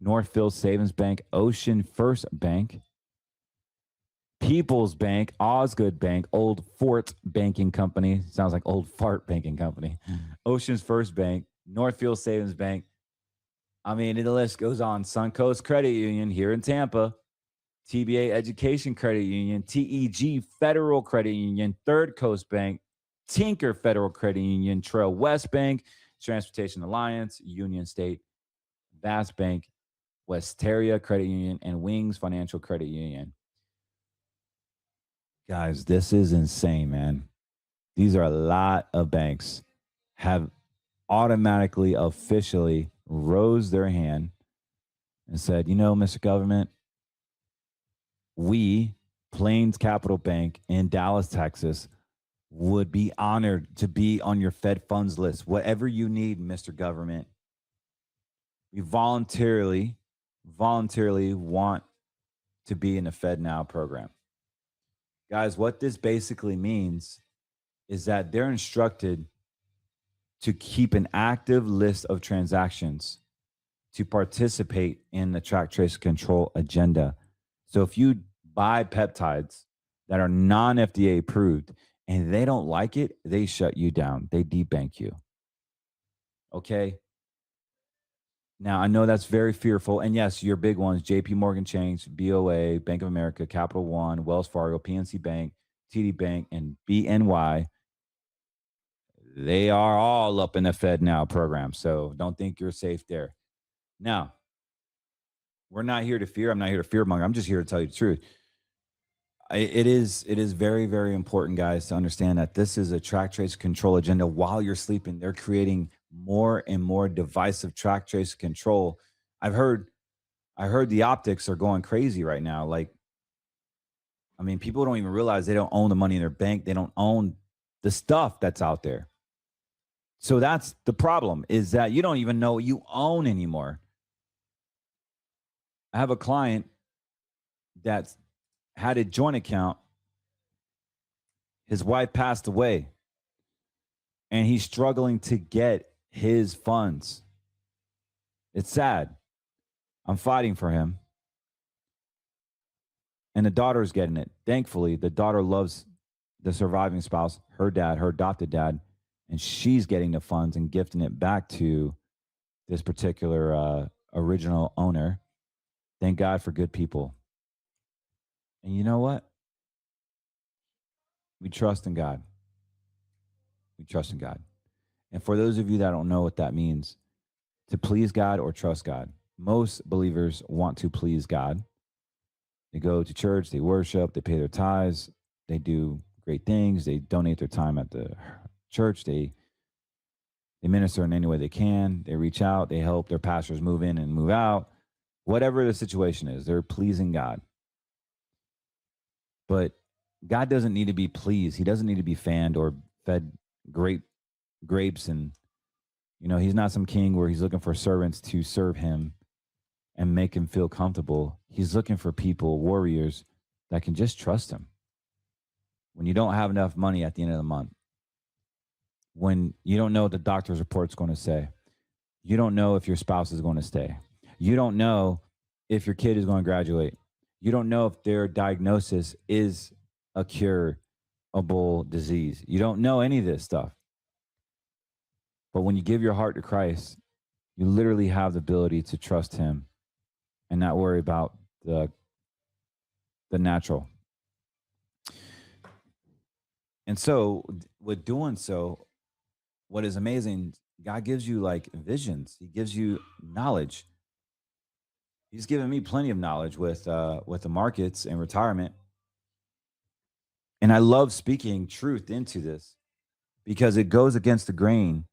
Northfield Savings Bank, Ocean First Bank, People's Bank, Osgood Bank, Old Fort Banking Company. Sounds like Old Fart Banking Company. Ocean's First Bank, Northfield Savings Bank. I mean, the list goes on. Suncoast Credit Union here in Tampa, TBA Education Credit Union, TEG Federal Credit Union, Third Coast Bank, Tinker Federal Credit Union, Trail West Bank, Transportation Alliance, Union State, Bass Bank, Westeria Credit Union, and Wings Financial Credit Union. Guys, this is insane, man. These are a lot of banks have automatically, officially rose their hand and said, you know, Mr. Government, we, Plains Capital Bank in Dallas, Texas, would be honored to be on your Fed funds list. Whatever you need, Mr. Government. We voluntarily want to be in the Fed Now program. Guys, what this basically means is that they're instructed to keep an active list of transactions to participate in the track, trace, control agenda. So if you buy peptides that are non-FDA approved and they don't like it, they shut you down. They debank you. Okay? Now, I know that's very fearful. And yes, your big ones, JP Morgan Chase, BOA, Bank of America, Capital One, Wells Fargo, PNC Bank, TD Bank, and BNY, they are all up in the Fed Now program. So don't think you're safe there. Now, we're not here to fear. I'm not here to fearmonger. I'm just here to tell you the truth. It is very, very important, guys, to understand that this is a track, trace, control agenda. While you're sleeping, they're creating more and more divisive track, trace, control. I heard the optics are going crazy right now. Like, I mean, people don't even realize they don't own the money in their bank. They don't own the stuff that's out there. So that's the problem, is that you don't even know what you own anymore. I have a client that's had a joint account. His wife passed away, and he's struggling to get his funds. It's sad. I'm fighting for him. And the daughter's getting it. Thankfully, the daughter loves the surviving spouse, her dad, her adopted dad, and she's getting the funds and gifting it back to this particular original owner. Thank God for good people. And you know what? We trust in God. We trust in God. And for those of you that don't know what that means, to please God or trust God. Most believers want to please God. They go to church, they worship, they pay their tithes, they do great things, they donate their time at the church, they minister in any way they can, they reach out, they help their pastors move in and move out. Whatever the situation is, they're pleasing God. But God doesn't need to be pleased. He doesn't need to be fanned or fed grapes. And, you know, he's not some king where he's looking for servants to serve him and make him feel comfortable. He's looking for people, warriors, that can just trust him. When you don't have enough money at the end of the month, when you don't know what the doctor's report's going to say, you don't know if your spouse is going to stay, you don't know if your kid is going to graduate, you don't know if their diagnosis is a curable disease. You don't know any of this stuff. But when you give your heart to Christ, you literally have the ability to trust him and not worry about the natural. And so with doing so, what is amazing, God gives you like visions. He gives you knowledge. He's given me plenty of knowledge with the markets and retirement. And I love speaking truth into this because it goes against the grain,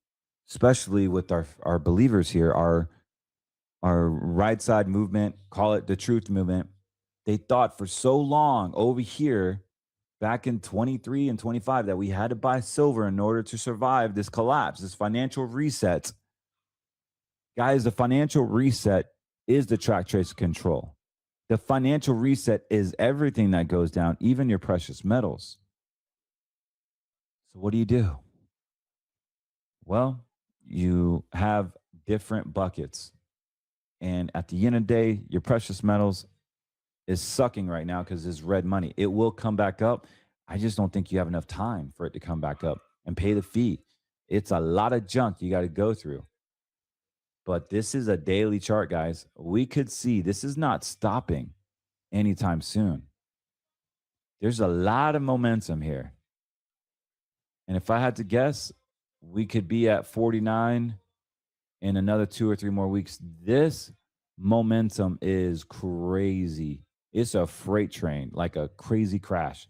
especially with our believers here, our right side movement, call it the truth movement. They thought for so long over here, back in 23 and 25, that we had to buy silver in order to survive this collapse, this financial reset. Guys, the financial reset is the track, trace, control. The financial reset is everything that goes down, even your precious metals. So what do? Well, you have different buckets. And at the end of the day, your precious metals is sucking right now because it's red money. It will come back up. I just don't think you have enough time for it to come back up and pay the fee. It's a lot of junk you got to go through. But this is a daily chart, guys. We could see this is not stopping anytime soon. There's a lot of momentum here. And if I had to guess, we could be at 49 in another 2 or 3 more weeks. This momentum is crazy. It's a freight train, like a crazy crash.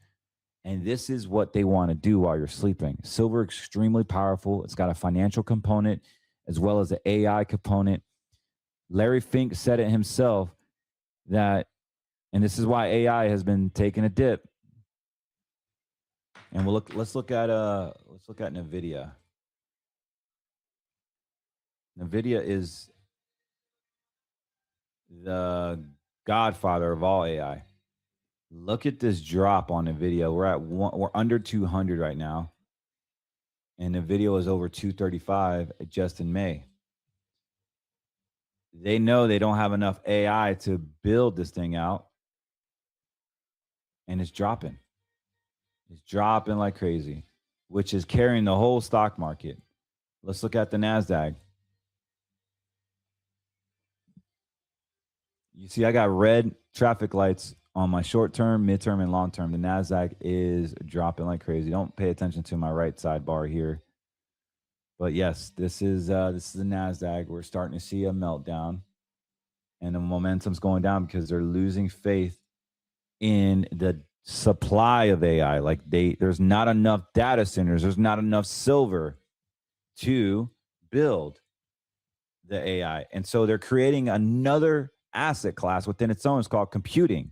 And this is what they want to do while you're sleeping. Silver, extremely powerful. It's got a financial component as well as an AI component. Larry Fink said it himself that, and this is why AI has been taking a dip. And let's look at NVIDIA. NVIDIA is the godfather of all AI. Look at this drop on NVIDIA. We're under 200 right now. And NVIDIA was over 235 just in May. They know they don't have enough AI to build this thing out. And it's dropping. It's dropping like crazy, which is carrying the whole stock market. Let's look at the NASDAQ. You see, I got red traffic lights on my short term, midterm, and long term. The NASDAQ is dropping like crazy. Don't pay attention to my right sidebar here. But yes, this is the NASDAQ. We're starting to see a meltdown. And the momentum's going down because they're losing faith in the supply of AI. Like there's not enough data centers. There's not enough silver to build the AI. And so they're creating another asset class within its own. It's called computing.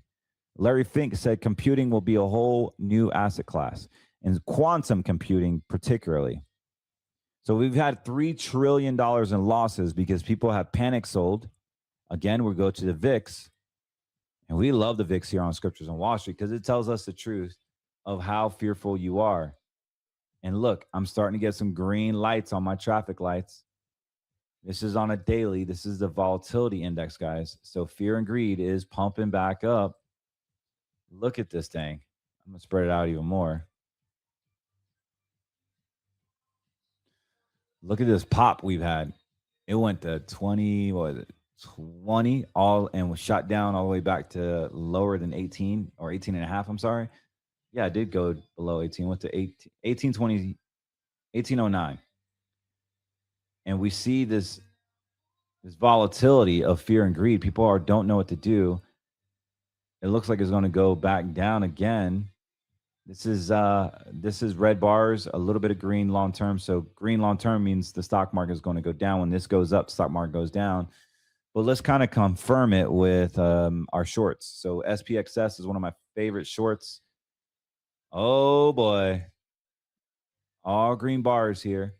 Larry Fink said computing will be a whole new asset class, and quantum computing particularly. So we've had $3 trillion in losses because people have panic sold. Again, we go to the VIX, and we love the VIX here on Scriptures on Wall Street because it tells us the truth of how fearful you are. And look, I'm starting to get some green lights on my traffic lights. This is on a daily. This is the volatility index, guys. So fear and greed is pumping back up. Look at this thing. I'm going to spread it out even more. Look at this pop we've had. It went to 20, what was it? 20 all and was shot down all the way back to lower than 18 or 18 and a half. I'm sorry. Yeah, it did go below 18, went to 1820, 1809. And we see this volatility of fear and greed. People don't know what to do. It looks like it's going to go back down again. This is red bars, a little bit of green long term. So green long term means the stock market is going to go down. When this goes up, stock market goes down. But let's kind of confirm it with our shorts. So SPXS is one of my favorite shorts. Oh boy, all green bars here,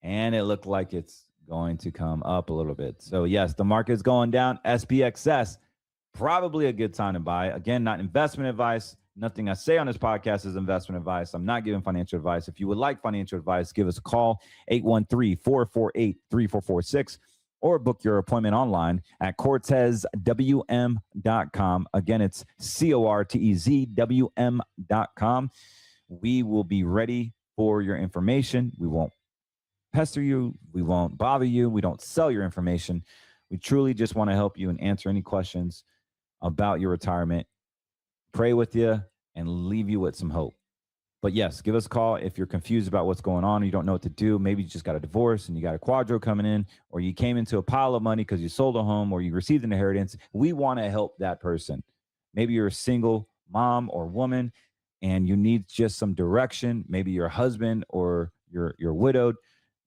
and it looked like it's going to come up a little bit. So yes, the market is going down. SPXS, probably a good time to buy. Again, not investment advice. Nothing I say on this podcast is investment advice. I'm not giving financial advice. If you would like financial advice, give us a call, 813-448-3446, or book your appointment online at CortezWM.com. Again, it's CortezWM.com. We will be ready for your information. We won't pester you. We won't bother you. We don't sell your information. We truly just want to help you and answer any questions about your retirement, pray with you, and leave you with some hope. But yes, give us a call if you're confused about what's going on, or you don't know what to do. Maybe you just got a divorce and you got a quadro coming in, or you came into a pile of money because you sold a home or you received an inheritance. We want to help that person. Maybe you're a single mom or woman and you need just some direction. Maybe your husband or you're widowed,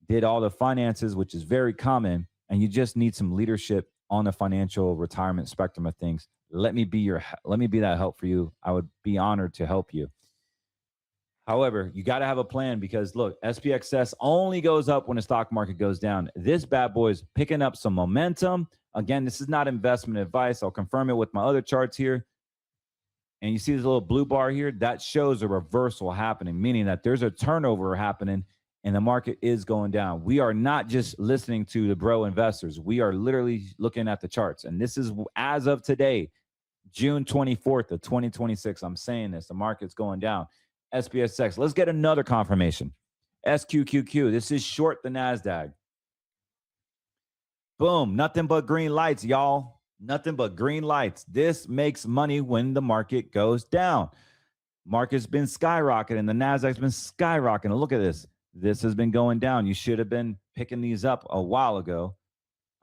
did all the finances, which is very common, and you just need some leadership on the financial retirement spectrum of things. Let me be that help for you. I would be honored to help you. However, you got to have a plan because look, SPXS only goes up when the stock market goes down. This bad boy is picking up some momentum. Again, this is not investment advice. I'll confirm it with my other charts here. And you see this little blue bar here? That shows a reversal happening, meaning that there's a turnover happening and the market is going down. We are not just listening to the bro investors. We are literally looking at the charts. And this is as of today, June 24th of 2026. I'm saying this. The market's going down. SPSX. Let's get another confirmation. SQQQ. This is short the NASDAQ. Boom. Nothing but green lights, y'all. Nothing but green lights. This makes money when the market goes down. Market's been skyrocketing. The NASDAQ's been skyrocketing. Look at this. This has been going down. You should have been picking these up a while ago.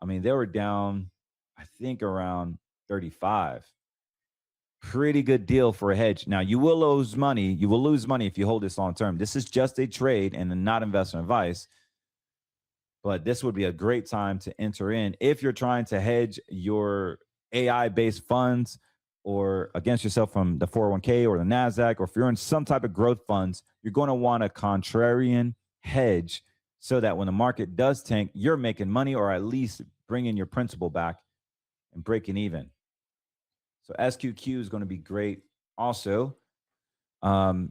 I mean, they were down, I think, around 35. Pretty good deal for a hedge. Now, you will lose money. You will lose money if you hold this long term. This is just a trade and not investment advice. But this would be a great time to enter in if you're trying to hedge your AI-based funds or against yourself from the 401k or the NASDAQ, or if you're in some type of growth funds, you're going to want a contrarian hedge so that when the market does tank, you're making money or at least bringing your principal back and breaking even. So SQQ is going to be great. Also, SOO.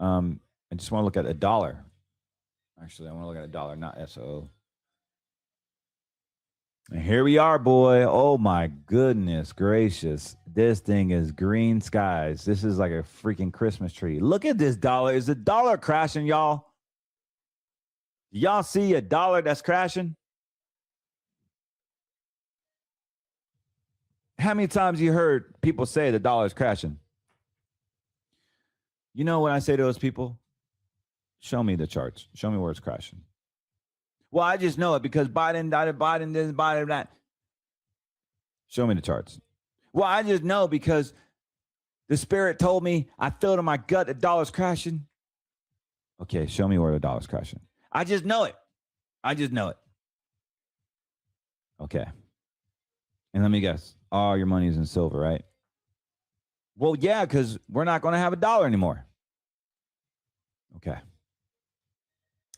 I just want to look at a dollar. Actually, I want to look at a dollar, not SOO. And here we are, boy. Oh my goodness gracious. This thing is green skies. This is like a freaking Christmas tree. Look at this dollar. Is the dollar crashing, y'all? Y'all see a dollar that's crashing? How many times you heard people say the dollar is crashing? You know what I say to those people? Show me the charts. Show me where it's crashing. Well, I just know it because Biden died, Biden this, Biden that. Show me the charts. Well, I just know because the spirit told me, I felt in my gut the dollar's crashing. Okay, show me where the dollar's crashing. I just know it. I just know it. Okay. And let me guess. All your money's in silver, right? Well, yeah, because we're not going to have a dollar anymore. Okay.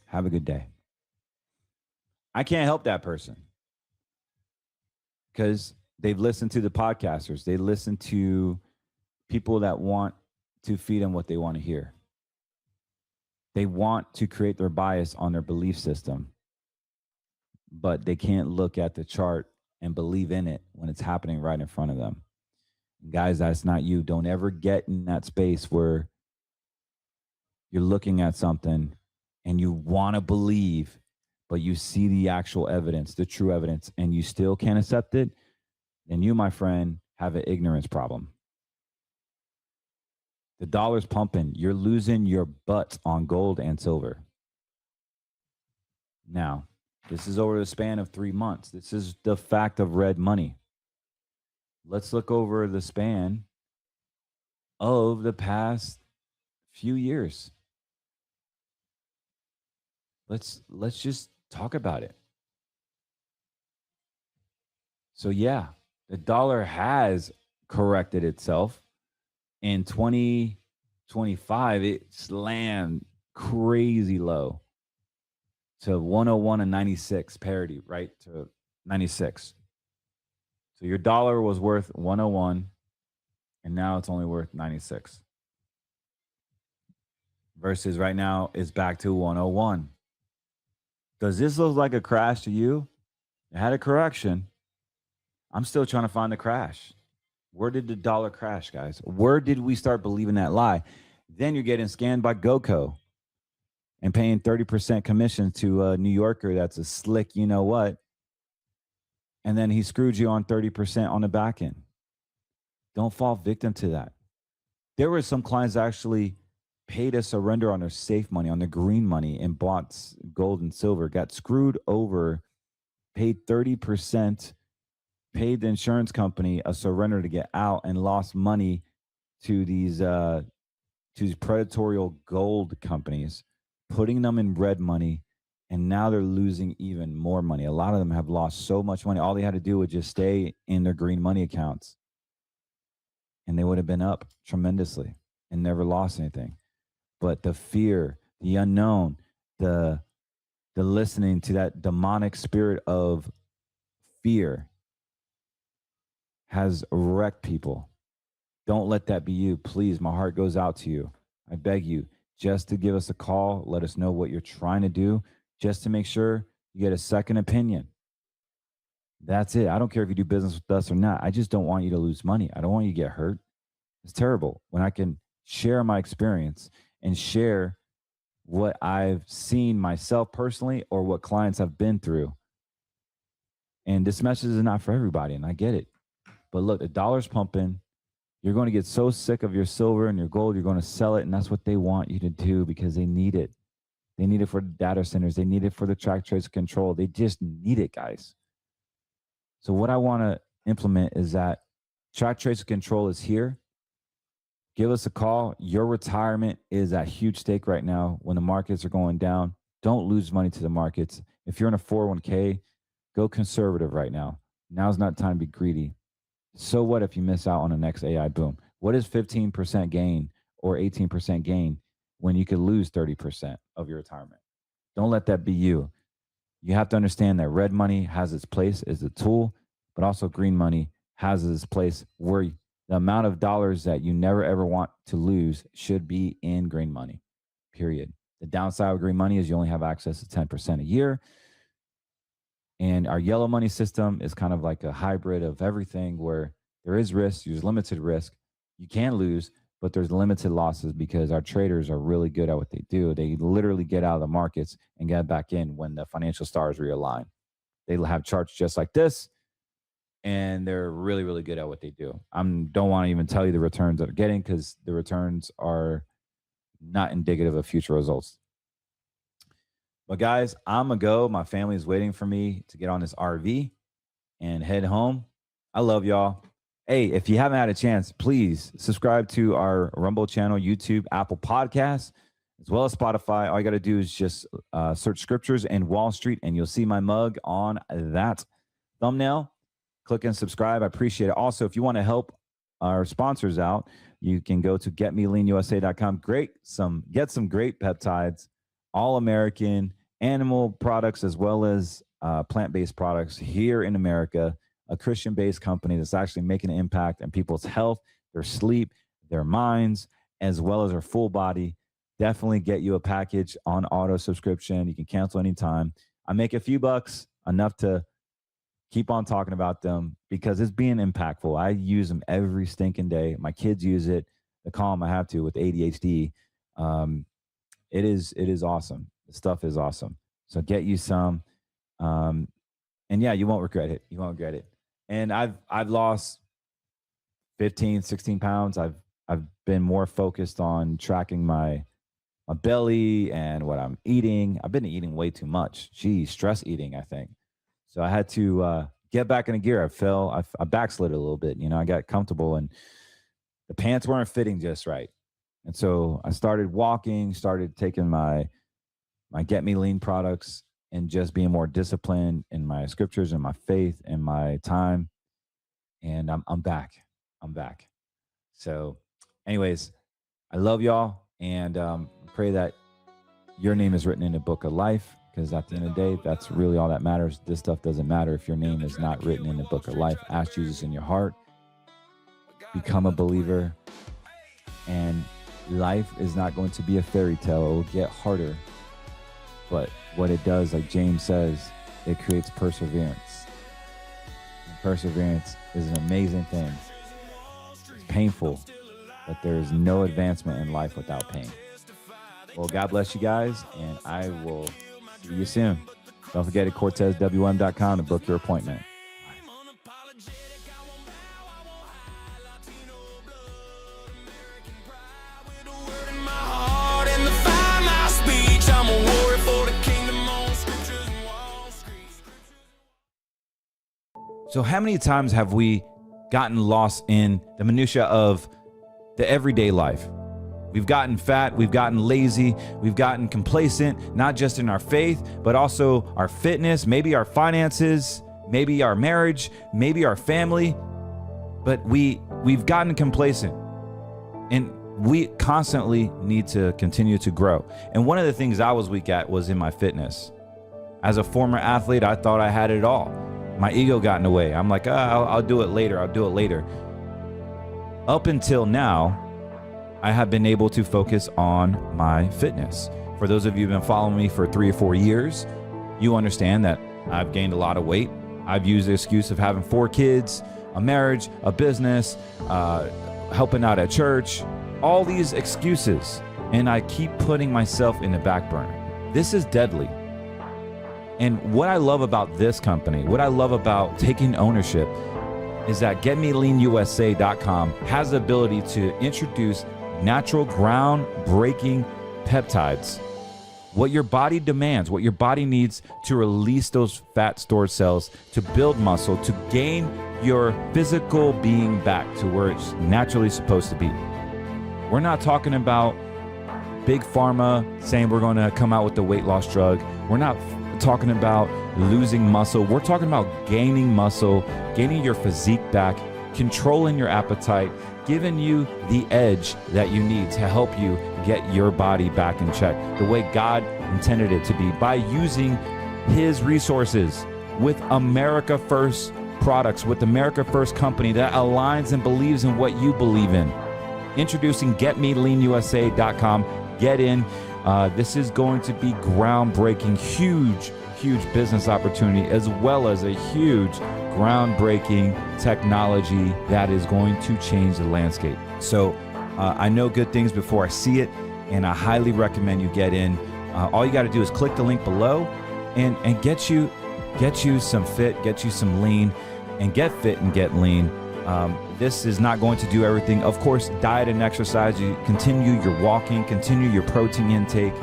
Have a good day. I can't help that person because they've listened to the podcasters. They listen to people that want to feed them what they want to hear. They want to create their bias on their belief system, but they can't look at the chart and believe in it when it's happening right in front of them. Guys, that's not you. Don't ever get in that space where you're looking at something and you want to believe, but you see the actual evidence, the true evidence, and you still can't accept it. Then you, my friend, have an ignorance problem. The dollar's pumping. You're losing your butt on gold and silver. Now, this is over the span of 3 months. This is the fact of red money. Let's look over the span of the past few years. Let's just talk about it. So yeah, the dollar has corrected itself. In 2025, it slammed crazy low to 101 and 96 parity, right? To 96. So your dollar was worth 101 and now it's only worth 96. Versus right now it's back to 101. Does this look like a crash to you? It had a correction. I'm still trying to find the crash. Where did the dollar crash, guys? Where did we start believing that lie? Then you're getting scanned by GoCo and paying 30% commission to a New Yorker that's a slick you know what. And then he screwed you on 30% on the back end. Don't fall victim to that. There were some clients that actually paid a surrender on their safe money, on their green money, and bought gold and silver, got screwed over, paid 30%, paid the insurance company a surrender to get out, and lost money to these predatory gold companies, putting them in red money, and now they're losing even more money. A lot of them have lost so much money. All they had to do was just stay in their green money accounts, and they would have been up tremendously and never lost anything. But the fear, the unknown, the listening to that demonic spirit of fear has wrecked people. Don't let that be you. Please, my heart goes out to you. I beg you just to give us a call. Let us know what you're trying to do, just to make sure you get a second opinion. That's it. I don't care if you do business with us or not. I just don't want you to lose money. I don't want you to get hurt. It's terrible when I can share my experience and share what I've seen myself personally or what clients have been through. And this message is not for everybody, and I get it. But look, the dollar's pumping. You're going to get so sick of your silver and your gold, you're going to sell it, and that's what they want you to do because they need it. They need it for the data centers. They need it for the track, trace, control. They just need it, guys. So what I want to implement is that track, trace, control is here. Give us a call. Your retirement is at huge stake right now when the markets are going down. Don't lose money to the markets. If you're in a 401k, go conservative right now. Now's not time to be greedy. So what if you miss out on the next AI boom? What is 15% gain or 18% gain when you could lose 30% of your retirement? Don't let that be you. You have to understand that red money has its place as a tool, but also green money has its place where the amount of dollars that you never ever want to lose should be in green money, period. The downside of green money is you only have access to 10% a year. And our yellow money system is kind of like a hybrid of everything where there is risk, there's limited risk. You can lose, but there's limited losses because our traders are really good at what they do. They literally get out of the markets and get back in when the financial stars realign. They have charts just like this, and they're really, really good at what they do. I don't want to even tell you the returns that they're getting because the returns are not indicative of future results. But guys, I'm going to go. My family is waiting for me to get on this RV and head home. I love y'all. Hey, if you haven't had a chance, please subscribe to our Rumble channel, YouTube, Apple Podcasts, as well as Spotify. All you got to do is just search Scriptures and Wall Street, and you'll see my mug on that thumbnail. Click and subscribe. I appreciate it. Also, if you want to help our sponsors out, you can go to getmeleanusa.com. Get some great peptides, all American animal products, as well as plant-based products here in America, a Christian-based company that's actually making an impact on people's health, their sleep, their minds, as well as their full body. Definitely get you a package on auto subscription. You can cancel anytime. I make a few bucks, enough to keep on talking about them because it's being impactful. I use them every stinking day. My kids use it. The column I have to with ADHD. It is awesome. The stuff is awesome. So get you some. And yeah, you won't regret it. You won't regret it. And I've lost 15, 16 pounds. I've been more focused on tracking my belly and what I'm eating. I've been eating way too much. Stress eating, I think. So I had to get back in gear. I backslid a little bit. I got comfortable and the pants weren't fitting just right. And so I started walking, started taking my Get Me Lean products and just being more disciplined in my scriptures and my faith and my time. And I'm back. I'm back. So anyways, I love y'all and pray that your name is written in the book of life, because at the end of the day, that's really all that matters. This stuff doesn't matter if your name is not written in the book of life. Ask Jesus in your heart. Become a believer. And life is not going to be a fairy tale. It will get harder. But what it does, like James says, it creates perseverance. And perseverance is an amazing thing. It's painful, but there is no advancement in life without pain. Well, God bless you guys, and I will see you soon. Don't forget at CortezWM.com to book your appointment. So how many times have we gotten lost in the minutia of the everyday life? We've gotten fat, we've gotten lazy, we've gotten complacent, not just in our faith, but also our fitness, maybe our finances, maybe our marriage, maybe our family. But we've gotten complacent. And we constantly need to continue to grow. And one of the things I was weak at was in my fitness. As a former athlete, I thought I had it all. My ego got in the way. I'm like, I'll do it later. I'll do it later. Up until now, I have been able to focus on my fitness. For those of you who've been following me for 3 or 4 years, you understand that I've gained a lot of weight. I've used the excuse of having 4 kids, a marriage, a business, helping out at church, all these excuses. And I keep putting myself in the back burner. This is deadly. And what I love about this company, what I love about taking ownership, is that GetMeLeanUSA.com has the ability to introduce natural, groundbreaking peptides. What your body demands, what your body needs to release those fat stored cells, to build muscle, to gain your physical being back to where it's naturally supposed to be. We're not talking about big pharma saying we're going to come out with the weight loss drug. We're not talking about losing muscle. We're talking about gaining muscle, gaining your physique back, controlling your appetite, giving you the edge that you need to help you get your body back in check the way God intended it to be, by using his resources with America First products, with America First company that aligns and believes in what you believe in. Introducing GetMeLeanUSA.com. Get in. This is going to be groundbreaking, huge business opportunity, as well as a huge groundbreaking technology that is going to change the landscape. So I know good things before I see it, and I highly recommend you get in. All you got to do is click the link below and get you some fit, get you some lean, and get fit and get lean. This is not going to do everything. Of course, diet and exercise, you continue your walking, continue your protein intake,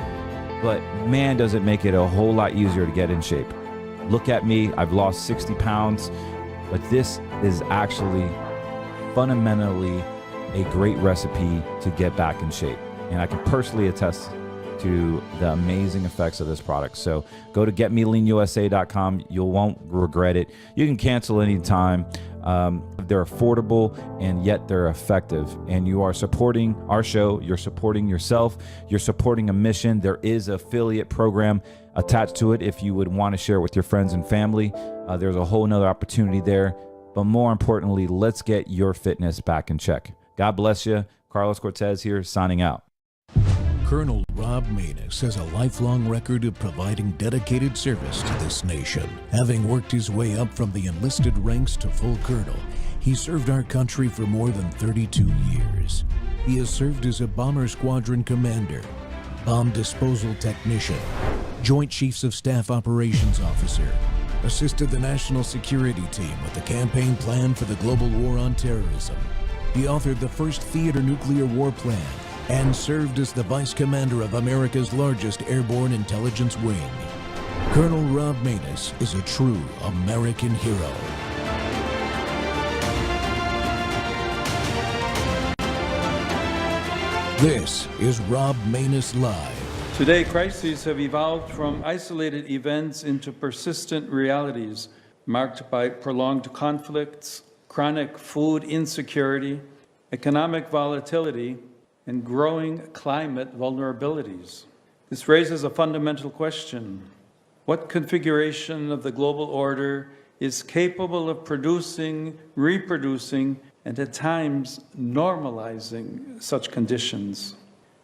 but man, does it make it a whole lot easier to get in shape. Look at me, I've lost 60 pounds, but this is actually fundamentally a great recipe to get back in shape. And I can personally attest to the amazing effects of this product. So go to GetMeLeanUSA.com. You won't regret it. You can cancel anytime. They're affordable and yet they're effective. And you are supporting our show. You're supporting yourself. You're supporting a mission. There is an affiliate program attached to it if you would want to share it with your friends and family. There's a whole nother opportunity there. But more importantly, let's get your fitness back in check. God bless you. Carlos Cortez here, signing out. Colonel Rob Maness has a lifelong record of providing dedicated service to this nation. Having worked his way up from the enlisted ranks to full colonel, he served our country for more than 32 years. He has served as a bomber squadron commander, bomb disposal technician, Joint Chiefs of Staff operations officer, assisted the national security team with the campaign plan for the global war on terrorism. He authored the first theater nuclear war plan and served as the vice commander of America's largest airborne intelligence wing. Colonel Rob Maness is a true American hero. This is Rob Maness Live. Today, crises have evolved from isolated events into persistent realities marked by prolonged conflicts, chronic food insecurity, economic volatility, and growing climate vulnerabilities. This raises a fundamental question. What configuration of the global order is capable of producing, reproducing, and at times normalizing such conditions?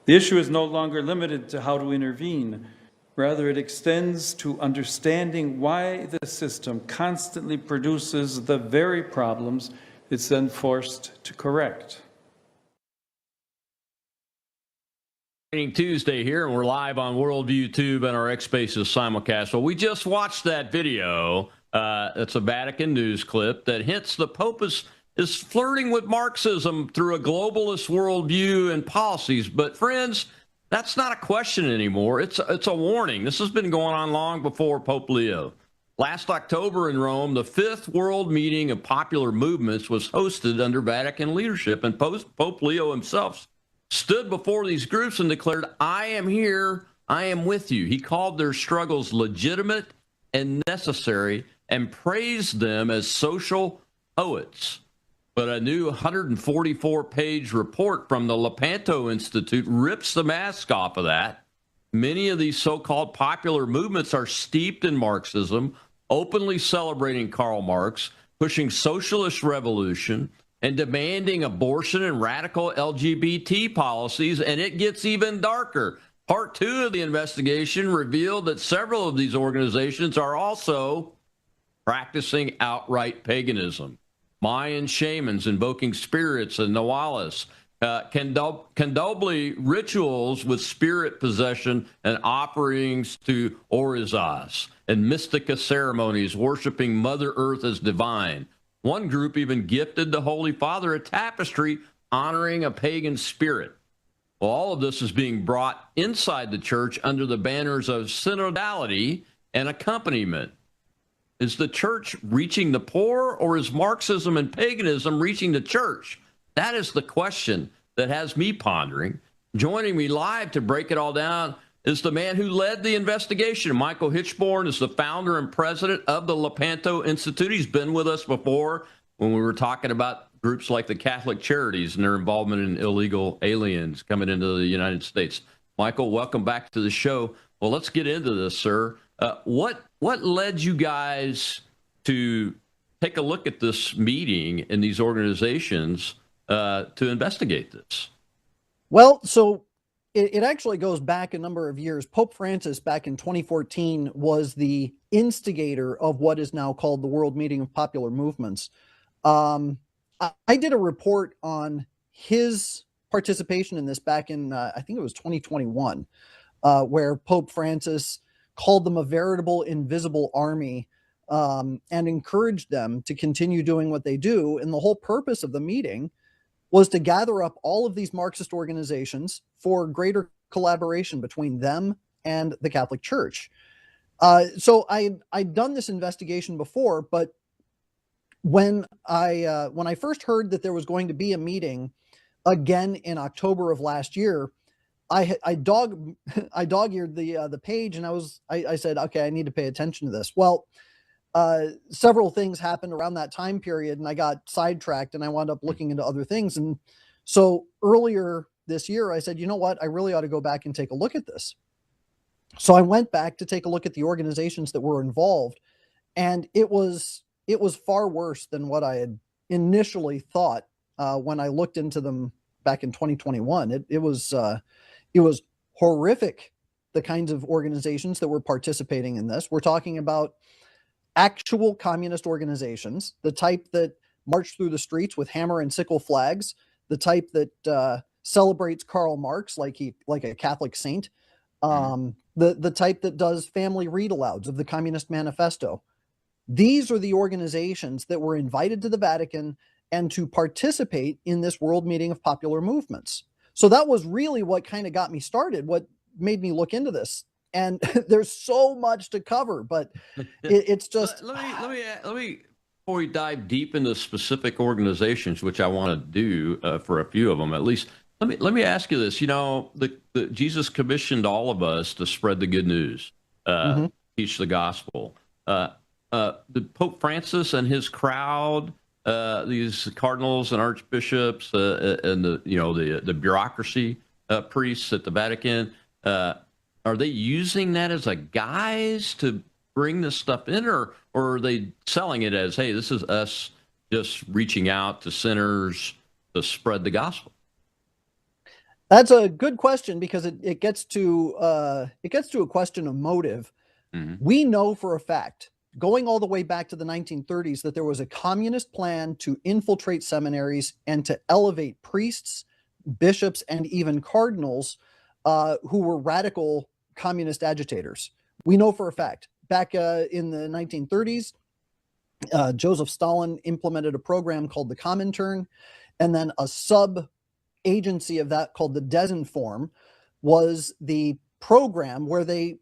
The issue is no longer limited to how to intervene. Rather, it extends to understanding why the system constantly produces the very problems it's then forced to correct. Tuesday here, and we're live on Worldview Tube and our X Spaces simulcast. Well, we just watched that video. It's a Vatican news clip that hints the Pope is flirting with Marxism through a globalist worldview and policies. But friends, that's not a question anymore. It's a warning. This has been going on long before Pope Leo. Last October in Rome, the fifth world meeting of popular movements was hosted under Vatican leadership, and Pope Leo himself stood before these groups and declared, "I am here, I am with you." He called their struggles legitimate and necessary and praised them as social poets. But a new 144-page report from the Lepanto Institute rips the mask off of that. Many of these so-called popular movements are steeped in Marxism, openly celebrating Karl Marx, pushing socialist revolution, and demanding abortion and radical LGBT policies, and it gets even darker. Part 2 of the investigation revealed that several of these organizations are also practicing outright paganism. Mayan shamans invoking spirits and Nahuales, Candomblé rituals with spirit possession and offerings to Orizas, and Mystica ceremonies worshiping Mother Earth as divine. One group even gifted the Holy Father a tapestry honoring a pagan spirit. Well, all of this is being brought inside the church under the banners of synodality and accompaniment. Is the church reaching the poor, or is Marxism and paganism reaching the church? That is the question that has me pondering. Joining me live to break it all down is the man who led the investigation. Michael Hitchborn is the founder and president of the Lepanto Institute. He's been with us before when we were talking about groups like the Catholic Charities and their involvement in illegal aliens coming into the United States. Michael, welcome back to the show. Well, let's get into this, sir. What led you guys to take a look at this meeting and these organizations to investigate this? Well, so it actually goes back a number of years. Pope Francis, back in 2014, was the instigator of what is now called the World Meeting of Popular Movements. I did a report on his participation in this back in, I think it was 2021, where Pope Francis called them a veritable invisible army and encouraged them to continue doing what they do. And the whole purpose of the meeting was to gather up all of these Marxist organizations for greater collaboration between them and the Catholic Church. So I'd done this investigation before, but when I first heard that there was going to be a meeting again in October of last year, I dog-eared the page, and I said, okay, I need to pay attention to this. Well, several things happened around that time period, and I got sidetracked, and I wound up looking into other things. And so earlier this year, I said, you know what, I really ought to go back and take a look at this. So I went back to take a look at the organizations that were involved, and it was far worse than what I had initially thought when I looked into them back in 2021. It was horrific, the kinds of organizations that were participating in this. We're talking about actual communist organizations, the type that march through the streets with hammer and sickle flags, the type that celebrates Karl Marx like a Catholic saint, the type that does family read-alouds of the Communist Manifesto. These are the organizations that were invited to the Vatican and to participate in this World Meeting of Popular Movements. So that was really what kind of got me started, what made me look into this. And there's so much to cover, but it's just... Let me, before we dive deep into specific organizations, which I want to do for a few of them at least, let me ask you this. You know, Jesus commissioned all of us to spread the good news, teach the gospel. The Pope Francis and his crowd, these cardinals and archbishops, and the bureaucracy priests at the Vatican, are they using that as a guise to bring this stuff in, or are they selling it as, hey, this is us just reaching out to sinners to spread the gospel? That's a good question, because it gets to a question of motive. We know for a fact, going all the way back to the 1930s, that there was a communist plan to infiltrate seminaries and to elevate priests, bishops, and even cardinals who were radical communist agitators. We know for a fact. Back in the 1930s, Joseph Stalin implemented a program called the Comintern, and then a sub-agency of that called the Desinform was the program where they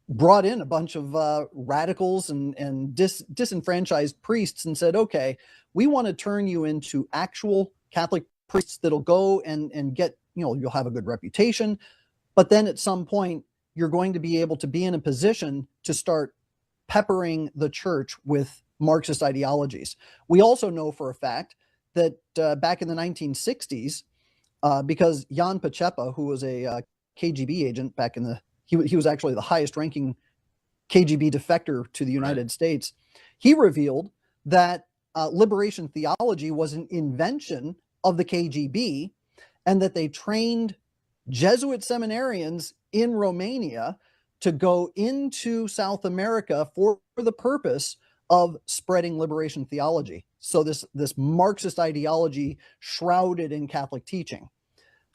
brought in a bunch of radicals and disenfranchised priests and said, okay, we want to turn you into actual Catholic priests that'll go and get, you'll have a good reputation. But then at some point, you're going to be able to be in a position to start peppering the church with Marxist ideologies. We also know for a fact that back in the 1960s, because Jan Pacepa, who was a KGB agent back in he was actually the highest ranking KGB defector to the United States, he revealed that liberation theology was an invention of the KGB, and that they trained Jesuit seminarians in Romania to go into South America for the purpose of spreading liberation theology. So this Marxist ideology shrouded in Catholic teaching.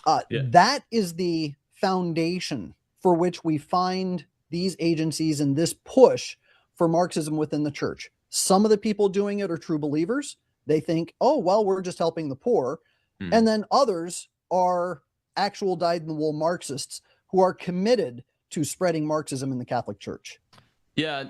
That is the foundation for which we find these agencies and this push for Marxism within the church. Some of the people doing it are true believers. They think, oh, well, we're just helping the poor. And then others are actual dyed-in-the-wool Marxists who are committed to spreading Marxism in the Catholic Church. Yeah,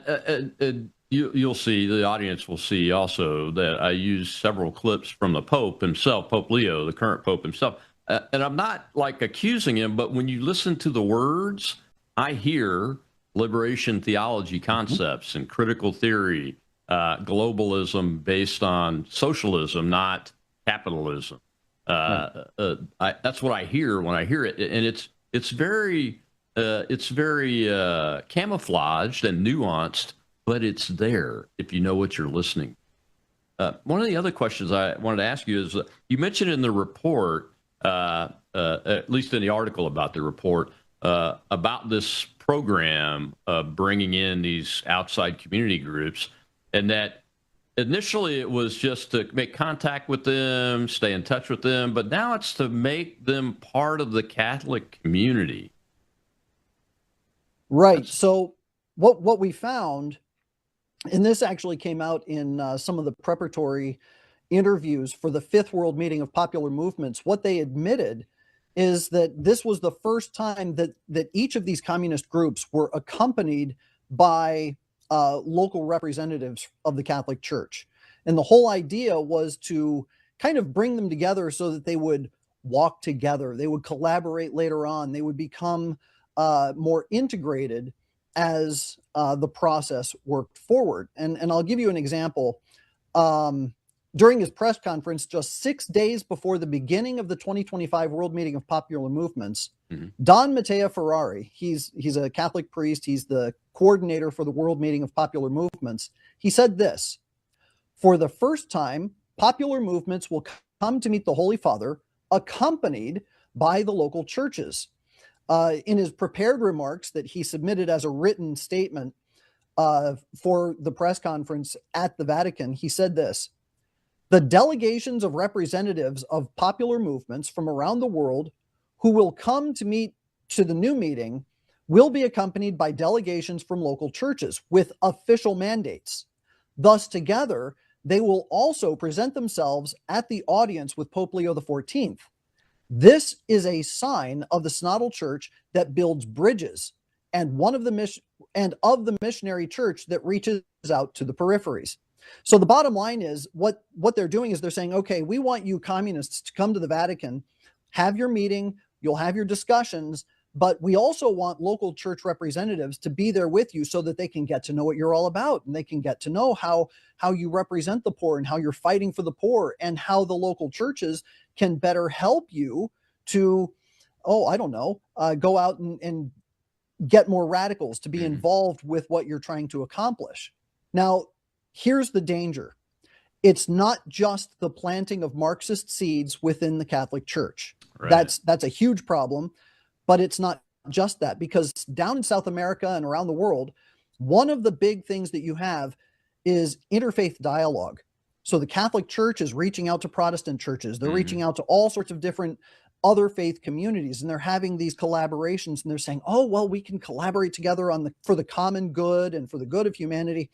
you'll see, the audience will see also that I use several clips from the Pope himself, Pope Leo, the current Pope himself. And I'm not like accusing him, but when you listen to the words, I hear liberation theology concepts and critical theory, globalism based on socialism, not capitalism. That's what I hear when I hear it, and it's very camouflaged and nuanced, but it's there if you know what you're listening. One of the other questions I wanted to ask you is, you mentioned in the report, at least in the article about the report, about this program of bringing in these outside community groups, and that initially it was just to make contact with them, stay in touch with them, but now it's to make them part of the Catholic community. Right. So what we found, and this actually came out in some of the preparatory interviews for the Fifth World Meeting of Popular Movements, what they admitted is that this was the first time that each of these communist groups were accompanied by local representatives of the Catholic Church. And the whole idea was to kind of bring them together so that they would walk together, they would collaborate later on, they would become more integrated as the process worked forward. And I'll give you an example. During his press conference, just 6 days before the beginning of the 2025 World Meeting of Popular Movements, Don Matteo Ferrari, he's a Catholic priest, he's the coordinator for the World Meeting of Popular Movements. He said this: for the first time, popular movements will come to meet the Holy Father, accompanied by the local churches. In his prepared remarks that he submitted as a written statement for the press conference at the Vatican, he said this: the delegations of representatives of popular movements from around the world who will come to meet to the new meeting will be accompanied by delegations from local churches with official mandates. Thus, together, they will also present themselves at the audience with Pope Leo XIV. This is a sign of the synodal church that builds bridges and of the missionary church that reaches out to the peripheries. So the bottom line is what they're doing is they're saying, okay, we want you communists to come to the Vatican, have your meeting, you'll have your discussions, but we also want local church representatives to be there with you so that they can get to know what you're all about, and they can get to know how you represent the poor and how you're fighting for the poor, and how the local churches can better help you to, go out and get more radicals to be involved with what you're trying to accomplish. Now, here's the danger. It's not just the planting of Marxist seeds within the Catholic Church. Right. That's a huge problem, but it's not just that, because down in South America and around the world, one of the big things that you have is interfaith dialogue. So the Catholic Church is reaching out to Protestant churches. They're reaching out to all sorts of different other faith communities, and they're having these collaborations, and they're saying, oh, well, we can collaborate together for the common good and for the good of humanity,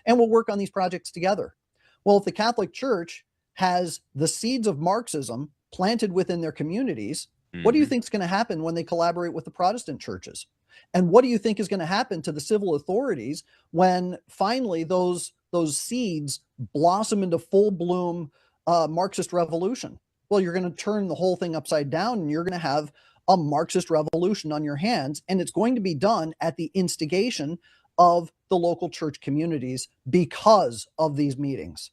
and we'll work on these projects together. Well, if the Catholic Church has the seeds of Marxism planted within their communities, what do you think is going to happen when they collaborate with the Protestant churches? And what do you think is going to happen to the civil authorities when finally those seeds blossom into full bloom Marxist revolution? Well, you're going to turn the whole thing upside down, and you're going to have a Marxist revolution on your hands, and it's going to be done at the instigation of the local church communities because of these meetings.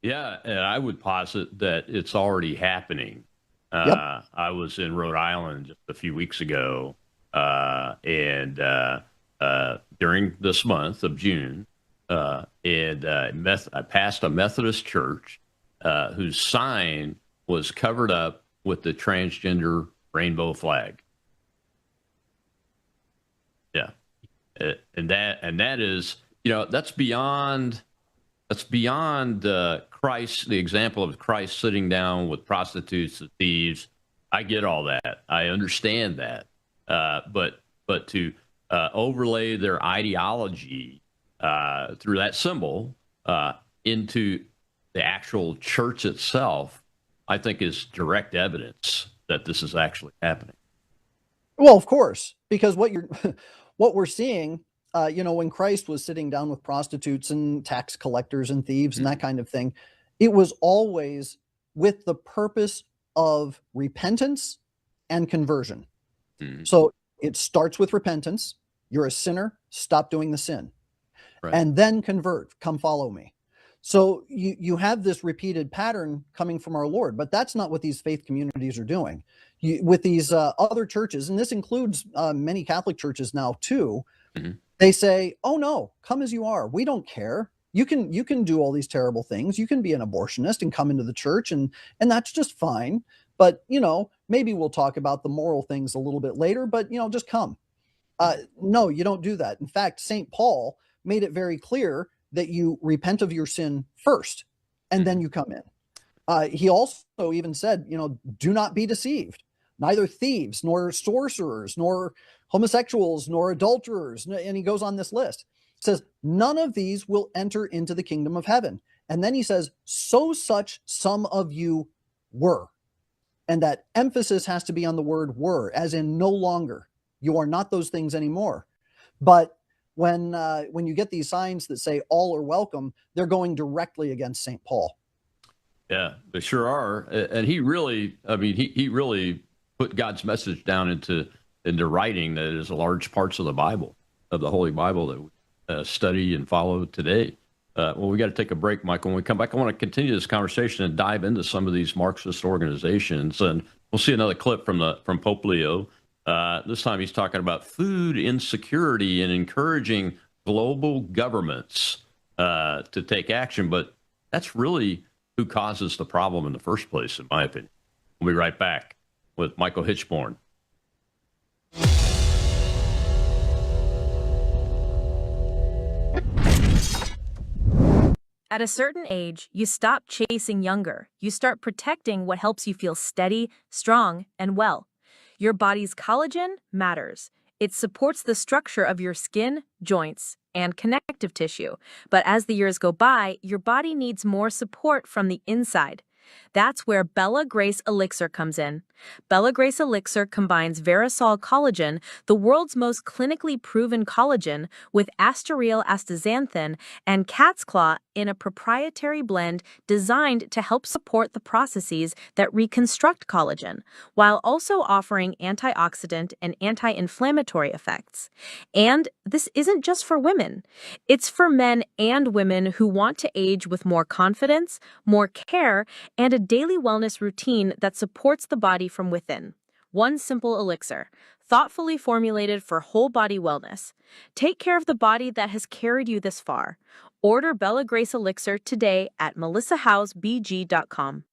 Yeah, and I would posit that it's already happening. I was in Rhode Island just a few weeks ago, and during this month of June, I passed a Methodist church whose sign was covered up with the transgender rainbow flag. Yeah, and that is, that's beyond Christ, the example of Christ sitting down with prostitutes and thieves. I get all that. I understand that. But to overlay their ideology through that symbol into the actual church itself, I think is direct evidence that this is actually happening. Well, of course, because what we're seeing, when Christ was sitting down with prostitutes and tax collectors and thieves and that kind of thing, it was always with the purpose of repentance and conversion. So it starts with repentance. You're a sinner, stop doing the sin. Right. And then convert, come follow me. So you have this repeated pattern coming from our Lord, but that's not what these faith communities are doing. With these other churches, and this includes many Catholic churches now too, they say, oh no, come as you are. We don't care. You can do all these terrible things. You can be an abortionist and come into the church, and that's just fine. But, maybe we'll talk about the moral things a little bit later, but, just come. No, you don't do that. In fact, St. Paul made it very clear that you repent of your sin first, and then you come in. He also even said, do not be deceived. Neither thieves, nor sorcerers, nor homosexuals, nor adulterers. And he goes on this list. Says, none of these will enter into the kingdom of heaven. And then he says, so such some of you were. And that emphasis has to be on the word were, as in no longer. You are not those things anymore. But when you get these signs that say all are welcome, they're going directly against St. Paul. Yeah, they sure are. And he really, he really put God's message down into writing that is large parts of the Bible, of the Holy Bible that we study and follow today. Well, we got to take a break, Michael. When we come back, I want to continue this conversation and dive into some of these Marxist organizations. And we'll see another clip from Pope Leo. This time he's talking about food insecurity and encouraging global governments to take action. But that's really who causes the problem in the first place, in my opinion. We'll be right back with Michael Hitchborn. At a certain age, you stop chasing younger. You start protecting what helps you feel steady, strong, and well. Your body's collagen matters. It supports the structure of your skin, joints, and connective tissue. But as the years go by, your body needs more support from the inside. That's where Bella Grace Elixir comes in. Bella Grace Elixir combines Verisol collagen, the world's most clinically proven collagen, with Asteryl astaxanthin and cat's claw in a proprietary blend designed to help support the processes that reconstruct collagen, while also offering antioxidant and anti-inflammatory effects. And this isn't just for women. It's for men and women who want to age with more confidence, more care, and a daily wellness routine that supports the body from within. One simple elixir, thoughtfully formulated for whole body wellness. Take care of the body that has carried you this far. Order Bella Grace Elixir today at melissahousebg.com.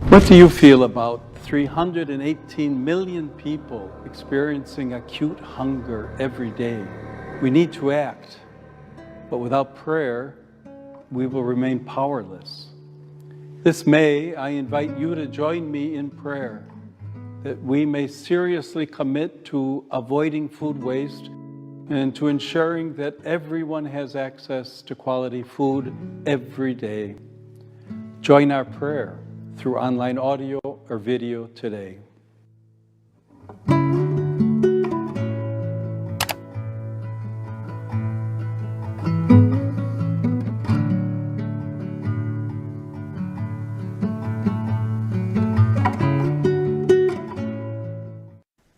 What do you feel about 318 million people experiencing acute hunger every day? We need to act, but without prayer, we will remain powerless. This May, I invite you to join me in prayer that we may seriously commit to avoiding food waste and to ensuring that everyone has access to quality food every day. Join our prayer through online audio or video today.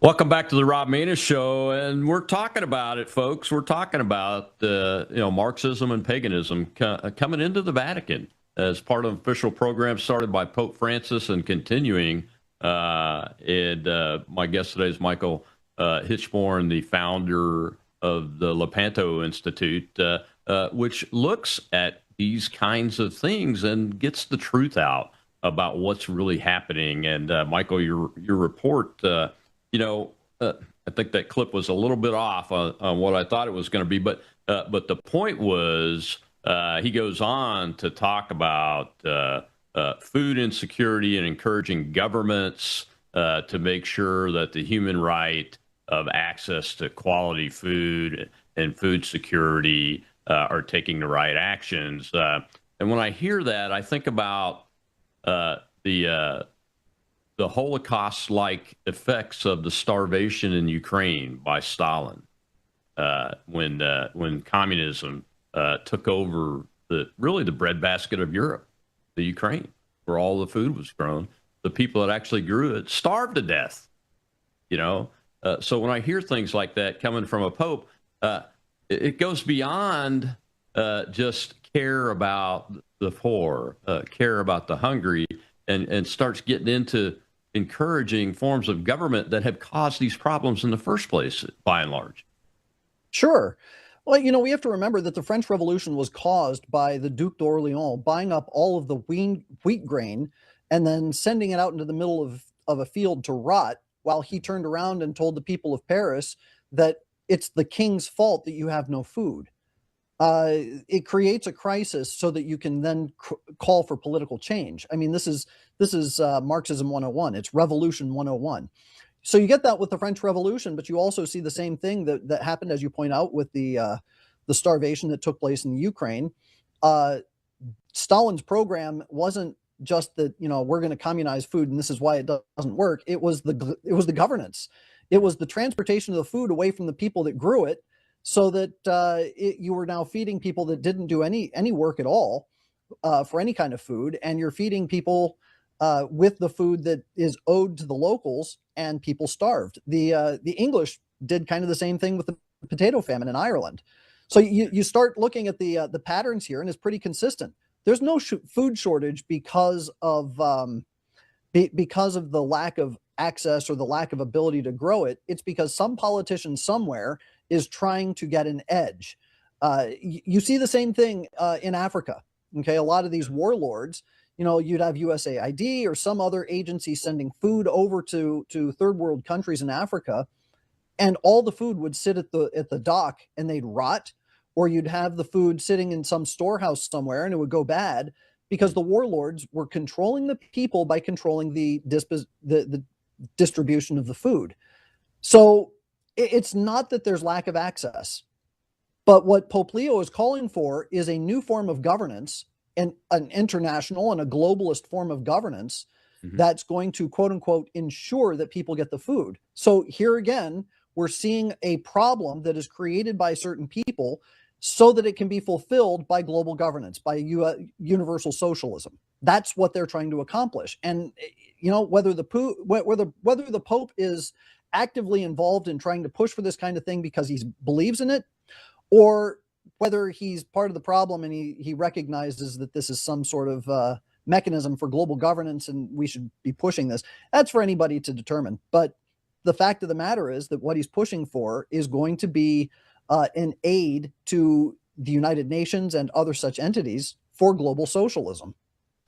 Welcome back to the Rob Maness Show, and we're talking about it, folks. We're talking about Marxism and paganism coming into the Vatican as part of an official program started by Pope Francis and continuing. And my guest today is Michael Hitchborn, the founder of the Lepanto Institute, which looks at these kinds of things and gets the truth out about what's really happening. And Michael, your report. I think that clip was a little bit off on what I thought it was going to be, but the point was he goes on to talk about food insecurity and encouraging governments to make sure that the human right of access to quality food and food security are taking the right actions. And when I hear that, I think about the Holocaust-like effects of the starvation in Ukraine by Stalin, when communism took over the breadbasket of Europe, the Ukraine, where all the food was grown. The people that actually grew it starved to death. So when I hear things like that coming from a pope, it goes beyond just care about the poor, care about the hungry, and starts getting into encouraging forms of government that have caused these problems in the first place, by and large. Sure. Well, we have to remember that the French Revolution was caused by the Duc d'Orléans buying up all of the wheat grain and then sending it out into the middle of a field to rot, while he turned around and told the people of Paris that it's the king's fault that you have no food. It creates a crisis so that you can then call for political change. I mean, this is Marxism 101. It's Revolution 101. So you get that with the French Revolution, but you also see the same thing that happened, as you point out, with the starvation that took place in the Ukraine. Stalin's program wasn't just that, we're going to communize food and this is why it doesn't work. It was the governance. It was the transportation of the food away from the people that grew it, so that you were now feeding people that didn't do any work at all for any kind of food, and you're feeding people with the food that is owed to the locals, and people starved. The English did kind of the same thing with the potato famine in Ireland. So you start looking at the patterns here, and it's pretty consistent. There's no food shortage because of the lack of access or the lack of ability to grow it. It's because some politician somewhere is trying to get an edge. You see the same thing in Africa. Okay, a lot of these warlords, you'd have USAID or some other agency sending food over to third world countries in Africa, and all the food would sit at the dock and they'd rot, or you'd have the food sitting in some storehouse somewhere and it would go bad because the warlords were controlling the people by controlling the distribution of the food. So it's not that there's lack of access, but what Pope Leo is calling for is a new form of governance, and an international and a globalist form of governance that's going to, quote unquote, ensure that people get the food. So here again, we're seeing a problem that is created by certain people so that it can be fulfilled by global governance, by universal socialism. That's what they're trying to accomplish. And whether the Pope is actively involved in trying to push for this kind of thing because he believes in it, or whether he's part of the problem and he recognizes that this is some sort of mechanism for global governance and we should be pushing this, that's for anybody to determine. But the fact of the matter is that what he's pushing for is going to be an aid to the United Nations and other such entities for global socialism.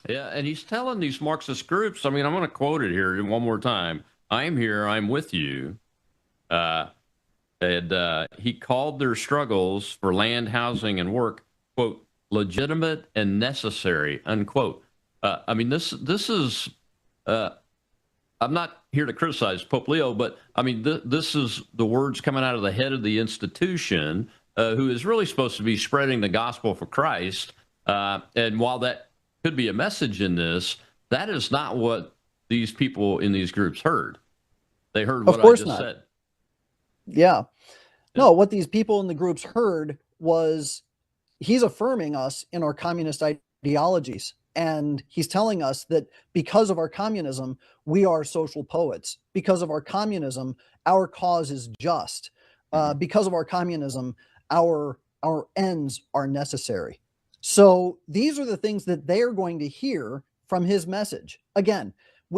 Yeah, and he's telling these Marxist groups, I'm going to quote it here one more time. I'm here, I'm with you. And he called their struggles for land, housing, and work, quote, legitimate and necessary, unquote. This is, I'm not here to criticize Pope Leo, but this is the words coming out of the head of the institution, who is really supposed to be spreading the gospel for Christ. And while that could be a message in this, that is not what these people in these groups heard. They heard what I just said. Yeah. No, what these people in the groups heard was he's affirming us in our communist ideologies. And he's telling us that because of our communism, we are social poets. Because of our communism, our cause is just. Because of our communism, our ends are necessary. So these are the things that they're going to hear from his message. Again,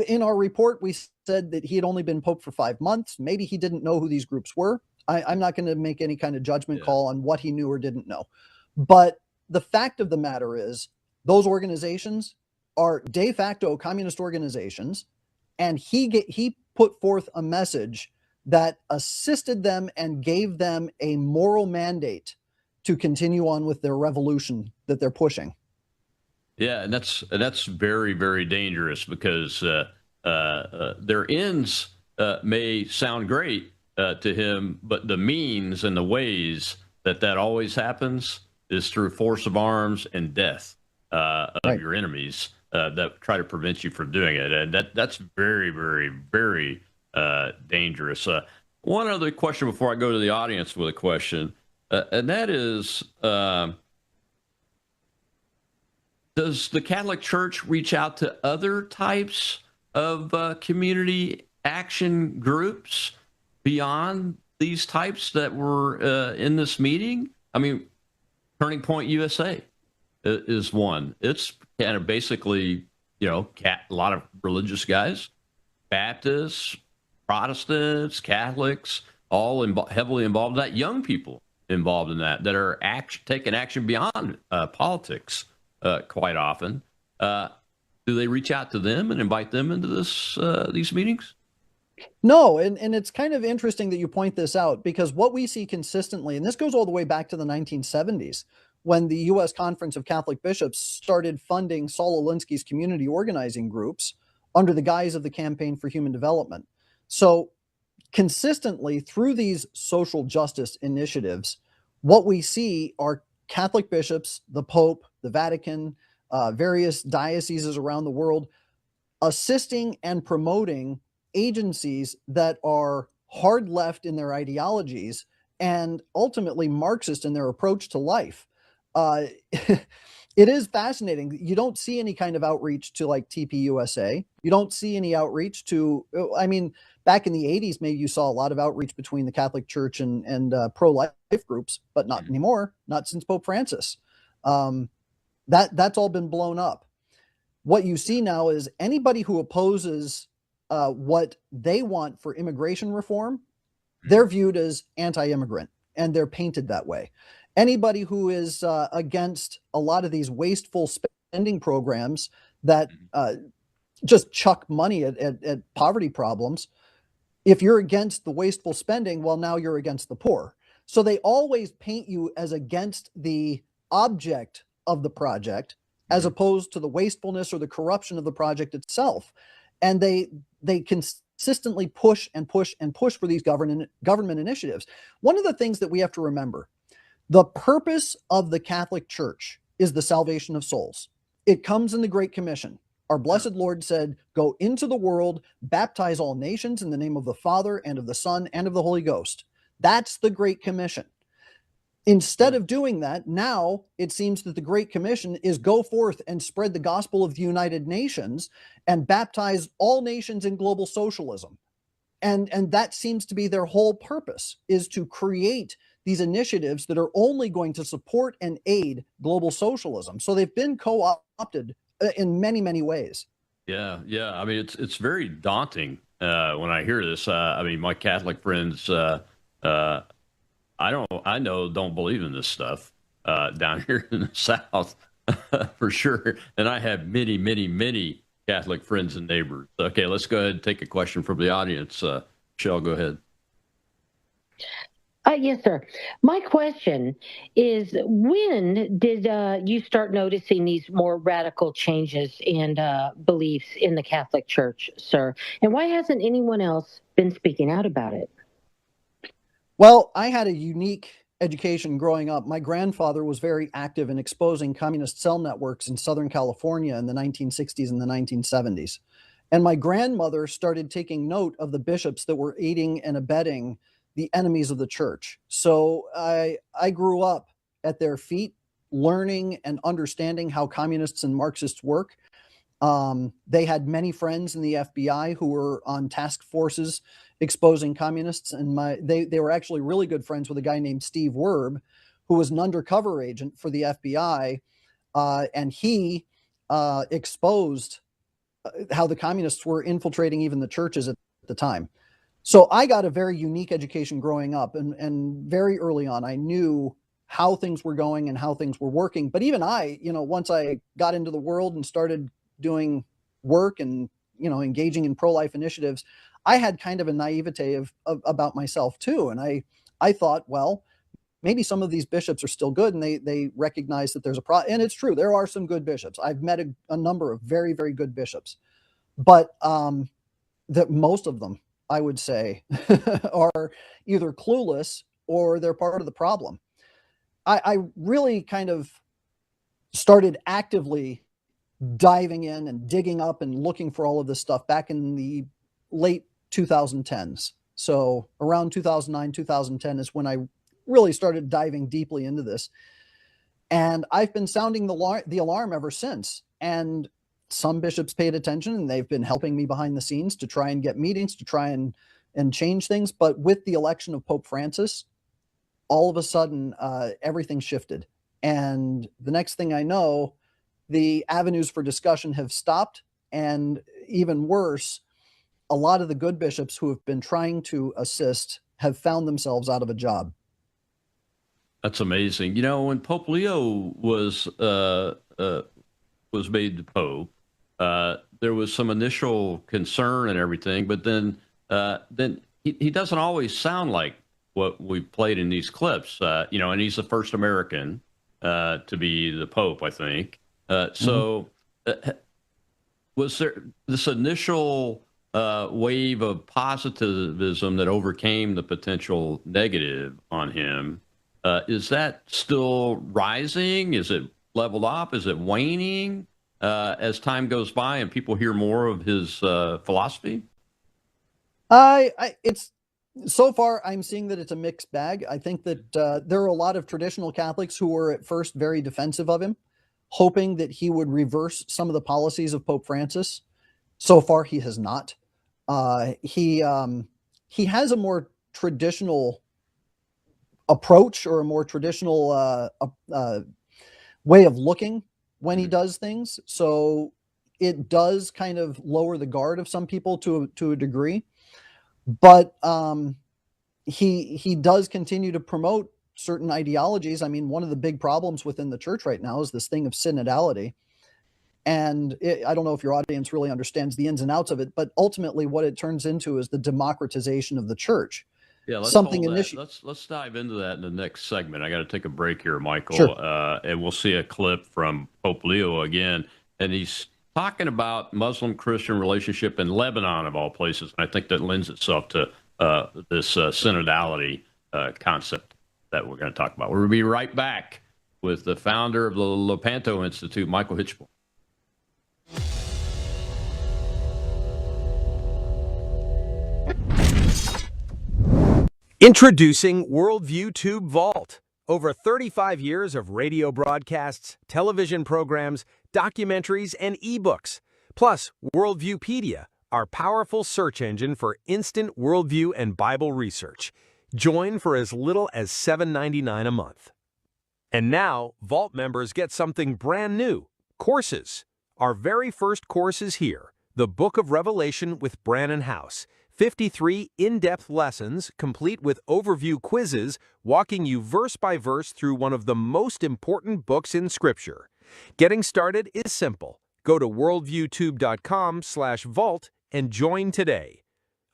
in our report, we said that he had only been Pope for 5 months. Maybe he didn't know who these groups were. I'm not going to make any kind of judgment call on what he knew or didn't know. But the fact of the matter is, those organizations are de facto communist organizations, and he put forth a message that assisted them and gave them a moral mandate to continue on with their revolution that they're pushing. Yeah, and that's very, very dangerous because their ends may sound great to him, but the means and the ways that always happens is through force of arms and death of your enemies that try to prevent you from doing it, and that's very, very, very dangerous. One other question before I go to the audience with a question, and that is. Does the Catholic Church reach out to other types of community action groups beyond these types that were in this meeting? I mean, Turning Point USA is one. It's kind of basically, a lot of religious guys, Baptists, Protestants, Catholics, all heavily involved in that, young people involved in that are taking action beyond politics. Quite often, do they reach out to them and invite them into these meetings? No, and it's kind of interesting that you point this out, because what we see consistently, and this goes all the way back to the 1970s, when the U.S. Conference of Catholic Bishops started funding Saul Alinsky's community organizing groups under the guise of the Campaign for Human Development. So consistently through these social justice initiatives, what we see are Catholic bishops, the Pope, the Vatican, various dioceses around the world, assisting and promoting agencies that are hard left in their ideologies and ultimately Marxist in their approach to life. It is fascinating. You don't see any kind of outreach to like TPUSA. You don't see any outreach to, back in the 80s, maybe you saw a lot of outreach between the Catholic Church and pro-life groups, but not anymore, not since Pope Francis. That's all been blown up. What you see now is anybody who opposes what they want for immigration reform, they're viewed as anti-immigrant, and they're painted that way. Anybody who is against a lot of these wasteful spending programs that just chuck money at poverty problems, if you're against the wasteful spending, well, now you're against the poor. So they always paint you as against the object of the project, as opposed to the wastefulness or the corruption of the project itself. And they consistently push and push and push for these government initiatives. One of the things that we have to remember, the purpose of the Catholic Church is the salvation of souls. It comes in the Great Commission. Our blessed Lord said, go into the world, baptize all nations in the name of the Father and of the Son and of the Holy Ghost. That's the Great Commission. Instead of doing that, now it seems that the Great Commission is go forth and spread the gospel of the United Nations and baptize all nations in global socialism. And that seems to be their whole purpose, is to create these initiatives that are only going to support and aid global socialism. So they've been co-opted in many, many ways. Yeah. I mean, it's very daunting when I hear this. My Catholic friends, I know don't believe in this stuff down here in the South for sure. And I have many, many, many Catholic friends and neighbors. Okay, let's go ahead and take a question from the audience. Michelle, go ahead. Yes, sir. My question is, when did you start noticing these more radical changes in beliefs in the Catholic Church, sir? And why hasn't anyone else been speaking out about it? Well, I had a unique education growing up. My grandfather was very active in exposing communist cell networks in Southern California in the 1960s and the 1970s. And my grandmother started taking note of the bishops that were aiding and abetting the enemies of the church. So I grew up at their feet, learning and understanding how communists and Marxists work. They had many friends in the FBI who were on task forces exposing communists, and they were actually really good friends with a guy named Steve Werb, who was an undercover agent for the FBI, and he exposed how the communists were infiltrating even the churches at the time. So I got a very unique education growing up, and very early on, I knew how things were going and how things were working. But even I, once I got into the world and started doing work and, engaging in pro-life initiatives, I had kind of a naivete about myself too. And I thought, well, maybe some of these bishops are still good, and they recognize that there's a problem. And it's true, there are some good bishops. I've met a number of very, very good bishops, but that most of them, I would say, are either clueless or they're part of the problem. I really kind of started actively diving in and digging up and looking for all of this stuff back in the late 2010s. So around 2009, 2010 is when I really started diving deeply into this. And I've been sounding the alarm ever since. And some bishops paid attention, and they've been helping me behind the scenes to try and get meetings, to try and change things. But with the election of Pope Francis, all of a sudden, everything shifted. And the next thing I know, the avenues for discussion have stopped. And even worse, a lot of the good bishops who have been trying to assist have found themselves out of a job. That's amazing. When Pope Leo was made the Pope, there was some initial concern and everything, but then he doesn't always sound like what we played in these clips, and he's the first American to be the Pope, I think. So was there this initial wave of positivism that overcame the potential negative on him? Is that still rising? Is it leveled up? Is it waning as time goes by and people hear more of his philosophy? It's so far I'm seeing that it's a mixed bag. I think that there are a lot of traditional Catholics who were at first very defensive of him, hoping that he would reverse some of the policies of Pope Francis. So far, he has not. He has a more traditional approach, or a more traditional way of looking when he does things. So it does kind of lower the guard of some people to a degree. But he does continue to promote certain ideologies. I mean, one of the big problems within the church right now is this thing of synodality. And I don't know if your audience really understands the ins and outs of it, but ultimately what it turns into is the democratization of the church. Yeah, let's let's dive into that in the next segment. I got to take a break here, Michael, Sure. And we'll see a clip from Pope Leo again, and he's talking about Muslim-Christian relationship in Lebanon, of all places. And I think that lends itself to this synodality concept that we're going to talk about. We'll be right back with the founder of the Lepanto Institute, Michael Hitchell. Introducing Worldview Tube Vault. Over 35 years of radio broadcasts, television programs, documentaries, and ebooks. Plus, Worldviewpedia, our powerful search engine for instant worldview and Bible research. Join for as little as $7.99 a month. And now, Vault members get something brand new, courses. Our very first course is here, the Book of Revelation with Brannon House. 53 in-depth lessons, complete with overview quizzes, walking you verse by verse through one of the most important books in Scripture. Getting started is simple. Go to worldviewtube.com/vault and join today.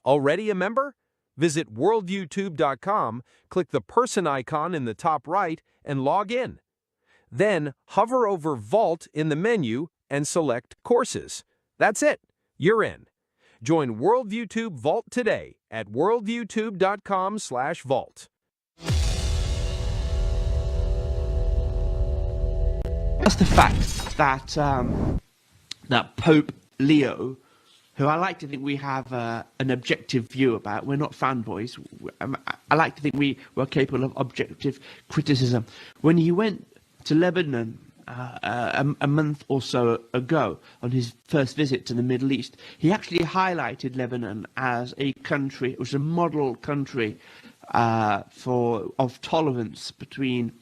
Already a member? Visit worldviewtube.com, click the person icon in the top right, and log in. Then hover over Vault in the menu and select Courses. That's it. You're in. Join WorldviewTube Vault today at worldviewtube.com/vault. Just the fact that that Pope Leo, who I like to think we have an objective view about, we're not fanboys. I like to think we're capable of objective criticism. When he went to Lebanon a month or so ago on his first visit to the Middle East, he actually highlighted Lebanon as a country. It was a model country of tolerance between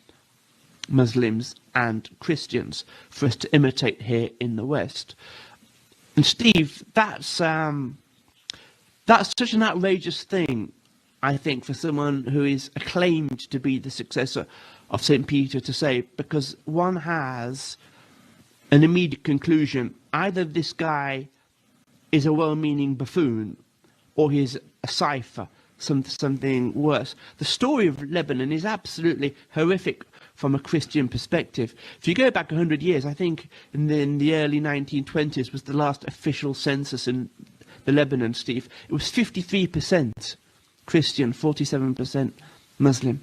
Muslims and Christians for us to imitate here in the West. And Steve, that's such an outrageous thing, I think, for someone who is acclaimed to be the successor of St. Peter to say, because one has an immediate conclusion: either this guy is a well-meaning buffoon, or he's a cipher, something worse. The story of Lebanon is absolutely horrific from a Christian perspective. If you go back 100 years, I think in the early 1920s was the last official census in the Lebanon, Steve. It was 53% Christian, 47% Muslim.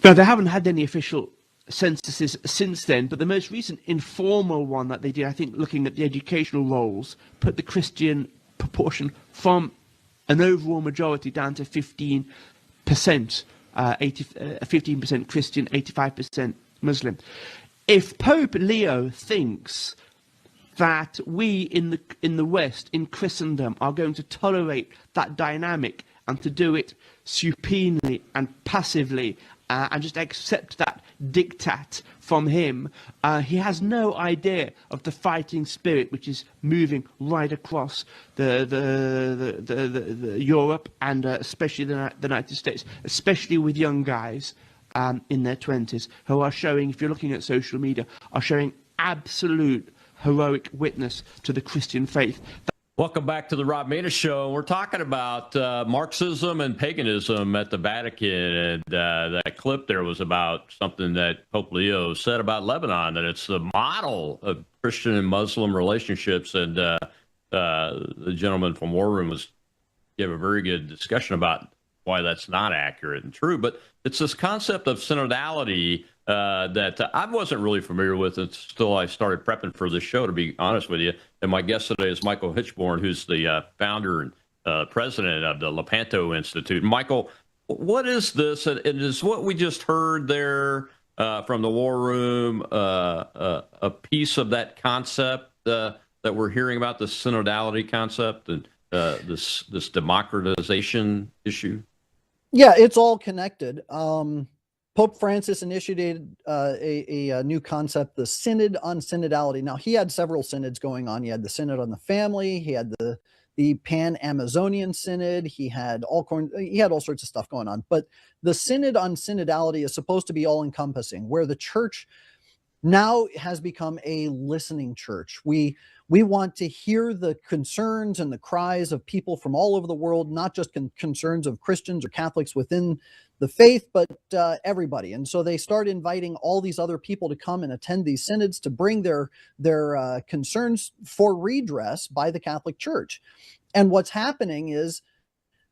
Now, they haven't had any official censuses since then, but the most recent informal one that they did, I think, looking at the educational rolls, put the Christian proportion from an overall majority down to 15%, 15% Christian, 85% Muslim. If Pope Leo thinks that we in the West, in Christendom, are going to tolerate that dynamic and to do it supinely and passively and just accept that diktat from him, he has no idea of the fighting spirit which is moving right across the Europe and especially the United States, especially with young guys in their 20s who are showing, if you're looking at social media, are showing absolute heroic witness to the Christian faith. Welcome back to the Rob Maness Show. We're talking about Marxism and paganism at the Vatican, and that clip there was about something that Pope Leo said about Lebanon, that it's the model of Christian and Muslim relationships, and the gentleman from War Room gave a very good discussion about why that's not accurate and true. But it's this concept of synodality that I wasn't really familiar with until I started prepping for this show, to be honest with you. And my guest today is Michael Hitchborn, who's the founder and president of the Lepanto Institute. Michael, what is this? And is what we just heard there from the War Room a piece of that concept that we're hearing about, the synodality concept and this democratization issue? Yeah, it's all connected. Pope Francis initiated a new concept, the Synod on Synodality. Now, he had several synods going on. He had the Synod on the Family. He had the Pan-Amazonian Synod. He had all sorts of stuff going on. But the Synod on Synodality is supposed to be all-encompassing, where the church now has become a listening church. We want to hear the concerns and the cries of people from all over the world, not just concerns of Christians or Catholics within the faith, but everybody. And so they start inviting all these other people to come and attend these synods to bring their concerns for redress by the Catholic Church. And what's happening is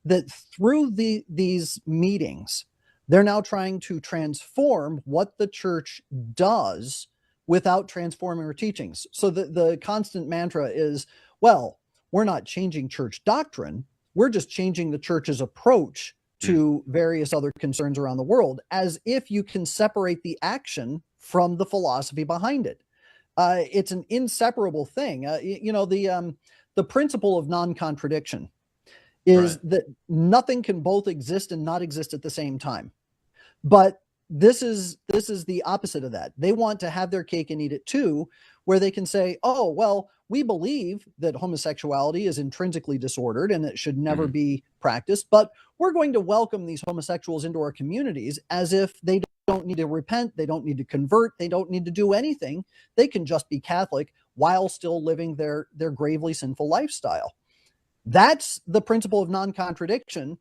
that through these meetings, they're now trying to transform what the church does without transforming her teachings. So the constant mantra is, well, we're not changing church doctrine. We're just changing the church's approach to various other concerns around the world, as if you can separate the action from the philosophy behind it. It's an inseparable thing. The principle of non-contradiction is that nothing can both exist and not exist at the same time. But this is the opposite of that. They want to have their cake and eat it too, where they can say, oh, well, we believe that homosexuality is intrinsically disordered and it should never be practiced, but we're going to welcome these homosexuals into our communities as if they don't need to repent, they don't need to convert, they don't need to do anything. They can just be Catholic while still living their gravely sinful lifestyle. That's the principle of non-contradiction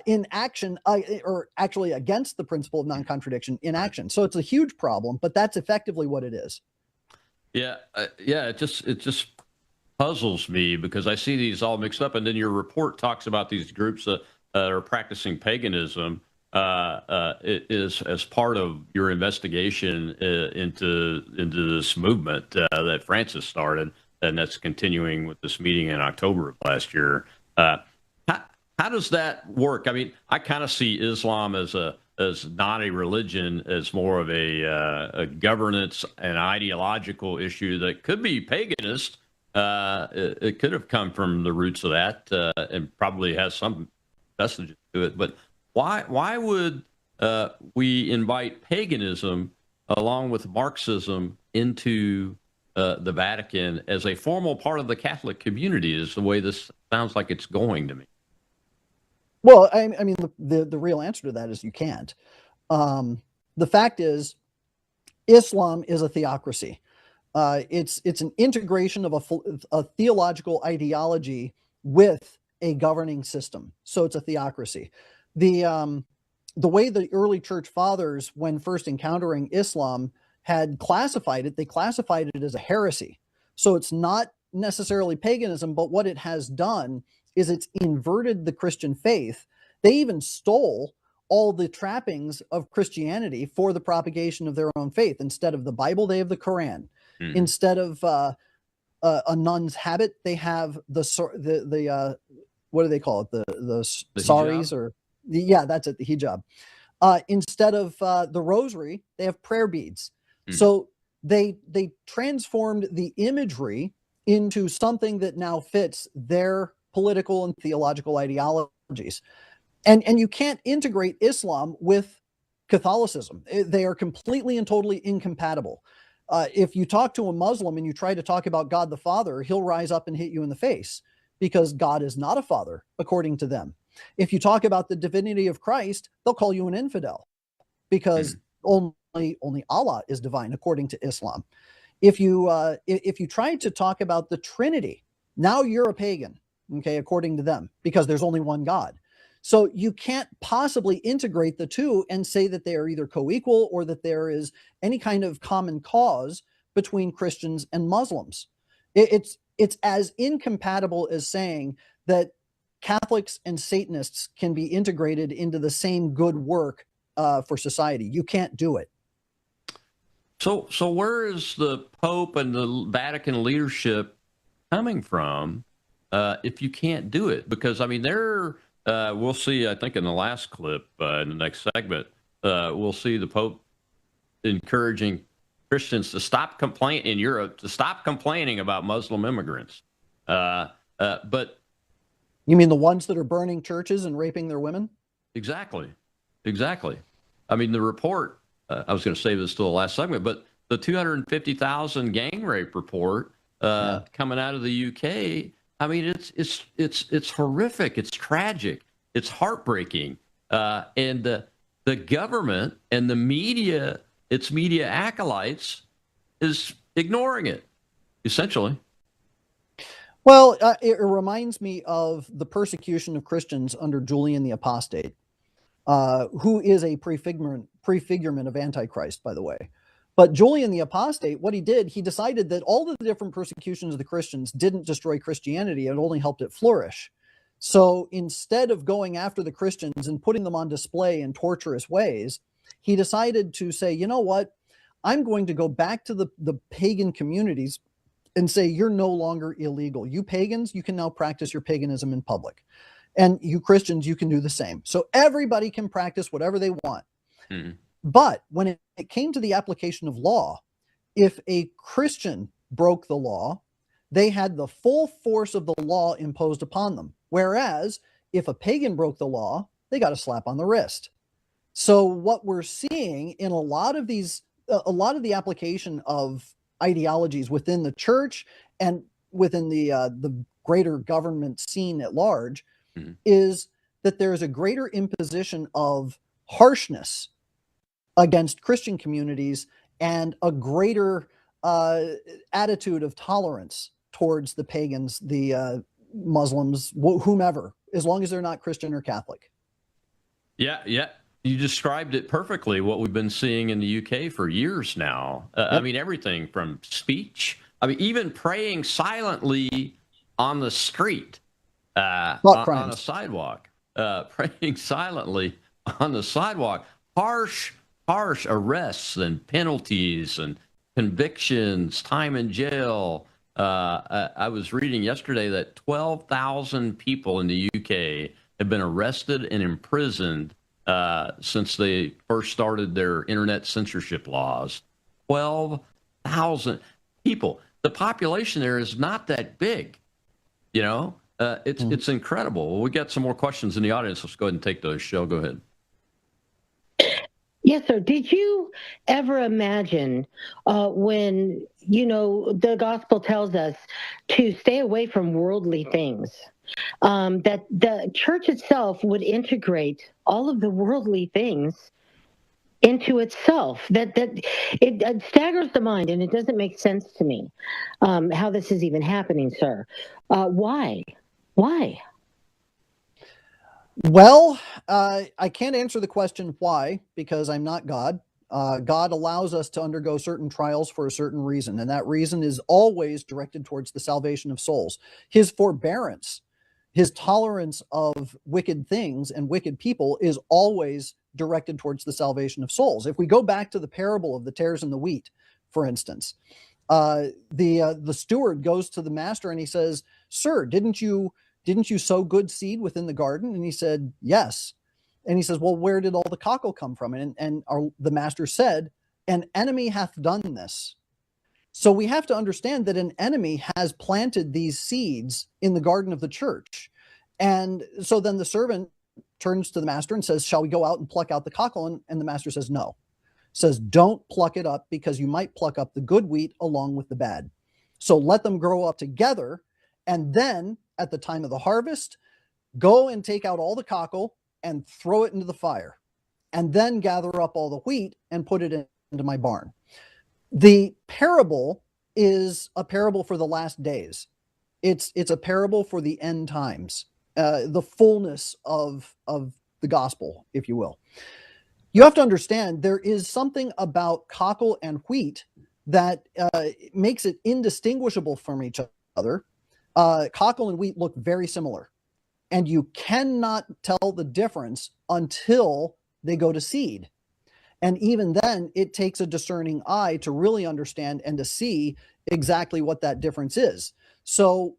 in action, or actually against the principle of non-contradiction in action. So it's a huge problem, but that's effectively what it is. Yeah, it just puzzles me because I see these all mixed up, and then your report talks about these groups that are practicing paganism. It is as part of your investigation into this movement that Francis started, and that's continuing with this meeting in October of last year. How does that work? I mean, I kind of see Islam as a as not a religion, as more of a governance and ideological issue that could be paganist. It could have come from the roots of that, and probably has some messages to it. But why would we invite paganism along with Marxism into the Vatican as a formal part of the Catholic community? Is the way this sounds like it's going to me. Well, I mean, the real answer to that is you can't. The fact is, Islam is a theocracy. It's an integration of a theological ideology with a governing system. So it's a theocracy. The way the early church fathers, when first encountering Islam, had classified it, they classified it as a heresy. So it's not necessarily paganism, but what it has done is it's inverted the Christian faith. They even stole all the trappings of Christianity for the propagation of their own faith. Instead of the Bible, they have the Quran. Instead of a nun's habit, they have the what do they call it? The saris, or yeah, that's it, the hijab. Instead of the rosary, they have prayer beads. So they transformed the imagery into something that now fits their political and theological ideologies. And you can't integrate Islam with Catholicism. They are completely and totally incompatible. If you talk to a Muslim and you try to talk about God the Father, he'll rise up and hit you in the face, because God is not a father, according to them. If you talk about the divinity of Christ, they'll call you an infidel, because only Allah is divine, according to Islam. If you try to talk about the Trinity, now you're a pagan, okay, according to them, because there's only one God. So you can't possibly integrate the two and say that they are either co-equal or that there is any kind of common cause between Christians and Muslims. It's as incompatible as saying that Catholics and Satanists can be integrated into the same good work for society. You can't do it. So where is the Pope and the Vatican leadership coming from if you can't do it? Because, I mean, we'll see, I think in the last clip, in the next segment, we'll see the Pope encouraging Christians to stop in Europe, to stop complaining about Muslim immigrants. But you mean the ones that are burning churches and raping their women? Exactly. I mean, the report, I was going to save this till the last segment, but the 250,000 gang rape report coming out of the UK, I mean, it's horrific. It's tragic. It's heartbreaking. And the government and the media, its media acolytes, is ignoring it, essentially. Well, it reminds me of the persecution of Christians under Julian the Apostate, who is a prefigurement of Antichrist, by the way. But Julian the Apostate, what he did, he decided that all the different persecutions of the Christians didn't destroy Christianity, it only helped it flourish. So instead of going after the Christians and putting them on display in torturous ways, he decided to say, you know what, I'm going to go back to the pagan communities and say, you're no longer illegal. You pagans, you can now practice your paganism in public. And you Christians, you can do the same. So everybody can practice whatever they want. But when it came to the application of law, if a Christian broke the law, they had the full force of the law imposed upon them. Whereas if a pagan broke the law, they got a slap on the wrist. So what we're seeing in a lot of the application of ideologies within the church and within the greater government scene at large is that there is a greater imposition of harshness against Christian communities and a greater attitude of tolerance towards the pagans, the Muslims, whomever, as long as they're not Christian or Catholic. Yeah. You described it perfectly, what we've been seeing in the UK for years now. I mean, everything from speech, I mean, even praying silently on the street, on a sidewalk, praying silently on the sidewalk, harsh arrests and penalties and convictions, time in jail. I was reading yesterday that 12,000 people in the UK have been arrested and imprisoned since they first started their internet censorship laws. 12,000 people. The population there is not that big. You know, it's incredible. Well, we got some more questions in the audience. Let's go ahead and take those. Shell, go ahead. Yes, sir. Did you ever imagine when, the gospel tells us to stay away from worldly things, that the church itself would integrate all of the worldly things into itself? That it staggers the mind, and it doesn't make sense to me how this is even happening, sir. Why? Well, I can't answer the question why, because I'm not God. God allows us to undergo certain trials for a certain reason, and that reason is always directed towards the salvation of souls. His forbearance, his tolerance of wicked things and wicked people is always directed towards the salvation of souls. If we go back to the parable of the tares and the wheat, for instance, the steward goes to the master and he says, "Sir, didn't you sow good seed within the garden?" And he said, "Yes." And he says, "Well, where did all the cockle come from?" And the master said, "An enemy hath done this." So we have to understand that an enemy has planted these seeds in the garden of the church. And so then the servant turns to the master and says, "Shall we go out and pluck out the cockle?" And the master says, "No." Says, "Don't pluck it up, because you might pluck up the good wheat along with the bad. So let them grow up together. And then at the time of the harvest, go and take out all the cockle and throw it into the fire. And then gather up all the wheat and put it into my barn." The parable is a parable for the last days. It's a parable for the end times, the fullness of the gospel, if you will. You have to understand there is something about cockle and wheat that makes it indistinguishable from each other. Cockle and wheat look very similar, and you cannot tell the difference until they go to seed. And even then, it takes a discerning eye to really understand and to see exactly what that difference is. So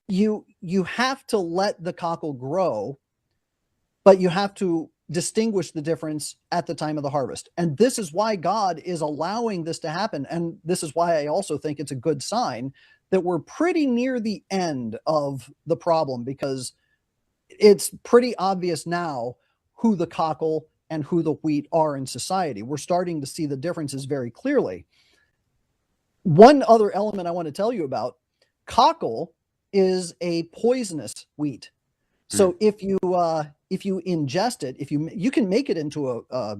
you have to let the cockle grow, but you have to distinguish the difference at the time of the harvest. And this is why God is allowing this to happen. And this is why I also think it's a good sign that we're pretty near the end of the problem, because it's pretty obvious now who the cockle and who the wheat are in society. We're starting to see the differences very clearly. One other element I want to tell you about: cockle is a poisonous wheat. So if you ingest it, you can make it into a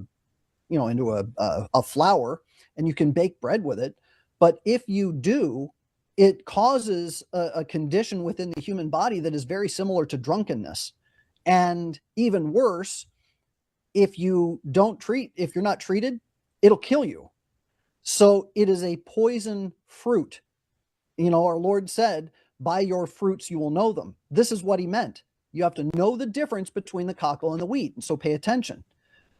flour, and you can bake bread with it. But if you do, it causes a condition within the human body that is very similar to drunkenness. And even worse, if you're not treated, it'll kill you. So it is a poison fruit. Our Lord said, "By your fruits you will know them." This is what he meant. You have to know the difference between the cockle and the wheat. And so pay attention.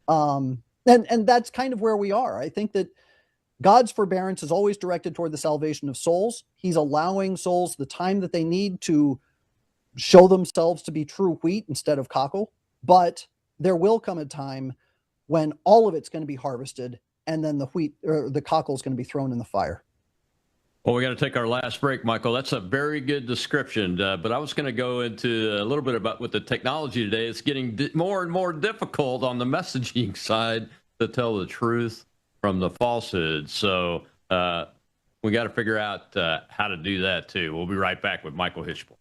And that's kind of where we are. I think that God's forbearance is always directed toward the salvation of souls. He's allowing souls the time that they need to show themselves to be true wheat instead of cockle. But there will come a time when all of it's going to be harvested, and then the wheat or the cockle is going to be thrown in the fire. Well, we got to take our last break, Michael. That's a very good description. But I was going to go into a little bit about with the technology today. It's getting more and more difficult on the messaging side to tell the truth from the falsehood. So we got to figure out how to do that too. We'll be right back with Michael Hitchell.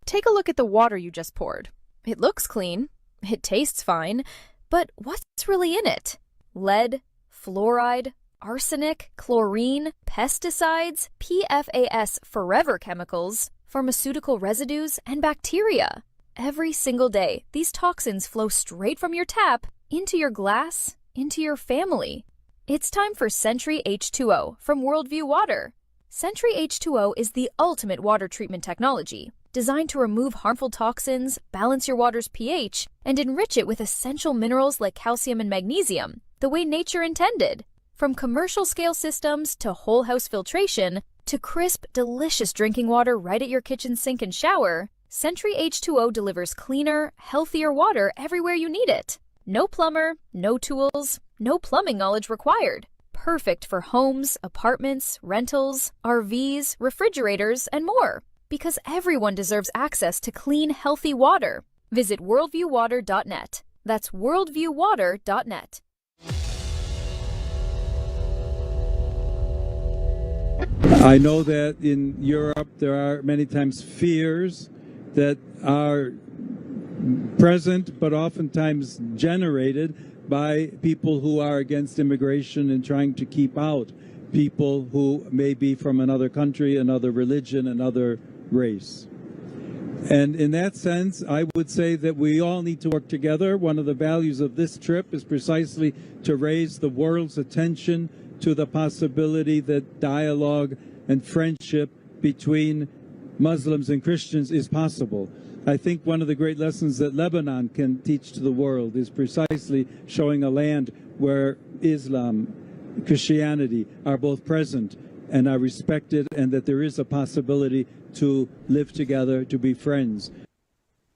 Take a look at the water you just poured. It looks clean. It tastes fine. But what's really in it? Lead, fluoride, arsenic, chlorine, pesticides, PFAS forever chemicals, pharmaceutical residues, and bacteria. Every single day, these toxins flow straight from your tap into your glass, into your family. It's time for Sentry H2O from Worldview Water. Sentry H2O is the ultimate water treatment technology, designed to remove harmful toxins, balance your water's pH, and enrich it with essential minerals like calcium and magnesium, the way nature intended. From commercial scale systems to whole house filtration, to crisp, delicious drinking water right at your kitchen sink and shower, Sentry H2O delivers cleaner, healthier water everywhere you need it. No plumber, no tools, no plumbing knowledge required. Perfect for homes, apartments, rentals, RVs, refrigerators, and more. Because everyone deserves access to clean, healthy water. Visit worldviewwater.net. That's worldviewwater.net. I know that in Europe there are many times fears that are present but oftentimes generated by people who are against immigration and trying to keep out people who may be from another country, another religion, another race. And in that sense, I would say that we all need to work together. One of the values of this trip is precisely to raise the world's attention to the possibility that dialogue and friendship between Muslims and Christians is possible. I think one of the great lessons that Lebanon can teach to the world is precisely showing a land where Islam, Christianity are both present and are respected, and that there is a possibility to live together, to be friends.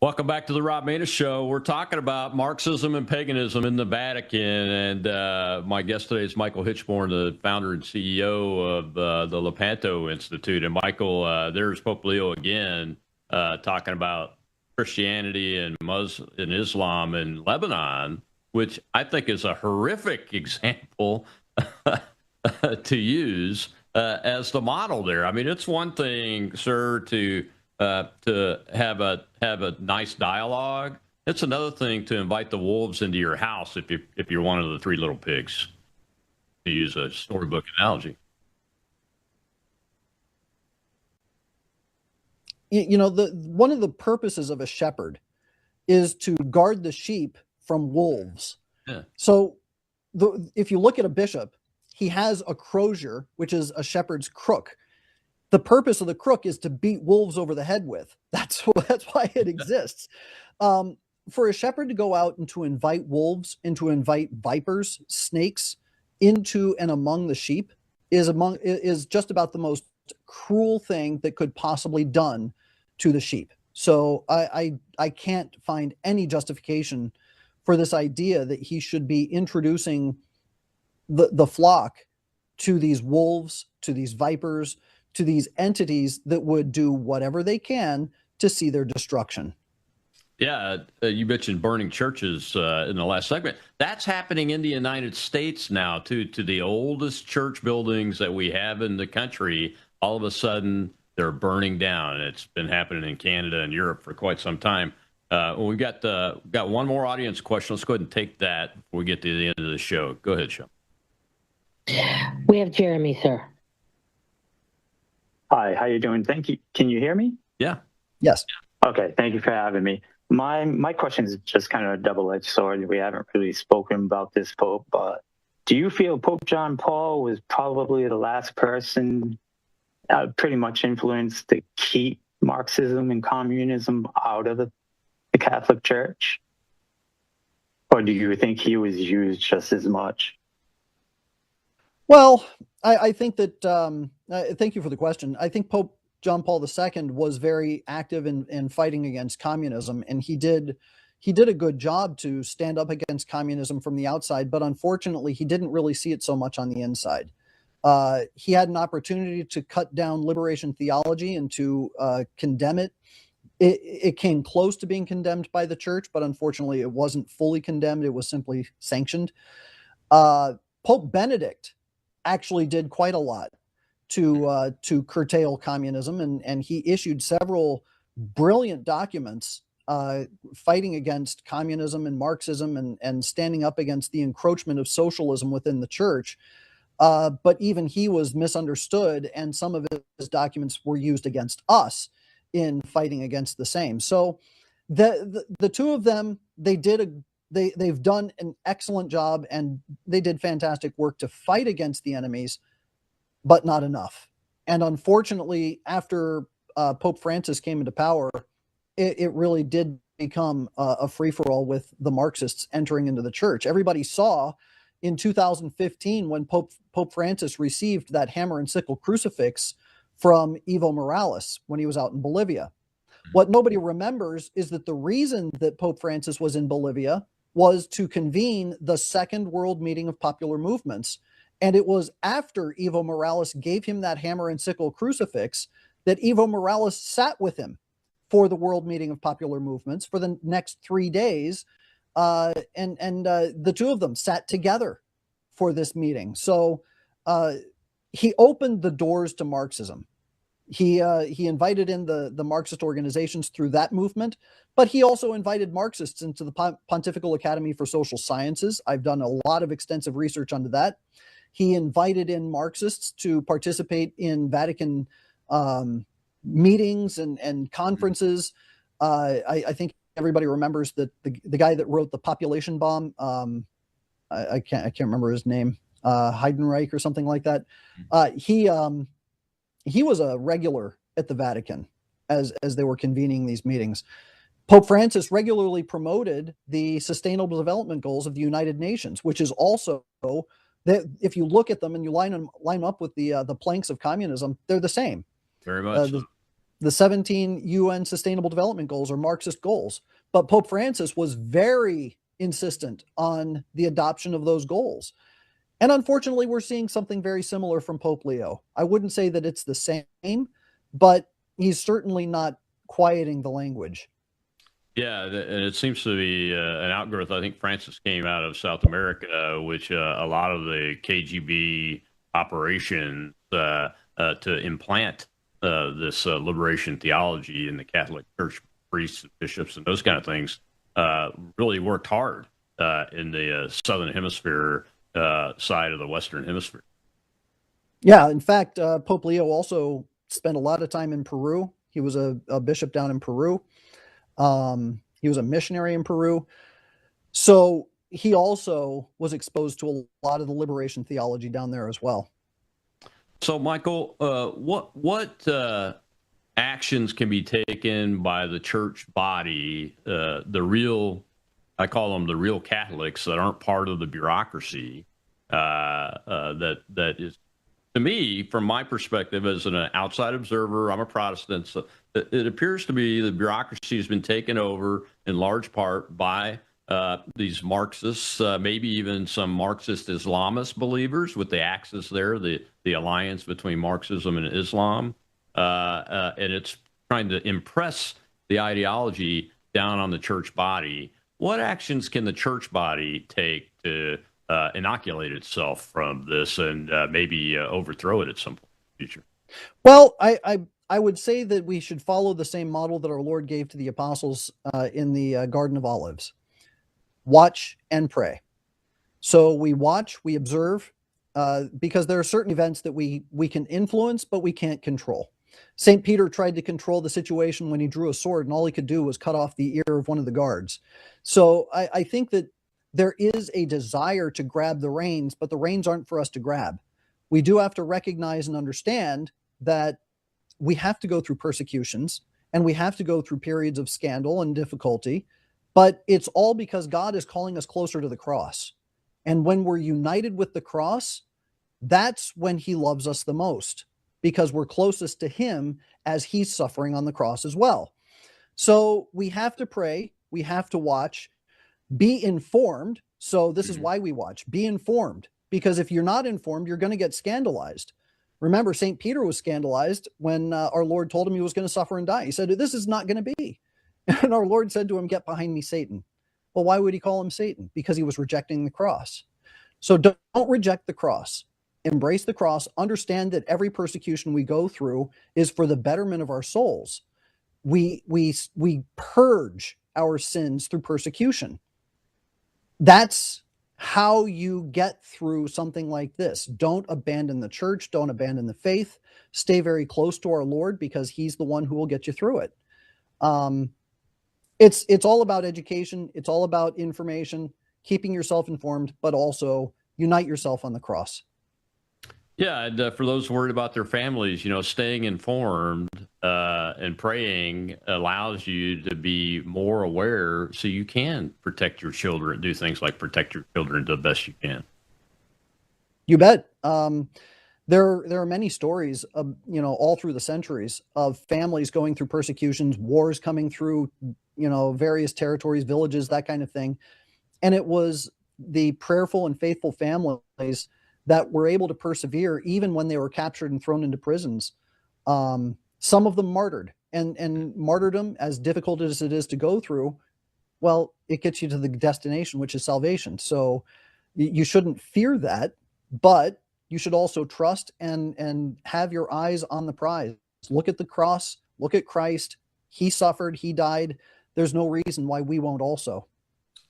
Welcome back to the Rob Maness Show. We're talking about Marxism and paganism in the Vatican, and my guest today is Michael Hitchborn, the founder and CEO of the Lepanto Institute. And Michael, there's Pope Leo again talking about Christianity and Islam in Lebanon, which I think is a horrific example to use as the model there. I mean, it's one thing, sir, to have a nice dialogue. It's another thing to invite the wolves into your house if you're one of the three little pigs, to use a storybook analogy. You know, one of the purposes of a shepherd is to guard the sheep from wolves. Yeah. So if you look at a bishop, he has a crozier, which is a shepherd's crook. The purpose of the crook is to beat wolves over the head with. That's why it exists. For a shepherd to go out and to invite wolves and to invite vipers, snakes into and among the sheep is just about the most cruel thing that could possibly done to the sheep. So I can't find any justification for this idea that he should be introducing the flock to these wolves, to these vipers, to these entities that would do whatever they can to see their destruction. Yeah, you mentioned burning churches in the last segment. That's happening in the United States now, too, to the oldest church buildings that we have in the country. All of a sudden, they're burning down. It's been happening in Canada and Europe for quite some time. We've got one more audience question. Let's go ahead and take that before we get to the end of the show. Go ahead, Sean. We have Jeremy, sir. Hi, how you doing? Thank you. Can you hear me? Yeah. Yes. Okay, thank you for having me. My question is just kind of a double-edged sword. We haven't really spoken about this Pope, but do you feel Pope John Paul was probably the last person pretty much influenced to keep Marxism and communism out of the Catholic Church? Or do you think he was used just as much? Well, I think that, thank you for the question. I think Pope John Paul II was very active in fighting against communism, and he did a good job to stand up against communism from the outside, but unfortunately he didn't really see it so much on the inside. He had an opportunity to cut down liberation theology and to condemn it. It came close to being condemned by the church, but unfortunately it wasn't fully condemned. It was simply sanctioned. Pope Benedict actually did quite a lot to curtail communism, and he issued several brilliant documents fighting against communism and Marxism and standing up against the encroachment of socialism within the church. But even he was misunderstood, and some of his documents were used against us in fighting against the same. So the two of them, they've done an excellent job, and they did fantastic work to fight against the enemies, but not enough. And unfortunately, after Pope Francis came into power, it really did become a free-for-all with the Marxists entering into the church. Everybody saw in 2015 when Pope Francis received that hammer and sickle crucifix from Evo Morales when he was out in Bolivia. What nobody remembers is that the reason that Pope Francis was in Bolivia was to convene the Second World Meeting of Popular Movements. And it was after Evo Morales gave him that hammer and sickle crucifix that Evo Morales sat with him for the World Meeting of Popular Movements for the next 3 days. The two of them sat together for this meeting. So he opened the doors to Marxism. He invited in the Marxist organizations through that movement, but he also invited Marxists into the Pontifical Academy for Social Sciences. I've done a lot of extensive research onto that. He invited in Marxists to participate in Vatican meetings and conferences. I think everybody remembers that the guy that wrote the population bomb. I can't remember his name. Heidenreich or something like that. He was a regular at the Vatican as they were convening these meetings. Pope Francis regularly promoted the Sustainable Development Goals of the United Nations, which is also that if you look at them and you line up with the planks of communism, they're the same. Very much. The 17 UN Sustainable Development Goals are Marxist goals, but Pope Francis was very insistent on the adoption of those goals. And unfortunately, we're seeing something very similar from Pope Leo. I wouldn't say that it's the same, but he's certainly not quieting the language. Yeah, and it seems to be an outgrowth. I think Francis came out of South America, which a lot of the KGB operations to implant this liberation theology in the Catholic Church, priests and bishops and those kind of things really worked hard in the Southern Hemisphere side of the Western Hemisphere. Yeah, in fact, Pope Leo also spent a lot of time in Peru. He was a bishop down in Peru. He was a missionary in Peru. So he also was exposed to a lot of the liberation theology down there as well. So, Michael, what actions can be taken by the church body, I call them the real Catholics that aren't part of the bureaucracy, that is, to me, from my perspective as an outside observer, I'm a Protestant, so it appears to be the bureaucracy has been taken over in large part by these Marxists, maybe even some Marxist Islamist believers with the axis there, the alliance between Marxism and Islam. And it's trying to impress the ideology down on the church body. What actions can the church body take to inoculate itself from this and maybe overthrow it at some point in the future? Well, I would say that we should follow the same model that our Lord gave to the apostles in the Garden of Olives. Watch and pray. So we watch, we observe, because there are certain events that we can influence, but we can't control. St. Peter tried to control the situation when he drew a sword, and all he could do was cut off the ear of one of the guards. So I think that there is a desire to grab the reins, but the reins aren't for us to grab. We do have to recognize and understand that we have to go through persecutions and we have to go through periods of scandal and difficulty, but it's all because God is calling us closer to the cross. And when we're united with the cross, that's when he loves us the most, because we're closest to him as he's suffering on the cross as well. So we have to pray, we have to watch, be informed. So this is why we watch. Be informed, because if you're not informed, you're going to get scandalized. Remember, St. Peter was scandalized when our Lord told him he was going to suffer and die. He said, this is not going to be. And our Lord said to him, get behind me, Satan. Well, why would he call him Satan? Because he was rejecting the cross. So don't reject the cross. Embrace the cross. Understand that every persecution we go through is for the betterment of our souls. We purge our sins through persecution. That's how you get through something like this. Don't abandon the church. Don't abandon the faith. Stay very close to our Lord, because he's the one who will get you through it. It's all about education. It's all about information, keeping yourself informed, but also unite yourself on the cross. Yeah, and for those worried about their families, staying informed and praying allows you to be more aware, so you can protect your children, do things like protect your children the best you can. You bet. There are many stories of, all through the centuries of families going through persecutions, wars coming through, various territories, villages, that kind of thing. And it was the prayerful and faithful families that were able to persevere even when they were captured and thrown into prisons. Some of them martyred, and martyrdom, as difficult as it is to go through, well, it gets you to the destination, which is salvation. So you shouldn't fear that, but you should also trust and have your eyes on the prize. Look at the cross, look at Christ. He suffered, he died. There's no reason why we won't also.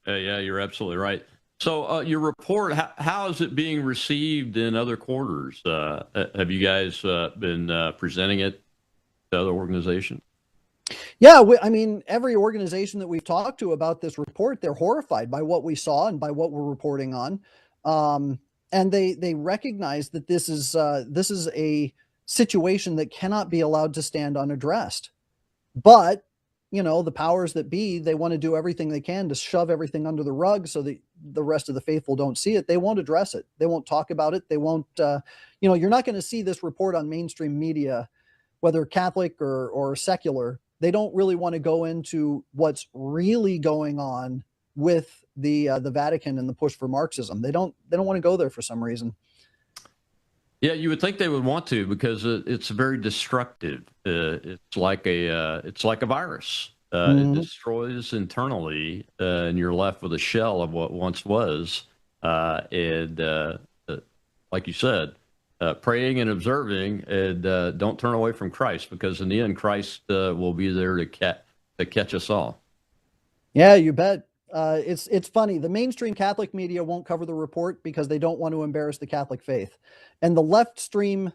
Yeah, you're absolutely right. So your report, how is it being received in other quarters? Have you guys been presenting it to other organizations? Yeah, I mean, every organization that we've talked to about this report, they're horrified by what we saw and by what we're reporting on. And they recognize that this is a situation that cannot be allowed to stand unaddressed. But the powers that be, they want to do everything they can to shove everything under the rug so that the rest of the faithful don't see it. They won't address it. They won't talk about it. They won't, you're not going to see this report on mainstream media, whether Catholic or secular. They don't really want to go into what's really going on with the Vatican and the push for Marxism. They don't want to go there for some reason. Yeah, you would think they would want to, because it's very destructive. It's like a virus. It destroys internally, and you're left with a shell of what once was. And like you said, praying and observing, and don't turn away from Christ, because in the end, Christ will be there to catch us all. Yeah, you bet. It's funny. The mainstream Catholic media won't cover the report because they don't want to embarrass the Catholic faith. And the left stream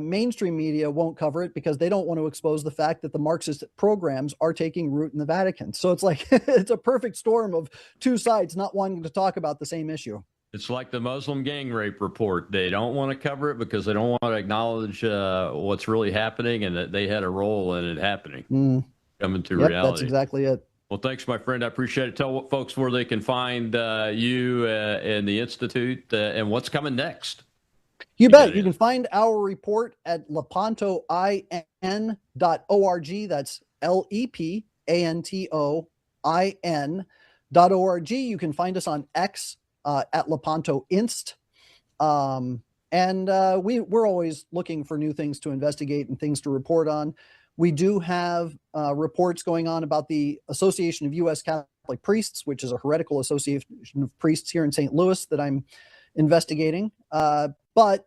mainstream media won't cover it because they don't want to expose the fact that the Marxist programs are taking root in the Vatican. So it's like it's a perfect storm of two sides not wanting to talk about the same issue. It's like the Muslim gang rape report. They don't want to cover it because they don't want to acknowledge what's really happening and that they had a role in it happening. Coming to reality. That's exactly it. Well, thanks, my friend. I appreciate it. Tell folks where they can find you and the Institute and what's coming next. You bet. You can find our report at lepantoin.org. That's lepantoin.org. You can find us on X at lepantoinst. And we're always looking for new things to investigate and things to report on. We do have reports going on about the Association of U.S. Catholic Priests, which is a heretical association of priests here in St. Louis that I'm investigating. But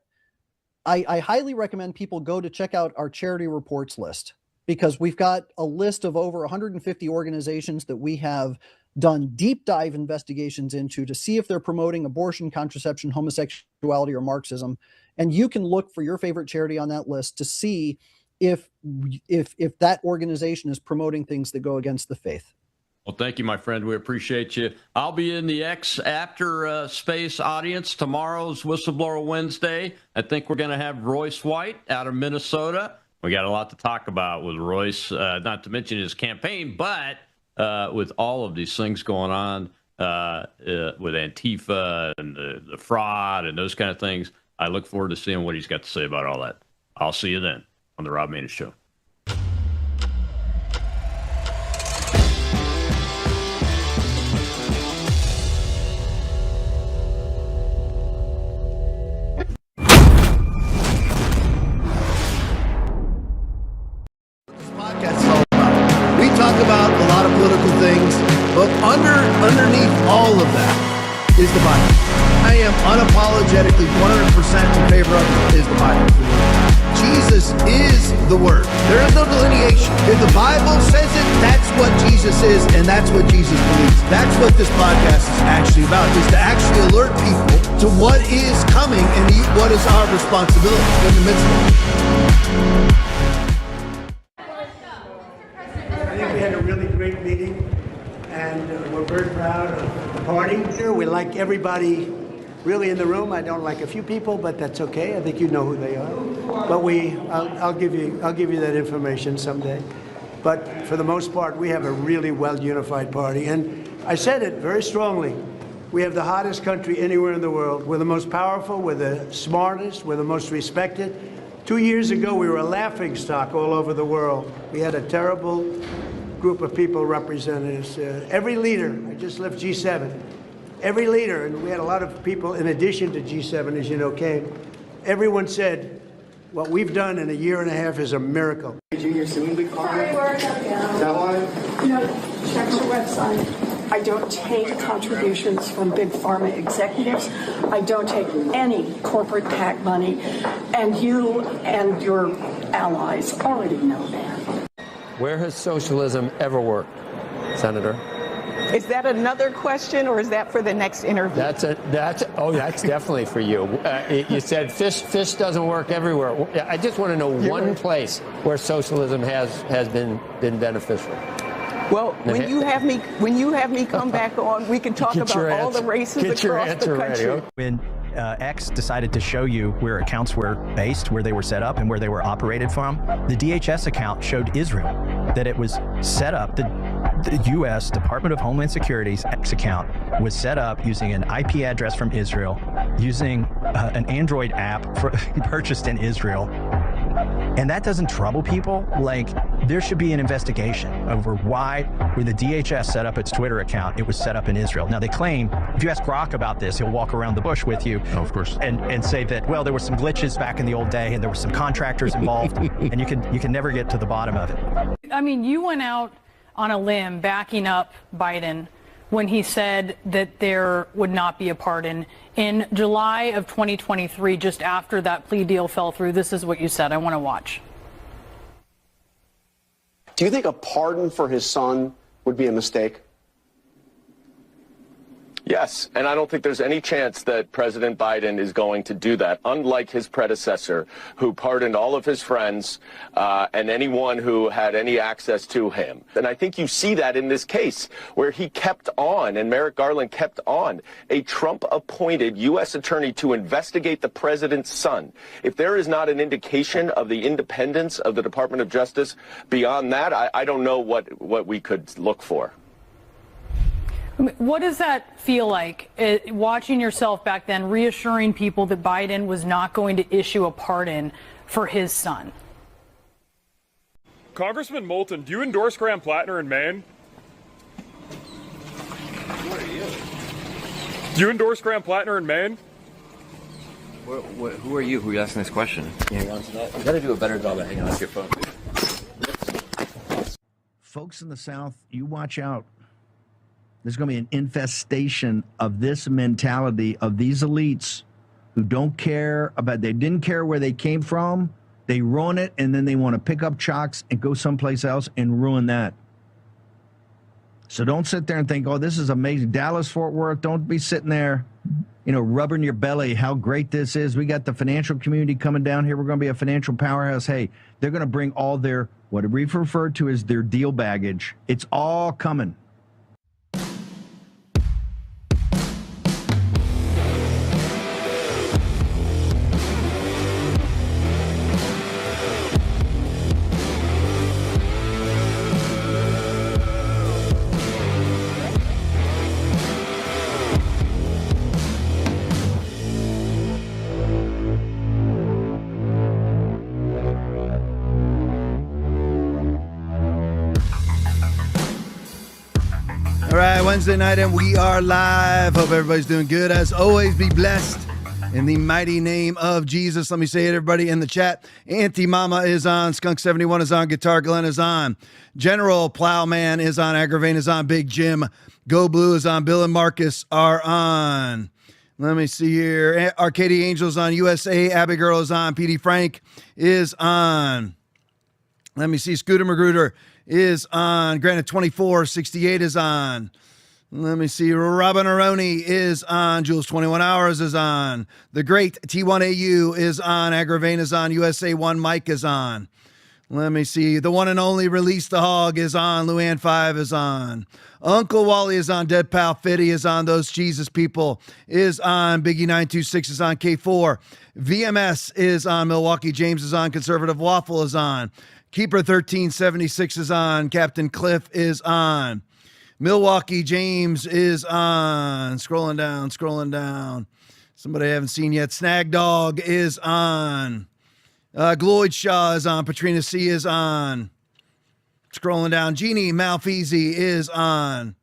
I highly recommend people go to check out our charity reports list, because we've got a list of over 150 organizations that we have done deep dive investigations into to see if they're promoting abortion, contraception, homosexuality, or Marxism. And you can look for your favorite charity on that list to see if that organization is promoting things that go against the faith. Well, thank you, my friend. We appreciate you. I'll be in the X After Space audience. Tomorrow's Whistleblower Wednesday. I think we're going to have Royce White out of Minnesota. We got a lot to talk about with Royce, not to mention his campaign, but with all of these things going on with Antifa and the fraud and those kind of things. I look forward to seeing what he's got to say about all that. I'll see you then on the Rob Maness Show. We talk about a lot of political things, but underneath all of that is the Bible. I am unapologetically 100% in favor of it, is the Bible. Jesus is the Word. There is no delineation. If the Bible says it, that's what Jesus is, and that's what Jesus believes. That's what this podcast is actually about, is to actually alert people to what is coming and what is our responsibility in the midst of it. I think we had a really great meeting, and we're very proud of the party here. We like everybody really in the room. I don't like a few people, but that's okay. I think you know who they are. But I'll give you that information someday. But for the most part, we have a really well unified party. And I said it very strongly. We have the hottest country anywhere in the world. We're the most powerful, we're the smartest, we're the most respected. 2 years ago, we were a laughingstock all over the world. We had a terrible group of people representing us. Every leader, I just left G7, every leader, and we had a lot of people in addition to G7, as you know, came. Everyone said, what we've done in a year and a half is a miracle. Junior soon big pharma? Is that why? You know, check the website. I don't take contributions from big pharma executives. I don't take any corporate PAC money. And you and your allies already know that. Where has socialism ever worked, Senator? Is that another question, or is that for the next interview? That's definitely for you. You said fish doesn't work everywhere. I just want to know one place where socialism has been beneficial. Well, when you have me come back on, we can talk about all the races across the country. When X decided to show you where accounts were based, where they were set up, and where they were operated from, the DHS account showed Israel, that it was set up. The U.S. Department of Homeland Security's X account was set up using an IP address from Israel, using an Android app purchased in Israel. And that doesn't trouble people. Like, there should be an investigation over why, when the DHS set up its Twitter account, it was set up in Israel. Now, they claim, if you ask Grok about this, he'll walk around the bush with you. Oh, of course. And say that, well, there were some glitches back in the old day, and there were some contractors involved, and you can never get to the bottom of it. I mean, you went out on a limb backing up Biden when he said that there would not be a pardon. In July of 2023, just after that plea deal fell through, this is what you said. I want to watch. Do you think a pardon for his son would be a mistake? Yes, and I don't think there's any chance that President Biden is going to do that, unlike his predecessor, who pardoned all of his friends and anyone who had any access to him. And I think you see that in this case, where he kept on, and Merrick Garland kept on, a Trump-appointed U.S. attorney to investigate the president's son. If there is not an indication of the independence of the Department of Justice beyond that, I don't know what we could look for. What does that feel like, watching yourself back then, reassuring people that Biden was not going to issue a pardon for his son? Congressman Moulton, do you endorse Graham Plattner in Maine? Who are you? Do you endorse Graham Plattner in Maine? Who are you? Who are you asking this question? Can you hang on to that? You got to do a better job at hanging on to your phone. Folks in the South, you watch out. There's going to be an infestation of this mentality of these elites who don't care about, they didn't care where they came from. They ruin it, and then they want to pick up chalks and go someplace else and ruin that. So don't sit there and think, oh, this is amazing. Dallas, Fort Worth, don't be sitting there, rubbing your belly how great this is. We got the financial community coming down here. We're going to be a financial powerhouse. Hey, they're going to bring all their, what we've referred to as their deal baggage. It's all coming. All right, Wednesday night, and we are live. Hope everybody's doing good. As always, be blessed in the mighty name of Jesus. Let me say it, everybody in the chat. Auntie Mama is on. Skunk71 is on. Guitar Glenn is on. General Plowman is on. Aggravain is on. Big Jim. Go Blue is on. Bill and Marcus are on. Let me see here. Arcadia Angels on. USA. Abigail is on. PD Frank is on. Let me see. Scooter Magruder is on. Granted 2468 is on. Let me see. Robin Aroni is on. Jules 21 Hours is on. The Great T1AU is on. Aggravain is on. USA 1 Mike is on. Let me see. The one and only Release the Hog is on. Luann 5 is on. Uncle Wally is on. Dead Pal Fitty is on. Those Jesus People is on. Biggie 926 is on. K4. VMS is on. Milwaukee James is on. Conservative Waffle is on. Keeper 1376 is on. Captain Cliff is on. Milwaukee James is on. Scrolling down. Somebody I haven't seen yet. Snag Dog is on. Gloyd Shaw is on. Patrina C is on. Scrolling down. Jeannie Malfeasy is on.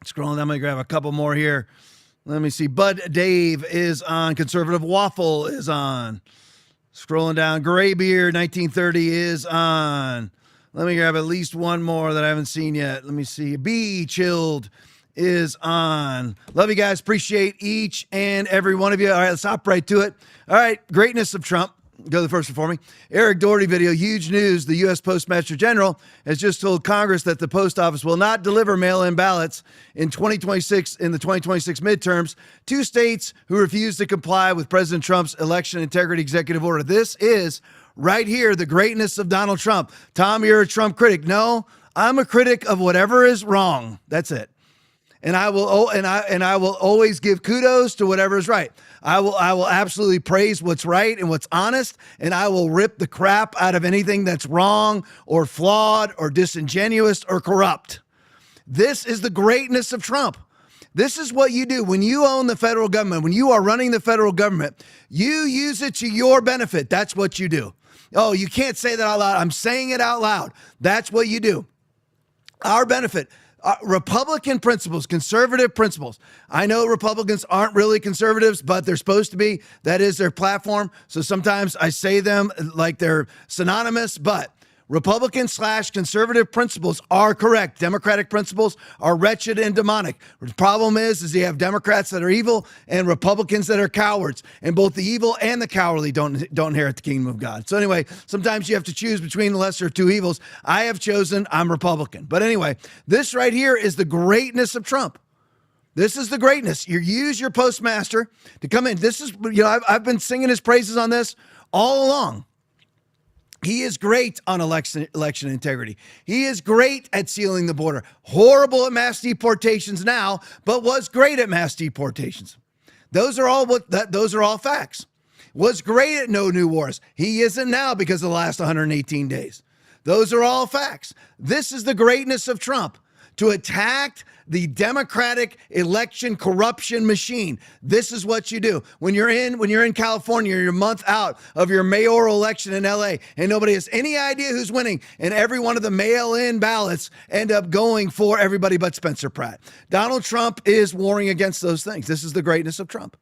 Scrolling down. I'm going to grab a couple more here. Let me see. Bud Dave is on. Conservative Waffle is on. Scrolling down. Graybeard 1930 is on. Let me grab at least one more that I haven't seen yet. Let me see. Be Chilled is on. Love you guys. Appreciate each and every one of you. All right, let's hop right to it. All right, greatness of Trump. Go to the first one for me. Eric Doherty video. Huge news. The U.S. Postmaster General has just told Congress that the post office will not deliver mail-in ballots in 2026 in the 2026 midterms to states who refuse to comply with President Trump's election integrity executive order. This is right here the greatness of Donald Trump. Tom, you're a Trump critic. No, I'm a critic of whatever is wrong. That's it. And I will always give kudos to whatever is right. I will absolutely praise what's right and what's honest, and I will rip the crap out of anything that's wrong or flawed or disingenuous or corrupt. This is the greatness of Trump. This is what you do when you own the federal government, when you are running the federal government. You use it to your benefit. That's what you do. Oh, you can't say that out loud. I'm saying it out loud. That's what you do. Our benefit. Republican principles, conservative principles. I know Republicans aren't really conservatives, but they're supposed to be. That is their platform. So sometimes I say them like they're synonymous, but Republican/conservative principles are correct. Democratic principles are wretched and demonic. The problem is you have Democrats that are evil and Republicans that are cowards. And both the evil and the cowardly don't inherit the kingdom of God. So anyway, sometimes you have to choose between the lesser of two evils. I have chosen, I'm Republican. But anyway, this right here is the greatness of Trump. This is the greatness. You use your postmaster to come in. This is, I've been singing his praises on this all along. He is great on election integrity. He is great at sealing the border. Horrible at mass deportations now, but was great at mass deportations. Those are all facts. Was great at no new wars. He isn't now because of the last 118 days. Those are all facts. This is the greatness of Trump, to attack the Democratic election corruption machine. This is what you do. When you're in California, you're a month out of your mayoral election in LA, and nobody has any idea who's winning, and every one of the mail-in ballots end up going for everybody but Spencer Pratt. Donald Trump is warring against those things. This is the greatness of Trump.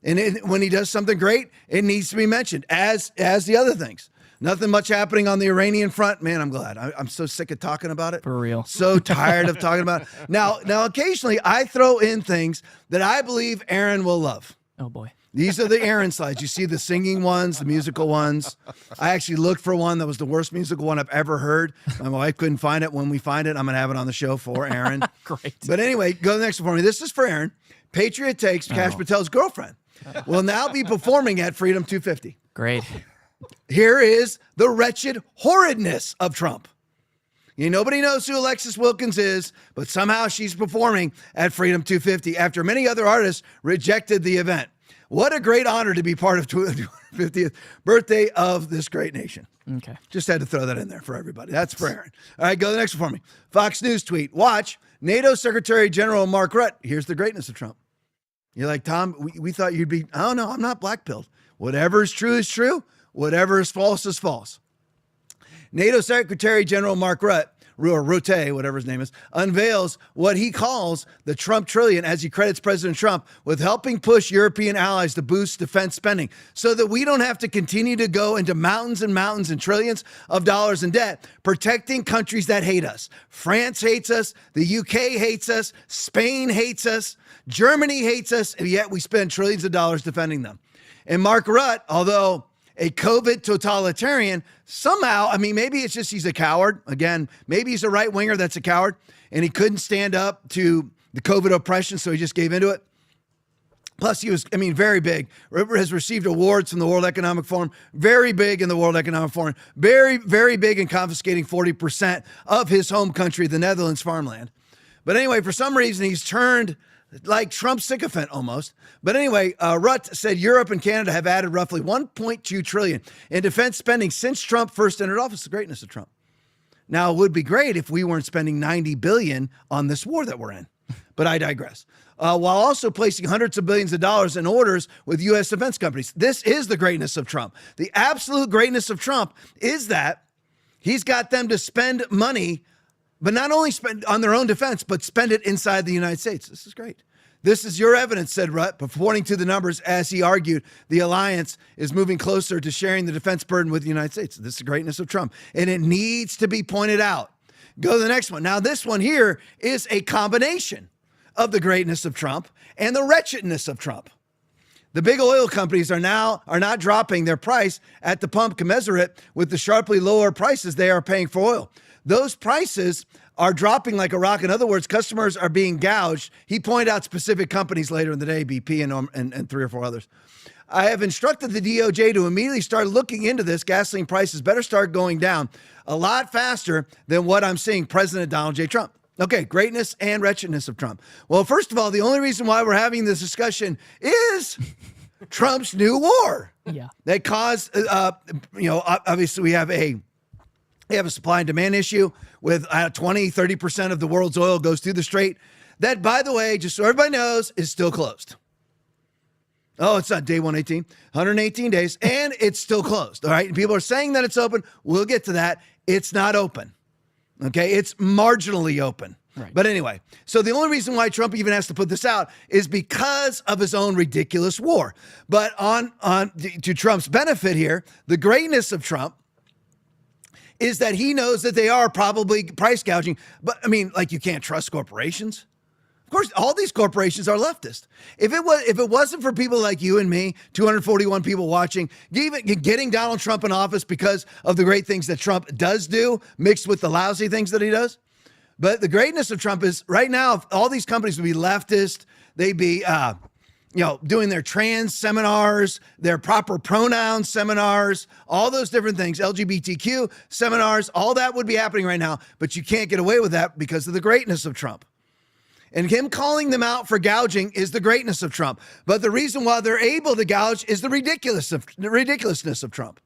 And when he does something great, it needs to be mentioned, as the other things. Nothing much happening on the Iranian front. Man, I'm glad. I'm so sick of talking about it. For real. So tired of talking about it. Now, occasionally I throw in things that I believe Aaron will love. Oh, boy. These are the Aaron slides. You see the singing ones, the musical ones. I actually looked for one that was the worst musical one I've ever heard. My wife couldn't find it. When we find it, I'm going to have it on the show for Aaron. Great. But anyway, go to the next one for me. This is for Aaron. Patriot Takes, Kash Patel's girlfriend, will now be performing at Freedom 250. Great. Here is the wretched horridness of Trump. Nobody knows who Alexis Wilkins is, but somehow she's performing at Freedom 250 after many other artists rejected the event. What a great honor to be part of the 250th birthday of this great nation. Okay. Just had to throw that in there for everybody. That's for Aaron. All right, go to the next one for me. Fox News tweet. Watch, NATO Secretary General Mark Rutte. Here's the greatness of Trump. You're like, Tom, we thought you'd be, oh no, I'm not black-pilled. Whatever is true is true. Whatever is false is false. NATO Secretary General Mark Rutte, or Rutte, whatever his name is, unveils what he calls the Trump trillion as he credits President Trump with helping push European allies to boost defense spending so that we don't have to continue to go into mountains and mountains and trillions of dollars in debt, protecting countries that hate us. France hates us. The UK hates us. Spain hates us. Germany hates us. And yet we spend trillions of dollars defending them. And Mark Rutte, although a COVID totalitarian, somehow, maybe it's just he's a coward. Again, maybe he's a right winger that's a coward and he couldn't stand up to the COVID oppression, so he just gave into it. Plus, he was, very big. Has received awards from the World Economic Forum. Very big in the World Economic Forum. Very, very big in confiscating 40% of his home country, the Netherlands farmland. But anyway, for some reason, he's turned like Trump sycophant almost. But anyway, Rutte said Europe and Canada have added roughly $1.2 trillion in defense spending since Trump first entered office. The greatness of Trump. Now, it would be great if we weren't spending $90 billion on this war that we're in, but I digress. While also placing hundreds of billions of dollars in orders with U.S. defense companies. This is the greatness of Trump. The absolute greatness of Trump is that he's got them to spend money, but not only spend on their own defense, but spend it inside the United States. This is great. This is your evidence, said Rutt, but pointing to the numbers as he argued the alliance is moving closer to sharing the defense burden with the United States. This is the greatness of Trump, and it needs to be pointed out. Go to the next one. Now, this one here is a combination of the greatness of Trump and the wretchedness of Trump. The big oil companies are not dropping their price at the pump commensurate with the sharply lower prices they are paying for oil. Those prices are dropping like a rock. In other words, customers are being gouged. He pointed out specific companies later in the day, BP and 3 or 4 others. I have instructed the DOJ to immediately start looking into this. Gasoline prices better start going down a lot faster than what I'm seeing President Donald J. Trump. Okay, greatness and wretchedness of Trump. Well, first of all, the only reason why we're having this discussion is Trump's new war. Yeah. That caused, obviously we have a supply and demand issue with 20, 30% of the world's oil goes through the strait. That, by the way, just so everybody knows, is still closed. Oh, it's not day 118, 118 days, and it's still closed. All right. People are saying that it's open. We'll get to that. It's not open. Okay. It's marginally open. Right. But anyway, so the only reason why Trump even has to put this out is because of his own ridiculous war. But to Trump's benefit here, the greatness of Trump is that he knows that they are probably price gouging. But I mean, like, you can't trust corporations. Of course, all these corporations are leftist. If it wasn't for people like you and me, 241 people watching, even getting Donald Trump in office because of the great things that Trump does do, mixed with the lousy things that he does. But the greatness of Trump is right now, all these companies would be leftist. They'd be, doing their trans seminars, their proper pronoun seminars, all those different things, LGBTQ seminars, all that would be happening right now. But you can't get away with that because of the greatness of Trump. And him calling them out for gouging is the greatness of Trump. But the reason why they're able to gouge is the ridiculousness of Trump.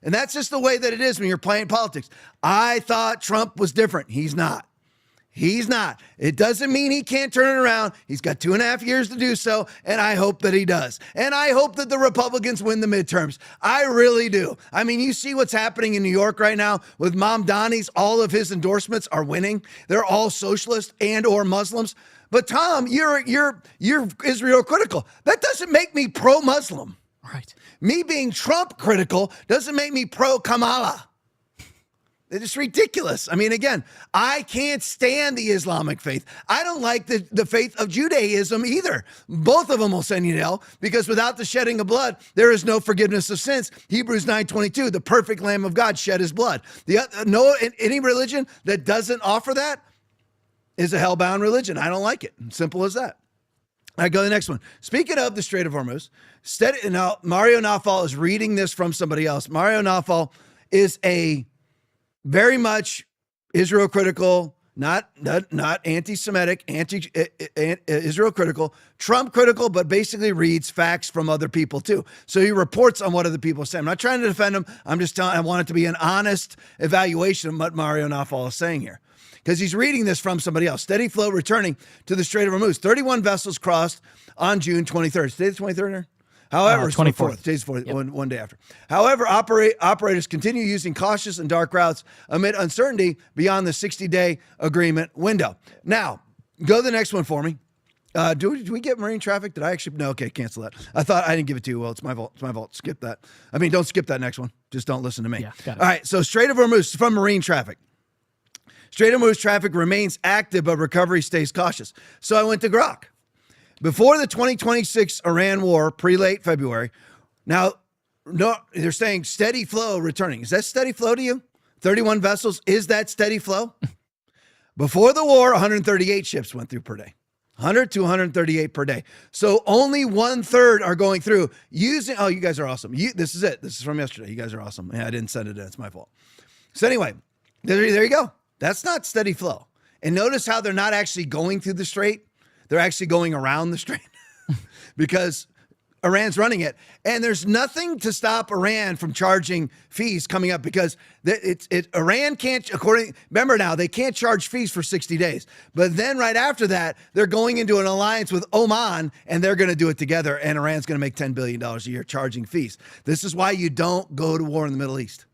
And that's just the way that it is when you're playing politics. I thought Trump was different. He's not. He's not. It doesn't mean he can't turn it around. He's got 2.5 years to do so, and I hope that he does. And I hope that the Republicans win the midterms. I really do. I mean, you see what's happening in New York right now with Mamdani's. All of his endorsements are winning. They're all socialist and or Muslims. But Tom, you're Israel critical. That doesn't make me pro-Muslim. Right. Me being Trump critical doesn't make me pro-Kamala. It's ridiculous. I mean, again, I can't stand the Islamic faith. I don't like the faith of Judaism either. Both of them will send you to hell because without the shedding of blood, there is no forgiveness of sins. Hebrews 9:22, the perfect Lamb of God shed his blood. Any religion that doesn't offer that is a hellbound religion. I don't like it. Simple as that. All right, go to the next one. Speaking of the Strait of Hormuz, now Mario Nawfal is reading this from somebody else. Mario Nawfal is a very much Israel critical, not anti-Semitic, Israel critical, Trump critical, but basically reads facts from other people too. So he reports on what other people say. I'm not trying to defend him. I'm just telling. I want it to be an honest evaluation of what Mario Nawfal is saying here, because he's reading this from somebody else. Steady flow returning to the Strait of Hormuz. 31 vessels crossed on June 23rd. Today the 23rd here? However, 24th. Today's 4th, yep. one day after. However, operators continue using cautious and dark routes amid uncertainty beyond the 60-day agreement window. Now, go to the next one for me. Do we get marine traffic? Did I actually? No, okay, cancel that. I thought I didn't give it to you. Well, it's my fault. It's my fault. Skip that. I mean, don't skip that next one. Just don't listen to me. Yeah, got it. All right, so Strait of Hormuz from marine traffic. Strait of Hormuz traffic remains active, but recovery stays cautious. So I went to Grok. Before the 2026 Iran war, pre-late February, now, no, they're saying steady flow returning. Is that steady flow to you? 31 vessels, is that steady flow? Before the war, 138 ships went through per day. 100 to 138 per day. So only 1/3 are going through using, oh, you guys are awesome. This is it. This is from yesterday. You guys are awesome. Yeah, I didn't send it in. It's my fault. So anyway, there you go. That's not steady flow. And notice how they're not actually going through the strait. They're actually going around the strait because Iran's running it. And there's nothing to stop Iran from charging fees coming up because Iran can't, remember now, they can't charge fees for 60 days. But then right after that, they're going into an alliance with Oman and they're going to do it together. And Iran's going to make $10 billion a year charging fees. This is why you don't go to war in the Middle East.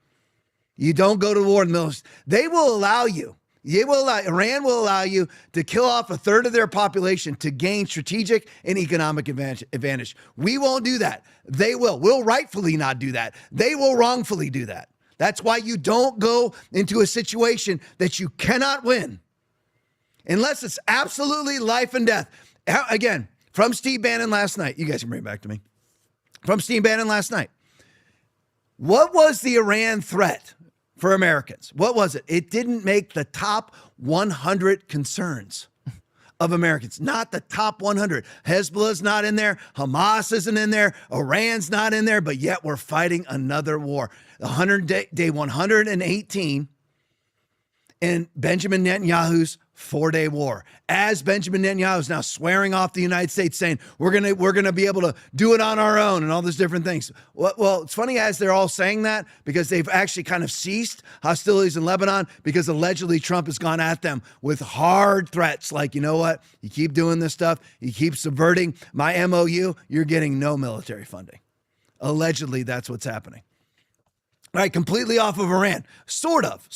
You don't go to war in the Middle East. They will allow you. Iran will allow you to kill off a third of their population to gain strategic and economic advantage. We won't do that. They will. We'll rightfully not do that. They will wrongfully do that. That's why you don't go into a situation that you cannot win unless it's absolutely life and death. Again, from Steve Bannon last night. You guys can bring it back to me. From Steve Bannon last night. What was the Iran threat for Americans? What was it? It didn't make the top 100 concerns of Americans. Not the top 100. Hezbollah's not in there. Hamas isn't in there. Iran's not in there. But yet we're fighting another war. Day 118 in Benjamin Netanyahu's 4-day war. As Benjamin Netanyahu is now swearing off the United States, saying we're gonna be able to do it on our own and all those different things. Well, it's funny as they're all saying that because they've actually kind of ceased hostilities in Lebanon because allegedly Trump has gone at them with hard threats like, you know what, you keep doing this stuff, you keep subverting my MOU, you're getting no military funding. Allegedly, that's what's happening. All right, completely off of Iran. Sort of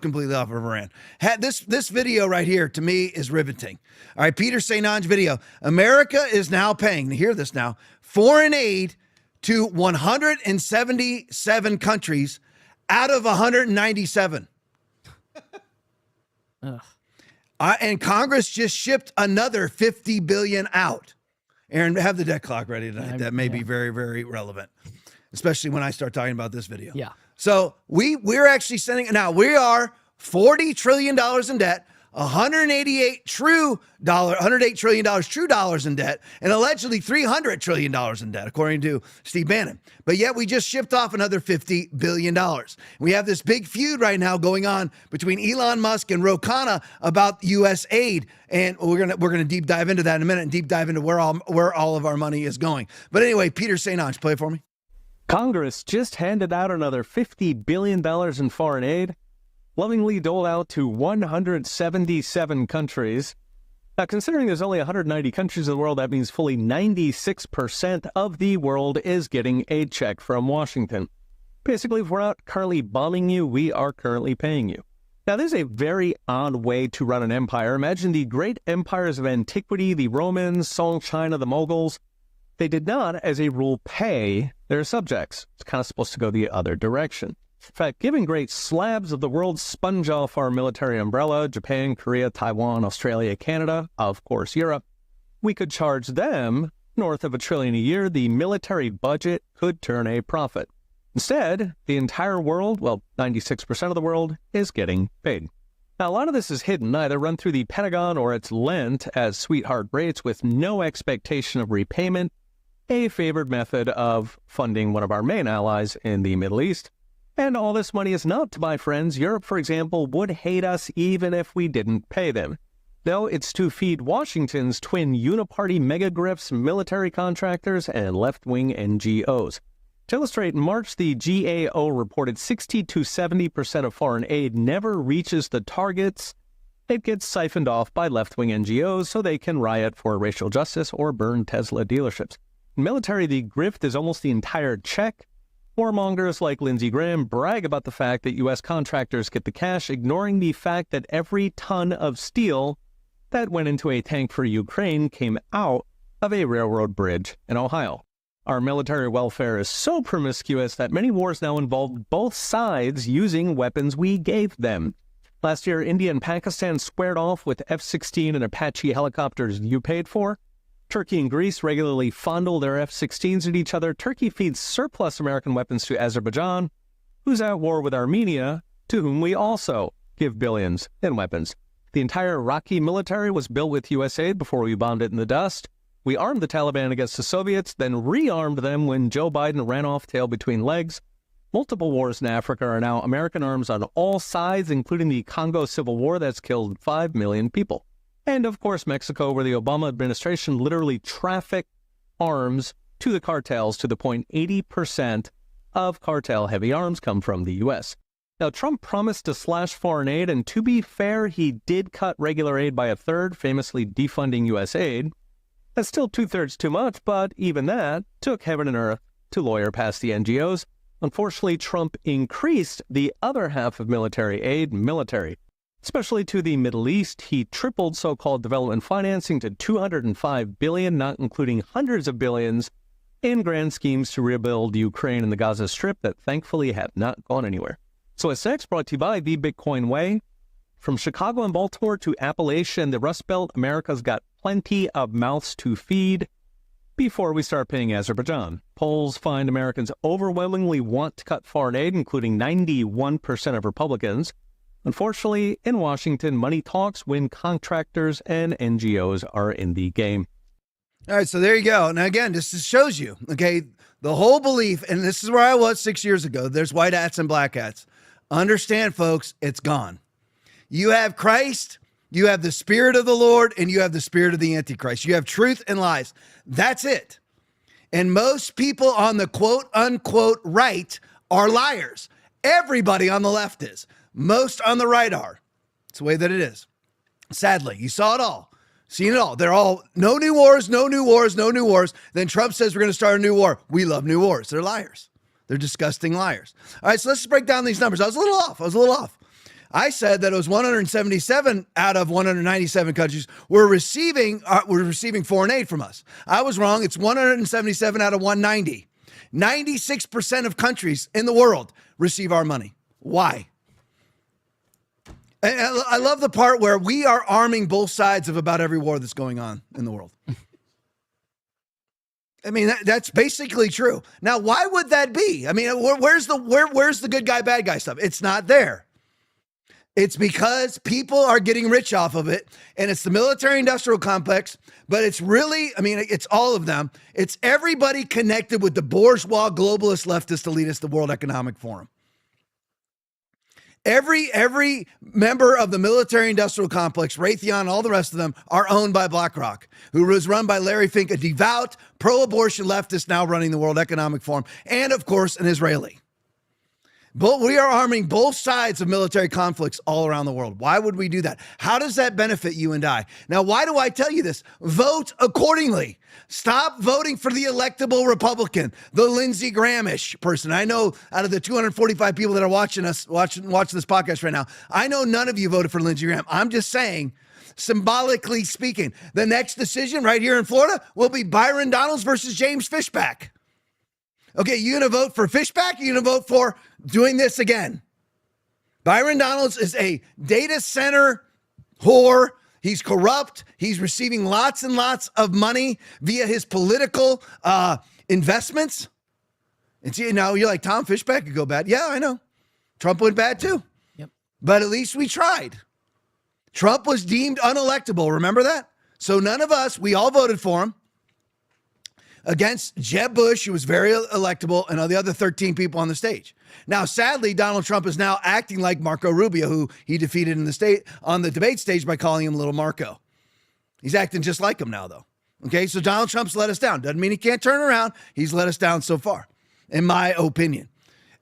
completely off of Iran. This video right here, to me, is riveting. All right, Peter Sainan's video. America is now paying, hear this now, foreign aid to 177 countries out of 197. And Congress just shipped another $50 billion out. Aaron, have the debt clock ready tonight. That may be very, very relevant, especially when I start talking about this video. Yeah. So we're actually sending, now we are $40 trillion in debt, $108 trillion true dollars in debt, and allegedly $300 trillion in debt, according to Steve Bannon. But yet we just shipped off another $50 billion. We have this big feud right now going on between Elon Musk and Ro Khanna about U.S. aid. And we're gonna deep dive into that in a minute and deep dive into where all of our money is going. But anyway, Peter Sainange, play it for me. Congress just handed out another $50 billion in foreign aid, lovingly doled out to 177 countries. Now, considering there's only 190 countries in the world, that means fully 96% of the world is getting a check from Washington. Basically, if we're not currently bombing you, we are currently paying you. Now, this is a very odd way to run an empire. Imagine the great empires of antiquity, the Romans, Song China, the Mongols. They did not, as a rule, pay their subjects. It's kind of supposed to go the other direction. In fact, given great slabs of the world sponge off our military umbrella, Japan, Korea, Taiwan, Australia, Canada, of course Europe, we could charge them north of $1 trillion a year. The military budget could turn a profit. Instead, the entire world, well, 96% of the world, is getting paid. Now, a lot of this is hidden, either run through the Pentagon or it's lent as sweetheart rates with no expectation of repayment, a favored method of funding one of our main allies in the Middle East. And all this money is not to my friends. Europe, for example, would hate us even if we didn't pay them. No, it's to feed Washington's twin uniparty megagrifts, military contractors, and left-wing NGOs. To illustrate, in March, the GAO reported 60 to 70% of foreign aid never reaches the targets. It gets siphoned off by left-wing NGOs so they can riot for racial justice or burn Tesla dealerships. In military, the grift is almost the entire check. Warmongers like Lindsey Graham brag about the fact that U.S. contractors get the cash, ignoring the fact that every ton of steel that went into a tank for Ukraine came out of a railroad bridge in Ohio. Our military welfare is so promiscuous that many wars now involve both sides using weapons we gave them. Last year, India and Pakistan squared off with F-16 and Apache helicopters you paid for. Turkey and Greece regularly fondle their F-16s at each other. Turkey feeds surplus American weapons to Azerbaijan, who's at war with Armenia, to whom we also give billions in weapons. The entire Iraqi military was built with U.S. aid before we bombed it in the dust. We armed the Taliban against the Soviets, then rearmed them when Joe Biden ran off tail between legs. Multiple wars in Africa are now American arms on all sides, including the Congo Civil War that's killed 5 million people. And, of course, Mexico, where the Obama administration literally trafficked arms to the cartels to the point 80% of cartel heavy arms come from the U.S. Now, Trump promised to slash foreign aid, and to be fair, he did cut regular aid by a third, famously defunding U.S. aid. That's still 2/3 too much, but even that took heaven and earth to lawyer past the NGOs. Unfortunately, Trump increased the other half of military aid, especially to the Middle East. He tripled so-called development financing to $205 billion, not including hundreds of billions in grand schemes to rebuild Ukraine and the Gaza Strip that thankfully have not gone anywhere. So it's next brought to you by The Bitcoin Way. From Chicago and Baltimore to Appalachia and the Rust Belt, America's got plenty of mouths to feed before we start paying Azerbaijan. Polls find Americans overwhelmingly want to cut foreign aid, including 91% of Republicans. Unfortunately, in Washington, money talks when contractors and NGOs are in the game. All right, so there you go. Now, again, this just shows you, okay, the whole belief, and this is where I was 6 years ago. There's white hats and black hats. Understand, folks, it's gone. You have Christ, you have the Spirit of the Lord, and you have the spirit of the Antichrist. You have truth and lies. That's it. And most people on the quote-unquote right are liars. Everybody on the left is. Most on the right are. It's the way that it is. Sadly, you saw it all. Seen it all. They're all, no new wars, no new wars, no new wars. Then Trump says we're going to start a new war. We love new wars. They're liars. They're disgusting liars. All right, so let's just break down these numbers. I was a little off. I said that it was 177 out of 197 countries were receiving foreign aid from us. I was wrong. It's 177 out of 190. 96% of countries in the world receive our money. Why? And I love the part where we are arming both sides of about every war that's going on in the world. I mean, that's basically true. Now, why would that be? I mean, where's the good guy, bad guy stuff? It's not there. It's because people are getting rich off of it, and it's the military-industrial complex, but it's really, I mean, it's all of them. It's everybody connected with the bourgeois, globalist, leftist, elitist, the World Economic Forum. Every member of the military-industrial complex, Raytheon, all the rest of them, are owned by BlackRock, who was run by Larry Fink, a devout, pro-abortion leftist now running the World Economic Forum, and, of course, an Israeli. But we are arming both sides of military conflicts all around the world. Why would we do that? How does that benefit you and I? Now, why do I tell you this? Vote accordingly. Stop voting for the electable Republican, the Lindsey Graham-ish person. I know out of the 245 people that are watching this podcast right now, I know none of you voted for Lindsey Graham. I'm just saying, symbolically speaking, the next decision right here in Florida will be Byron Donalds versus James Fishback. Okay, you gonna vote for Fishback? You gonna vote for doing this again? Byron Donalds is a data center whore. He's corrupt. He's receiving lots and lots of money via his political investments. And see, now you're like, Tom Fishback could go bad. Yeah, I know. Trump went bad too. Yep. But at least we tried. Trump was deemed unelectable. Remember that? So none of us, we all voted for him. Against Jeb Bush, who was very electable, and the other 13 people on the stage. Now, sadly, Donald Trump is now acting like Marco Rubio, who he defeated on the debate stage by calling him Little Marco. He's acting just like him now, though. Okay, so Donald Trump's let us down. Doesn't mean he can't turn around. He's let us down so far, in my opinion.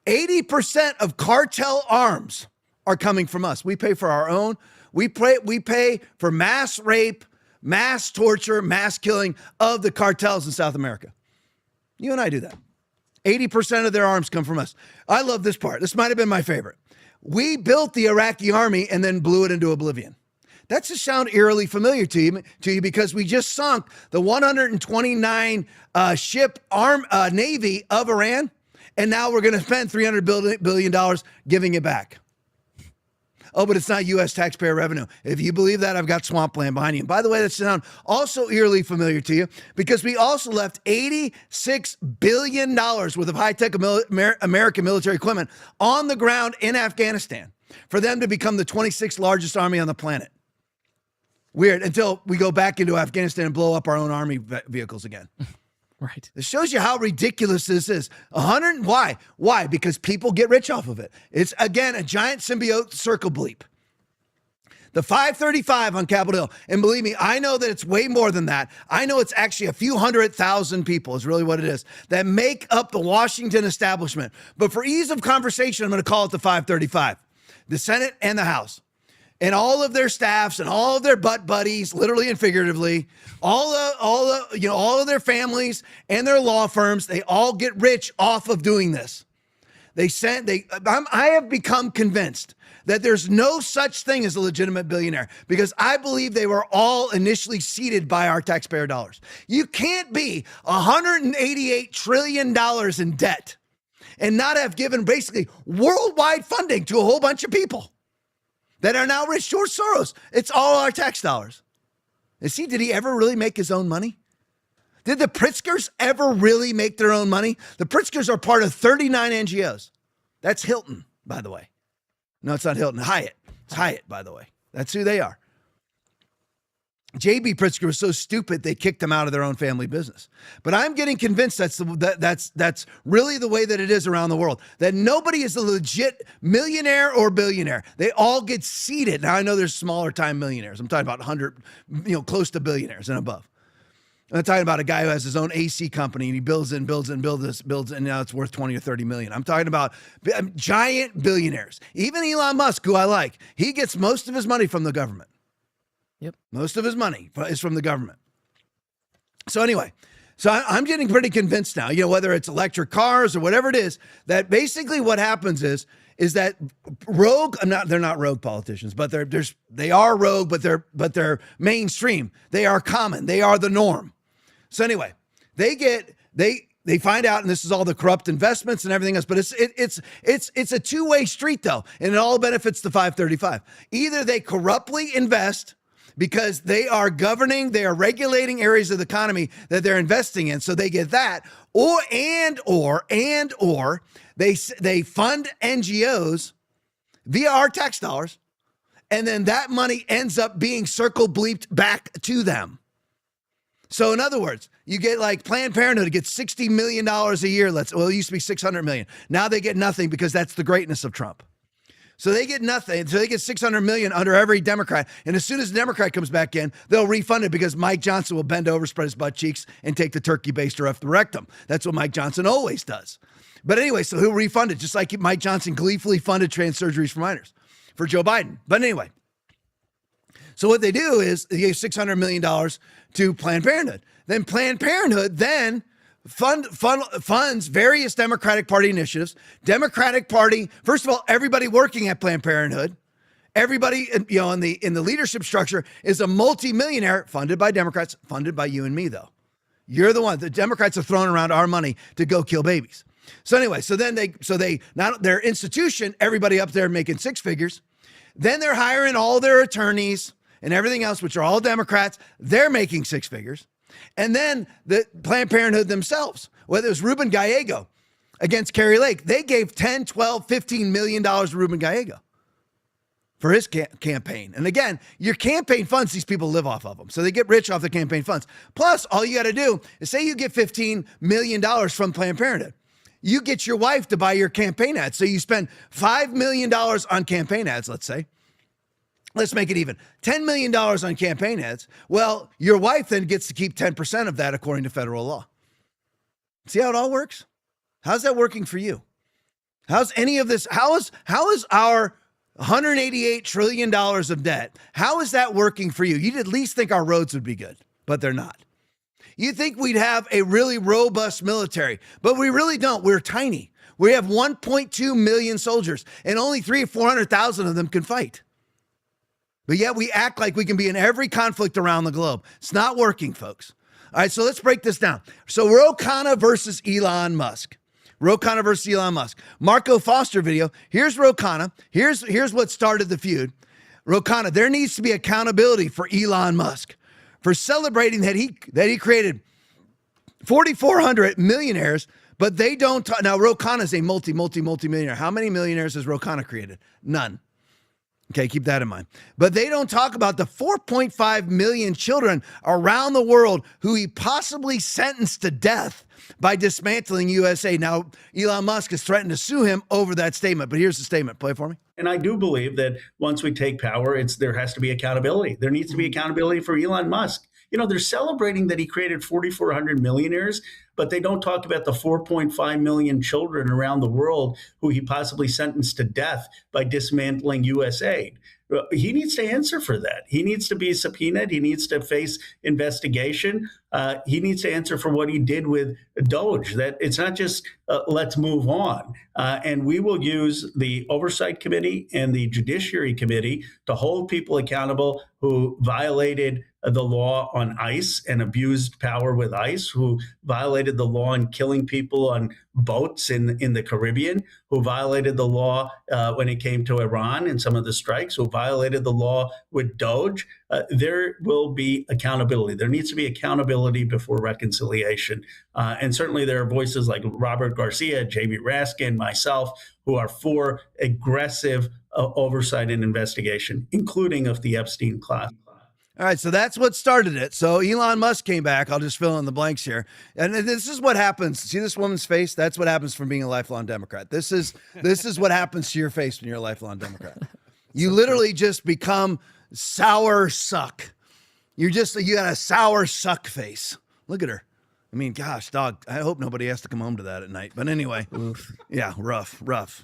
80% of cartel arms are coming from us. We pay for our own. We pay for mass rape, mass torture, mass killing of the cartels in South America. You and I do that. 80% of their arms come from us. I love this part. This might have been my favorite. We built the Iraqi army and then blew it into oblivion. That should sound eerily familiar to you because we just sunk the 129 ship navy of Iran, and now we're going to spend $300 billion giving it back. Oh, but it's not U.S. taxpayer revenue. If you believe that, I've got swampland behind you. And by the way, that sounds also eerily familiar to you because we also left $86 billion worth of high-tech American military equipment on the ground in Afghanistan for them to become the 26th largest army on the planet. Weird, until we go back into Afghanistan and blow up our own army vehicles again. Right. This shows you how ridiculous this is. Why? Why? Because people get rich off of it. It's, again, a giant symbiote circle bleep. The 535 on Capitol Hill. And believe me, I know that it's way more than that. I know it's actually a few 100,000 people is really what it is that make up the Washington establishment. But for ease of conversation, I'm going to call it the 535. The Senate and the House. And all of their staffs and all of their butt buddies, literally and figuratively, all of their families and their law firms, they all get rich off of doing this. I have become convinced that there's no such thing as a legitimate billionaire because I believe they were all initially seeded by our taxpayer dollars. You can't be $188 trillion in debt and not have given basically worldwide funding to a whole bunch of people that are now rich. George Soros, it's all our tax dollars. And see, did he ever really make his own money? Did the Pritzkers ever really make their own money? The Pritzkers are part of 39 NGOs. That's Hilton, by the way. No, it's not Hilton. Hyatt. It's Hyatt, by the way. That's who they are. J.B. Pritzker was so stupid they kicked him out of their own family business. But I'm getting convinced that's really the way that it is around the world. That nobody is a legit millionaire or billionaire. They all get seeded. Now I know there's smaller time millionaires. I'm talking about 100, close to billionaires and above. I'm talking about a guy who has his own AC company and he builds, and now it's worth 20 or 30 million. I'm talking about giant billionaires. Even Elon Musk, who I like, he gets most of his money from the government. Yep. Most of his money is from the government. So anyway, I'm getting pretty convinced now, whether it's electric cars or whatever it is, that basically what happens is that they're not rogue politicians, but they are rogue, but they're mainstream. They are common. They are the norm. So anyway, they find out, and this is all the corrupt investments and everything else, but it's a two-way street though, and it all benefits the 535. Either they corruptly invest because they are regulating areas of the economy that they're investing in, so they get that, or they fund NGOs via our tax dollars, and then that money ends up being circle bleeped back to them. So in other words, you get like Planned Parenthood gets $60 million a year. It used to be $600 million. Now they get nothing because that's the greatness of Trump. So they get nothing. So they get $600 million under every Democrat. And as soon as the Democrat comes back in, they'll refund it because Mike Johnson will bend over, spread his butt cheeks, and take the turkey baster off the rectum. That's what Mike Johnson always does. But anyway, so he'll refund it, just like Mike Johnson gleefully funded trans surgeries for minors for Joe Biden. But anyway, so what they do is they give $600 million to Planned Parenthood. Then Planned Parenthood funds various Democratic Party initiatives. Democratic Party, first of all, everybody working at Planned Parenthood, everybody in the leadership structure is a multimillionaire funded by Democrats, funded by you and me though. You're the one. The Democrats are throwing around our money to go kill babies. So anyway, their institution, everybody up there making six figures. Then they're hiring all their attorneys and everything else, which are all Democrats. They're making six figures. And then the Planned Parenthood themselves, whether it was Ruben Gallego against Kerry Lake, they gave $10, $12, $15 million to Ruben Gallego for his campaign. And again, your campaign funds, these people live off of them. So they get rich off the campaign funds. Plus, all you got to do is say you get $15 million from Planned Parenthood. You get your wife to buy your campaign ads. So you spend $5 million on campaign ads, let's say. Let's make it even. $10 million on campaign ads. Well, your wife then gets to keep 10% of that according to federal law. See how it all works? How's that working for you? How's any of this? How is our $188 trillion of debt, how is that working for you? You'd at least think our roads would be good, but they're not. You think we'd have a really robust military, but we really don't. We're tiny. We have 1.2 million soldiers, and only 300,000 or 400,000 of them can fight. But yet we act like we can be in every conflict around the globe. It's not working, folks. All right, so let's break this down. So Ro Khanna versus Elon Musk. Ro Khanna versus Elon Musk. Marco Foster video. Here's Ro Khanna. Here's what started the feud. Ro Khanna, there needs to be accountability for Elon Musk for celebrating that he created 4,400 millionaires, but they don't. Now, Ro Khanna is a multi-millionaire. How many millionaires has Ro Khanna created? None. Okay, keep that in mind. But they don't talk about the 4.5 million children around the world who he possibly sentenced to death by dismantling USA. Now, Elon Musk has threatened to sue him over that statement. But here's the statement. Play it for me. And I do believe that once we take power, there has to be accountability. There needs to be accountability for Elon Musk. You know, they're celebrating that he created 4,400 millionaires, but they don't talk about the 4.5 million children around the world who he possibly sentenced to death by dismantling USAID. He needs to answer for that. He needs to be subpoenaed. He needs to face investigation. He needs to answer for what he did with Doge. That it's not just let's move on. And we will use the Oversight Committee and the Judiciary Committee to hold people accountable who violated the law on ICE and abused power with ICE, who violated the law in killing people on boats in the Caribbean, who violated the law when it came to Iran and some of the strikes, who violated the law with Doge. There will be accountability. There needs to be accountability before reconciliation. And certainly there are voices like Robert Garcia, J.B. Raskin, myself, who are for aggressive oversight and investigation, including of the Epstein class. All right, so that's what started it. So Elon Musk came back. I'll just fill in the blanks here. And this is what happens. See this woman's face? That's what happens from being a lifelong Democrat. This is what happens to your face when you're a lifelong Democrat. You literally just become sour suck. You got a sour suck face. Look at her. I mean, gosh, dog, I hope nobody has to come home to that at night. But anyway, yeah, rough.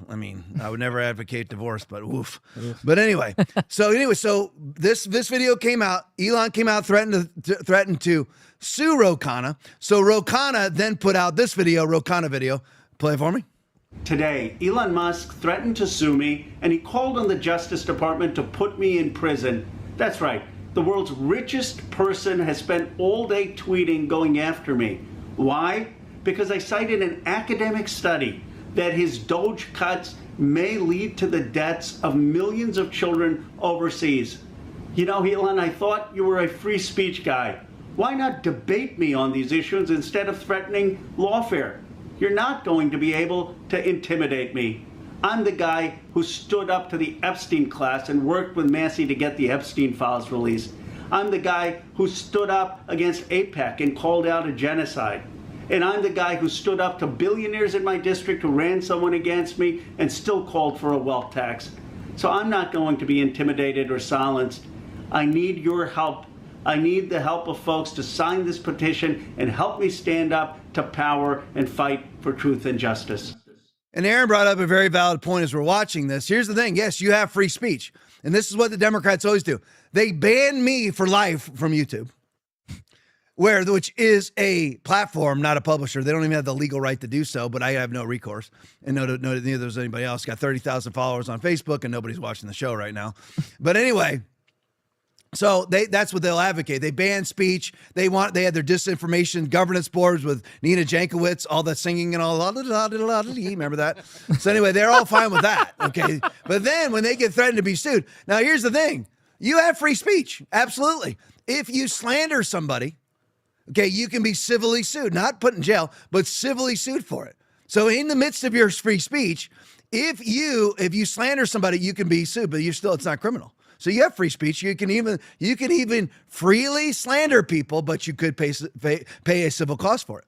I mean, I would never advocate divorce, but woof. But anyway, so this video came out. Elon came out, threatened to sue Ro Khanna. So Ro Khanna then put out this video, Ro Khanna video. Play it for me. Today, Elon Musk threatened to sue me, and he called on the Justice Department to put me in prison. That's right. The world's richest person has spent all day tweeting going after me. Why? Because I cited an academic study that his Doge cuts may lead to the deaths of millions of children overseas. You know, Elon, I thought you were a free speech guy. Why not debate me on these issues instead of threatening lawfare? You're not going to be able to intimidate me. I'm the guy who stood up to the Epstein class and worked with Massey to get the Epstein files released. I'm the guy who stood up against AIPAC and called out a genocide. And I'm the guy who stood up to billionaires in my district who ran someone against me and still called for a wealth tax. So I'm not going to be intimidated or silenced. I need your help. I need the help of folks to sign this petition and help me stand up to power and fight for truth and justice. And Aaron brought up a very valid point as we're watching this. Here's the thing. Yes, you have free speech. And this is what the Democrats always do. They ban me for life from YouTube, which is a platform, not a publisher. They don't even have the legal right to do so, but I have no recourse. And neither does anybody else. Got 30,000 followers on Facebook, and nobody's watching the show right now. But anyway, so that's what they'll advocate. They ban speech. They had their disinformation governance boards with Nina Jankowicz, all that singing and all. Remember that? So anyway, they're all fine with that. Okay. But then when they get threatened to be sued, now here's the thing. You have free speech. Absolutely. If you slander somebody, okay, you can be civilly sued, not put in jail, but civilly sued for it. So in the midst of your free speech, if you slander somebody, you can be sued, but it's not criminal. So you have free speech. You can even freely slander people, but you could pay a civil cost for it.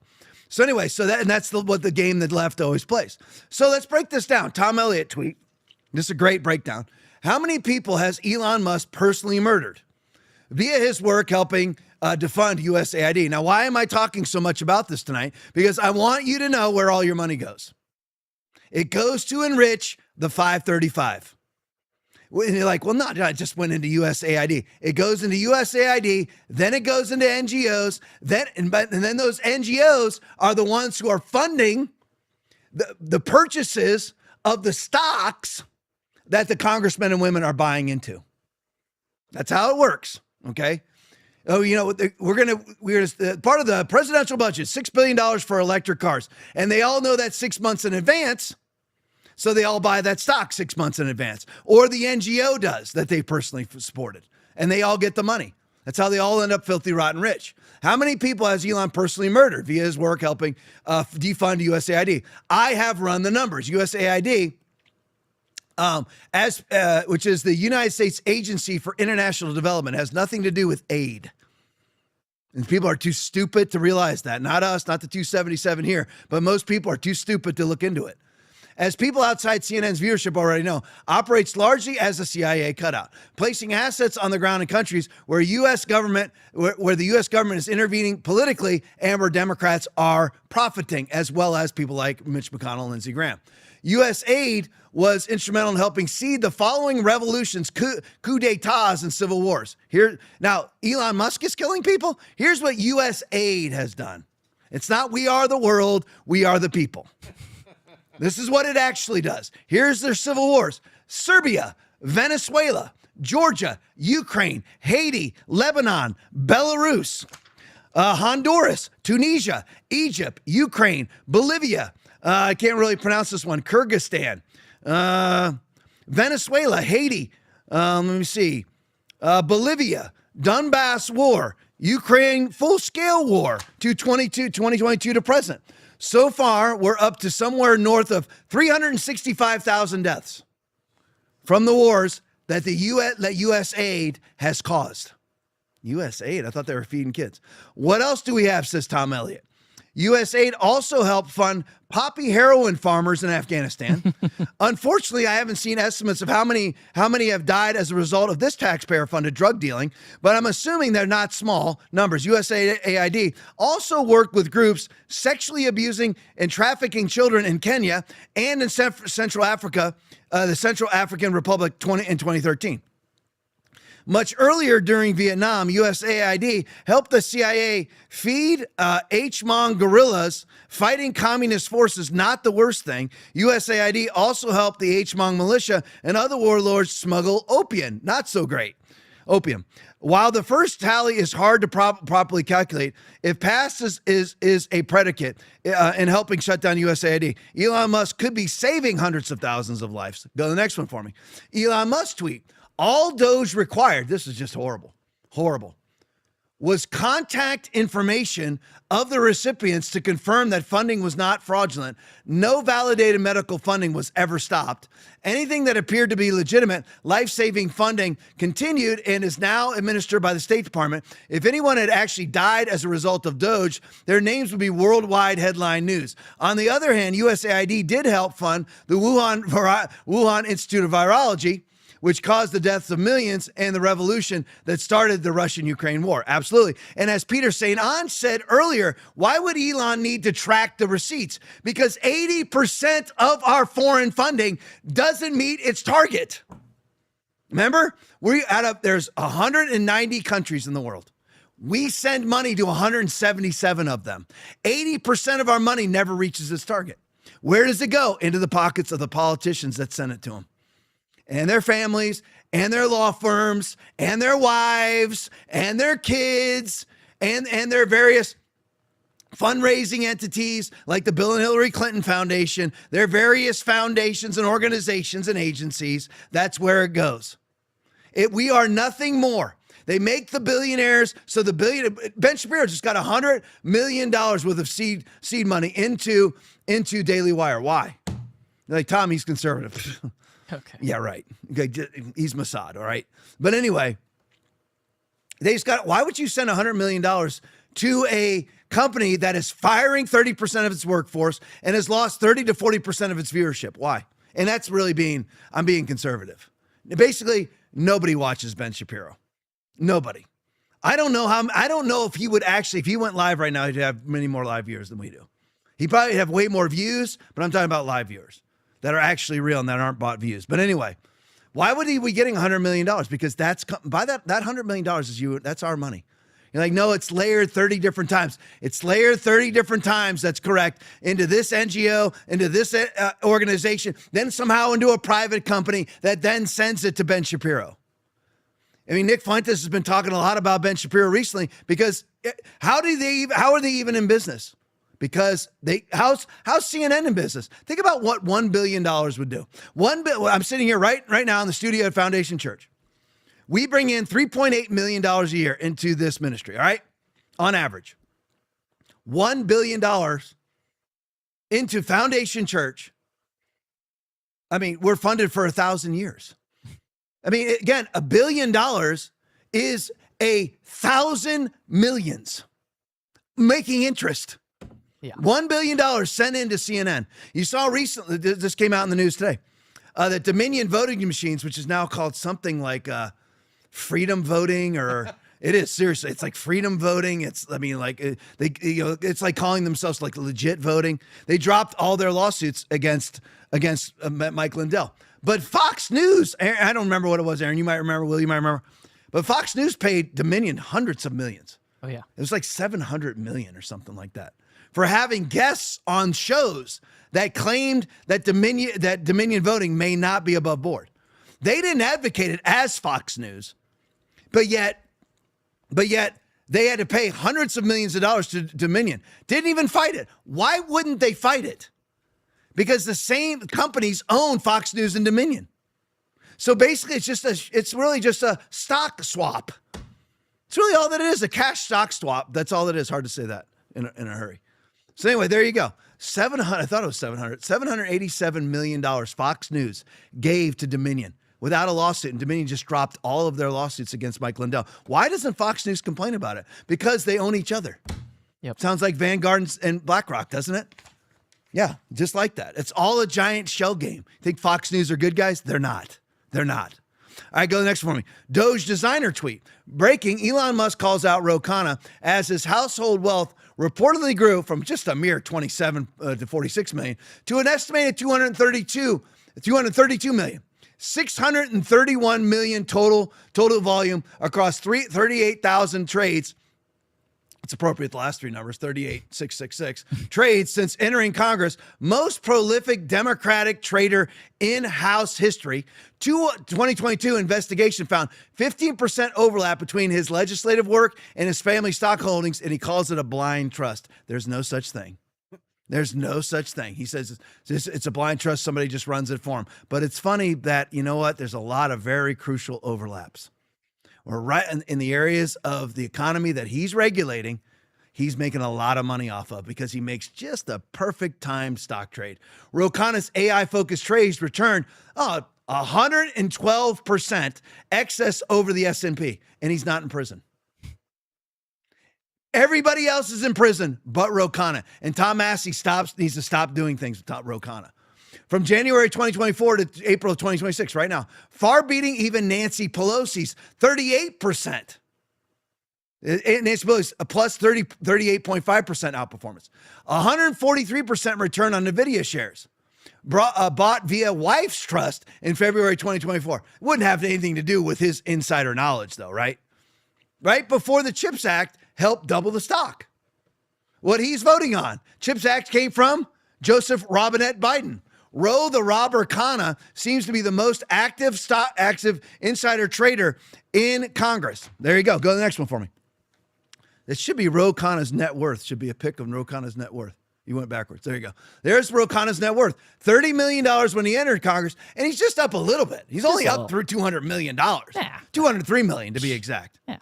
So anyway, that's what the game that left always plays. So let's break this down. Tom Elliott tweet. This is a great breakdown. How many people has Elon Musk personally murdered via his work helping defund USAID? Now, why am I talking so much about this tonight? Because I want you to know where all your money goes. It goes to enrich the 535. And you're like, well, no, it just went into USAID. It goes into USAID, then it goes into NGOs, and then those NGOs are the ones who are funding the purchases of the stocks that the congressmen and women are buying into. That's how it works. Okay. Oh, we're part of the presidential budget, $6 billion for electric cars. And they all know that 6 months in advance. So they all buy that stock 6 months in advance. Or the NGO does that they personally supported. And they all get the money. That's how they all end up filthy, rotten rich. How many people has Elon personally murdered via his work helping defund USAID? I have run the numbers. USAID which is the United States Agency for International Development. It has nothing to do with aid. And people are too stupid to realize that. Not us, not the 277 here, but most people are too stupid to look into it. As people outside CNN's viewership already know, operates largely as a CIA cutout, placing assets on the ground in countries where the U.S. government is intervening politically and where Democrats are profiting, as well as people like Mitch McConnell and Lindsey Graham. U.S. aid was instrumental in helping seed the following revolutions, coup d'etats, and civil wars. Now, Elon Musk is killing people. Here's what U.S. aid has done. It's not we are the world, we are the people. This is what it actually does. Here's their civil wars. Serbia, Venezuela, Georgia, Ukraine, Haiti, Lebanon, Belarus, Honduras, Tunisia, Egypt, Ukraine, Bolivia. I can't really pronounce this one. Kyrgyzstan, Venezuela, Haiti. Let me see. Bolivia, Donbass war, Ukraine full-scale war, 2022 to present. So far, we're up to somewhere north of 365,000 deaths from the wars that U.S. aid has caused. U.S. aid? I thought they were feeding kids. What else do we have, says Tom Elliott? U.S. aid also helped fund poppy heroin farmers in Afghanistan. Unfortunately, I haven't seen estimates of how many have died as a result of this taxpayer-funded drug dealing, but I'm assuming they're not small numbers. USAID also worked with groups sexually abusing and trafficking children in Kenya and in Central Africa, the Central African Republic in 2013. Much earlier during Vietnam, USAID helped the CIA feed H-Mong guerrillas fighting communist forces, not the worst thing. USAID also helped the H-Mong militia and other warlords smuggle opium, not so great. Opium. While the first tally is hard to properly calculate, if past is a predicate in helping shut down USAID, Elon Musk could be saving hundreds of thousands of lives. Go to the next one for me. Elon Musk tweet. All Doge required, this is just horrible, was contact information of the recipients to confirm that funding was not fraudulent. No validated medical funding was ever stopped. Anything that appeared to be legitimate, life-saving funding continued and is now administered by the State Department. If anyone had actually died as a result of Doge, their names would be worldwide headline news. On the other hand, USAID did help fund the Wuhan Institute of Virology, which caused the deaths of millions and the revolution that started the Russian-Ukraine war. Absolutely. And as Peter St. Onge said earlier, why would Elon need to track the receipts? Because 80% of our foreign funding doesn't meet its target. Remember, there's 190 countries in the world. We send money to 177 of them. 80% of our money never reaches its target. Where does it go? Into the pockets of the politicians that send it to them. And their families, and their law firms, and their wives, and their kids, and their various fundraising entities like the Bill and Hillary Clinton Foundation, their various foundations and organizations and agencies. That's where it goes. We are nothing more. They make the billionaires, so Ben Shapiro just got $100 million worth of seed money into Daily Wire. Why? Like, Tom, he's conservative. Okay. Yeah, right. He's Mossad, all right? But anyway, why would you send $100 million to a company that is firing 30% of its workforce and has lost 30 to 40% of its viewership? Why? And that's really I'm being conservative. Basically, nobody watches Ben Shapiro. Nobody. I don't know if he would actually, if he went live right now, he'd have many more live viewers than we do. He'd probably have way more views, but I'm talking about live viewers that are actually real and that aren't bought views. But anyway, why would he be getting $100 million? Because that $100 million is that's our money. You're like, no, it's layered 30 different times. It's layered 30 different times, that's correct, into this NGO, into this organization, then somehow into a private company that then sends it to Ben Shapiro. I mean, Nick Fuentes has been talking a lot about Ben Shapiro recently because how are they even in business? Because how's CNN in business? Think about what $1 billion would do. I'm sitting here right now in the studio at Foundation Church. We bring in $3.8 million a year into this ministry, all right? On average. $1 billion into Foundation Church I mean, we're funded for 1,000 years. I mean, again, $1 billion is 1,000 millions making interest. Yeah. $1 billion sent into CNN. You saw recently, this came out in the news today, that Dominion voting machines, which is now called something like freedom voting, or it is seriously, it's like freedom voting. It's, I mean, like it's like calling themselves like legit voting. They dropped all their lawsuits against Mike Lindell. But Fox News, I don't remember what it was, Aaron. You might remember, Will, you might remember. But Fox News paid Dominion hundreds of millions. Oh, yeah. It was like 700 million or something like that for having guests on shows that claimed that Dominion voting may not be above board. They didn't advocate it as Fox News, but yet they had to pay hundreds of millions of dollars to Dominion. Didn't even fight it. Why wouldn't they fight it? Because the same companies own Fox News and Dominion. So basically, it's really just a stock swap. It's really all that it is, a cash stock swap. That's all it is. Hard to say that in a hurry. So anyway, there you go. I thought it was $787 million Fox News gave to Dominion without a lawsuit, and Dominion just dropped all of their lawsuits against Mike Lindell. Why doesn't Fox News complain about it? Because they own each other. Yep. Sounds like Vanguard and BlackRock, doesn't it? Yeah, just like that. It's all a giant shell game. Think Fox News are good guys? They're not. They're not. All right, go to the next for me. Doge designer tweet. Breaking, Elon Musk calls out Ro Khanna as his household wealth reportedly grew from just a mere 27 to 46 million to an estimated 232 million. 631 million total volume across 38,000 trades. It's appropriate, the last three numbers, 38,666 trades since entering Congress. Most prolific Democratic trader in House history. 2022 investigation found 15% overlap between his legislative work and his family stock holdings, and he calls it a blind trust. There's no such thing. There's no such thing. He says it's a blind trust. Somebody just runs it for him. But it's funny that, you know what, there's a lot of very crucial overlaps. We're right in the areas of the economy that he's regulating, he's making a lot of money off of because he makes just a perfect timed stock trade. Ro Khanna's AI-focused trades returned 112% excess over the S&P, and he's not in prison. Everybody else is in prison but Ro Khanna. And Tom Massey needs to stop doing things with Ro Khanna. From January 2024 to April of 2026, right now, far beating even Nancy Pelosi's 38%. Nancy Pelosi's a plus 38.5% outperformance. 143% return on NVIDIA shares. Bought via wife's trust in February 2024. Wouldn't have anything to do with his insider knowledge, though, right? Right before the CHIPS Act helped double the stock. What he's voting on. CHIPS Act came from Joseph Robinette Biden. Ro the Robber Khanna seems to be the most active insider trader in Congress. There you go. Go to the next one for me. It should be Ro Khanna's net worth. Should be a pick of Ro Khanna's net worth. You went backwards. There you go. There's Ro Khanna's net worth. $30 million when he entered Congress, and he's just up a little bit. He's only up through $200 million. Yeah. $203 million to be exact. Yeah.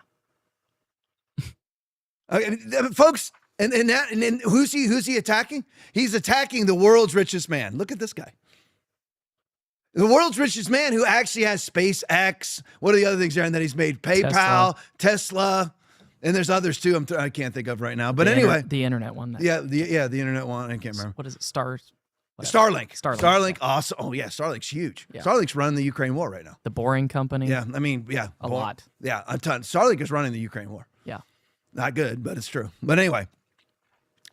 Folks, and then who's he attacking? He's attacking the world's richest man. Look at this guy. The world's richest man who actually has SpaceX. What are the other things there? And that he's made PayPal, Tesla, and there's others too. I can't think of right now. But anyway, the internet one. The internet one. I can't remember. What is it? Starlink. Starlink. Awesome. Oh yeah, Starlink's huge. Yeah. Starlink's running the Ukraine war right now. The Boring Company. Yeah, I mean, a lot. Yeah, a ton. Starlink is running the Ukraine war. Yeah, not good, but it's true. But anyway.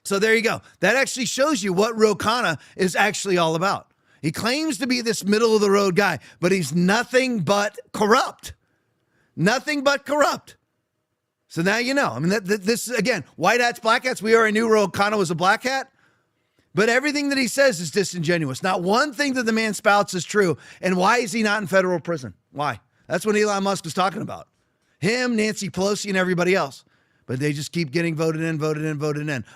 So there you go. That actually shows you what Ro Khanna is actually all about. He claims to be this middle-of-the-road guy, but he's nothing but corrupt. Nothing but corrupt. So now you know. I mean, this, again, white hats, black hats. We already knew Ro Khanna was a black hat. But everything that he says is disingenuous. Not one thing that the man spouts is true. And why is he not in federal prison? Why? That's what Elon Musk was talking about. Him, Nancy Pelosi, and everybody else. But they just keep getting voted in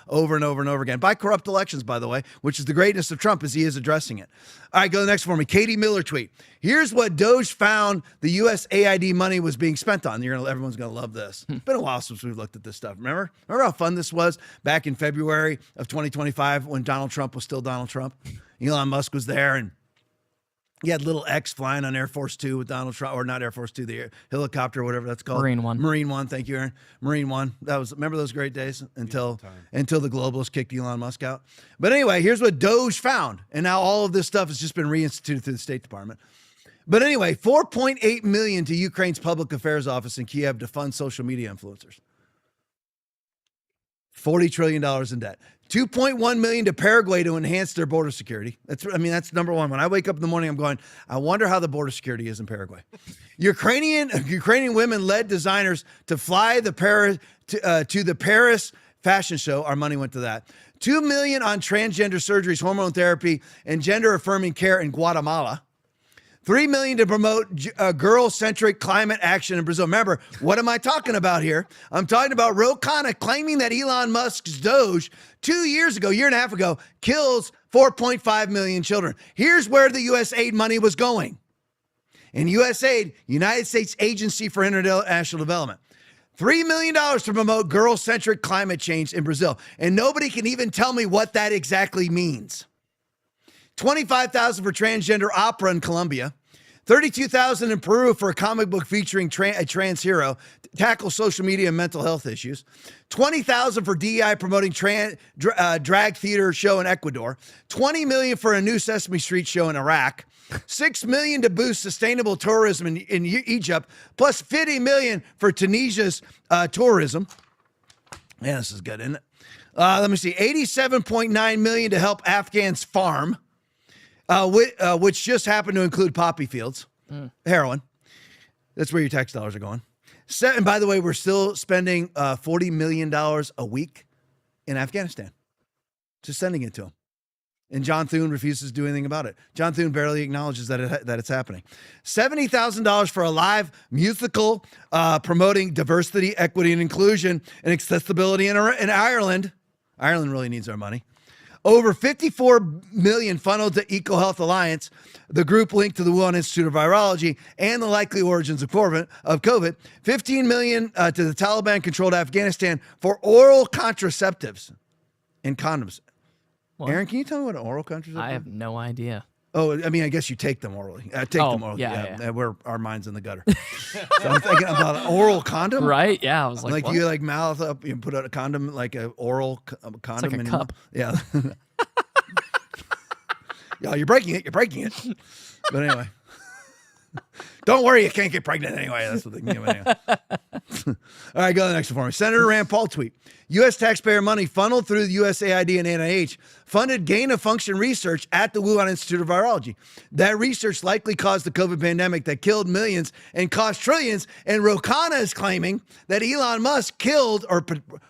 over and over and over again. By corrupt elections, by the way, which is the greatness of Trump as he is addressing it. All right, go to the next for me. Katie Miller tweet. Here's what Doge found the USAID money was being spent on. Everyone's going to love this. It's been a while since we've looked at this stuff. Remember how fun this was back in February of 2025 when Donald Trump was still Donald Trump? Elon Musk was there, and He had little X flying on Air Force Two with Donald Trump, or not Air Force Two, the helicopter, or whatever that's called. Marine One. Marine One. Thank you, Aaron. Marine One. Remember those great days until the globalists kicked Elon Musk out. But anyway, here's what Doge found, and now all of this stuff has just been reinstituted through the State Department. But anyway, $4.8 million to Ukraine's public affairs office in Kiev to fund social media influencers. $40 trillion in debt. $2.1 million to Paraguay to enhance their border security. That's number one. When I wake up in the morning, I'm going, I wonder how the border security is in Paraguay. Ukrainian women led designers to fly to the Paris fashion show. Our money went to that. $2 million on transgender surgeries, hormone therapy, and gender affirming care in Guatemala. $3 million to promote girl-centric climate action in Brazil. Remember, what am I talking about here? I'm talking about Ro Khanna claiming that Elon Musk's Doge 2 years ago, year and a half ago, kills 4.5 million children. Here's where the U.S. aid money was going. In U.S. aid, United States Agency for International Development. $3 million to promote girl-centric climate change in Brazil. And nobody can even tell me what that exactly means. $25,000 for transgender opera in Colombia, $32,000 in Peru for a comic book featuring a trans hero to tackle social media and mental health issues, $20,000 for DEI promoting drag theater show in Ecuador, $20 million for a new Sesame Street show in Iraq, $6 million to boost sustainable tourism in Egypt, plus $50 million for Tunisia's tourism. Man, this is good, isn't it? Let me see, $87.9 million to help Afghans farm. Which just happened to include poppy fields, heroin. That's where your tax dollars are going. And by the way, we're still spending $40 million a week in Afghanistan. Just sending it to them. And John Thune refuses to do anything about it. John Thune barely acknowledges that it's happening. $70,000 for a live musical promoting diversity, equity, and inclusion and accessibility in Ireland. Ireland really needs our money. Over $54 million funneled to EcoHealth Alliance, the group linked to the Wuhan Institute of Virology and the likely origins of COVID. $15 million to the Taliban-controlled Afghanistan for oral contraceptives and condoms. What? Aaron, can you tell me what an oral contraceptive is? I have no idea. Oh, I mean, I guess you take them orally. Them orally. Yeah. Where our mind's in the gutter. So I'm thinking about an oral condom. Right? Yeah. I was like, what? You like mouth up, you put a condom, like an oral condom like a in cup. Your mouth. Yeah. Yeah, you're breaking it. But anyway. Don't worry, you can't get pregnant anyway. That's what they can do anyway. All right, go to the next one for me. Senator Rand Paul tweet. U.S. taxpayer money funneled through the USAID and NIH funded gain-of-function research at the Wuhan Institute of Virology. That research likely caused the COVID pandemic that killed millions and cost trillions. And Ro Khanna is claiming that Elon Musk killed or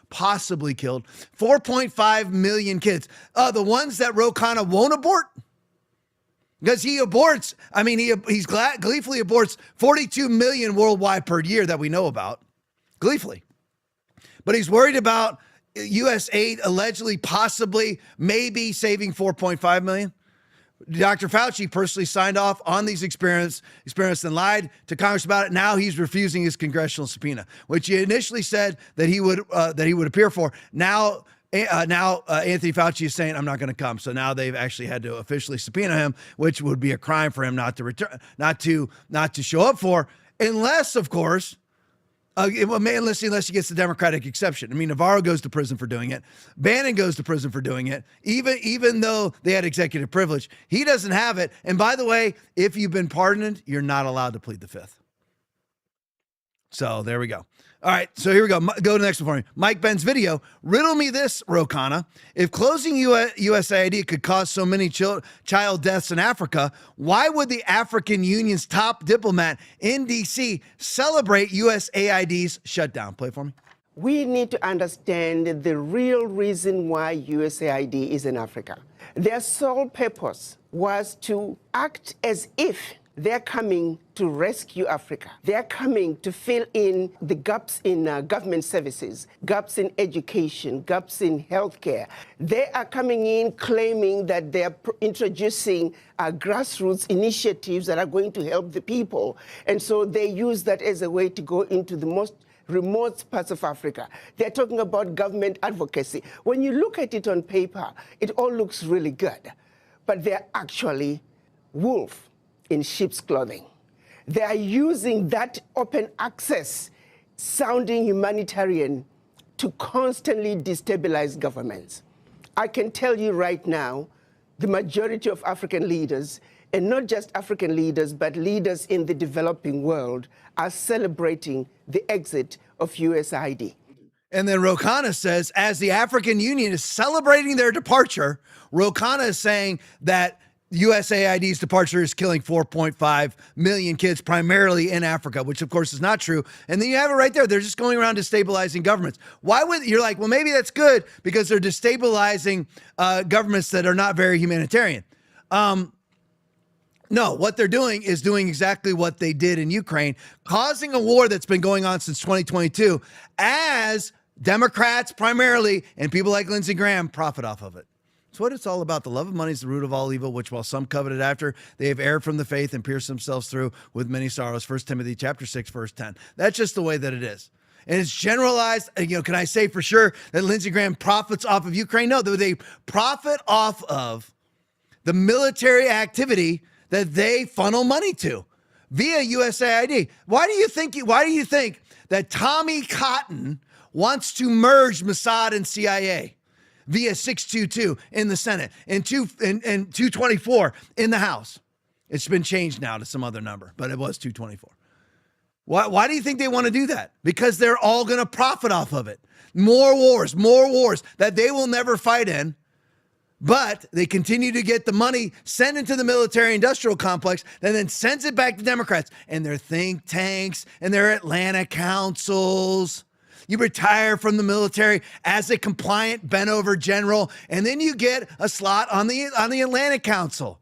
possibly killed 4.5 million kids. The ones that Ro Khanna won't abort. Because he aborts, he's gleefully aborts 42 million worldwide per year that we know about. Gleefully. But he's worried about U.S. aid allegedly, possibly, maybe saving 4.5 million. Dr. Fauci personally signed off on these experiments and lied to Congress about it. Now he's refusing his congressional subpoena, which he initially said that he would appear for. Now Anthony Fauci is saying, I'm not going to come. So now they've actually had to officially subpoena him, which would be a crime for him not to return, not to show up for, unless, of course, unless he gets the Democratic exception. I mean, Navarro goes to prison for doing it. Bannon goes to prison for doing it. Even though they had executive privilege, he doesn't have it. And by the way, if you've been pardoned, you're not allowed to plead the fifth. So there we go. All right, so here we go. Go to the next one for me. Mike Ben's video. Riddle me this, Ro Khanna. If closing USAID could cause so many child deaths in Africa, why would the African Union's top diplomat in D.C. celebrate USAID's shutdown? Play for me. We need to understand the real reason why USAID is in Africa. Their sole purpose was to act as if they're coming to rescue Africa. They're coming to fill in the gaps in government services, gaps in education, gaps in healthcare. They are coming in claiming that they're introducing grassroots initiatives that are going to help the people. And so they use that as a way to go into the most remote parts of Africa. They're talking about government advocacy. When you look at it on paper, it all looks really good, but they're actually wolf in sheep's clothing. They are using that open access sounding humanitarian to constantly destabilize governments. I can tell you right now, the majority of African leaders, and not just African leaders, but leaders in the developing world, are celebrating the exit of USAID. And then Ro Khanna says, as the African Union is celebrating their departure, Ro Khanna is saying that USAID's departure is killing 4.5 million kids, primarily in Africa, which of course is not true. And then you have it right there. They're just going around destabilizing governments. Why would you're like, well, maybe that's good because they're destabilizing governments that are not very humanitarian. No, what they're doing is doing exactly what they did in Ukraine, causing a war that's been going on since 2022 as Democrats primarily and people like Lindsey Graham profit off of it. It's what it's all about. The love of money is the root of all evil, which while some coveted after, they have erred from the faith and pierced themselves through with many sorrows. 1 Timothy chapter 6, verse 10. That's just the way that it is. And it's generalized. Can I say for sure that Lindsey Graham profits off of Ukraine? No, they profit off of the military activity that they funnel money to via USAID. Why do you think that Tommy Cotton wants to merge Mossad and CIA via 622 in the Senate and 224 in the House? It's been changed now to some other number, but it was 224. Why do you think they want to do that? Because they're all going to profit off of it. More wars that they will never fight in. But they continue to get the money sent into the military-industrial complex and then sends it back to Democrats and their think tanks and their Atlanta councils. You retire from the military as a compliant bent-over general, and then you get a slot on the Atlanta Council.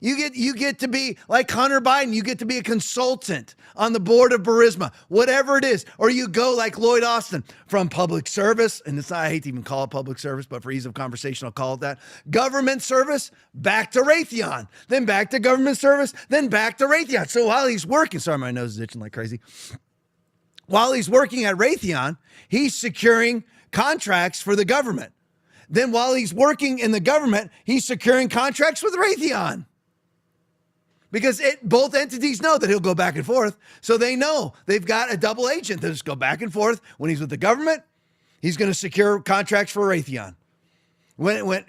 You get to be like Hunter Biden. You get to be a consultant on the board of Burisma, whatever it is. Or you go like Lloyd Austin from public service, and I hate to even call it public service, but for ease of conversation, I'll call it that. Government service, back to Raytheon, then back to government service, then back to Raytheon. So while he's working, sorry, my nose is itching like crazy. While he's working at Raytheon, he's securing contracts for the government. Then while he's working in the government, he's securing contracts with Raytheon. Because both entities know that he'll go back and forth. So they know they've got a double agent that just go back and forth. When he's with the government, he's going to secure contracts for Raytheon. When he's with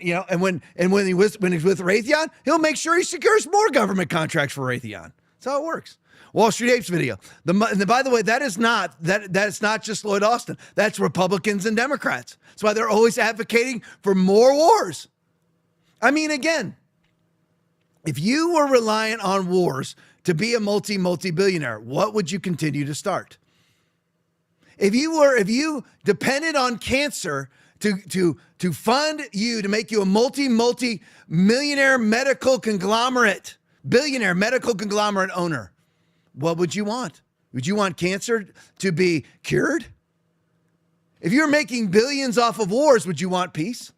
Raytheon, he'll make sure he secures more government contracts for Raytheon. That's how it works. Wall Street Apes video. And by the way, that's not just Lloyd Austin. That's Republicans and Democrats. That's why they're always advocating for more wars. I mean, again, if you were reliant on wars to be a multi-billionaire, what would you continue to start? If you depended on cancer to fund you, to make you a multi-millionaire medical conglomerate, billionaire medical conglomerate owner, what would you want? Would you want cancer to be cured? If you're making billions off of wars, would you want peace?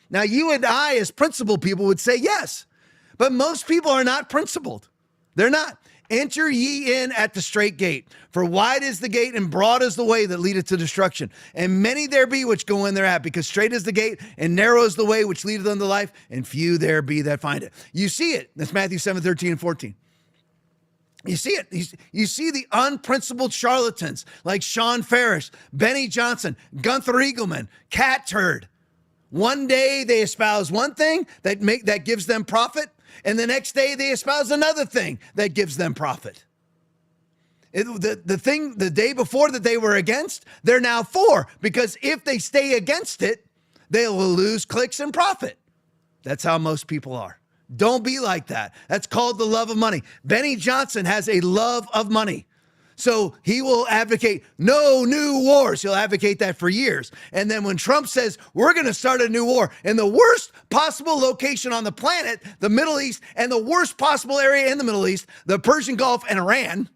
Now, you and I as principled people would say yes. But most people are not principled. They're not. Enter ye in at the straight gate. For wide is the gate and broad is the way that leadeth to destruction. And many there be which go in thereat, because straight is the gate and narrow is the way which leadeth unto life, and few there be that find it. You see it. That's Matthew 7:13 and 14. You see it. You see the unprincipled charlatans like Sean Ferris, Benny Johnson, Gunther Eagleman, Cat Turd. One day they espouse one thing that gives them profit. And the next day they espouse another thing that gives them profit. The day before that they were against, they're now for, because if they stay against it, they will lose clicks and profit. That's how most people are. Don't be like that. That's called the love of money. Benny Johnson has a love of money. So he will advocate no new wars. He'll advocate that for years. And then when Trump says we're going to start a new war in the worst possible location on the planet, the Middle East, and the worst possible area in the Middle East, the Persian Gulf and Iran,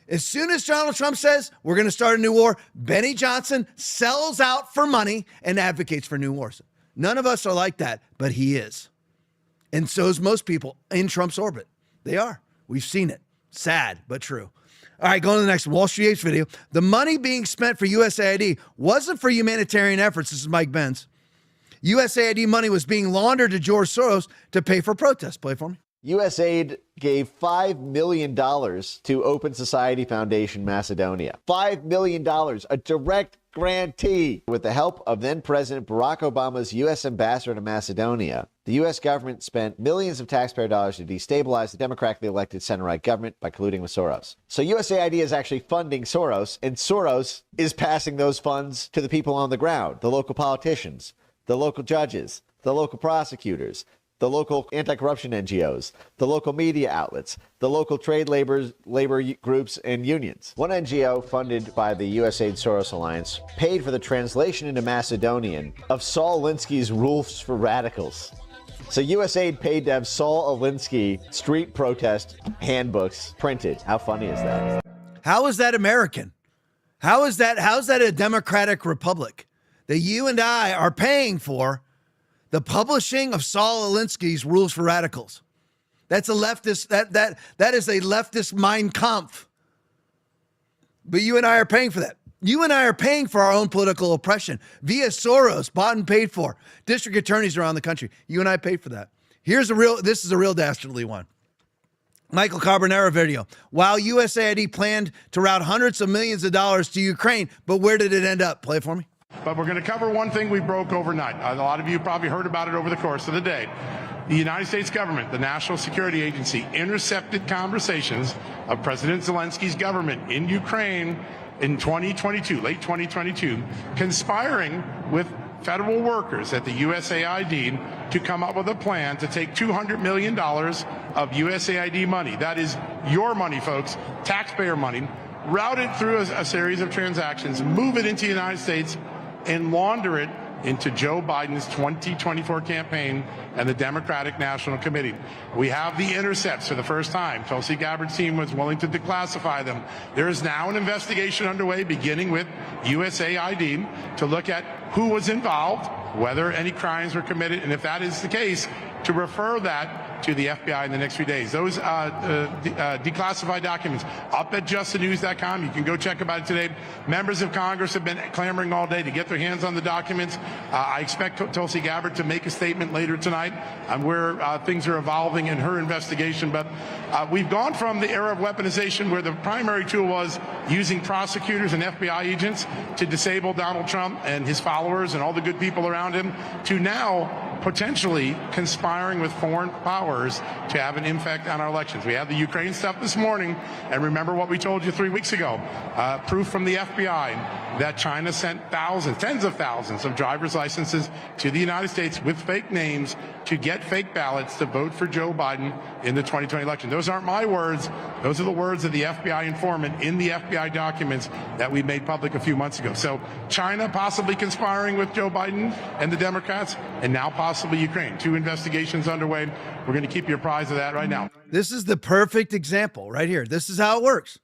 as soon as Donald Trump says we're going to start a new war, Benny Johnson sells out for money and advocates for new wars. None of us are like that, but he is. And so is most people in Trump's orbit. They are. We've seen it. Sad, but true. All right, going to the next Wall Street Apes video. The money being spent for USAID wasn't for humanitarian efforts. This is Mike Benz. USAID money was being laundered to George Soros to pay for protests. Play for me. USAID gave $5 million to Open Society Foundation Macedonia. $5 million, a direct grantee. With the help of then President Barack Obama's U.S. ambassador to Macedonia, the U.S. government spent millions of taxpayer dollars to destabilize the democratically elected center-right government by colluding with Soros. So USAID is actually funding Soros, and Soros is passing those funds to the people on the ground, the local politicians, the local judges, the local prosecutors, the local anti-corruption NGOs, the local media outlets, the local trade labor groups and unions. One NGO funded by the USAID Soros Alliance paid for the translation into Macedonian of Saul Alinsky's Rules for Radicals. So USAID paid to have Saul Alinsky street protest handbooks printed. How funny is that? How is that American? How's that a democratic republic that you and I are paying for the publishing of Saul Alinsky's Rules for Radicals? That's a leftist, that is a leftist Mein Kampf. But you and I are paying for that. You and I are paying for our own political oppression via Soros, bought and paid for. District attorneys around the country. You and I paid for that. This is a real dastardly one. Michael Carbonara video. While USAID planned to route hundreds of millions of dollars to Ukraine, but where did it end up? Play it for me. But we're going to cover one thing we broke overnight. A lot of you probably heard about it over the course of the day. The United States government, the National Security Agency, intercepted conversations of President Zelensky's government in Ukraine in 2022, late 2022, conspiring with federal workers at the USAID to come up with a plan to take $200 million of USAID money. That is your money, folks, taxpayer money, route it through a series of transactions, move it into the United States, and launder it into Joe Biden's 2024 campaign and the Democratic National Committee. We have the intercepts for the first time. Tulsi Gabbard's team was willing to declassify them. There is now an investigation underway, beginning with USAID, to look at who was involved, whether any crimes were committed, and if that is the case, to refer that to the FBI in the next few days. Those declassified documents up at justthenews.com. You can go check about it today. Members of Congress have been clamoring all day to get their hands on the documents. I expect Tulsi Gabbard to make a statement later tonight on where things are evolving in her investigation. But we've gone from the era of weaponization, where the primary tool was using prosecutors and FBI agents to disable Donald Trump and his followers and all the good people around him, to now potentially conspiring with foreign powers to have an impact on our elections. We have the Ukraine stuff this morning, and remember what we told you 3 weeks ago. Proof from the FBI that China sent tens of thousands of driver's licenses to the United States with fake names to get fake ballots to vote for Joe Biden in the 2020 election. Those aren't my words. Those are the words of the FBI informant in the FBI documents that we made public a few months ago. So China possibly conspiring with Joe Biden and the Democrats, and now possibly Ukraine. 2 investigations underway. We're going to keep you apprised of that right now. This is the perfect example right here. This is how it works.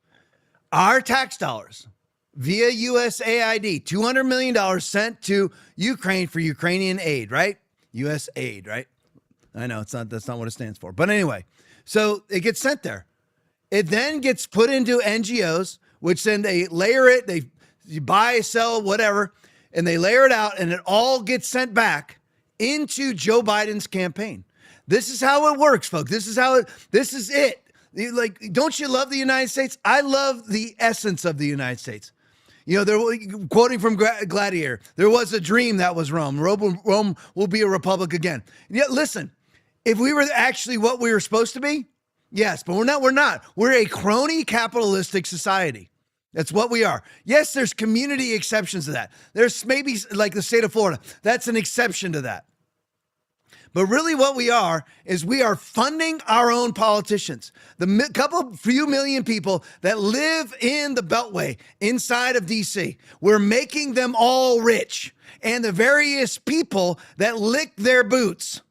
Our tax dollars via USAID, $200 million sent to Ukraine for Ukrainian aid, right? USAID, right? I know that's not what it stands for. But anyway, so it gets sent there. It then gets put into NGOs, which then they layer it, they buy, sell, whatever, and they layer it out, and it all gets sent back into Joe Biden's campaign. This is how it works, folks. This is it. Like, don't you love the United States? I love the essence of the United States. You know, quoting from Gladiator, there was a dream that was Rome. Rome will be a republic again. Yet, listen, if we were actually what we were supposed to be, yes, but we're not. We're a crony capitalistic society. That's what we are. Yes, there's community exceptions to that. There's maybe like the state of Florida. That's an exception to that. But really what we are is we are funding our own politicians. The few million people that live in the Beltway inside of D.C., we're making them all rich. And the various people that lick their boots.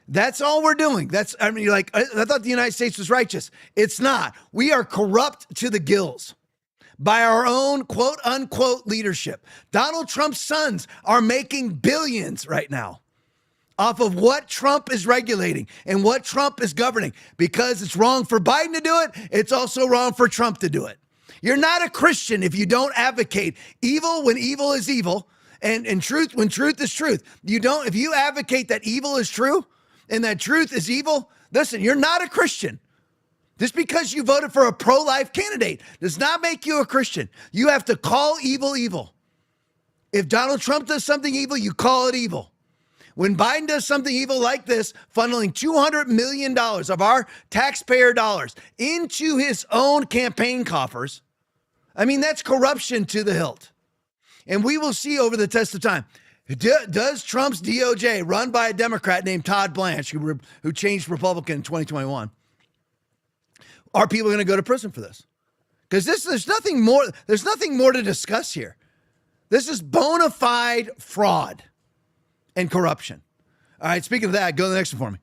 That's all we're doing. I thought the United States was righteous. It's not. We are corrupt to the gills by our own quote unquote leadership. Donald Trump's sons are making billions right now off of what Trump is regulating and what Trump is governing, because it's wrong for Biden to do it. It's also wrong for Trump to do it. You're not a Christian if you don't advocate evil when evil is evil and truth when truth is truth. If you advocate that evil is true and that truth is evil, Listen, you're not a Christian. Just because you voted for a pro-life candidate does not make you a Christian. You have to call evil evil. If Donald Trump does something evil, you call it evil. When Biden does something evil like this, funneling $200 million of our taxpayer dollars into his own campaign coffers, I mean, that's corruption to the hilt. And we will see over the test of time. Does Trump's DOJ, run by a Democrat named Todd Blanche, who changed Republican in 2021, are people going to go to prison for this? Because there's nothing more to discuss here. This is bona fide fraud and corruption. All right, speaking of that, go to the next one for me.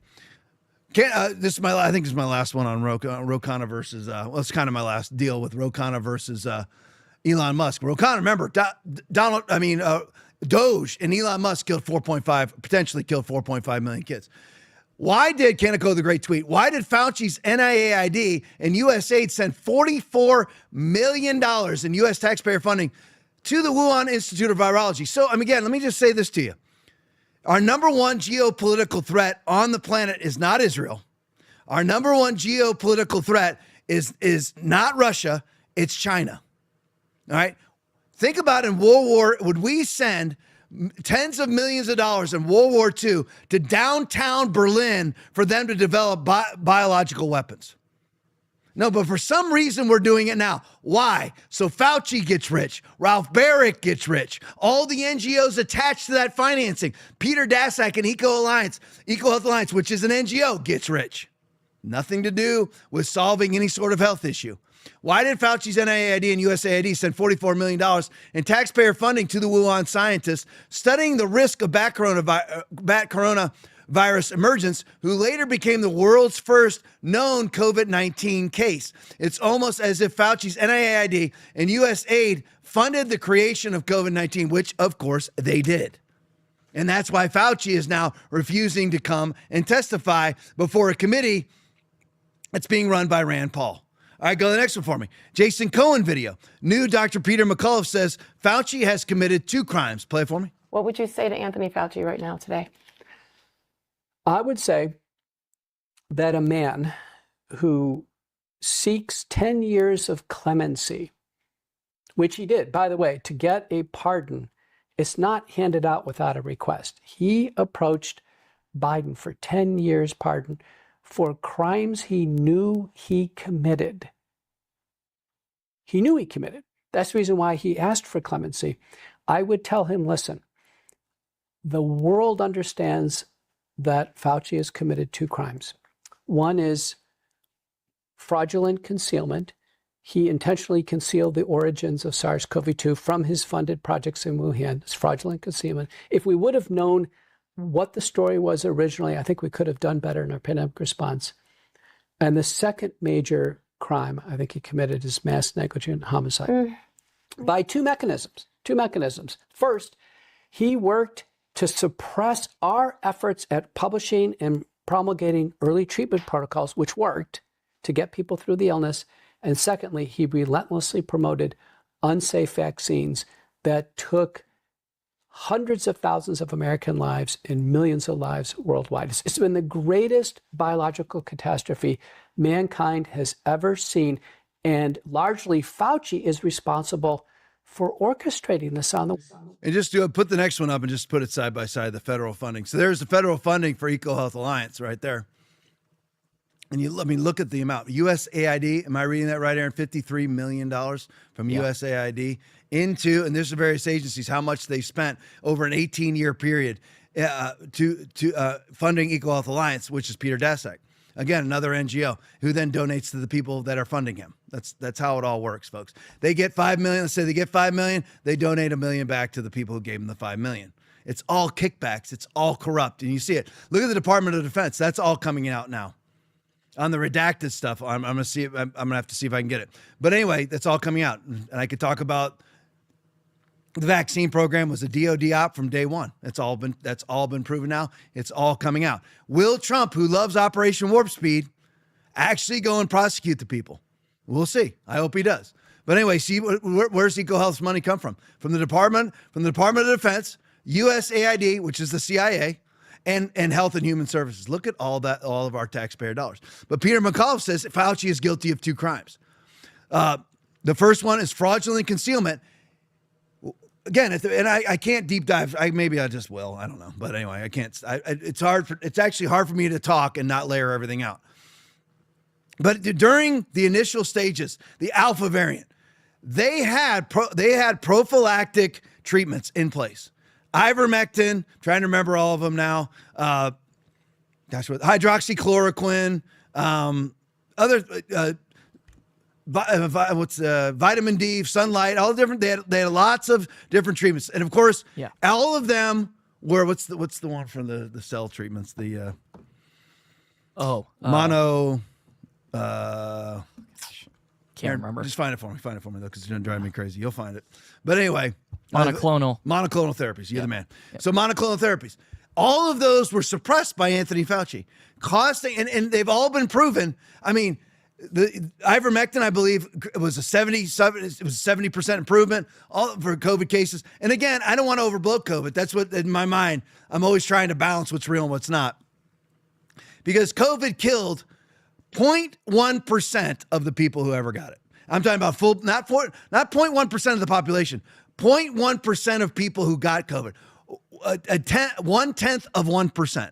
I think this is my last one on Ro Khanna versus, it's kind of my last deal with Ro Khanna versus Elon Musk. Ro Khanna, remember, Doge and Elon Musk potentially killed 4.5 million kids. Why did Kaneko the Great tweet? Why did Fauci's NIAID and USAID send $44 million in U.S. taxpayer funding to the Wuhan Institute of Virology? So, again, let me just say this to you. Our number one geopolitical threat on the planet is not Israel. Our number one geopolitical threat is not Russia, it's China. All right? Think about in World War, would we send tens of millions of dollars in World War II to downtown Berlin for them to develop biological weapons? No, but for some reason we're doing it now. Why? So Fauci gets rich. Ralph Barrick gets rich. All the NGOs attached to that financing. Peter Daszak and Eco Health Alliance, which is an NGO, gets rich. Nothing to do with solving any sort of health issue. Why did Fauci's NIAID and USAID send $44 million in taxpayer funding to the Wuhan scientists studying the risk of bat coronavirus emergence, who later became the world's first known COVID-19 case? It's almost as if Fauci's NIAID and USAID funded the creation of COVID-19, which, of course, they did. And that's why Fauci is now refusing to come and testify before a committee that's being run by Rand Paul. All right, go to the next one for me. Jason Cohen video. New Dr. Peter McCullough says Fauci has committed 2 crimes. Play it for me. What would you say to Anthony Fauci right now today? I would say that a man who seeks 10 years of clemency, which he did, by the way, to get a pardon, it's not handed out without a request. He approached Biden for 10 years pardon for crimes he knew he committed. He knew he committed. That's the reason why he asked for clemency. I would tell him, listen, the world understands that Fauci has committed 2 crimes. One is fraudulent concealment. He intentionally concealed the origins of SARS-CoV-2 from his funded projects in Wuhan. It's fraudulent concealment. If we would have known what the story was originally, I think we could have done better in our pandemic response. And the second major crime I think he committed is mass negligent homicide by 2 mechanisms. 2 mechanisms. First, he worked to suppress our efforts at publishing and promulgating early treatment protocols, which worked to get people through the illness. And secondly, he relentlessly promoted unsafe vaccines that took hundreds of thousands of American lives and millions of lives worldwide. It's been the greatest biological catastrophe mankind has ever seen. And largely, Fauci is responsible for orchestrating this on the... And just put the next one up and just put it side by side, the federal funding. So there's the federal funding for Eco Health Alliance right there. And look at the amount. USAID, am I reading that right, Aaron? $53 million from USAID into, and there's the various agencies, how much they spent over an 18-year period to funding Eco Health Alliance, which is Peter Daszak. Again, another NGO who then donates to the people that are funding him. That's how it all works, folks. They get $5 million. Let's say they get $5 million. They donate $1 million back to the people who gave them the $5 million. It's all kickbacks. It's all corrupt. And you see it. Look at the Department of Defense. That's all coming out now. On the redacted stuff, I'm going to see. I'm going to have to see if I can get it. But anyway, that's all coming out. And I could talk about the vaccine program was a DOD op from day one. That's all been proven now. It's all coming out. Will Trump, who loves Operation Warp Speed, actually go and prosecute the people? We'll see. I hope he does. But anyway, see where's Eco Health's money come from? From the Department of Defense, USAID, which is the CIA, and Health and Human Services. Look at all of our taxpayer dollars. But Peter McAuliffe says Fauci is guilty of 2 crimes. The first one is fraudulent concealment. Again, I can't deep dive. Maybe I just will. I don't know. But anyway, I can't. It's actually hard for me to talk and not layer everything out. But during the initial stages, the Alpha variant, they had prophylactic treatments in place. Ivermectin, trying to remember all of them now. Hydroxychloroquine, vitamin D, sunlight, all different. They had lots of different treatments, and of course, all of them were what's the one from the cell treatments? The mono. Can't remember. Just find it for me. Find it for me though, because it's gonna drive me crazy. You'll find it. But anyway, monoclonal therapies. You're the man. So monoclonal therapies. All of those were suppressed by Anthony Fauci, costing, and they've all been proven. I mean, the ivermectin, I believe, was a 70% improvement all for COVID cases. And again, I don't want to overblow COVID. That's what in my mind, I'm always trying to balance what's real and what's not. Because COVID killed 0.1% of the people who ever got it. I'm talking about not 0.1% of the population, 0.1% of people who got COVID. 1/10 of 1%.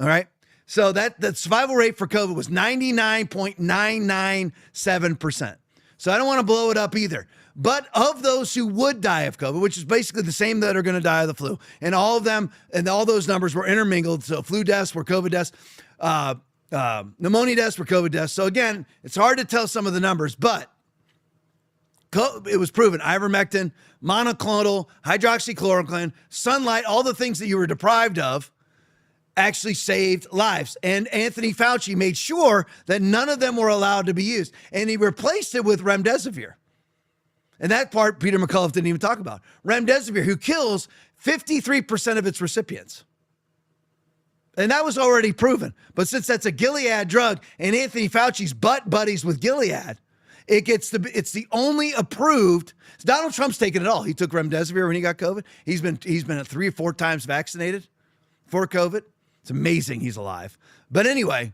All right. So the survival rate for COVID was 99.997%. So I don't want to blow it up either. But of those who would die of COVID, which is basically the same that are going to die of the flu, and all of them, and all those numbers were intermingled. So flu deaths were COVID deaths, pneumonia deaths were COVID deaths. So again, it's hard to tell some of the numbers, but it was proven. Ivermectin, monoclonal, hydroxychloroquine, sunlight, all the things that you were deprived of actually saved lives. And Anthony Fauci made sure that none of them were allowed to be used. And he replaced it with remdesivir. And that part, Peter McAuliffe didn't even talk about. Remdesivir, who kills 53% of its recipients. And that was already proven. But since that's a Gilead drug and Anthony Fauci's butt buddies with Gilead, it's the only approved. Donald Trump's taken it all. He took remdesivir when he got COVID. He's been 3 or 4 times vaccinated for COVID. It's amazing he's alive. But anyway,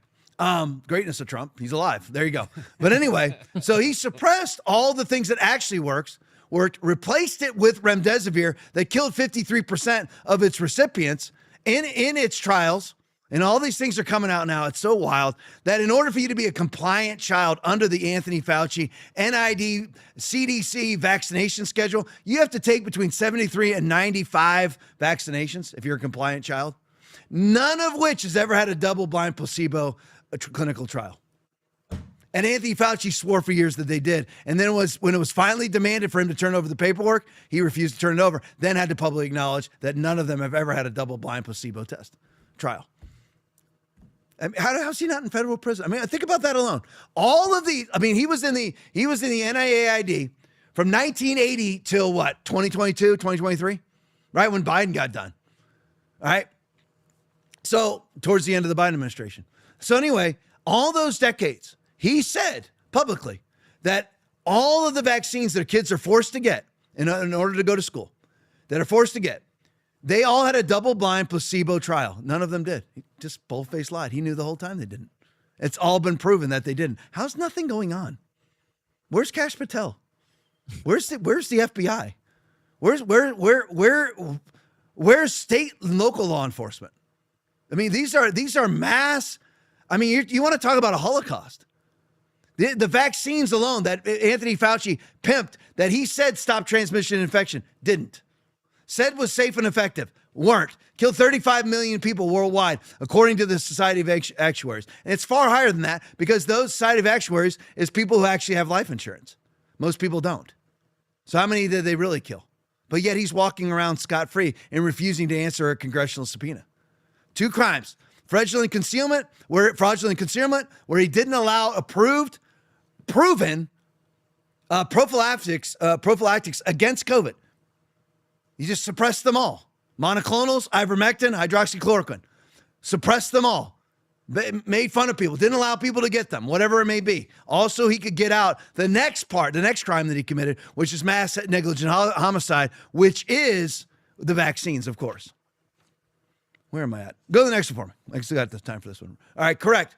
greatness of Trump. He's alive. There you go. But anyway, so he suppressed all the things that actually worked, replaced it with remdesivir that killed 53% of its recipients in its trials. And all these things are coming out now. It's so wild that in order for you to be a compliant child under the Anthony Fauci NID CDC vaccination schedule, you have to take between 73 and 95 vaccinations if you're a compliant child. None of which has ever had a double-blind placebo clinical trial. And Anthony Fauci swore for years that they did. And then when it was finally demanded for him to turn over the paperwork, he refused to turn it over, then had to publicly acknowledge that none of them have ever had a double-blind placebo trial. I mean, how's he not in federal prison? I mean, think about that alone. All of these, I mean, he was in the NIAID from 1980 till what, 2022, 2023? Right, when Biden got done. All right? So, towards the end of the Biden administration. So anyway, all those decades, he said publicly that all of the vaccines that kids are forced to get in order to go to school, that are forced to get, they all had a double-blind placebo trial. None of them did. He just bold-faced lied. He knew the whole time they didn't. It's all been proven that they didn't. How's nothing going on? Where's Kash Patel? Where's the FBI? Where's state and local law enforcement? I mean, these are mass. I mean, you want to talk about a Holocaust. The vaccines alone that Anthony Fauci pimped, that he said stop transmission and infection, didn't. Said was safe and effective, weren't. Killed 35 million people worldwide, according to the Society of Actuaries. And it's far higher than that because those Society of Actuaries is people who actually have life insurance. Most people don't. So how many did they really kill? But yet he's walking around scot-free and refusing to answer a congressional subpoena. 2 crimes. Fraudulent concealment, where he didn't allow proven prophylactics against COVID. He just suppressed them all. Monoclonals, ivermectin, hydroxychloroquine. Suppressed them all. Made fun of people. Didn't allow people to get them, whatever it may be. Also, he could get out the next crime that he committed, which is mass negligent homicide, which is the vaccines, of course. Where am I at? Go to the next one for me. I still got this time for this one. All right, correct.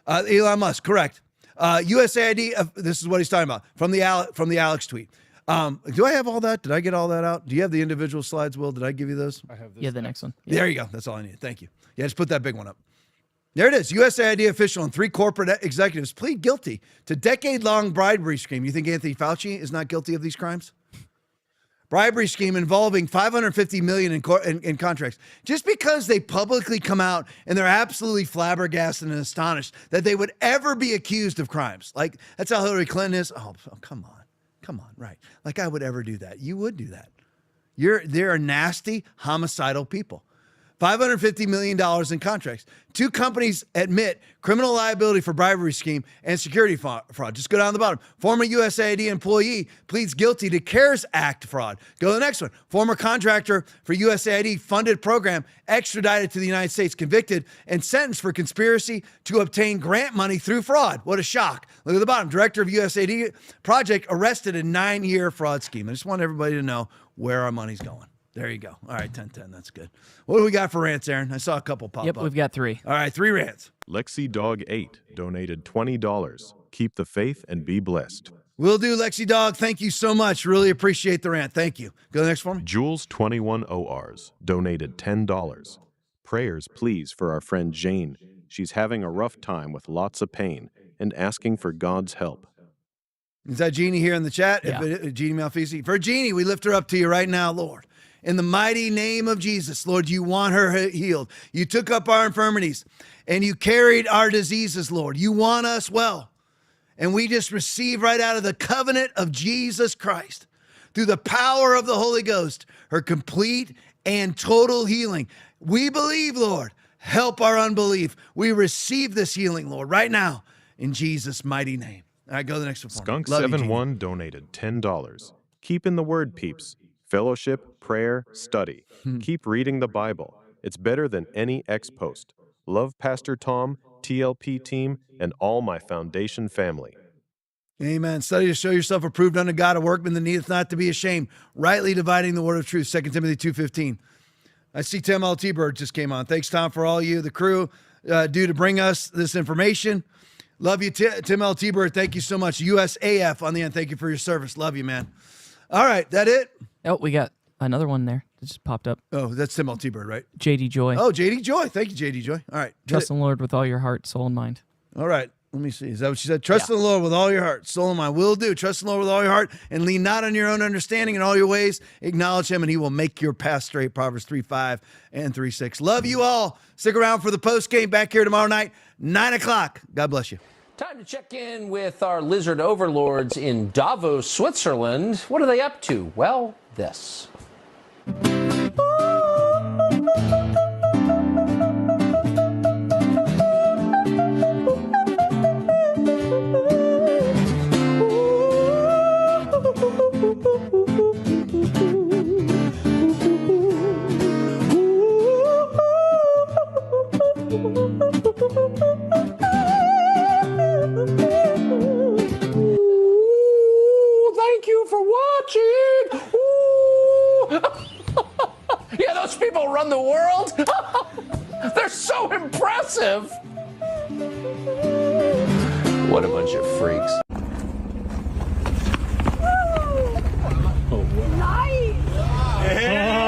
Elon Musk, correct. USAID, this is what he's talking about from the Alex tweet. Do I have all that? Did I get all that out? Do you have the individual slides, Will? Did I give you those? I have this. Yeah, the next one. Yeah. There you go. That's all I needed. Thank you. Yeah, just put that big one up. There it is. USAID official and 3 corporate executives plead guilty to decade-long bribery scheme. You think Anthony Fauci is not guilty of these crimes? Bribery scheme involving $550 million in contracts. Just because they publicly come out and they're absolutely flabbergasted and astonished that they would ever be accused of crimes. Like, that's how Hillary Clinton is. Oh, come on. Come on, right. Like I would ever do that. You would do that. They're nasty, homicidal people. $550 million in contracts. 2 companies admit criminal liability for bribery scheme and security fraud. Just go down the bottom. Former USAID employee pleads guilty to CARES Act fraud. Go to the next one. Former contractor for USAID funded program extradited to the United States, convicted and sentenced for conspiracy to obtain grant money through fraud. What a shock. Look at the bottom. Director of USAID project arrested in 9-year fraud scheme. I just want everybody to know where our money's going. There you go. All right, 10-10. That's good. What do we got for rants, Aaron? I saw a couple pop up. Yep, we've got 3. All right, 3 rants. Lexi Dog 8 donated $20. Keep the faith and be blessed. Will do, Lexi Dog. Thank you so much. Really appreciate the rant. Thank you. Go to the next for me. Jules 21 ORs donated $10. Prayers, please, for our friend Jane. She's having a rough time with lots of pain and asking for God's help. Is that Jeannie here in the chat? Yeah. Jeannie Malfisi. For Jeannie, we lift her up to you right now, Lord. In the mighty name of Jesus, Lord, you want her healed. You took up our infirmities and you carried our diseases, Lord. You want us well. And we just receive right out of the covenant of Jesus Christ, through the power of the Holy Ghost, her complete and total healing. We believe, Lord. Help our unbelief. We receive this healing, Lord, right now in Jesus' mighty name. All right, go to the next one. Skunk71 donated $10. Keep in the word, peeps. Fellowship, prayer, study. Keep reading the Bible. It's better than any ex-post. Love Pastor Tom, TLP team, and all my foundation family. Amen. Study to show yourself approved unto God, a workman that needeth not to be ashamed, rightly dividing the word of truth. 2 Timothy 2:15. I see Tim L. T-Bird just came on. Thanks, Tom, for all you, the crew, do to bring us this information. Love you, Tim L. T-Bird. Thank you so much. USAF on the end. Thank you for your service. Love you, man. All right, that it? Oh, we got another one there that just popped up. Oh, that's Tim L. T-Bird, right? JD Joy. Oh, JD Joy. Thank you, JD Joy. All right. Trust in the Lord with all your heart, soul, and mind. All right. Let me see. Is that what she said? Trust in the Lord with all your heart, soul, and mind. Will do. Trust in the Lord with all your heart and lean not on your own understanding in all your ways. Acknowledge him and he will make your path straight. Proverbs 3:5 and 3:6. Love you all. Stick around for the post game back here tomorrow night, 9 o'clock. God bless you. Time to check in with our lizard overlords in Davos, Switzerland. What are they up to? Well, this. Thank you for watching. Yeah, those people run the world. They're so impressive. What a bunch of freaks. Oh, wow. Nice. Yeah.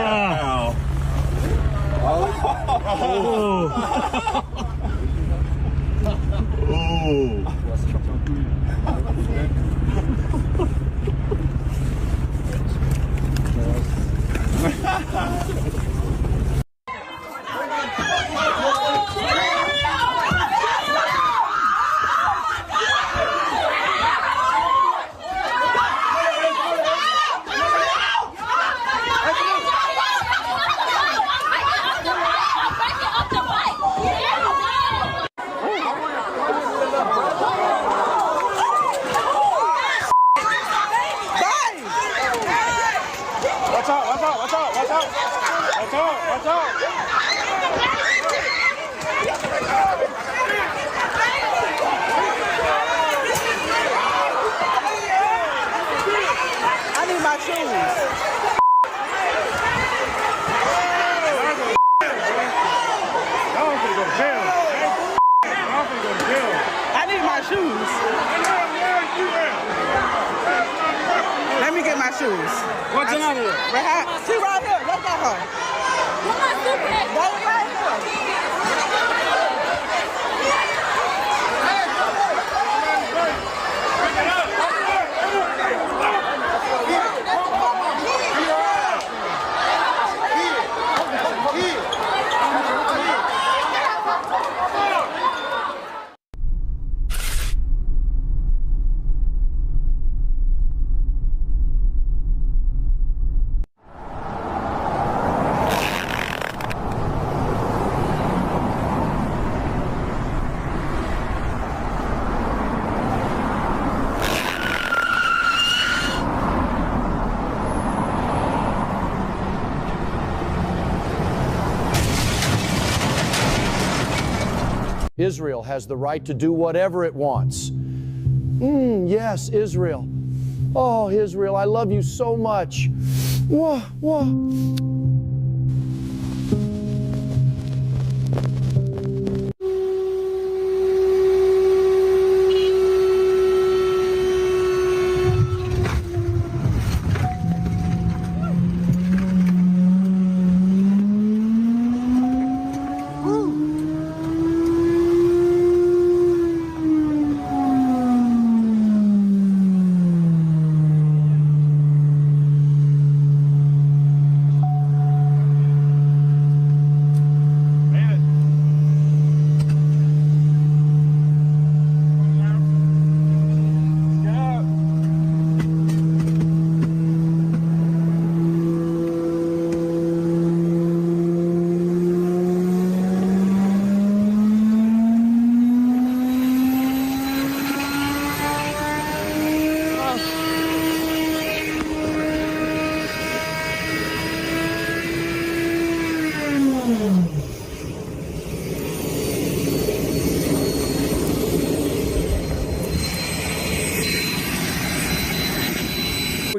I need my shoes. Let me get my shoes. What's another? See right here. Let's go home. Go right here. Israel has the right to do whatever it wants. Yes, Israel. Oh, Israel, I love you so much. Whoa, whoa.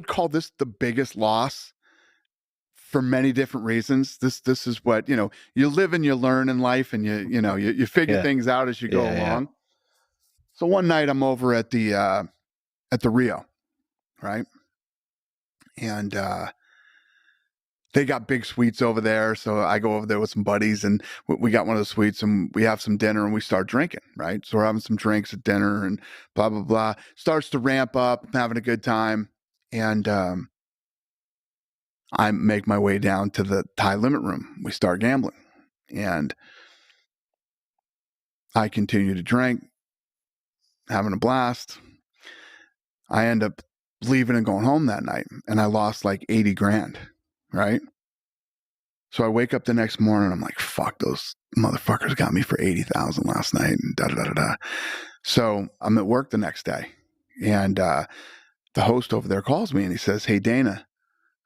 Call this the biggest loss for many different reasons. This is what, you live and you learn in life, and you figure things out as you go along. So one night I'm over at the Rio, right? And they got big suites over there. So I go over there with some buddies, and we got one of the suites, and we have some dinner, and we start drinking, right? So we're having some drinks at dinner, and blah, blah, blah. Starts to ramp up. I'm having a good time. And I make my way down to the high limit room. We start gambling. And I continue to drink, having a blast. I end up leaving and going home that night, and I lost like 80 grand, right? So I wake up the next morning, I'm like, fuck, those motherfuckers got me for 80,000 last night, and da-da-da-da-da. So I'm at work the next day, and the host over there calls me, and he says, "Hey, Dana,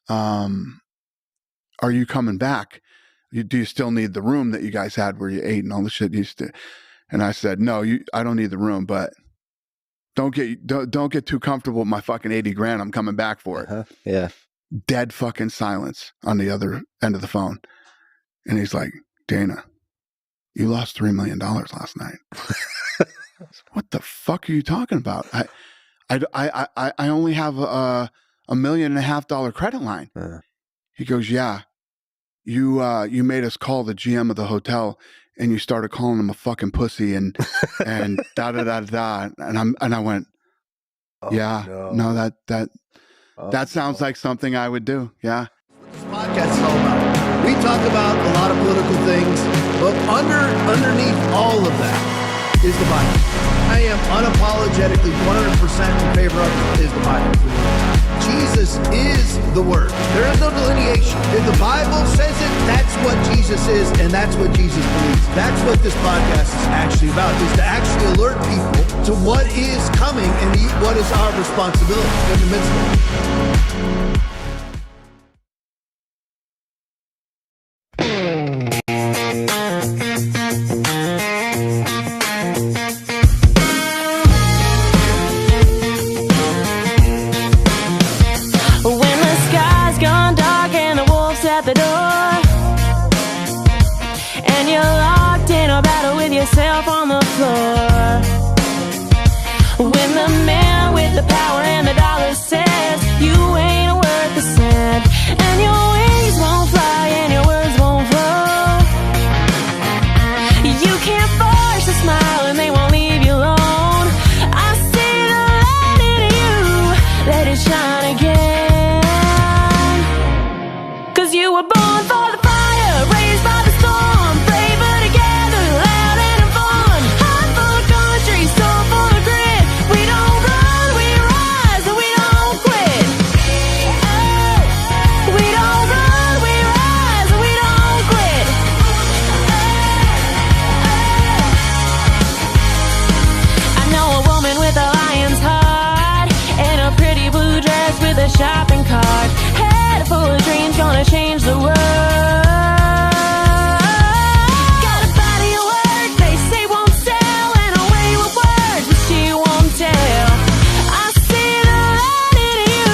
are you coming back? Do you still need the room that you guys had where you ate and all the shit you used to?" And I said, "No, I don't need the room, but don't get too comfortable with my fucking 80 grand. I'm coming back for it." Yeah. Dead fucking silence on the other end of the phone. And he's like, "Dana, you lost $3 million last night." What the fuck are you talking about? I only have $1.5 million credit line. He goes, "Yeah, you made us call the GM of the hotel, and you started calling him a fucking pussy and da da da da." And I went, that sounds like something I would do. Yeah. This podcast is all about. We talk about a lot of political things, but underneath all of that is the Bible. I am unapologetically 100% in favor of is the Bible. Jesus is the Word. There is no delineation. If the Bible says it, that's what Jesus is, and that's what Jesus believes. That's what this podcast is actually about, is to actually alert people to what is coming and what is our responsibility in the midst of it. at the door, and you're locked in a yourself on the floor. When the man with the power and the dollar says you ain't worth a cent, and your wings won't fly and your words won't flow. You can't force a smile and they won't leave you alone. I see the light in you, let it shine again. 'Cause you were born for the fire, raised by the storm, braver together, loud and in fun. Heart full of country, soul full of grit. We don't run, we rise, and we don't quit. Oh, we don't run, we rise, and we don't quit. I know a woman with a lion's heart and a pretty blue dress with a shopping cart. Head full of dreams, gonna change the world. Got a body of work they say won't sell, and a way with words but she won't tell. I see the light in you,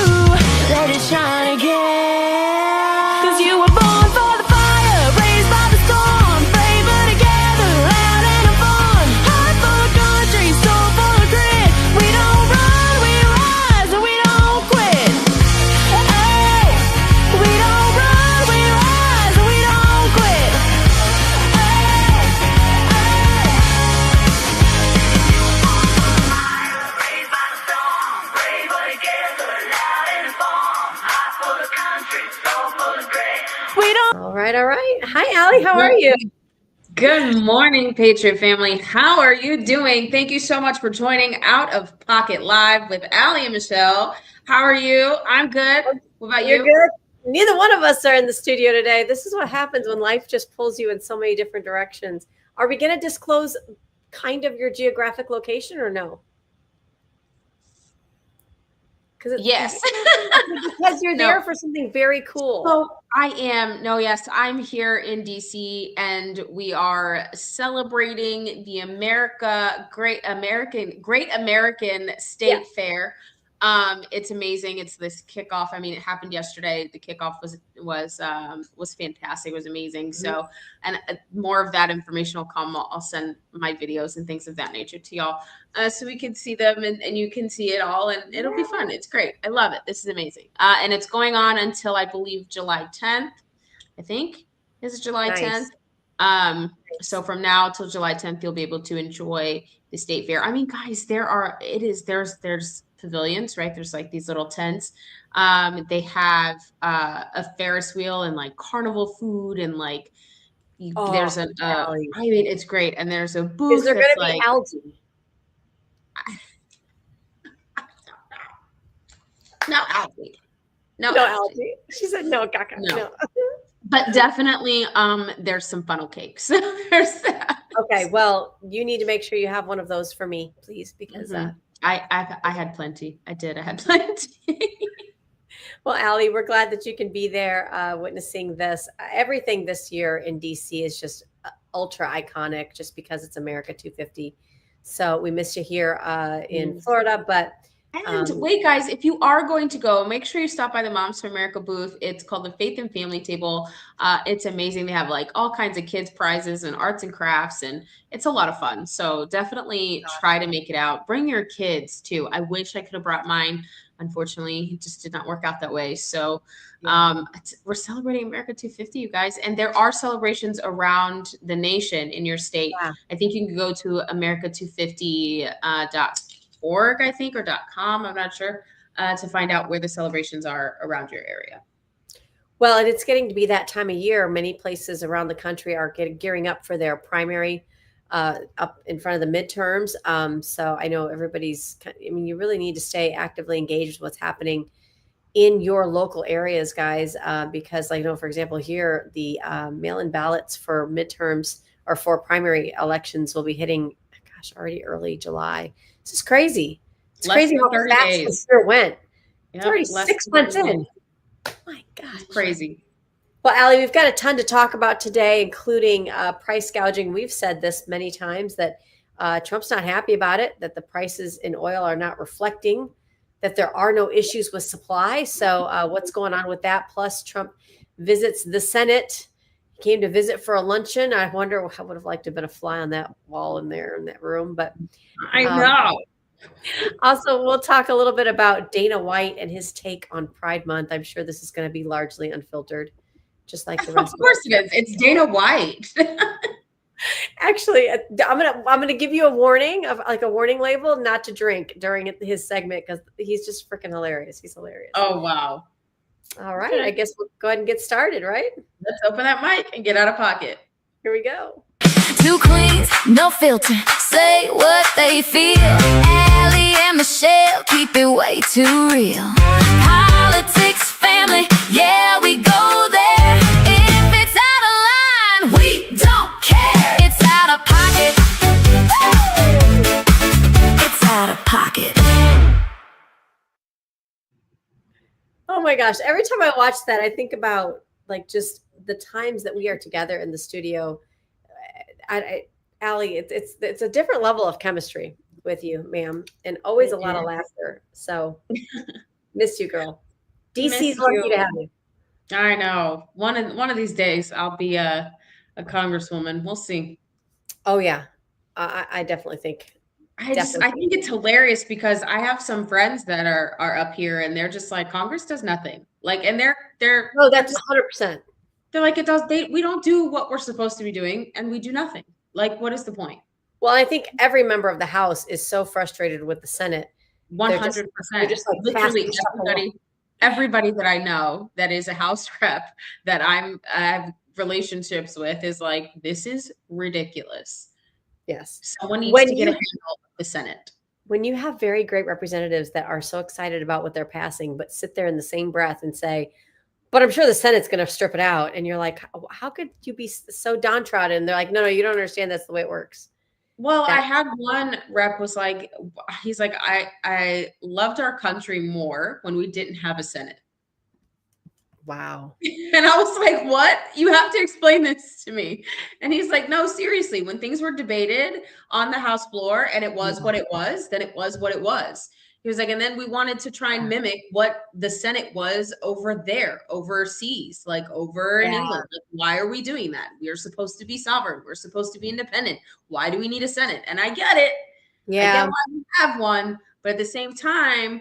let it shine again. 'Cause you were born for the fire, raised by the storm, braver together, loud and in fun. Heart full of country, soul full of grit. We don't run, we rise, and we don't quit. Oh, we don't run, we rise, and we don't quit. We don't. All right, all right. Hi, Allie. How are you? Good morning, Patriot family. How are you doing? Thank you so much for joining Out of Pocket Live with Allie and Michelle. How are you? I'm good. What about You're you? good. Neither one of us are in the studio today. This is what happens when life just pulls you in so many different directions. Are we going to disclose kind of your geographic location or no? Yes. Because you're No. there for something very cool. So I am. No, yes, I'm here in DC, and we are celebrating the Great American State Fair. It's amazing. It's this kickoff. I mean, it happened yesterday. The kickoff was fantastic. It was amazing. So, and more of that information will come. I'll send my videos and things of that nature to y'all, so we can see them and you can see it all, and it'll be fun. It's great. I love it. This is amazing. And it's going on until I believe July 10th. I think this is July 10th. So from now till July 10th, you'll be able to enjoy the state fair. I mean, guys, there's pavilions, right? There's like these little tents. They have a Ferris wheel and like carnival food, and like there's I mean, it's great. And there's a booth. Is there going to be algae? No algae. No algae. She said no, caca. No. But definitely, there's some funnel cakes. There's that. Okay, well, you need to make sure you have one of those for me, please, because I had plenty. I had plenty. Well, Allie, we're glad that you can be there witnessing this. Everything this year in DC is just ultra iconic just because it's America 250. So we missed you here in Florida, but and wait, guys, if you are going to go, make sure you stop by the Moms for America booth. It's called the Faith and Family Table. It's amazing. They have like all kinds of kids prizes and arts and crafts, and it's a lot of fun. So definitely try to make it out. Bring your kids too. I wish I could have brought mine. Unfortunately, it just did not work out that way. So we're celebrating America 250, you guys. And there are celebrations around the nation in your state. Yeah. I think you can go to america250.org, I think, or .com, I'm not sure, to find out where the celebrations are around your area. Well, and it's getting to be that time of year. Many places around the country are gearing up for their primary up in front of the midterms. So I know you really need to stay actively engaged with what's happening in your local areas, guys, because for example, here, the mail-in ballots for midterms or for primary elections will be hitting, already early July. This is crazy. It's crazy how fast this year went. It's already 6 months in. Oh my gosh. It's crazy. Well, Allie, we've got a ton to talk about today, including price gouging. We've said this many times that Trump's not happy about it, that the prices in oil are not reflecting, that there are no issues with supply. So what's going on with that? Plus, Trump visits the Senate. He came to visit for a luncheon. I wonder, I would have liked to have been a fly on that wall in there in that room. But I know. Also, we'll talk a little bit about Dana White and his take on Pride Month. I'm sure this is going to be largely unfiltered, just like the rest. Of course it is. It's Dana White. Actually, I'm gonna give you a warning of like a warning label not to drink during his segment because he's just freaking hilarious. He's hilarious. Oh wow! All right, Okay. I guess we'll go ahead and get started. Right? Let's open that mic and get out of pocket. Here we go. Two queens, no filter, say what they feel. Allie and Michelle keep it way too real. Politics, family, yeah, we go there. If it's out of line, we don't care. It's out of pocket. It's out of pocket. Oh my gosh! Every time I watch that, I think about like just the times that we are together in the studio. Allie, it's a different level of chemistry with you, ma'am, and always a lot of laughter. So, miss you, girl. DC's lucky to have you. I know. One of these days, I'll be a congresswoman. We'll see. Oh yeah, I definitely think. I think it's hilarious because I have some friends that are up here and they're just like Congress does nothing. Like, and they're no, that's 100%. They're like we don't do what we're supposed to be doing and we do nothing. Like, what is the point? Well, I think every member of the House is so frustrated with the Senate. 100%. Just like literally everybody that I know that is a House rep that I have relationships with is like, this is ridiculous. Yes. Someone needs to get a handle of the Senate. When you have very great representatives that are so excited about what they're passing, but sit there in the same breath and say, but I'm sure the Senate's going to strip it out. And you're like, how could you be so downtrodden? And they're like, no, you don't understand. That's the way it works. Well, I had one rep was like, he's like, I loved our country more when we didn't have a Senate. Wow. And I was like, what? You have to explain this to me. And he's like, no, seriously, when things were debated on the House floor and it was what it was, then it was what it was. He was like, and then we wanted to try and mimic what the Senate was over there, overseas, like over in England. Like, why are we doing that? We are supposed to be sovereign. We're supposed to be independent. Why do we need a Senate? And I get it. Yeah. I get why we have one. But at the same time,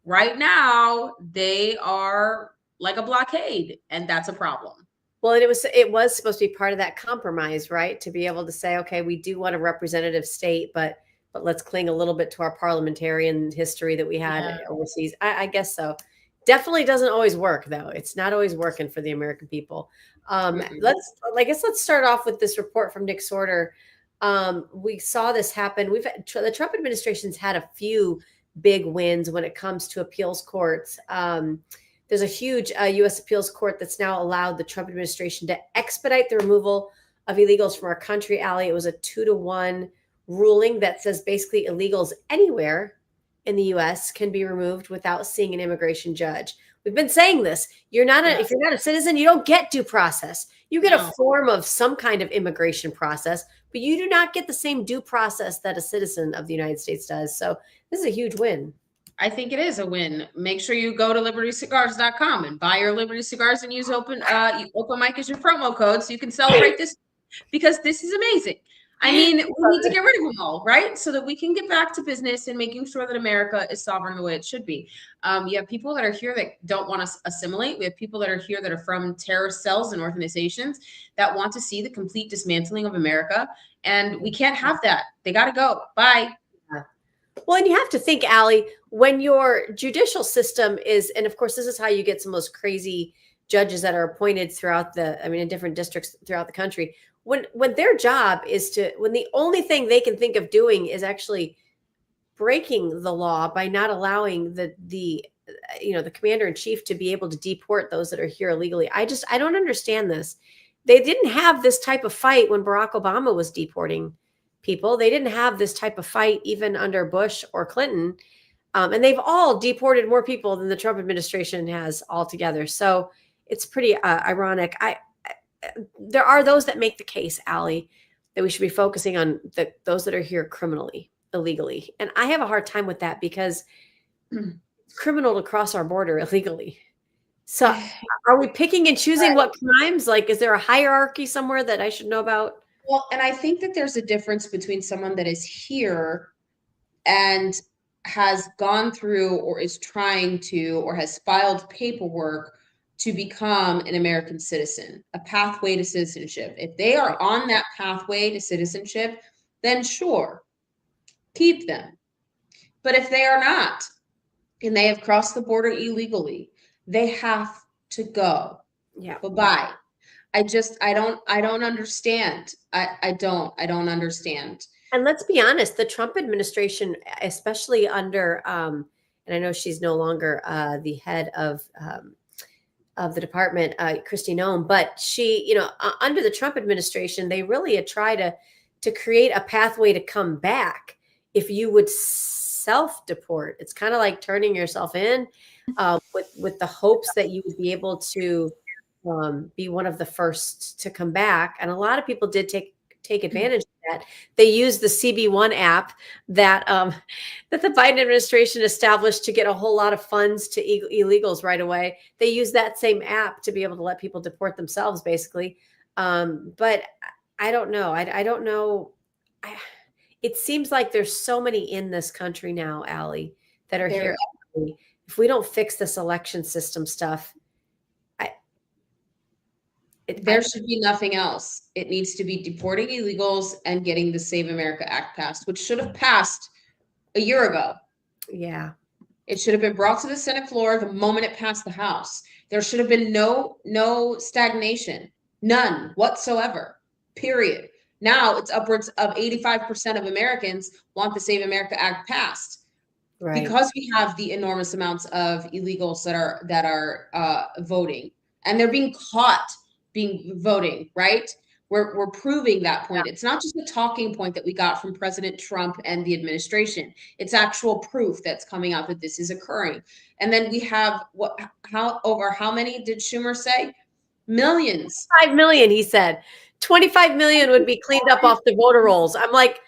right now, they are like a blockade. And that's a problem. Well, and it was supposed to be part of that compromise, right? To be able to say, okay, we do want a representative state, but let's cling a little bit to our parliamentarian history that we had overseas. I guess so. Definitely doesn't always work, though. It's not always working for the American people. Let's start off with this report from Nick Sorter. We saw this happen. The Trump administration's had a few big wins when it comes to appeals courts. There's a huge U.S. appeals court that's now allowed the Trump administration to expedite the removal of illegals from our country. Allie, it was a 2-1 ruling that says basically illegals anywhere in the U.S. can be removed without seeing an immigration judge. We've been saying this. If you're not a citizen, you don't get due process. You get a form of some kind of immigration process, but you do not get the same due process that a citizen of the United States does. So this is a huge win. I think it is a win. Make sure you go to libertycigars.com and buy your Liberty cigars and use open mic as your promo code so you can celebrate this, because this is amazing. I mean, we need to get rid of them all, right? So that we can get back to business and making sure that America is sovereign the way it should be. You have people that are here that don't want to assimilate. We have people that are here that are from terrorist cells and organizations that want to see the complete dismantling of America. And we can't have that. They got to go. Bye. Well, and you have to think, Allie, when your judicial system is, and of course, this is how you get some of those crazy judges that are appointed in different districts throughout the country. When their job is when the only thing they can think of doing is actually breaking the law by not allowing the commander in chief to be able to deport those that are here illegally. I don't understand this. They didn't have this type of fight when Barack Obama was deporting people. They didn't have this type of fight even under Bush or Clinton. And they've all deported more people than the Trump administration has altogether. So it's pretty ironic. There are those that make the case, Allie, that we should be focusing on those that are here criminally, illegally. And I have a hard time with that because it's criminal to cross our border illegally. So are we picking and choosing what crimes? Like, is there a hierarchy somewhere that I should know about? Well, and I think that there's a difference between someone that is here and has gone through or is trying to or has filed paperwork to become an American citizen, a pathway to citizenship. If they are on that pathway to citizenship, then sure, keep them. But if they are not, and they have crossed the border illegally, they have to go. Yeah. Bye-bye. I don't understand. I don't understand. And let's be honest, the Trump administration, especially under, and I know she's no longer the head of the department, Kristi Noem, but she, under the Trump administration, they really had tried to create a pathway to come back if you would self-deport. It's kind of like turning yourself in with the hopes that you would be able to be one of the first to come back. And a lot of people did take advantage of that. They used the CB1 app that that the Biden administration established to get a whole lot of funds to illegals right away. They used that same app to be able to let people deport themselves, basically. But I don't know. I don't know. It seems like there's so many in this country now, Allie, that are here. If we don't fix this election system stuff, there should be nothing else. It needs to be deporting illegals and getting the Save America Act passed, which should have passed a year ago. Yeah. It should have been brought to the Senate floor the moment it passed the House. There should have been no stagnation, none whatsoever, period. Now it's upwards of 85% of Americans want the Save America Act passed. Right. Because we have the enormous amounts of illegals that are voting, and they're being caught voting, right? We're proving that point. It's not just a talking point that we got from President Trump and the administration. It's actual proof that's coming out that this is occurring. And then we have how many did Schumer say? Millions. 5 million, he said. 25 million would be cleaned up off the voter rolls. I'm like,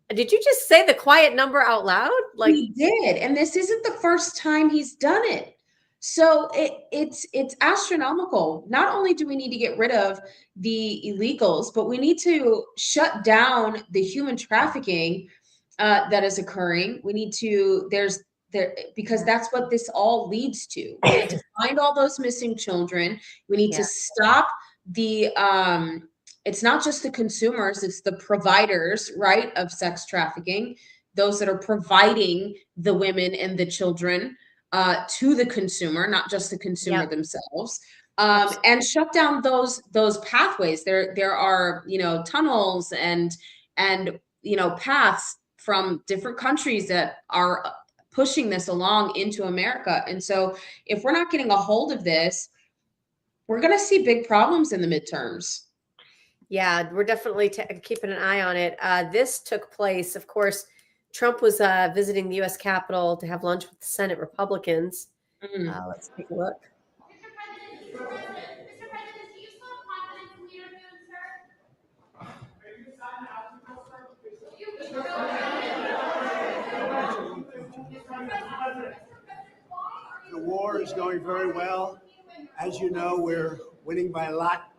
did you just say the quiet number out loud? Like, he did, and this isn't the first time he's done it. So it's astronomical. Not only do we need to get rid of the illegals, but we need to shut down the human trafficking that is occurring. We need to because that's what this all leads to. We need to find all those missing children. We need to stop the it's not just the consumers, it's the providers, right, of sex trafficking, those that are providing the women and the children to the consumer, not just the consumer themselves, and shut down those pathways. There are tunnels and paths from different countries that are pushing this along into America. And so if we're not getting a hold of this, we're going to see big problems in the midterms. Yeah, we're definitely keeping an eye on it. This took place, of course. Trump was visiting the U.S. Capitol to have lunch with the Senate Republicans. Let's take a look. The war is going very well. As you know, we're winning by a lot.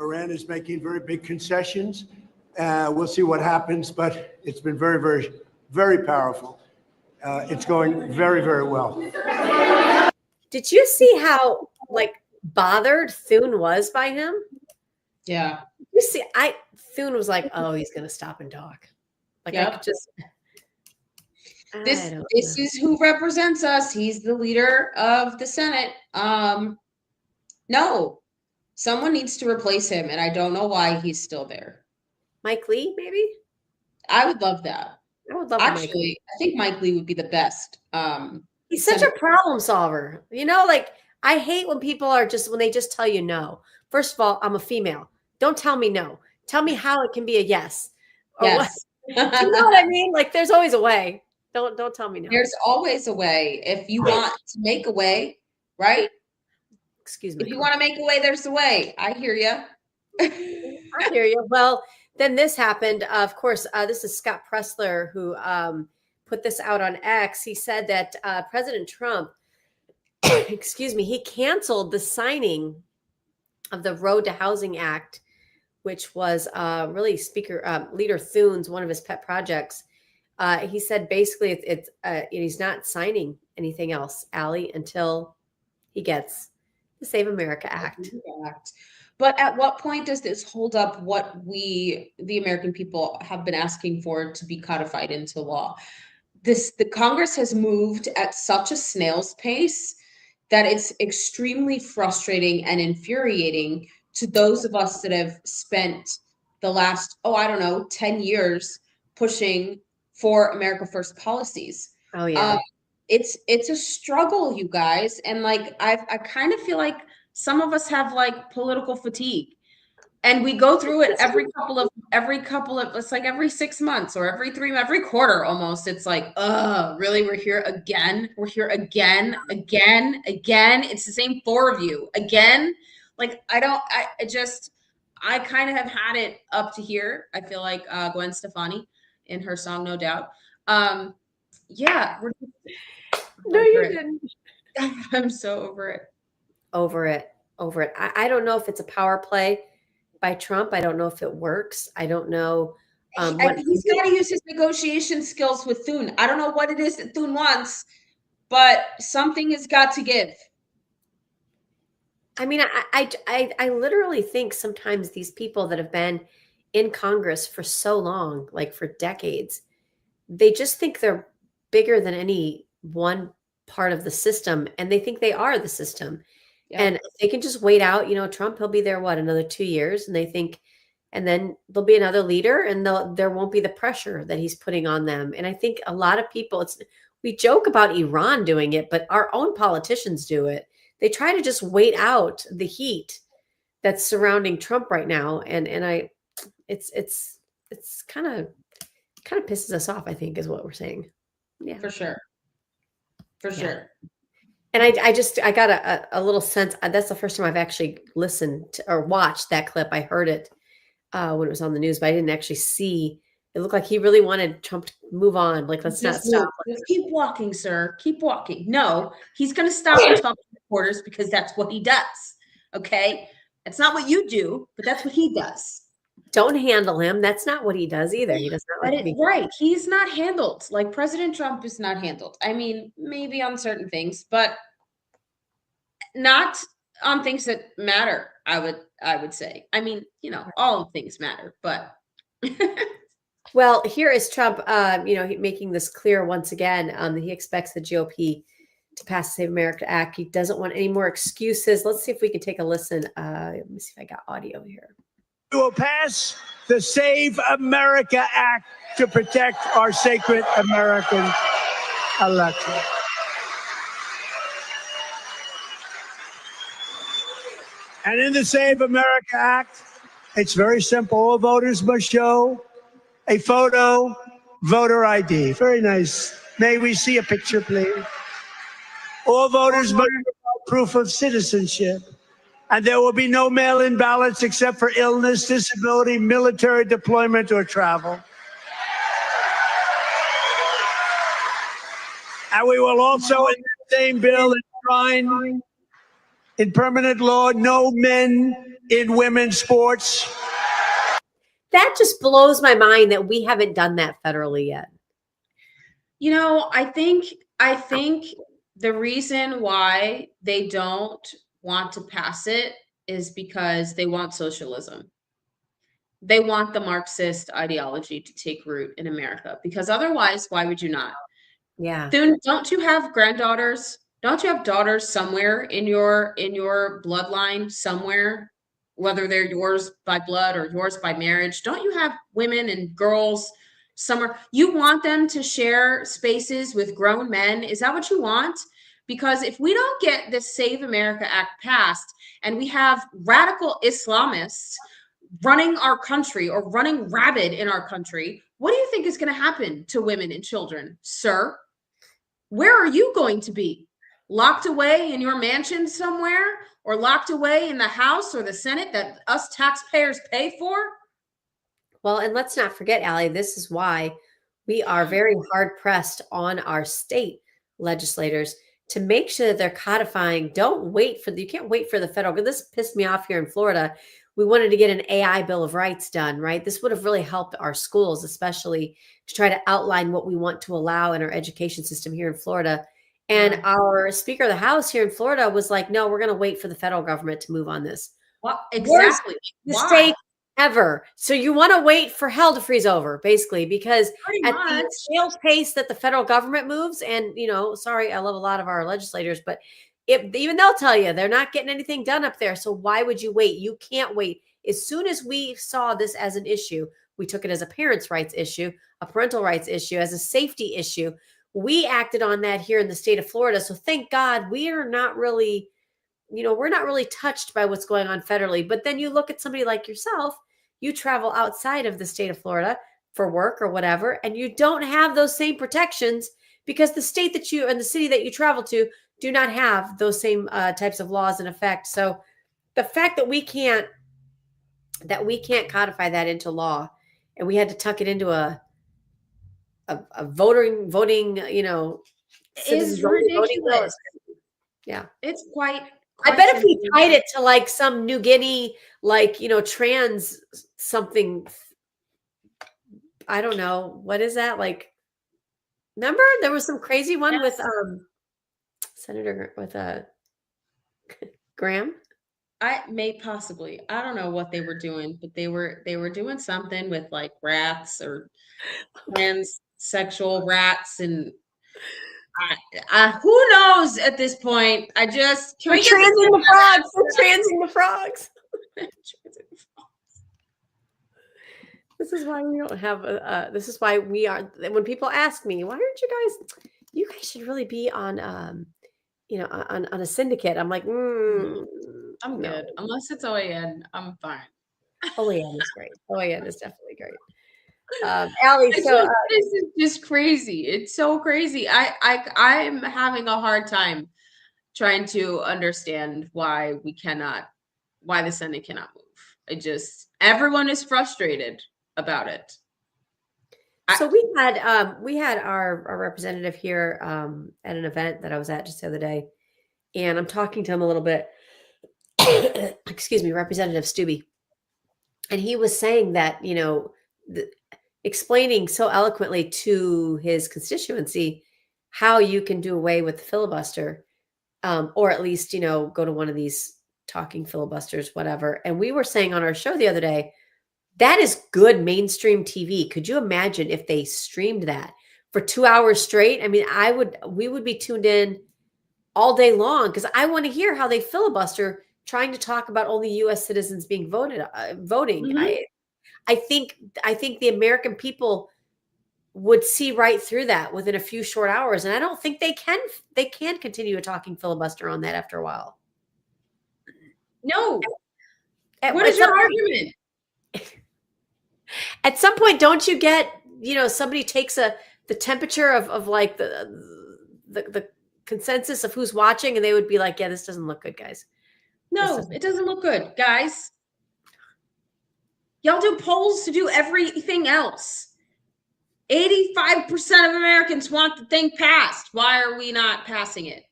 Iran is making very big concessions. We'll see what happens, but it's been very, very, very powerful. It's going very, very well. Did you see how bothered Thune was by him? Yeah. You see, Thune was like, "Oh, he's going to stop and talk." I could just. This is who represents us. He's the leader of the Senate. No, someone needs to replace him, and I don't know why he's still there. Mike Lee, maybe? I would love that. I would love Actually, I think Mike Lee would be the best. He's such a problem solver. I hate when people are when they just tell you no. First of all, I'm a female. Don't tell me no. Tell me how it can be a yes. Yes. Do you know what I mean? There's always a way. Don't tell me no. There's always a way. If you want to make a way, right? Excuse me. If you want to make a way, there's a way. I hear you. I hear you. Well, then this happened. Of course, this is Scott Pressler who put this out on X. He said that President Trump excuse me, he canceled the signing of the Road to Housing Act, which was really Leader Thune's one of his pet projects. He said basically he's not signing anything else, Allie, until he gets the Save America Act. But at what point does this hold up what we, the American people, have been asking for to be codified into law? The Congress has moved at such a snail's pace that it's extremely frustrating and infuriating to those of us that have spent the last, 10 years pushing for America First policies. Oh yeah. It's a struggle, you guys. And like, I kind of feel like some of us have like political fatigue, and we go through it every couple of, it's like every 6 months or every quarter almost. It's like, really? We're here again. It's the same 4 of you again. Like, I kind of have had it up to here. I feel like Gwen Stefani in her song, No Doubt. Yeah. No, you didn't. I'm so over it. Over it. I don't know if it's a power play by Trump. I don't know if it works. I don't know. And he's got to use his negotiation skills with Thune. I don't know what it is that Thune wants, but something has got to give. I mean, I literally think sometimes these people that have been in Congress for so long, like for decades, they just think they're bigger than any one part of the system, and they think they are the system. Yeah. And they can just wait out, Trump, he'll be there, another 2 years, and they think, and then there'll be another leader, and there won't be the pressure that he's putting on them. And I think a lot of people, we joke about Iran doing it, but our own politicians do it. They try to just wait out the heat that's surrounding Trump right now, and it's kind of pisses us off, I think, is what we're saying. Yeah, for sure. Sure. And I got a little sense. That's the first time I've actually listened to, or watched that clip. I heard it when it was on the news, but I didn't actually see. It looked like he really wanted Trump to move on. Like, let's not stop. Just keep walking, sir. Keep walking. No, he's going to stop and talk to reporters because that's what he does. Okay? It's not what you do, but that's what he does. Don't handle him. That's not what he does either. He does not like right. He's not handled. Like President Trump is not handled. I mean, maybe on certain things, but not on things that matter. I would say. I mean, all things matter, but well, here is Trump, making this clear once again. He expects the GOP to pass the Save America Act. He doesn't want any more excuses. Let's see if we can take a listen. Let me see if I got audio here. We will pass the Save America Act to protect our sacred American election. And in the Save America Act, it's very simple. All voters must show a photo, voter ID. Very nice. May we see a picture, please? All voters must show proof of citizenship. And there will be no mail-in ballots except for illness, disability, military deployment, or travel. And we will also, in the same bill, enshrine in permanent law, no men in women's sports. That just blows my mind that we haven't done that federally yet. I think the reason why they don't want to pass it is because they want socialism. They want the Marxist ideology to take root in America, because otherwise, why would you not? Yeah. Then don't you have granddaughters? Don't you have daughters somewhere in your bloodline somewhere, whether they're yours by blood or yours by marriage? Don't you have women and girls somewhere? You want them to share spaces with grown men? Is that what you want? Because if we don't get this Save America Act passed and we have radical Islamists running our country or running rabid in our country, what do you think is going to happen to women and children, sir? Where are you going to be? Locked away in your mansion somewhere, or locked away in the House or the Senate that us taxpayers pay for? Well, and let's not forget, Allie, this is why we are very hard pressed on our state legislators to make sure that they're codifying. You can't wait for the federal. This pissed me off here in Florida. We wanted to get an AI Bill of Rights done, right? This would have really helped our schools, especially to try to outline what we want to allow in our education system here in Florida. And our Speaker of the House here in Florida was like, no, we're going to wait for the federal government to move on this. Well, exactly. Worst mistake ever. So you want to wait for hell to freeze over, basically, because Pretty at much. the snail pace that the federal government moves, and sorry, I love a lot of our legislators, but even they'll tell you they're not getting anything done up there. So why would you wait? You can't wait. As soon as we saw this as an issue, we took it as a parents' rights issue, a parental rights issue, as a safety issue. We acted on that here in the state of Florida. So thank God we are not really, we're not really touched by what's going on federally. But then you look at somebody like yourself, you travel outside of the state of Florida for work or whatever, and you don't have those same protections because the state that you and the city that you travel to do not have those same types of laws in effect. So the fact that we can't codify that into law, and we had to tuck it into a voting, is ridiculous. Yeah, it's quite I bet if we tied it to like some New Guinea, trans something, I don't know, what is that? Like, remember there was some crazy one with Senator with Graham. I don't know what they were doing, but they were doing something with like rats or transsexual rats, and who knows at this point. Can we get transing the frogs? We're transing the frogs. This is why we don't have this is why we are. When people ask me, why aren't you guys should really be on on a syndicate. I'm like, I'm good. Unless it's OAN, I'm fine. OAN is great. OAN is definitely great. Allie, this is just crazy. It's so crazy. I'm having a hard time trying to understand why the Senate cannot move. Everyone is frustrated about it. So we had our representative here at an event that I was at just the other day, and I'm talking to him a little bit. Excuse me, Representative Stubbe, and he was saying that explaining so eloquently to his constituency how you can do away with the filibuster, or at least go to one of these talking filibusters, whatever. And we were saying on our show the other day, that is good mainstream TV. Could you imagine if they streamed that for 2 hours straight? I mean, we would be tuned in all day long because I want to hear how they filibuster trying to talk about only U.S. citizens being voting. Mm-hmm. I think the American people would see right through that within a few short hours, and I don't think they can continue a talking filibuster on that after a while. No. What is your argument? At some point, don't you get, somebody takes the temperature of like the consensus of who's watching, and they would be like, yeah, this doesn't look good, guys. No, it doesn't look good, guys. Y'all do polls to do everything else. 85% of Americans want the thing passed. Why are we not passing it?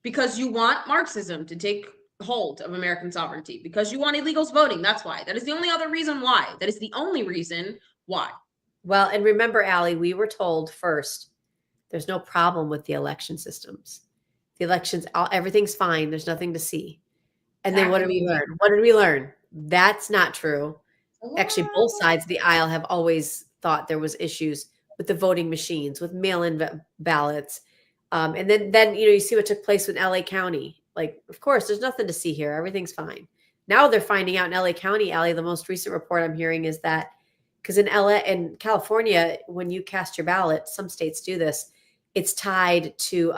Because you want Marxism to take hold of American sovereignty, because you want illegals voting. That's why. That is the only other reason why. That is the only reason why. Well, and remember, Allie, we were told first, there's no problem with the election systems. The elections, everything's fine. There's nothing to see. And then what did we learn? What did we learn? That's not true. Actually, both sides of the aisle have always thought there was issues with the voting machines, with mail-in ballots. And then you see what took place with LA County. Like, of course, there's nothing to see here. Everything's fine. Now they're finding out in LA County, Allie, the most recent report I'm hearing is that because in California, when you cast your ballot, some states do this, it's tied to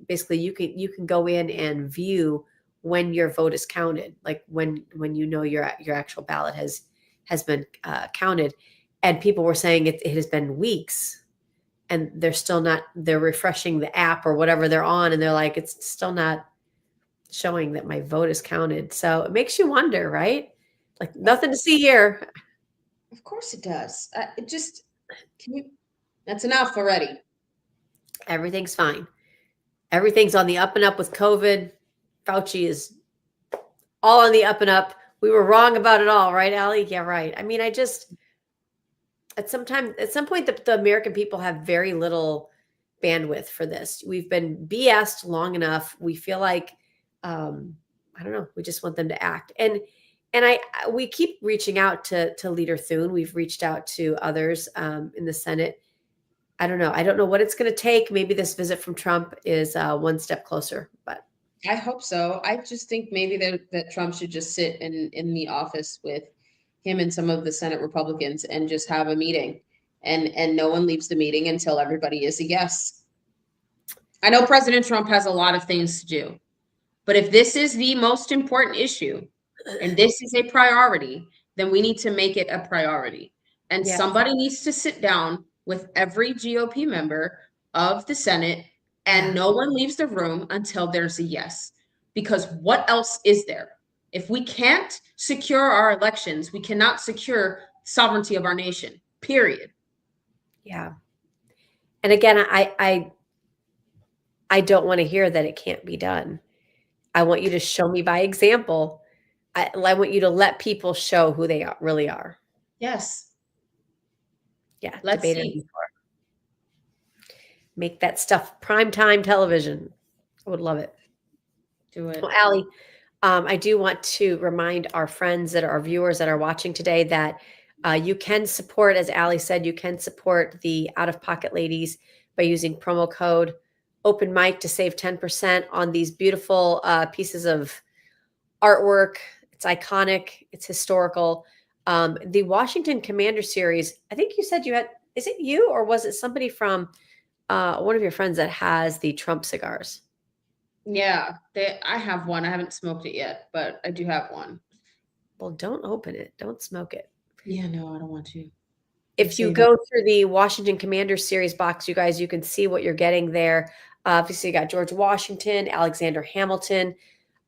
basically you can go in and view when your vote is counted, like when your actual ballot has been counted. And people were saying it has been weeks and they're refreshing the app or whatever they're on, and they're like, it's still not showing that my vote is counted. So it makes you wonder, right? Like, nothing to see here. Of course it does. That's enough already. Everything's fine. Everything's on the up and up with COVID. Fauci is all on the up and up. We were wrong about it all, right, Allie? Yeah, right. I mean, at some point, the American people have very little bandwidth for this. We've been BS'd long enough. We feel like, I don't know, we just want them to act. And we keep reaching out to Leader Thune. We've reached out to others in the Senate. I don't know. I don't know what it's going to take. Maybe this visit from Trump is one step closer, but I hope so. I just think maybe that Trump should just sit in the office with him and some of the Senate Republicans and just have a meeting, and no one leaves the meeting until everybody is a yes. I know President Trump has a lot of things to do, but if this is the most important issue and this is a priority, then we need to make it a priority. And Yeah. somebody needs to sit down with every GOP member of the Senate, and no one leaves the room until there's a yes. Because what else is there? If we can't secure our elections, we cannot secure sovereignty of our nation, period. yeah. And again, I don't want to hear that it can't be done. I want you to show me by example. I want you to let people show who they really are. Yes. Yeah. Let's debated see. before. Make that stuff primetime television. I would love it. Do it. Well, Allie, I do want to remind our friends our viewers that are watching today that you can support, as Allie said, you can support the Out of Pocket Ladies by using promo code Open Mic to save 10% on these beautiful pieces of artwork. It's iconic. It's historical. The Washington Commander series, I think you said you had, is it you or was it somebody from one of your friends that has the Trump cigars? Yeah, I have one. I haven't smoked it yet, but I do have one. Well, don't open it. Don't smoke it. Yeah, no, I don't want to. If you go through the Washington Commander series box, you guys, you can see what you're getting there. Obviously, you got George Washington, Alexander Hamilton,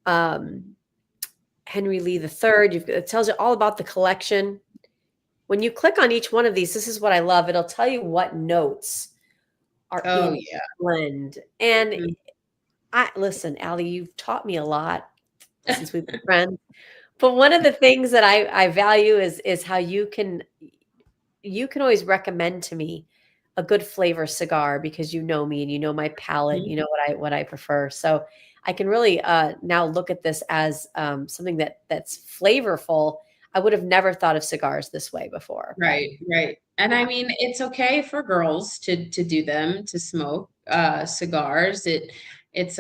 Henry Lee III. It tells you all about the collection. When you click on each one of these, this is what I love. It'll tell you what notes are in the blend. And listen, Allie, you've taught me a lot since we've been friends. But one of the things that I value is how you can always recommend to me a good flavor cigar because you know me and you know my palate, you know what I prefer. So I can really now look at this as something that's flavorful. I would have never thought of cigars this way before. Right. And I mean, it's okay for girls to do them, to smoke cigars. It's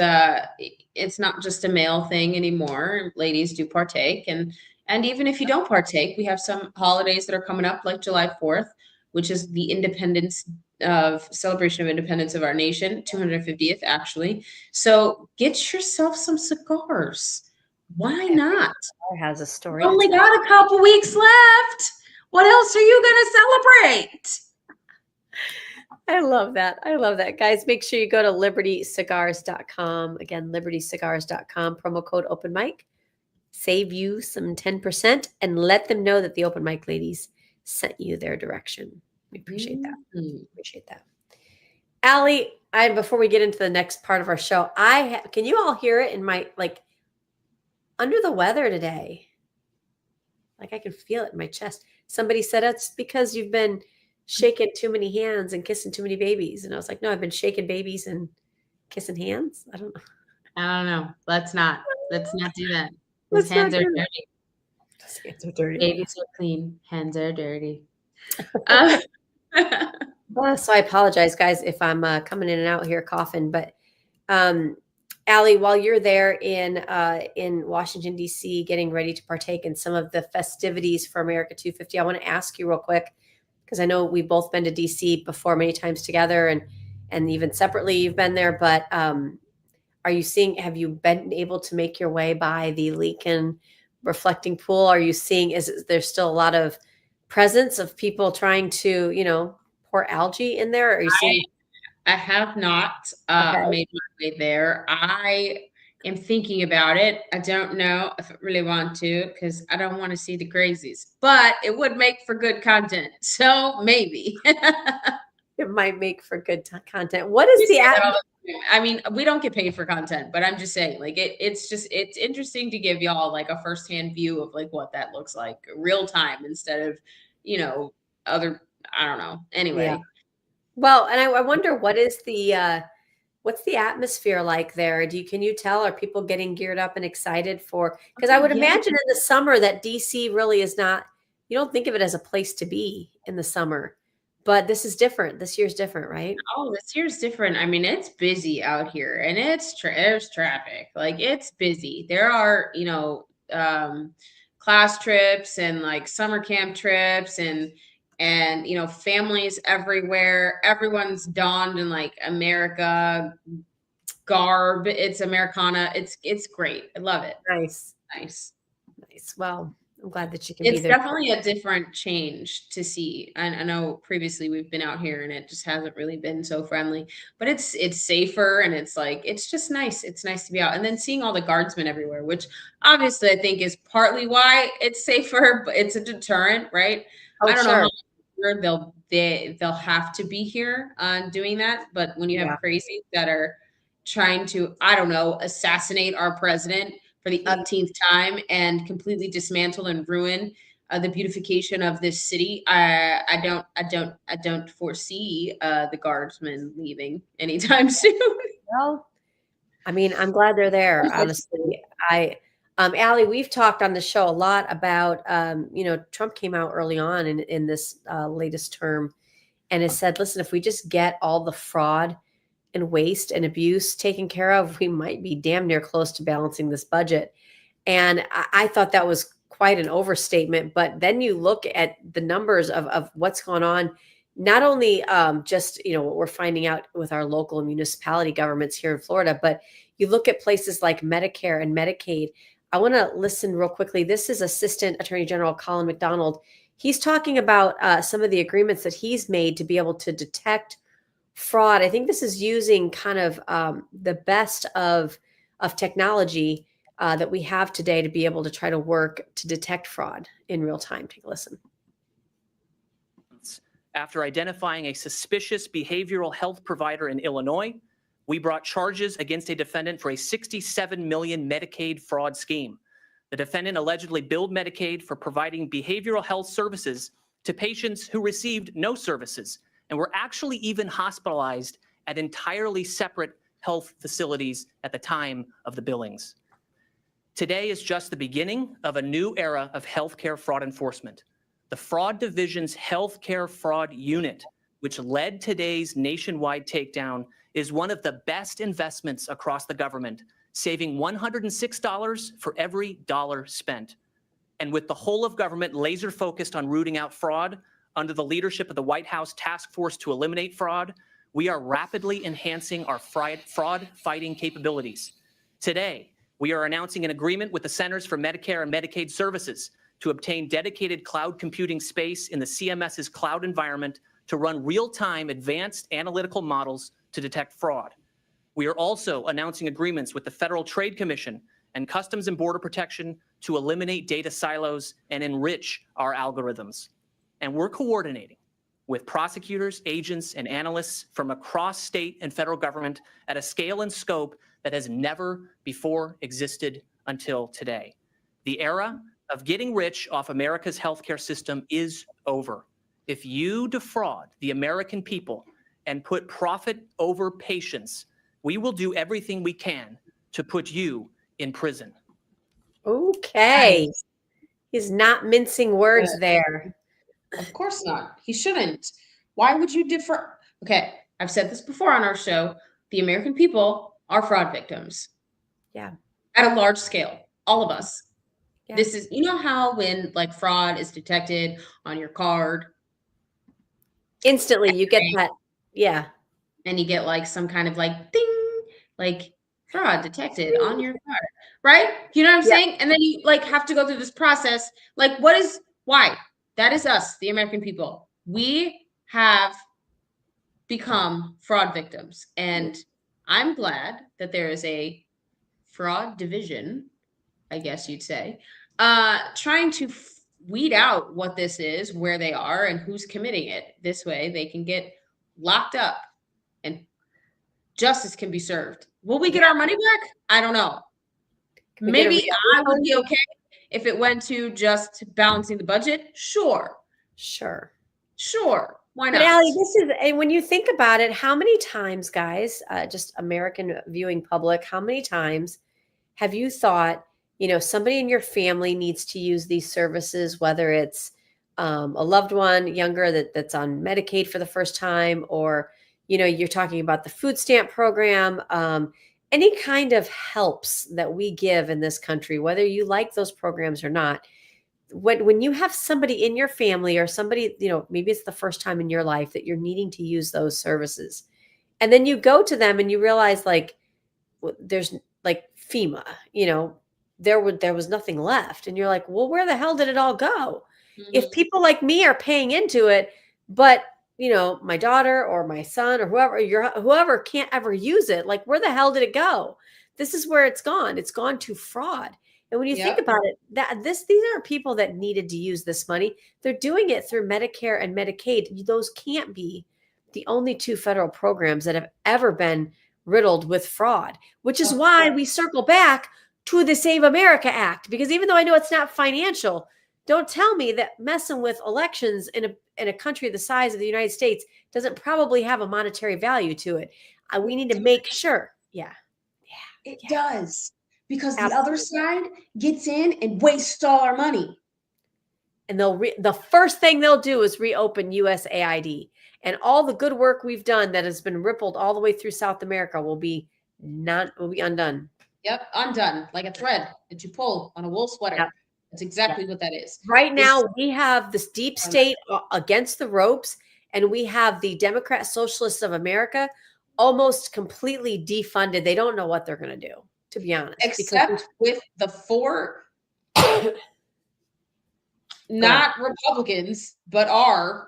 not just a male thing anymore. Ladies do partake, and even if you don't partake, we have some holidays that are coming up, like July 4th, which is the celebration of independence of our nation, 250th actually. So get yourself some cigars. Why not? It has a story. Only got a couple weeks left. What else are you going to celebrate? I love that. I love that. Guys, make sure you go to libertycigars.com. Again, libertycigars.com, promo code Open Mic. Save you some 10% and let them know that the Open Mic ladies sent you their direction. We appreciate that. Appreciate that. Allie, before we get into the next part of our show, can you all hear it in my, under the weather today? I can feel it in my chest. Somebody said it's because you've been shaking too many hands and kissing too many babies. And I was like, no, I've been shaking babies and kissing hands. I don't know. Let's not do that. Those hands are dirty. Those hands are dirty. Babies are clean. Hands are dirty. So I apologize, guys, if I'm coming in and out here coughing. But Allie, while you're there in Washington, D.C., getting ready to partake in some of the festivities for America 250, I want to ask you real quick, because I know we've both been to D.C. before many times together and even separately you've been there. But have you been able to make your way by the Lincoln reflecting pool? Are you seeing, is there still a lot of presence of people trying to, pour algae in there? Are you seeing? I have not made my way there. I am thinking about it. I don't know if I really want to because I don't want to see the crazies, but it would make for good content. So maybe. It might make for good content. What is the I mean, we don't get paid for content, but I'm just saying, like, it's interesting to give y'all like a firsthand view of like what that looks like real time instead of, other, I don't know. Yeah. Anyway. Well, and I wonder what's the atmosphere like there? Can you tell? Are people getting geared up and excited for? Because I would Yeah. imagine in the summer that DC really is not. You don't think of it as a place to be in the summer, but this is different. This year's different, right? Oh, this year's different. I mean, it's busy out here, and there's traffic. Like it's busy. There are class trips and like summer camp trips and families everywhere. Everyone's donned in like America garb. It's Americana. It's great. I love it. Nice. Well, I'm glad that you can be It's there. definitely a different change to see. I know previously we've been out here and it just hasn't really been so friendly, but it's safer and it's like it's just nice. It's nice to be out and then seeing all the guardsmen everywhere, which obviously I think is partly why it's safer, but it's a deterrent, right? Oh, I don't know sure. how they'll have to be here doing that, but when you have crazies that are trying to, I don't know, assassinate our president for the umpteenth time and completely dismantle and ruin the beautification of this city. I don't foresee the guardsmen leaving anytime soon. Well, I mean, I'm glad they're there. Honestly, Allie, we've talked on the show a lot about, Trump came out early on in this latest term and has said, listen, if we just get all the fraud and waste and abuse taken care of, we might be damn near close to balancing this budget. And I thought that was quite an overstatement. But then you look at the numbers of what's going on, not only just, what we're finding out with our local and municipality governments here in Florida, but you look at places like Medicare and Medicaid. I want to listen real quickly. This is Assistant Attorney General Colin McDonald. He's talking about some of the agreements that he's made to be able to detect fraud. I think this is using kind of the best of technology that we have today to be able to try to work to detect fraud in real time. Take a listen. After identifying a suspicious behavioral health provider in Illinois, we brought charges against a defendant for a $67 million Medicaid fraud scheme. The defendant allegedly billed Medicaid for providing behavioral health services to patients who received no services and were actually even hospitalized at entirely separate health facilities at the time of the billings. Today is just the beginning of a new era of healthcare fraud enforcement. The Fraud Division's Healthcare Fraud Unit, which led today's nationwide takedown, is one of the best investments across the government, saving $106 for every dollar spent. And with the whole of government laser focused on rooting out fraud, under the leadership of the White House Task Force to Eliminate Fraud, we are rapidly enhancing our fraud fighting capabilities. Today, we are announcing an agreement with the Centers for Medicare and Medicaid Services to obtain dedicated cloud computing space in the CMS's cloud environment to run real-time advanced analytical models to detect fraud. We are also announcing agreements with the Federal Trade Commission and Customs and Border Protection to eliminate data silos and enrich our algorithms. And we're coordinating with prosecutors, agents, and analysts from across state and federal government at a scale and scope that has never before existed until today. The era of getting rich off America's healthcare system is over. If you defraud the American people and put profit over patience, we will do everything we can to put you in prison. Okay. He's not mincing words there. Of course not. He shouldn't. Why would you differ? Okay, I've said this before on our show. The American people are fraud victims. Yeah. At a large scale. All of us. Yeah. This is, how when like fraud is detected on your card. Instantly you get that. Yeah. And you get like some kind of like ding, like fraud detected on your card. Right? You know what I'm saying? And then you like have to go through this process. Like why? That is us, the American people. We have become fraud victims. And I'm glad that there is a fraud division, I guess you'd say, trying to weed out what this is, where they are, and who's committing it. This way they can get locked up and justice can be served. Will we get our money back? I don't know. Maybe I would be okay if it went to just balancing the budget. Sure. Why not? But Allie, and when you think about it, how many times, guys, just American viewing public, how many times have you thought, somebody in your family needs to use these services, whether it's a loved one younger that's on Medicaid for the first time, or, you're talking about the food stamp program, any kind of helps that we give in this country, whether you like those programs or not. When you have somebody in your family or somebody, maybe it's the first time in your life that you're needing to use those services, and then you go to them and you realize there's like FEMA, there was nothing left. And you're like, well, where the hell did it all go? If people like me are paying into it, but my daughter or my son or whoever can't ever use it, like, where the hell did it go? This is where it's gone. It's gone to fraud. And when you think about it, these are people that needed to use this money. They're doing it through Medicare and Medicaid. Those can't be the only two federal programs that have ever been riddled with fraud, which is why we circle back to the Save America Act. Because even though I know it's not financial, don't tell me that messing with elections in a country the size of the United States doesn't probably have a monetary value to it. We need to make sure. It does. Because the other side gets in and wastes all our money. And the first thing they'll do is reopen USAID. And all the good work we've done that has been rippled all the way through South America will be undone. Yep, undone. Like a thread that you pull on a wool sweater. Yep. That's exactly what that is. Right now, we have this deep state against the ropes, and we have the Democrat Socialists of America almost completely defunded. They don't know what they're going to do, to be honest. Except with the four not Republicans, but are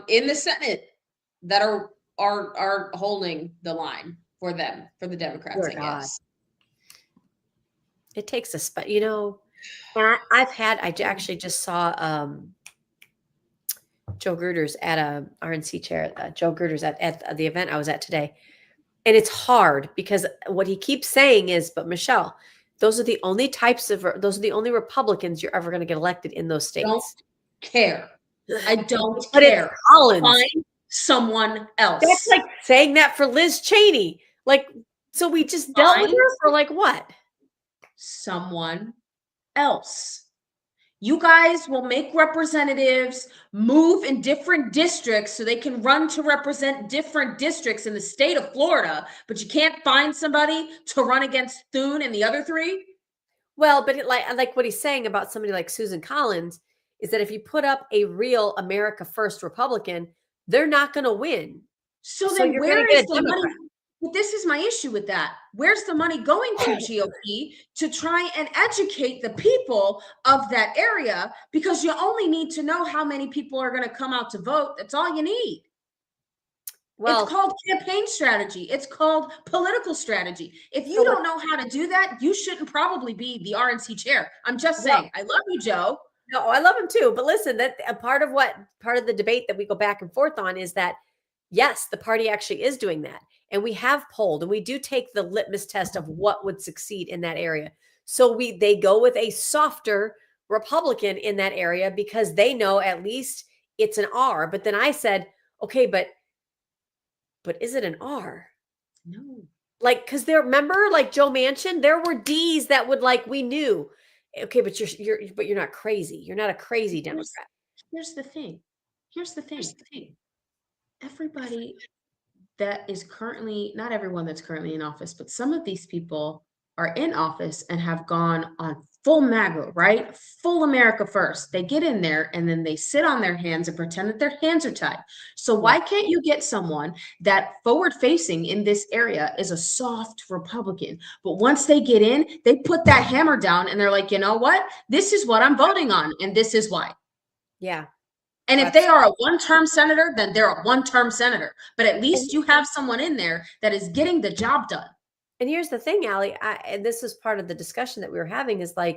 in the Senate that are holding the line for them, for the Democrats, I guess. It takes and I actually just saw Joe Gruters at a RNC chair, Joe Gruters at the event I was at today. And it's hard because what he keeps saying is, but Michelle, those are the only Republicans you're ever going to get elected in those states. Don't care. I don't but care. It's Collins. Find someone else. That's like saying that for Liz Cheney. So we just dealt with her for what? Someone else. You guys will make representatives move in different districts so they can run to represent different districts in the state of Florida, but you can't find somebody to run against Thune and the other three? Well, but like what he's saying about somebody like Susan Collins is that if you put up a real America First Republican, they're not going to win. So then where is the money? But this is my issue with that. Where's the money going to, GOP, to try and educate the people of that area? Because you only need to know how many people are going to come out to vote. That's all you need. Well, it's called campaign strategy. It's called political strategy. If you don't know how to do that, you shouldn't probably be the RNC chair. I'm just saying. I love you, Joe. No, I love him too. But listen, that a part of the debate that we go back and forth on is that, yes, the party actually is doing that. And we have polled, and we do take the litmus test of what would succeed in that area. So they go with a softer Republican in that area because they know at least it's an R. But then I said, okay, but is it an R? No. Because remember, Joe Manchin, there were D's that would we knew. Okay, but you're not crazy. You're not a crazy Democrat. Here's the thing. Everybody that is currently, not everyone that's currently in office, but some of these people are in office and have gone on full MAGA, right? Full America First. They get in there and then they sit on their hands and pretend that their hands are tied. So why can't you get someone that forward facing in this area is a soft Republican, but once they get in, they put that hammer down and they're like, you know what? This is what I'm voting on. And this is why. Yeah. And if they are a one-term senator, then they're a one-term senator. But at least you have someone in there that is getting the job done. And here's the thing, Allie, and this is part of the discussion that we were having is but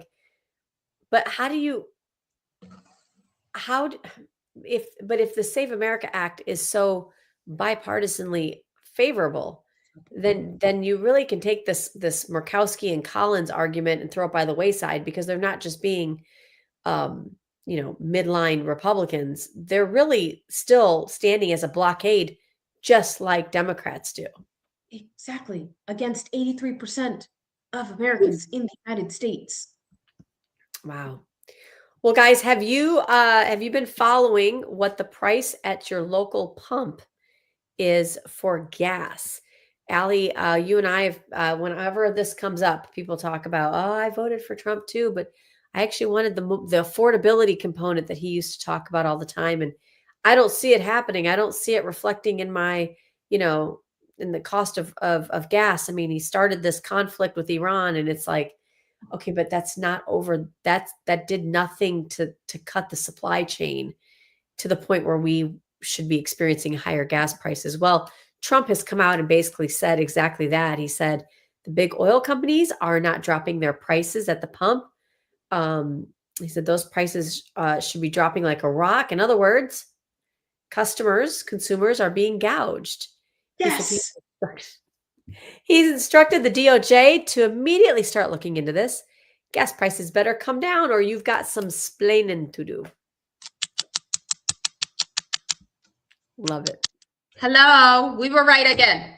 if the Save America Act is so bipartisanly favorable, then you really can take this Murkowski and Collins argument and throw it by the wayside, because they're not just being midline Republicans. They're really still standing as a blockade, just like Democrats do. Exactly. Against 83% of Americans in the United States. Wow. Well, guys, have you been following what the price at your local pump is for gas? Allie, you and I have, whenever this comes up, people talk about, oh, I voted for Trump too, but I actually wanted the affordability component that he used to talk about all the time, and I don't see it happening. I don't see it reflecting in my, in the cost of gas. I mean, he started this conflict with Iran, and it's like, okay, but that's not over. That did nothing to cut the supply chain to the point where we should be experiencing higher gas prices. Well, Trump has come out and basically said exactly that. He said the big oil companies are not dropping their prices at the pump. He said those prices should be dropping like a rock. In other words, consumers are being gouged. Yes. He's instructed the DOJ to immediately start looking into this. Gas prices better come down, or you've got some splaining to do. Love it. Hello, we were right again.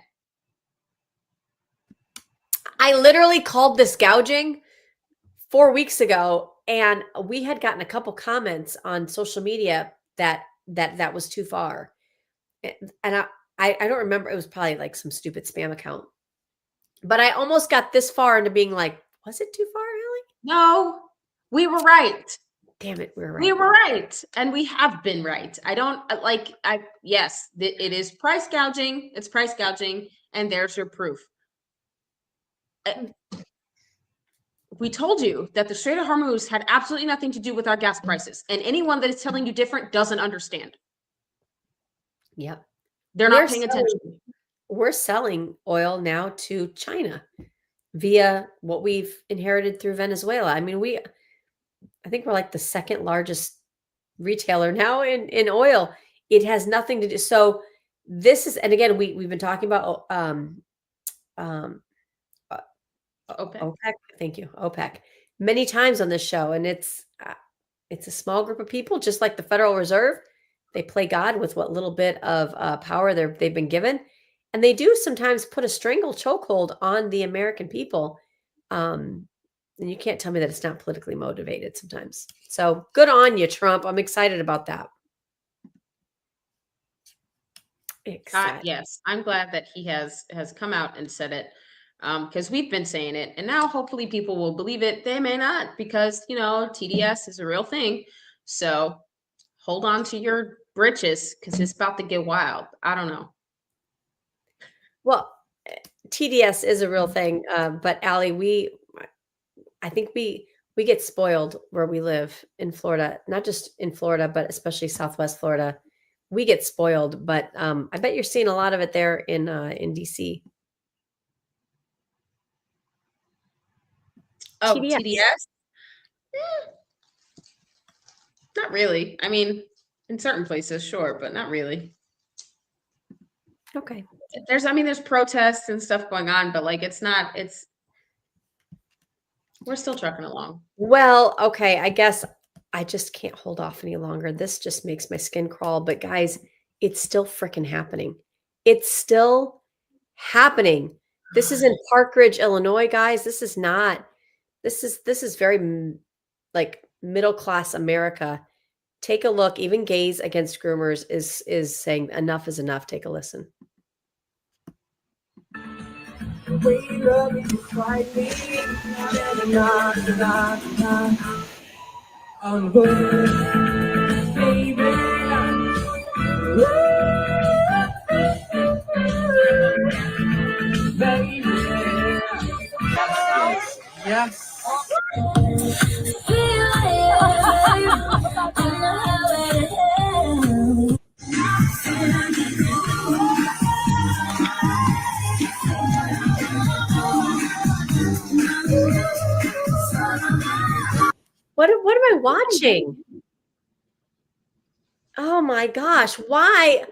I literally called this gouging 4 weeks ago, and we had gotten a couple comments on social media that was too far. And I don't remember. It was probably like some stupid spam account. But I almost got this far into being like, was it too far, Allie? No, we were right. Damn it, we were right. We were right, and we have been right. Yes, it is price gouging. It's price gouging, and there's your proof. We told you that the Strait of Hormuz had absolutely nothing to do with our gas prices, and anyone that is telling you different doesn't understand. Yep. They're not paying attention. We're selling oil now to China via what we've inherited through Venezuela. I mean, I think we're like the second largest retailer now in oil. It has nothing to do. So this is, and again, we've been talking about OPEC. Thank you, OPEC, many times on this show, and it's a small group of people, just like the Federal Reserve. They play God with what little bit of power they've been given, and they do sometimes put a strangle chokehold on the American people. And you can't tell me that it's not politically motivated sometimes. So good on you, Trump. I'm excited about that. Yes, I'm glad that he has come out and said it, because we've been saying it, and now hopefully people will believe it. They may not, because TDS is a real thing. So hold on to your britches, because it's about to get wild. I don't know. Well, TDS is a real thing, but Allie, I think we get spoiled where we live in Florida, not just in Florida, but especially Southwest Florida. We get spoiled, but I bet you're seeing a lot of it there in DC. Oh, TDS? Not really. I mean, in certain places, sure, but not really. Okay. There's protests and stuff going on, but we're still trucking along. Well, okay. I guess I just can't hold off any longer. This just makes my skin crawl. But guys, it's still freaking happening. It's still happening. This is in Park Ridge, Illinois, guys. This is very like middle class America. Take a look. Even Gays Against Groomers is saying enough is enough. Take a listen. Yes. What am I watching? Oh my gosh. Why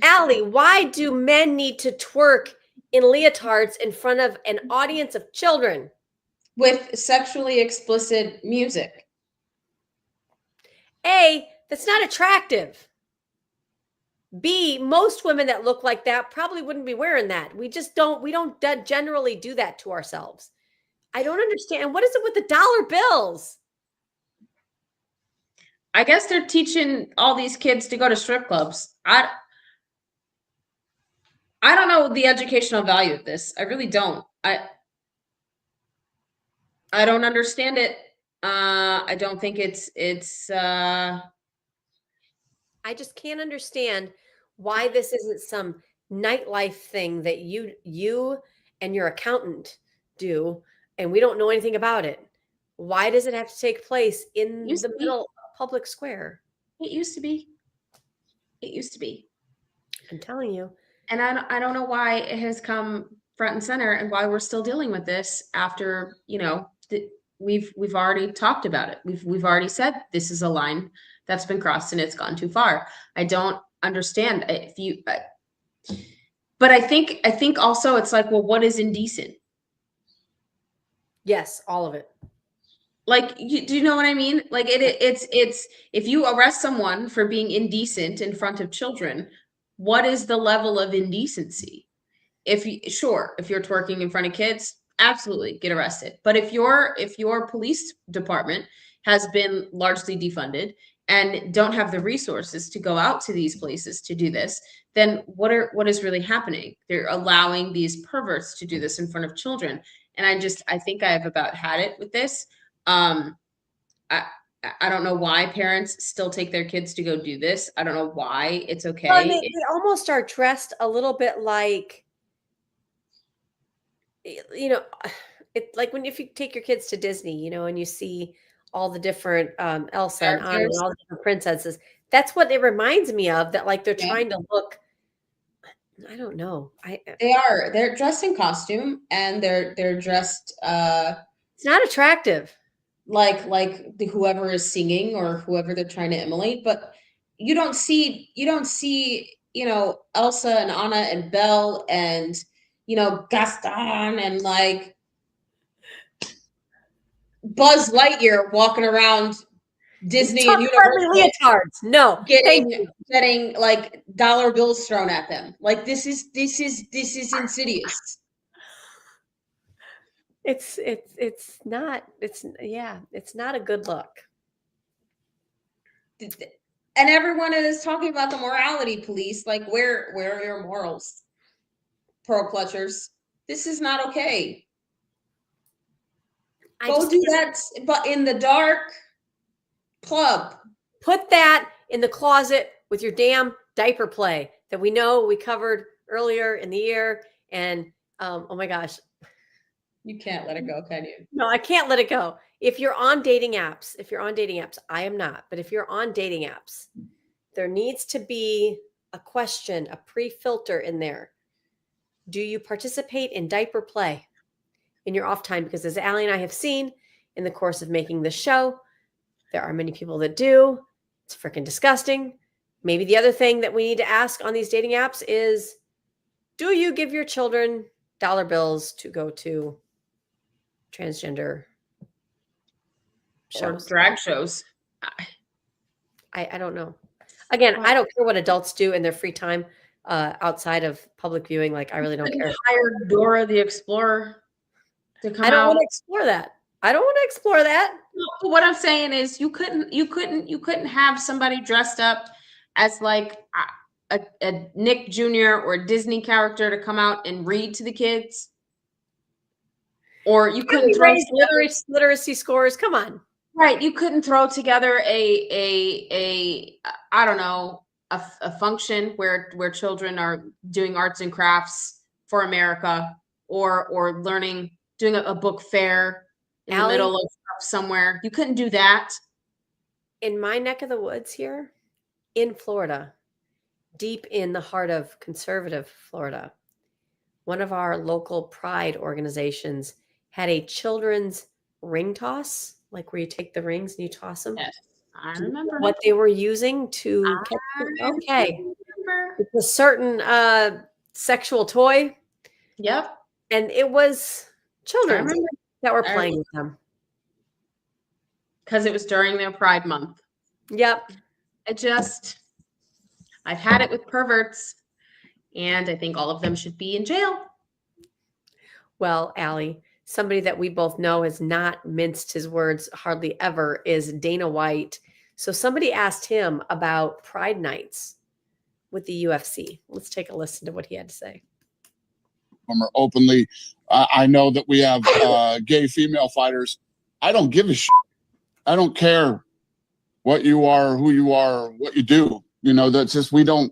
Allie, why do men need to twerk in leotards in front of an audience of children? With sexually explicit music. A, that's not attractive. B, most women that look like that probably wouldn't be wearing that. We don't generally do that to ourselves. I don't understand. What is it with the dollar bills? I guess they're teaching all these kids to go to strip clubs. I don't know the educational value of this. I really don't. I don't understand it. I don't think it's I just can't understand why this isn't some nightlife thing that you and your accountant do, and we don't know anything about it. Why does it have to take place in the middle public square? It used to be. It used to be. I'm telling you. And I don't know why it has come front and center and why we're still dealing with this after, we've already talked about it. We've already said this is a line that's been crossed and it's gone too far. I don't understand but I think also it's like, well, what is indecent? Yes, all of it. Like, do you know what I mean? Like it's if you arrest someone for being indecent in front of children, what is the level of indecency? If you're twerking in front of kids, absolutely get arrested. But if your police department has been largely defunded and don't have the resources to go out to these places to do this, then what is really happening? They're allowing these perverts to do this in front of children. And I think I have about had it with this. I don't know why parents still take their kids to go do this. I don't know why it's okay. Well, they almost are dressed a little bit like, it's like if you take your kids to Disney, and you see all the different Elsa and Anna and all the different princesses. That's what it reminds me of. That like they're trying to look. I don't know. They're dressed in costume and they're dressed. It's not attractive. Like whoever is singing or whoever they're trying to emulate, but you don't see Elsa and Anna and Belle and Gaston and like Buzz Lightyear walking around Disney and Universal leotards. No, getting like dollar bills thrown at them. Like this is insidious. It's not a good look. And everyone is talking about the morality police. Like, where are your morals, pearl clutchers? This is not okay. Go do that, but in the dark club. Put that in the closet with your damn diaper play that we know we covered earlier in the year. And oh my gosh. You can't let it go, can you? No, I can't let it go. If you're on dating apps, I am not, but if you're on dating apps, there needs to be a question, a pre-filter in there. Do you participate in diaper play in your off time? Because as Allie and I have seen in the course of making this show, there are many people that do. It's freaking disgusting. Maybe the other thing that we need to ask on these dating apps is, do you give your children dollar bills to go to transgender shows? Or drag shows? I don't know. Again, I don't care what adults do in their free time outside of public viewing. Like, I really don't care. Hire Dora the Explorer to come out. I don't want to explore that. No, what I'm saying is you couldn't have somebody dressed up as like a Nick Jr. or a Disney character to come out and read to the kids. Or you couldn't raise literacy scores. Come on. Right. You couldn't throw together a I don't know, a function where children are doing arts and crafts for America or learning, doing a book fair in the middle of somewhere. You couldn't do that. In my neck of the woods here in Florida, deep in the heart of conservative Florida, one of our local pride organizations had a children's ring toss, like where you take the rings and you toss them. Yes, I remember what they were using to catch them. Okay. It's a certain sexual toy. Yep. And it was children that were playing with them. Because it was during their Pride Month. Yep. I've had it with perverts, and I think all of them should be in jail. Well, Allie, somebody that we both know has not minced his words hardly ever is Dana White. So somebody asked him about Pride nights with the UFC. Let's take a listen to what he had to say. Are openly. I know that we have gay female fighters. I don't give a shit. I don't care what you are, who you are, what you do. You know, that's just we don't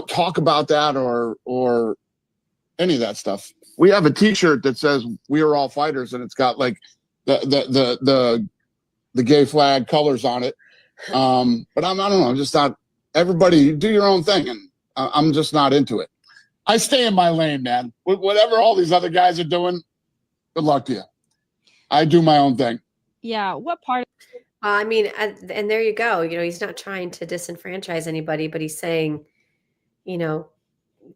talk about that or any of that stuff. We have a T-shirt that says "We are all fighters" and it's got like the gay flag colors on it. But I don't know. I'm just not. Everybody do your own thing, and I'm just not into it. I stay in my lane, man. Whatever all these other guys are doing, good luck to you. I do my own thing. Yeah. What part? I mean, and there you go. You know, he's not trying to disenfranchise anybody, but he's saying, you know,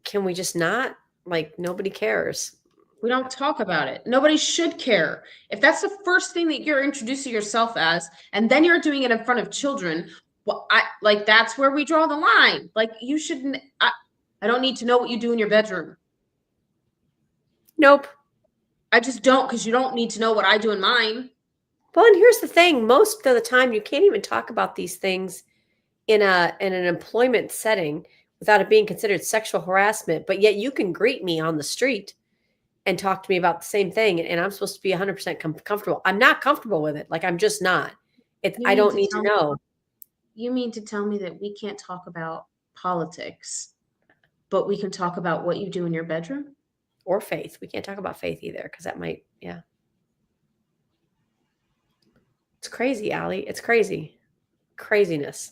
can we just not? Like, nobody cares. We don't talk about it. Nobody should care. If that's the first thing that you're introducing yourself as, and then you're doing it in front of children, well, that's where we draw the line. Like, you shouldn't. I don't need to know what you do in your bedroom. Nope. I just don't, because you don't need to know what I do in mine. Well, and here's the thing. Most of the time, you can't even talk about these things in an employment setting without it being considered sexual harassment. But yet you can greet me on the street and talk to me about the same thing. And I'm supposed to be 100% comfortable. I'm not comfortable with it. Like, I'm just not. I don't need to know. You mean to tell me that we can't talk about politics, but we can talk about what you do in your bedroom? Or faith. We can't talk about faith either, because that might, yeah. It's crazy, Allie. It's crazy. Craziness.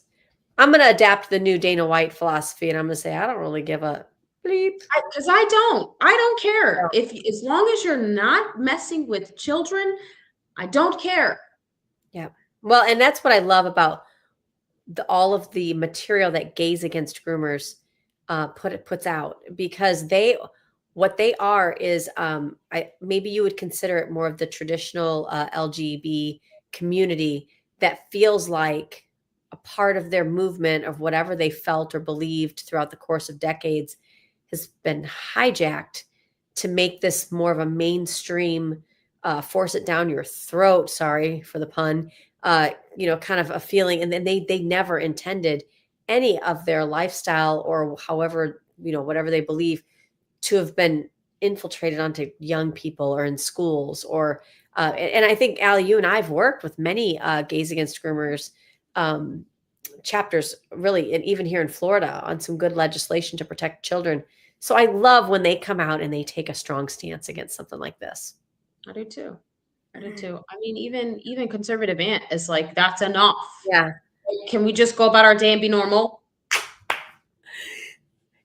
I'm going to adapt the new Dana White philosophy, and I'm going to say, I don't really give a bleep. Because I don't care. As long as you're not messing with children, I don't care. Yeah. Well, and that's what I love about all of the material that Gays Against Groomers puts out, because what they are is maybe you would consider it more of the traditional LGBT community that feels like a part of their movement of whatever they felt or believed throughout the course of decades has been hijacked to make this more of a mainstream, force it down your throat, sorry for the pun, kind of a feeling. And then they never intended any of their lifestyle or however, whatever they believe to have been infiltrated onto young people or in schools or, and I think, Allie, you and I have worked with many Gays Against Groomers chapters, really, and even here in Florida on some good legislation to protect children. So I love when they come out and they take a strong stance against something like this. I do too. I mean, even conservative aunt is like, that's enough. Yeah. Can we just go about our day and be normal?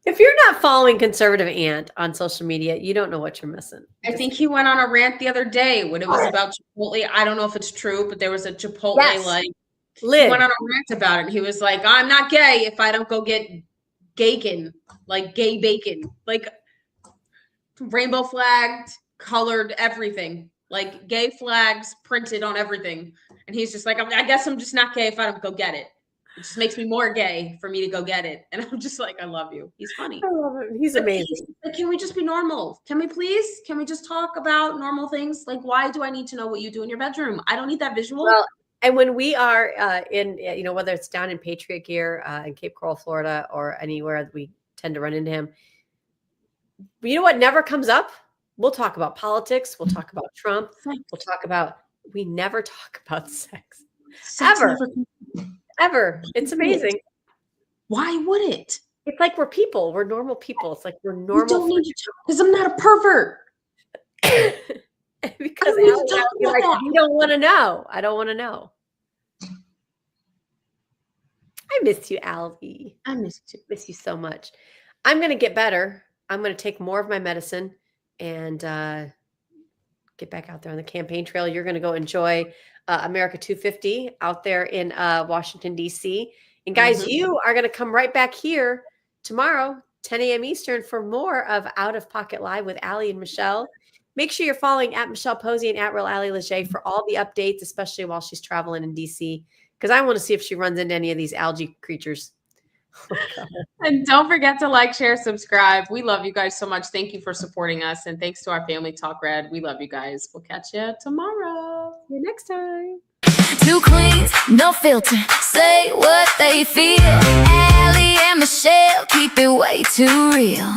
If you're not following conservative aunt on social media, you don't know what you're missing. I think he went on a rant the other day when it was about Chipotle. I don't know if it's true, but there was a Chipotle he went on a rant about it. And he was like, I'm not gay if I don't go get bacon, like gay bacon, like rainbow flagged, colored, everything, like gay flags printed on everything. And he's just like, I guess I'm just not gay if I don't go get it. It just makes me more gay for me to go get it. And I'm just like, I love you. He's funny. I love him. He's amazing. Can we just be normal? Can we please? Can we just talk about normal things? Like, why do I need to know what you do in your bedroom? I don't need that visual. Well, and when we are in, whether it's down in Patriot Gear in Cape Coral, Florida, or anywhere that we tend to run into him, you know what never comes up? We'll talk about politics. We'll talk about Trump. We never talk about sex. Ever. It's amazing. Why would it? It's like we're people. We're normal people. It's like we're normal. You don't need to talk because I'm not a pervert. Because you don't want to know. I don't want to know. I miss you, Allie. I miss you so much. I'm going to get better. I'm going to take more of my medicine and get back out there on the campaign trail. You're going to go enjoy America 250 out there in Washington, D.C. And guys, you are going to come right back here tomorrow, 10 a.m. Eastern, for more of Out of Pocket Live with Allie and Michelle. Make sure you're following at Michelle Posey and at Real Allie Leger for all the updates, especially while she's traveling in DC, because I want to see if she runs into any of these algae creatures. And don't forget to like, share, subscribe. We love you guys so much. Thank you for supporting us. And thanks to our family, TalkRed. We love you guys. We'll catch you tomorrow. See you next time. Two queens, no filter, say what they feel. Allie and Michelle keep it way too real.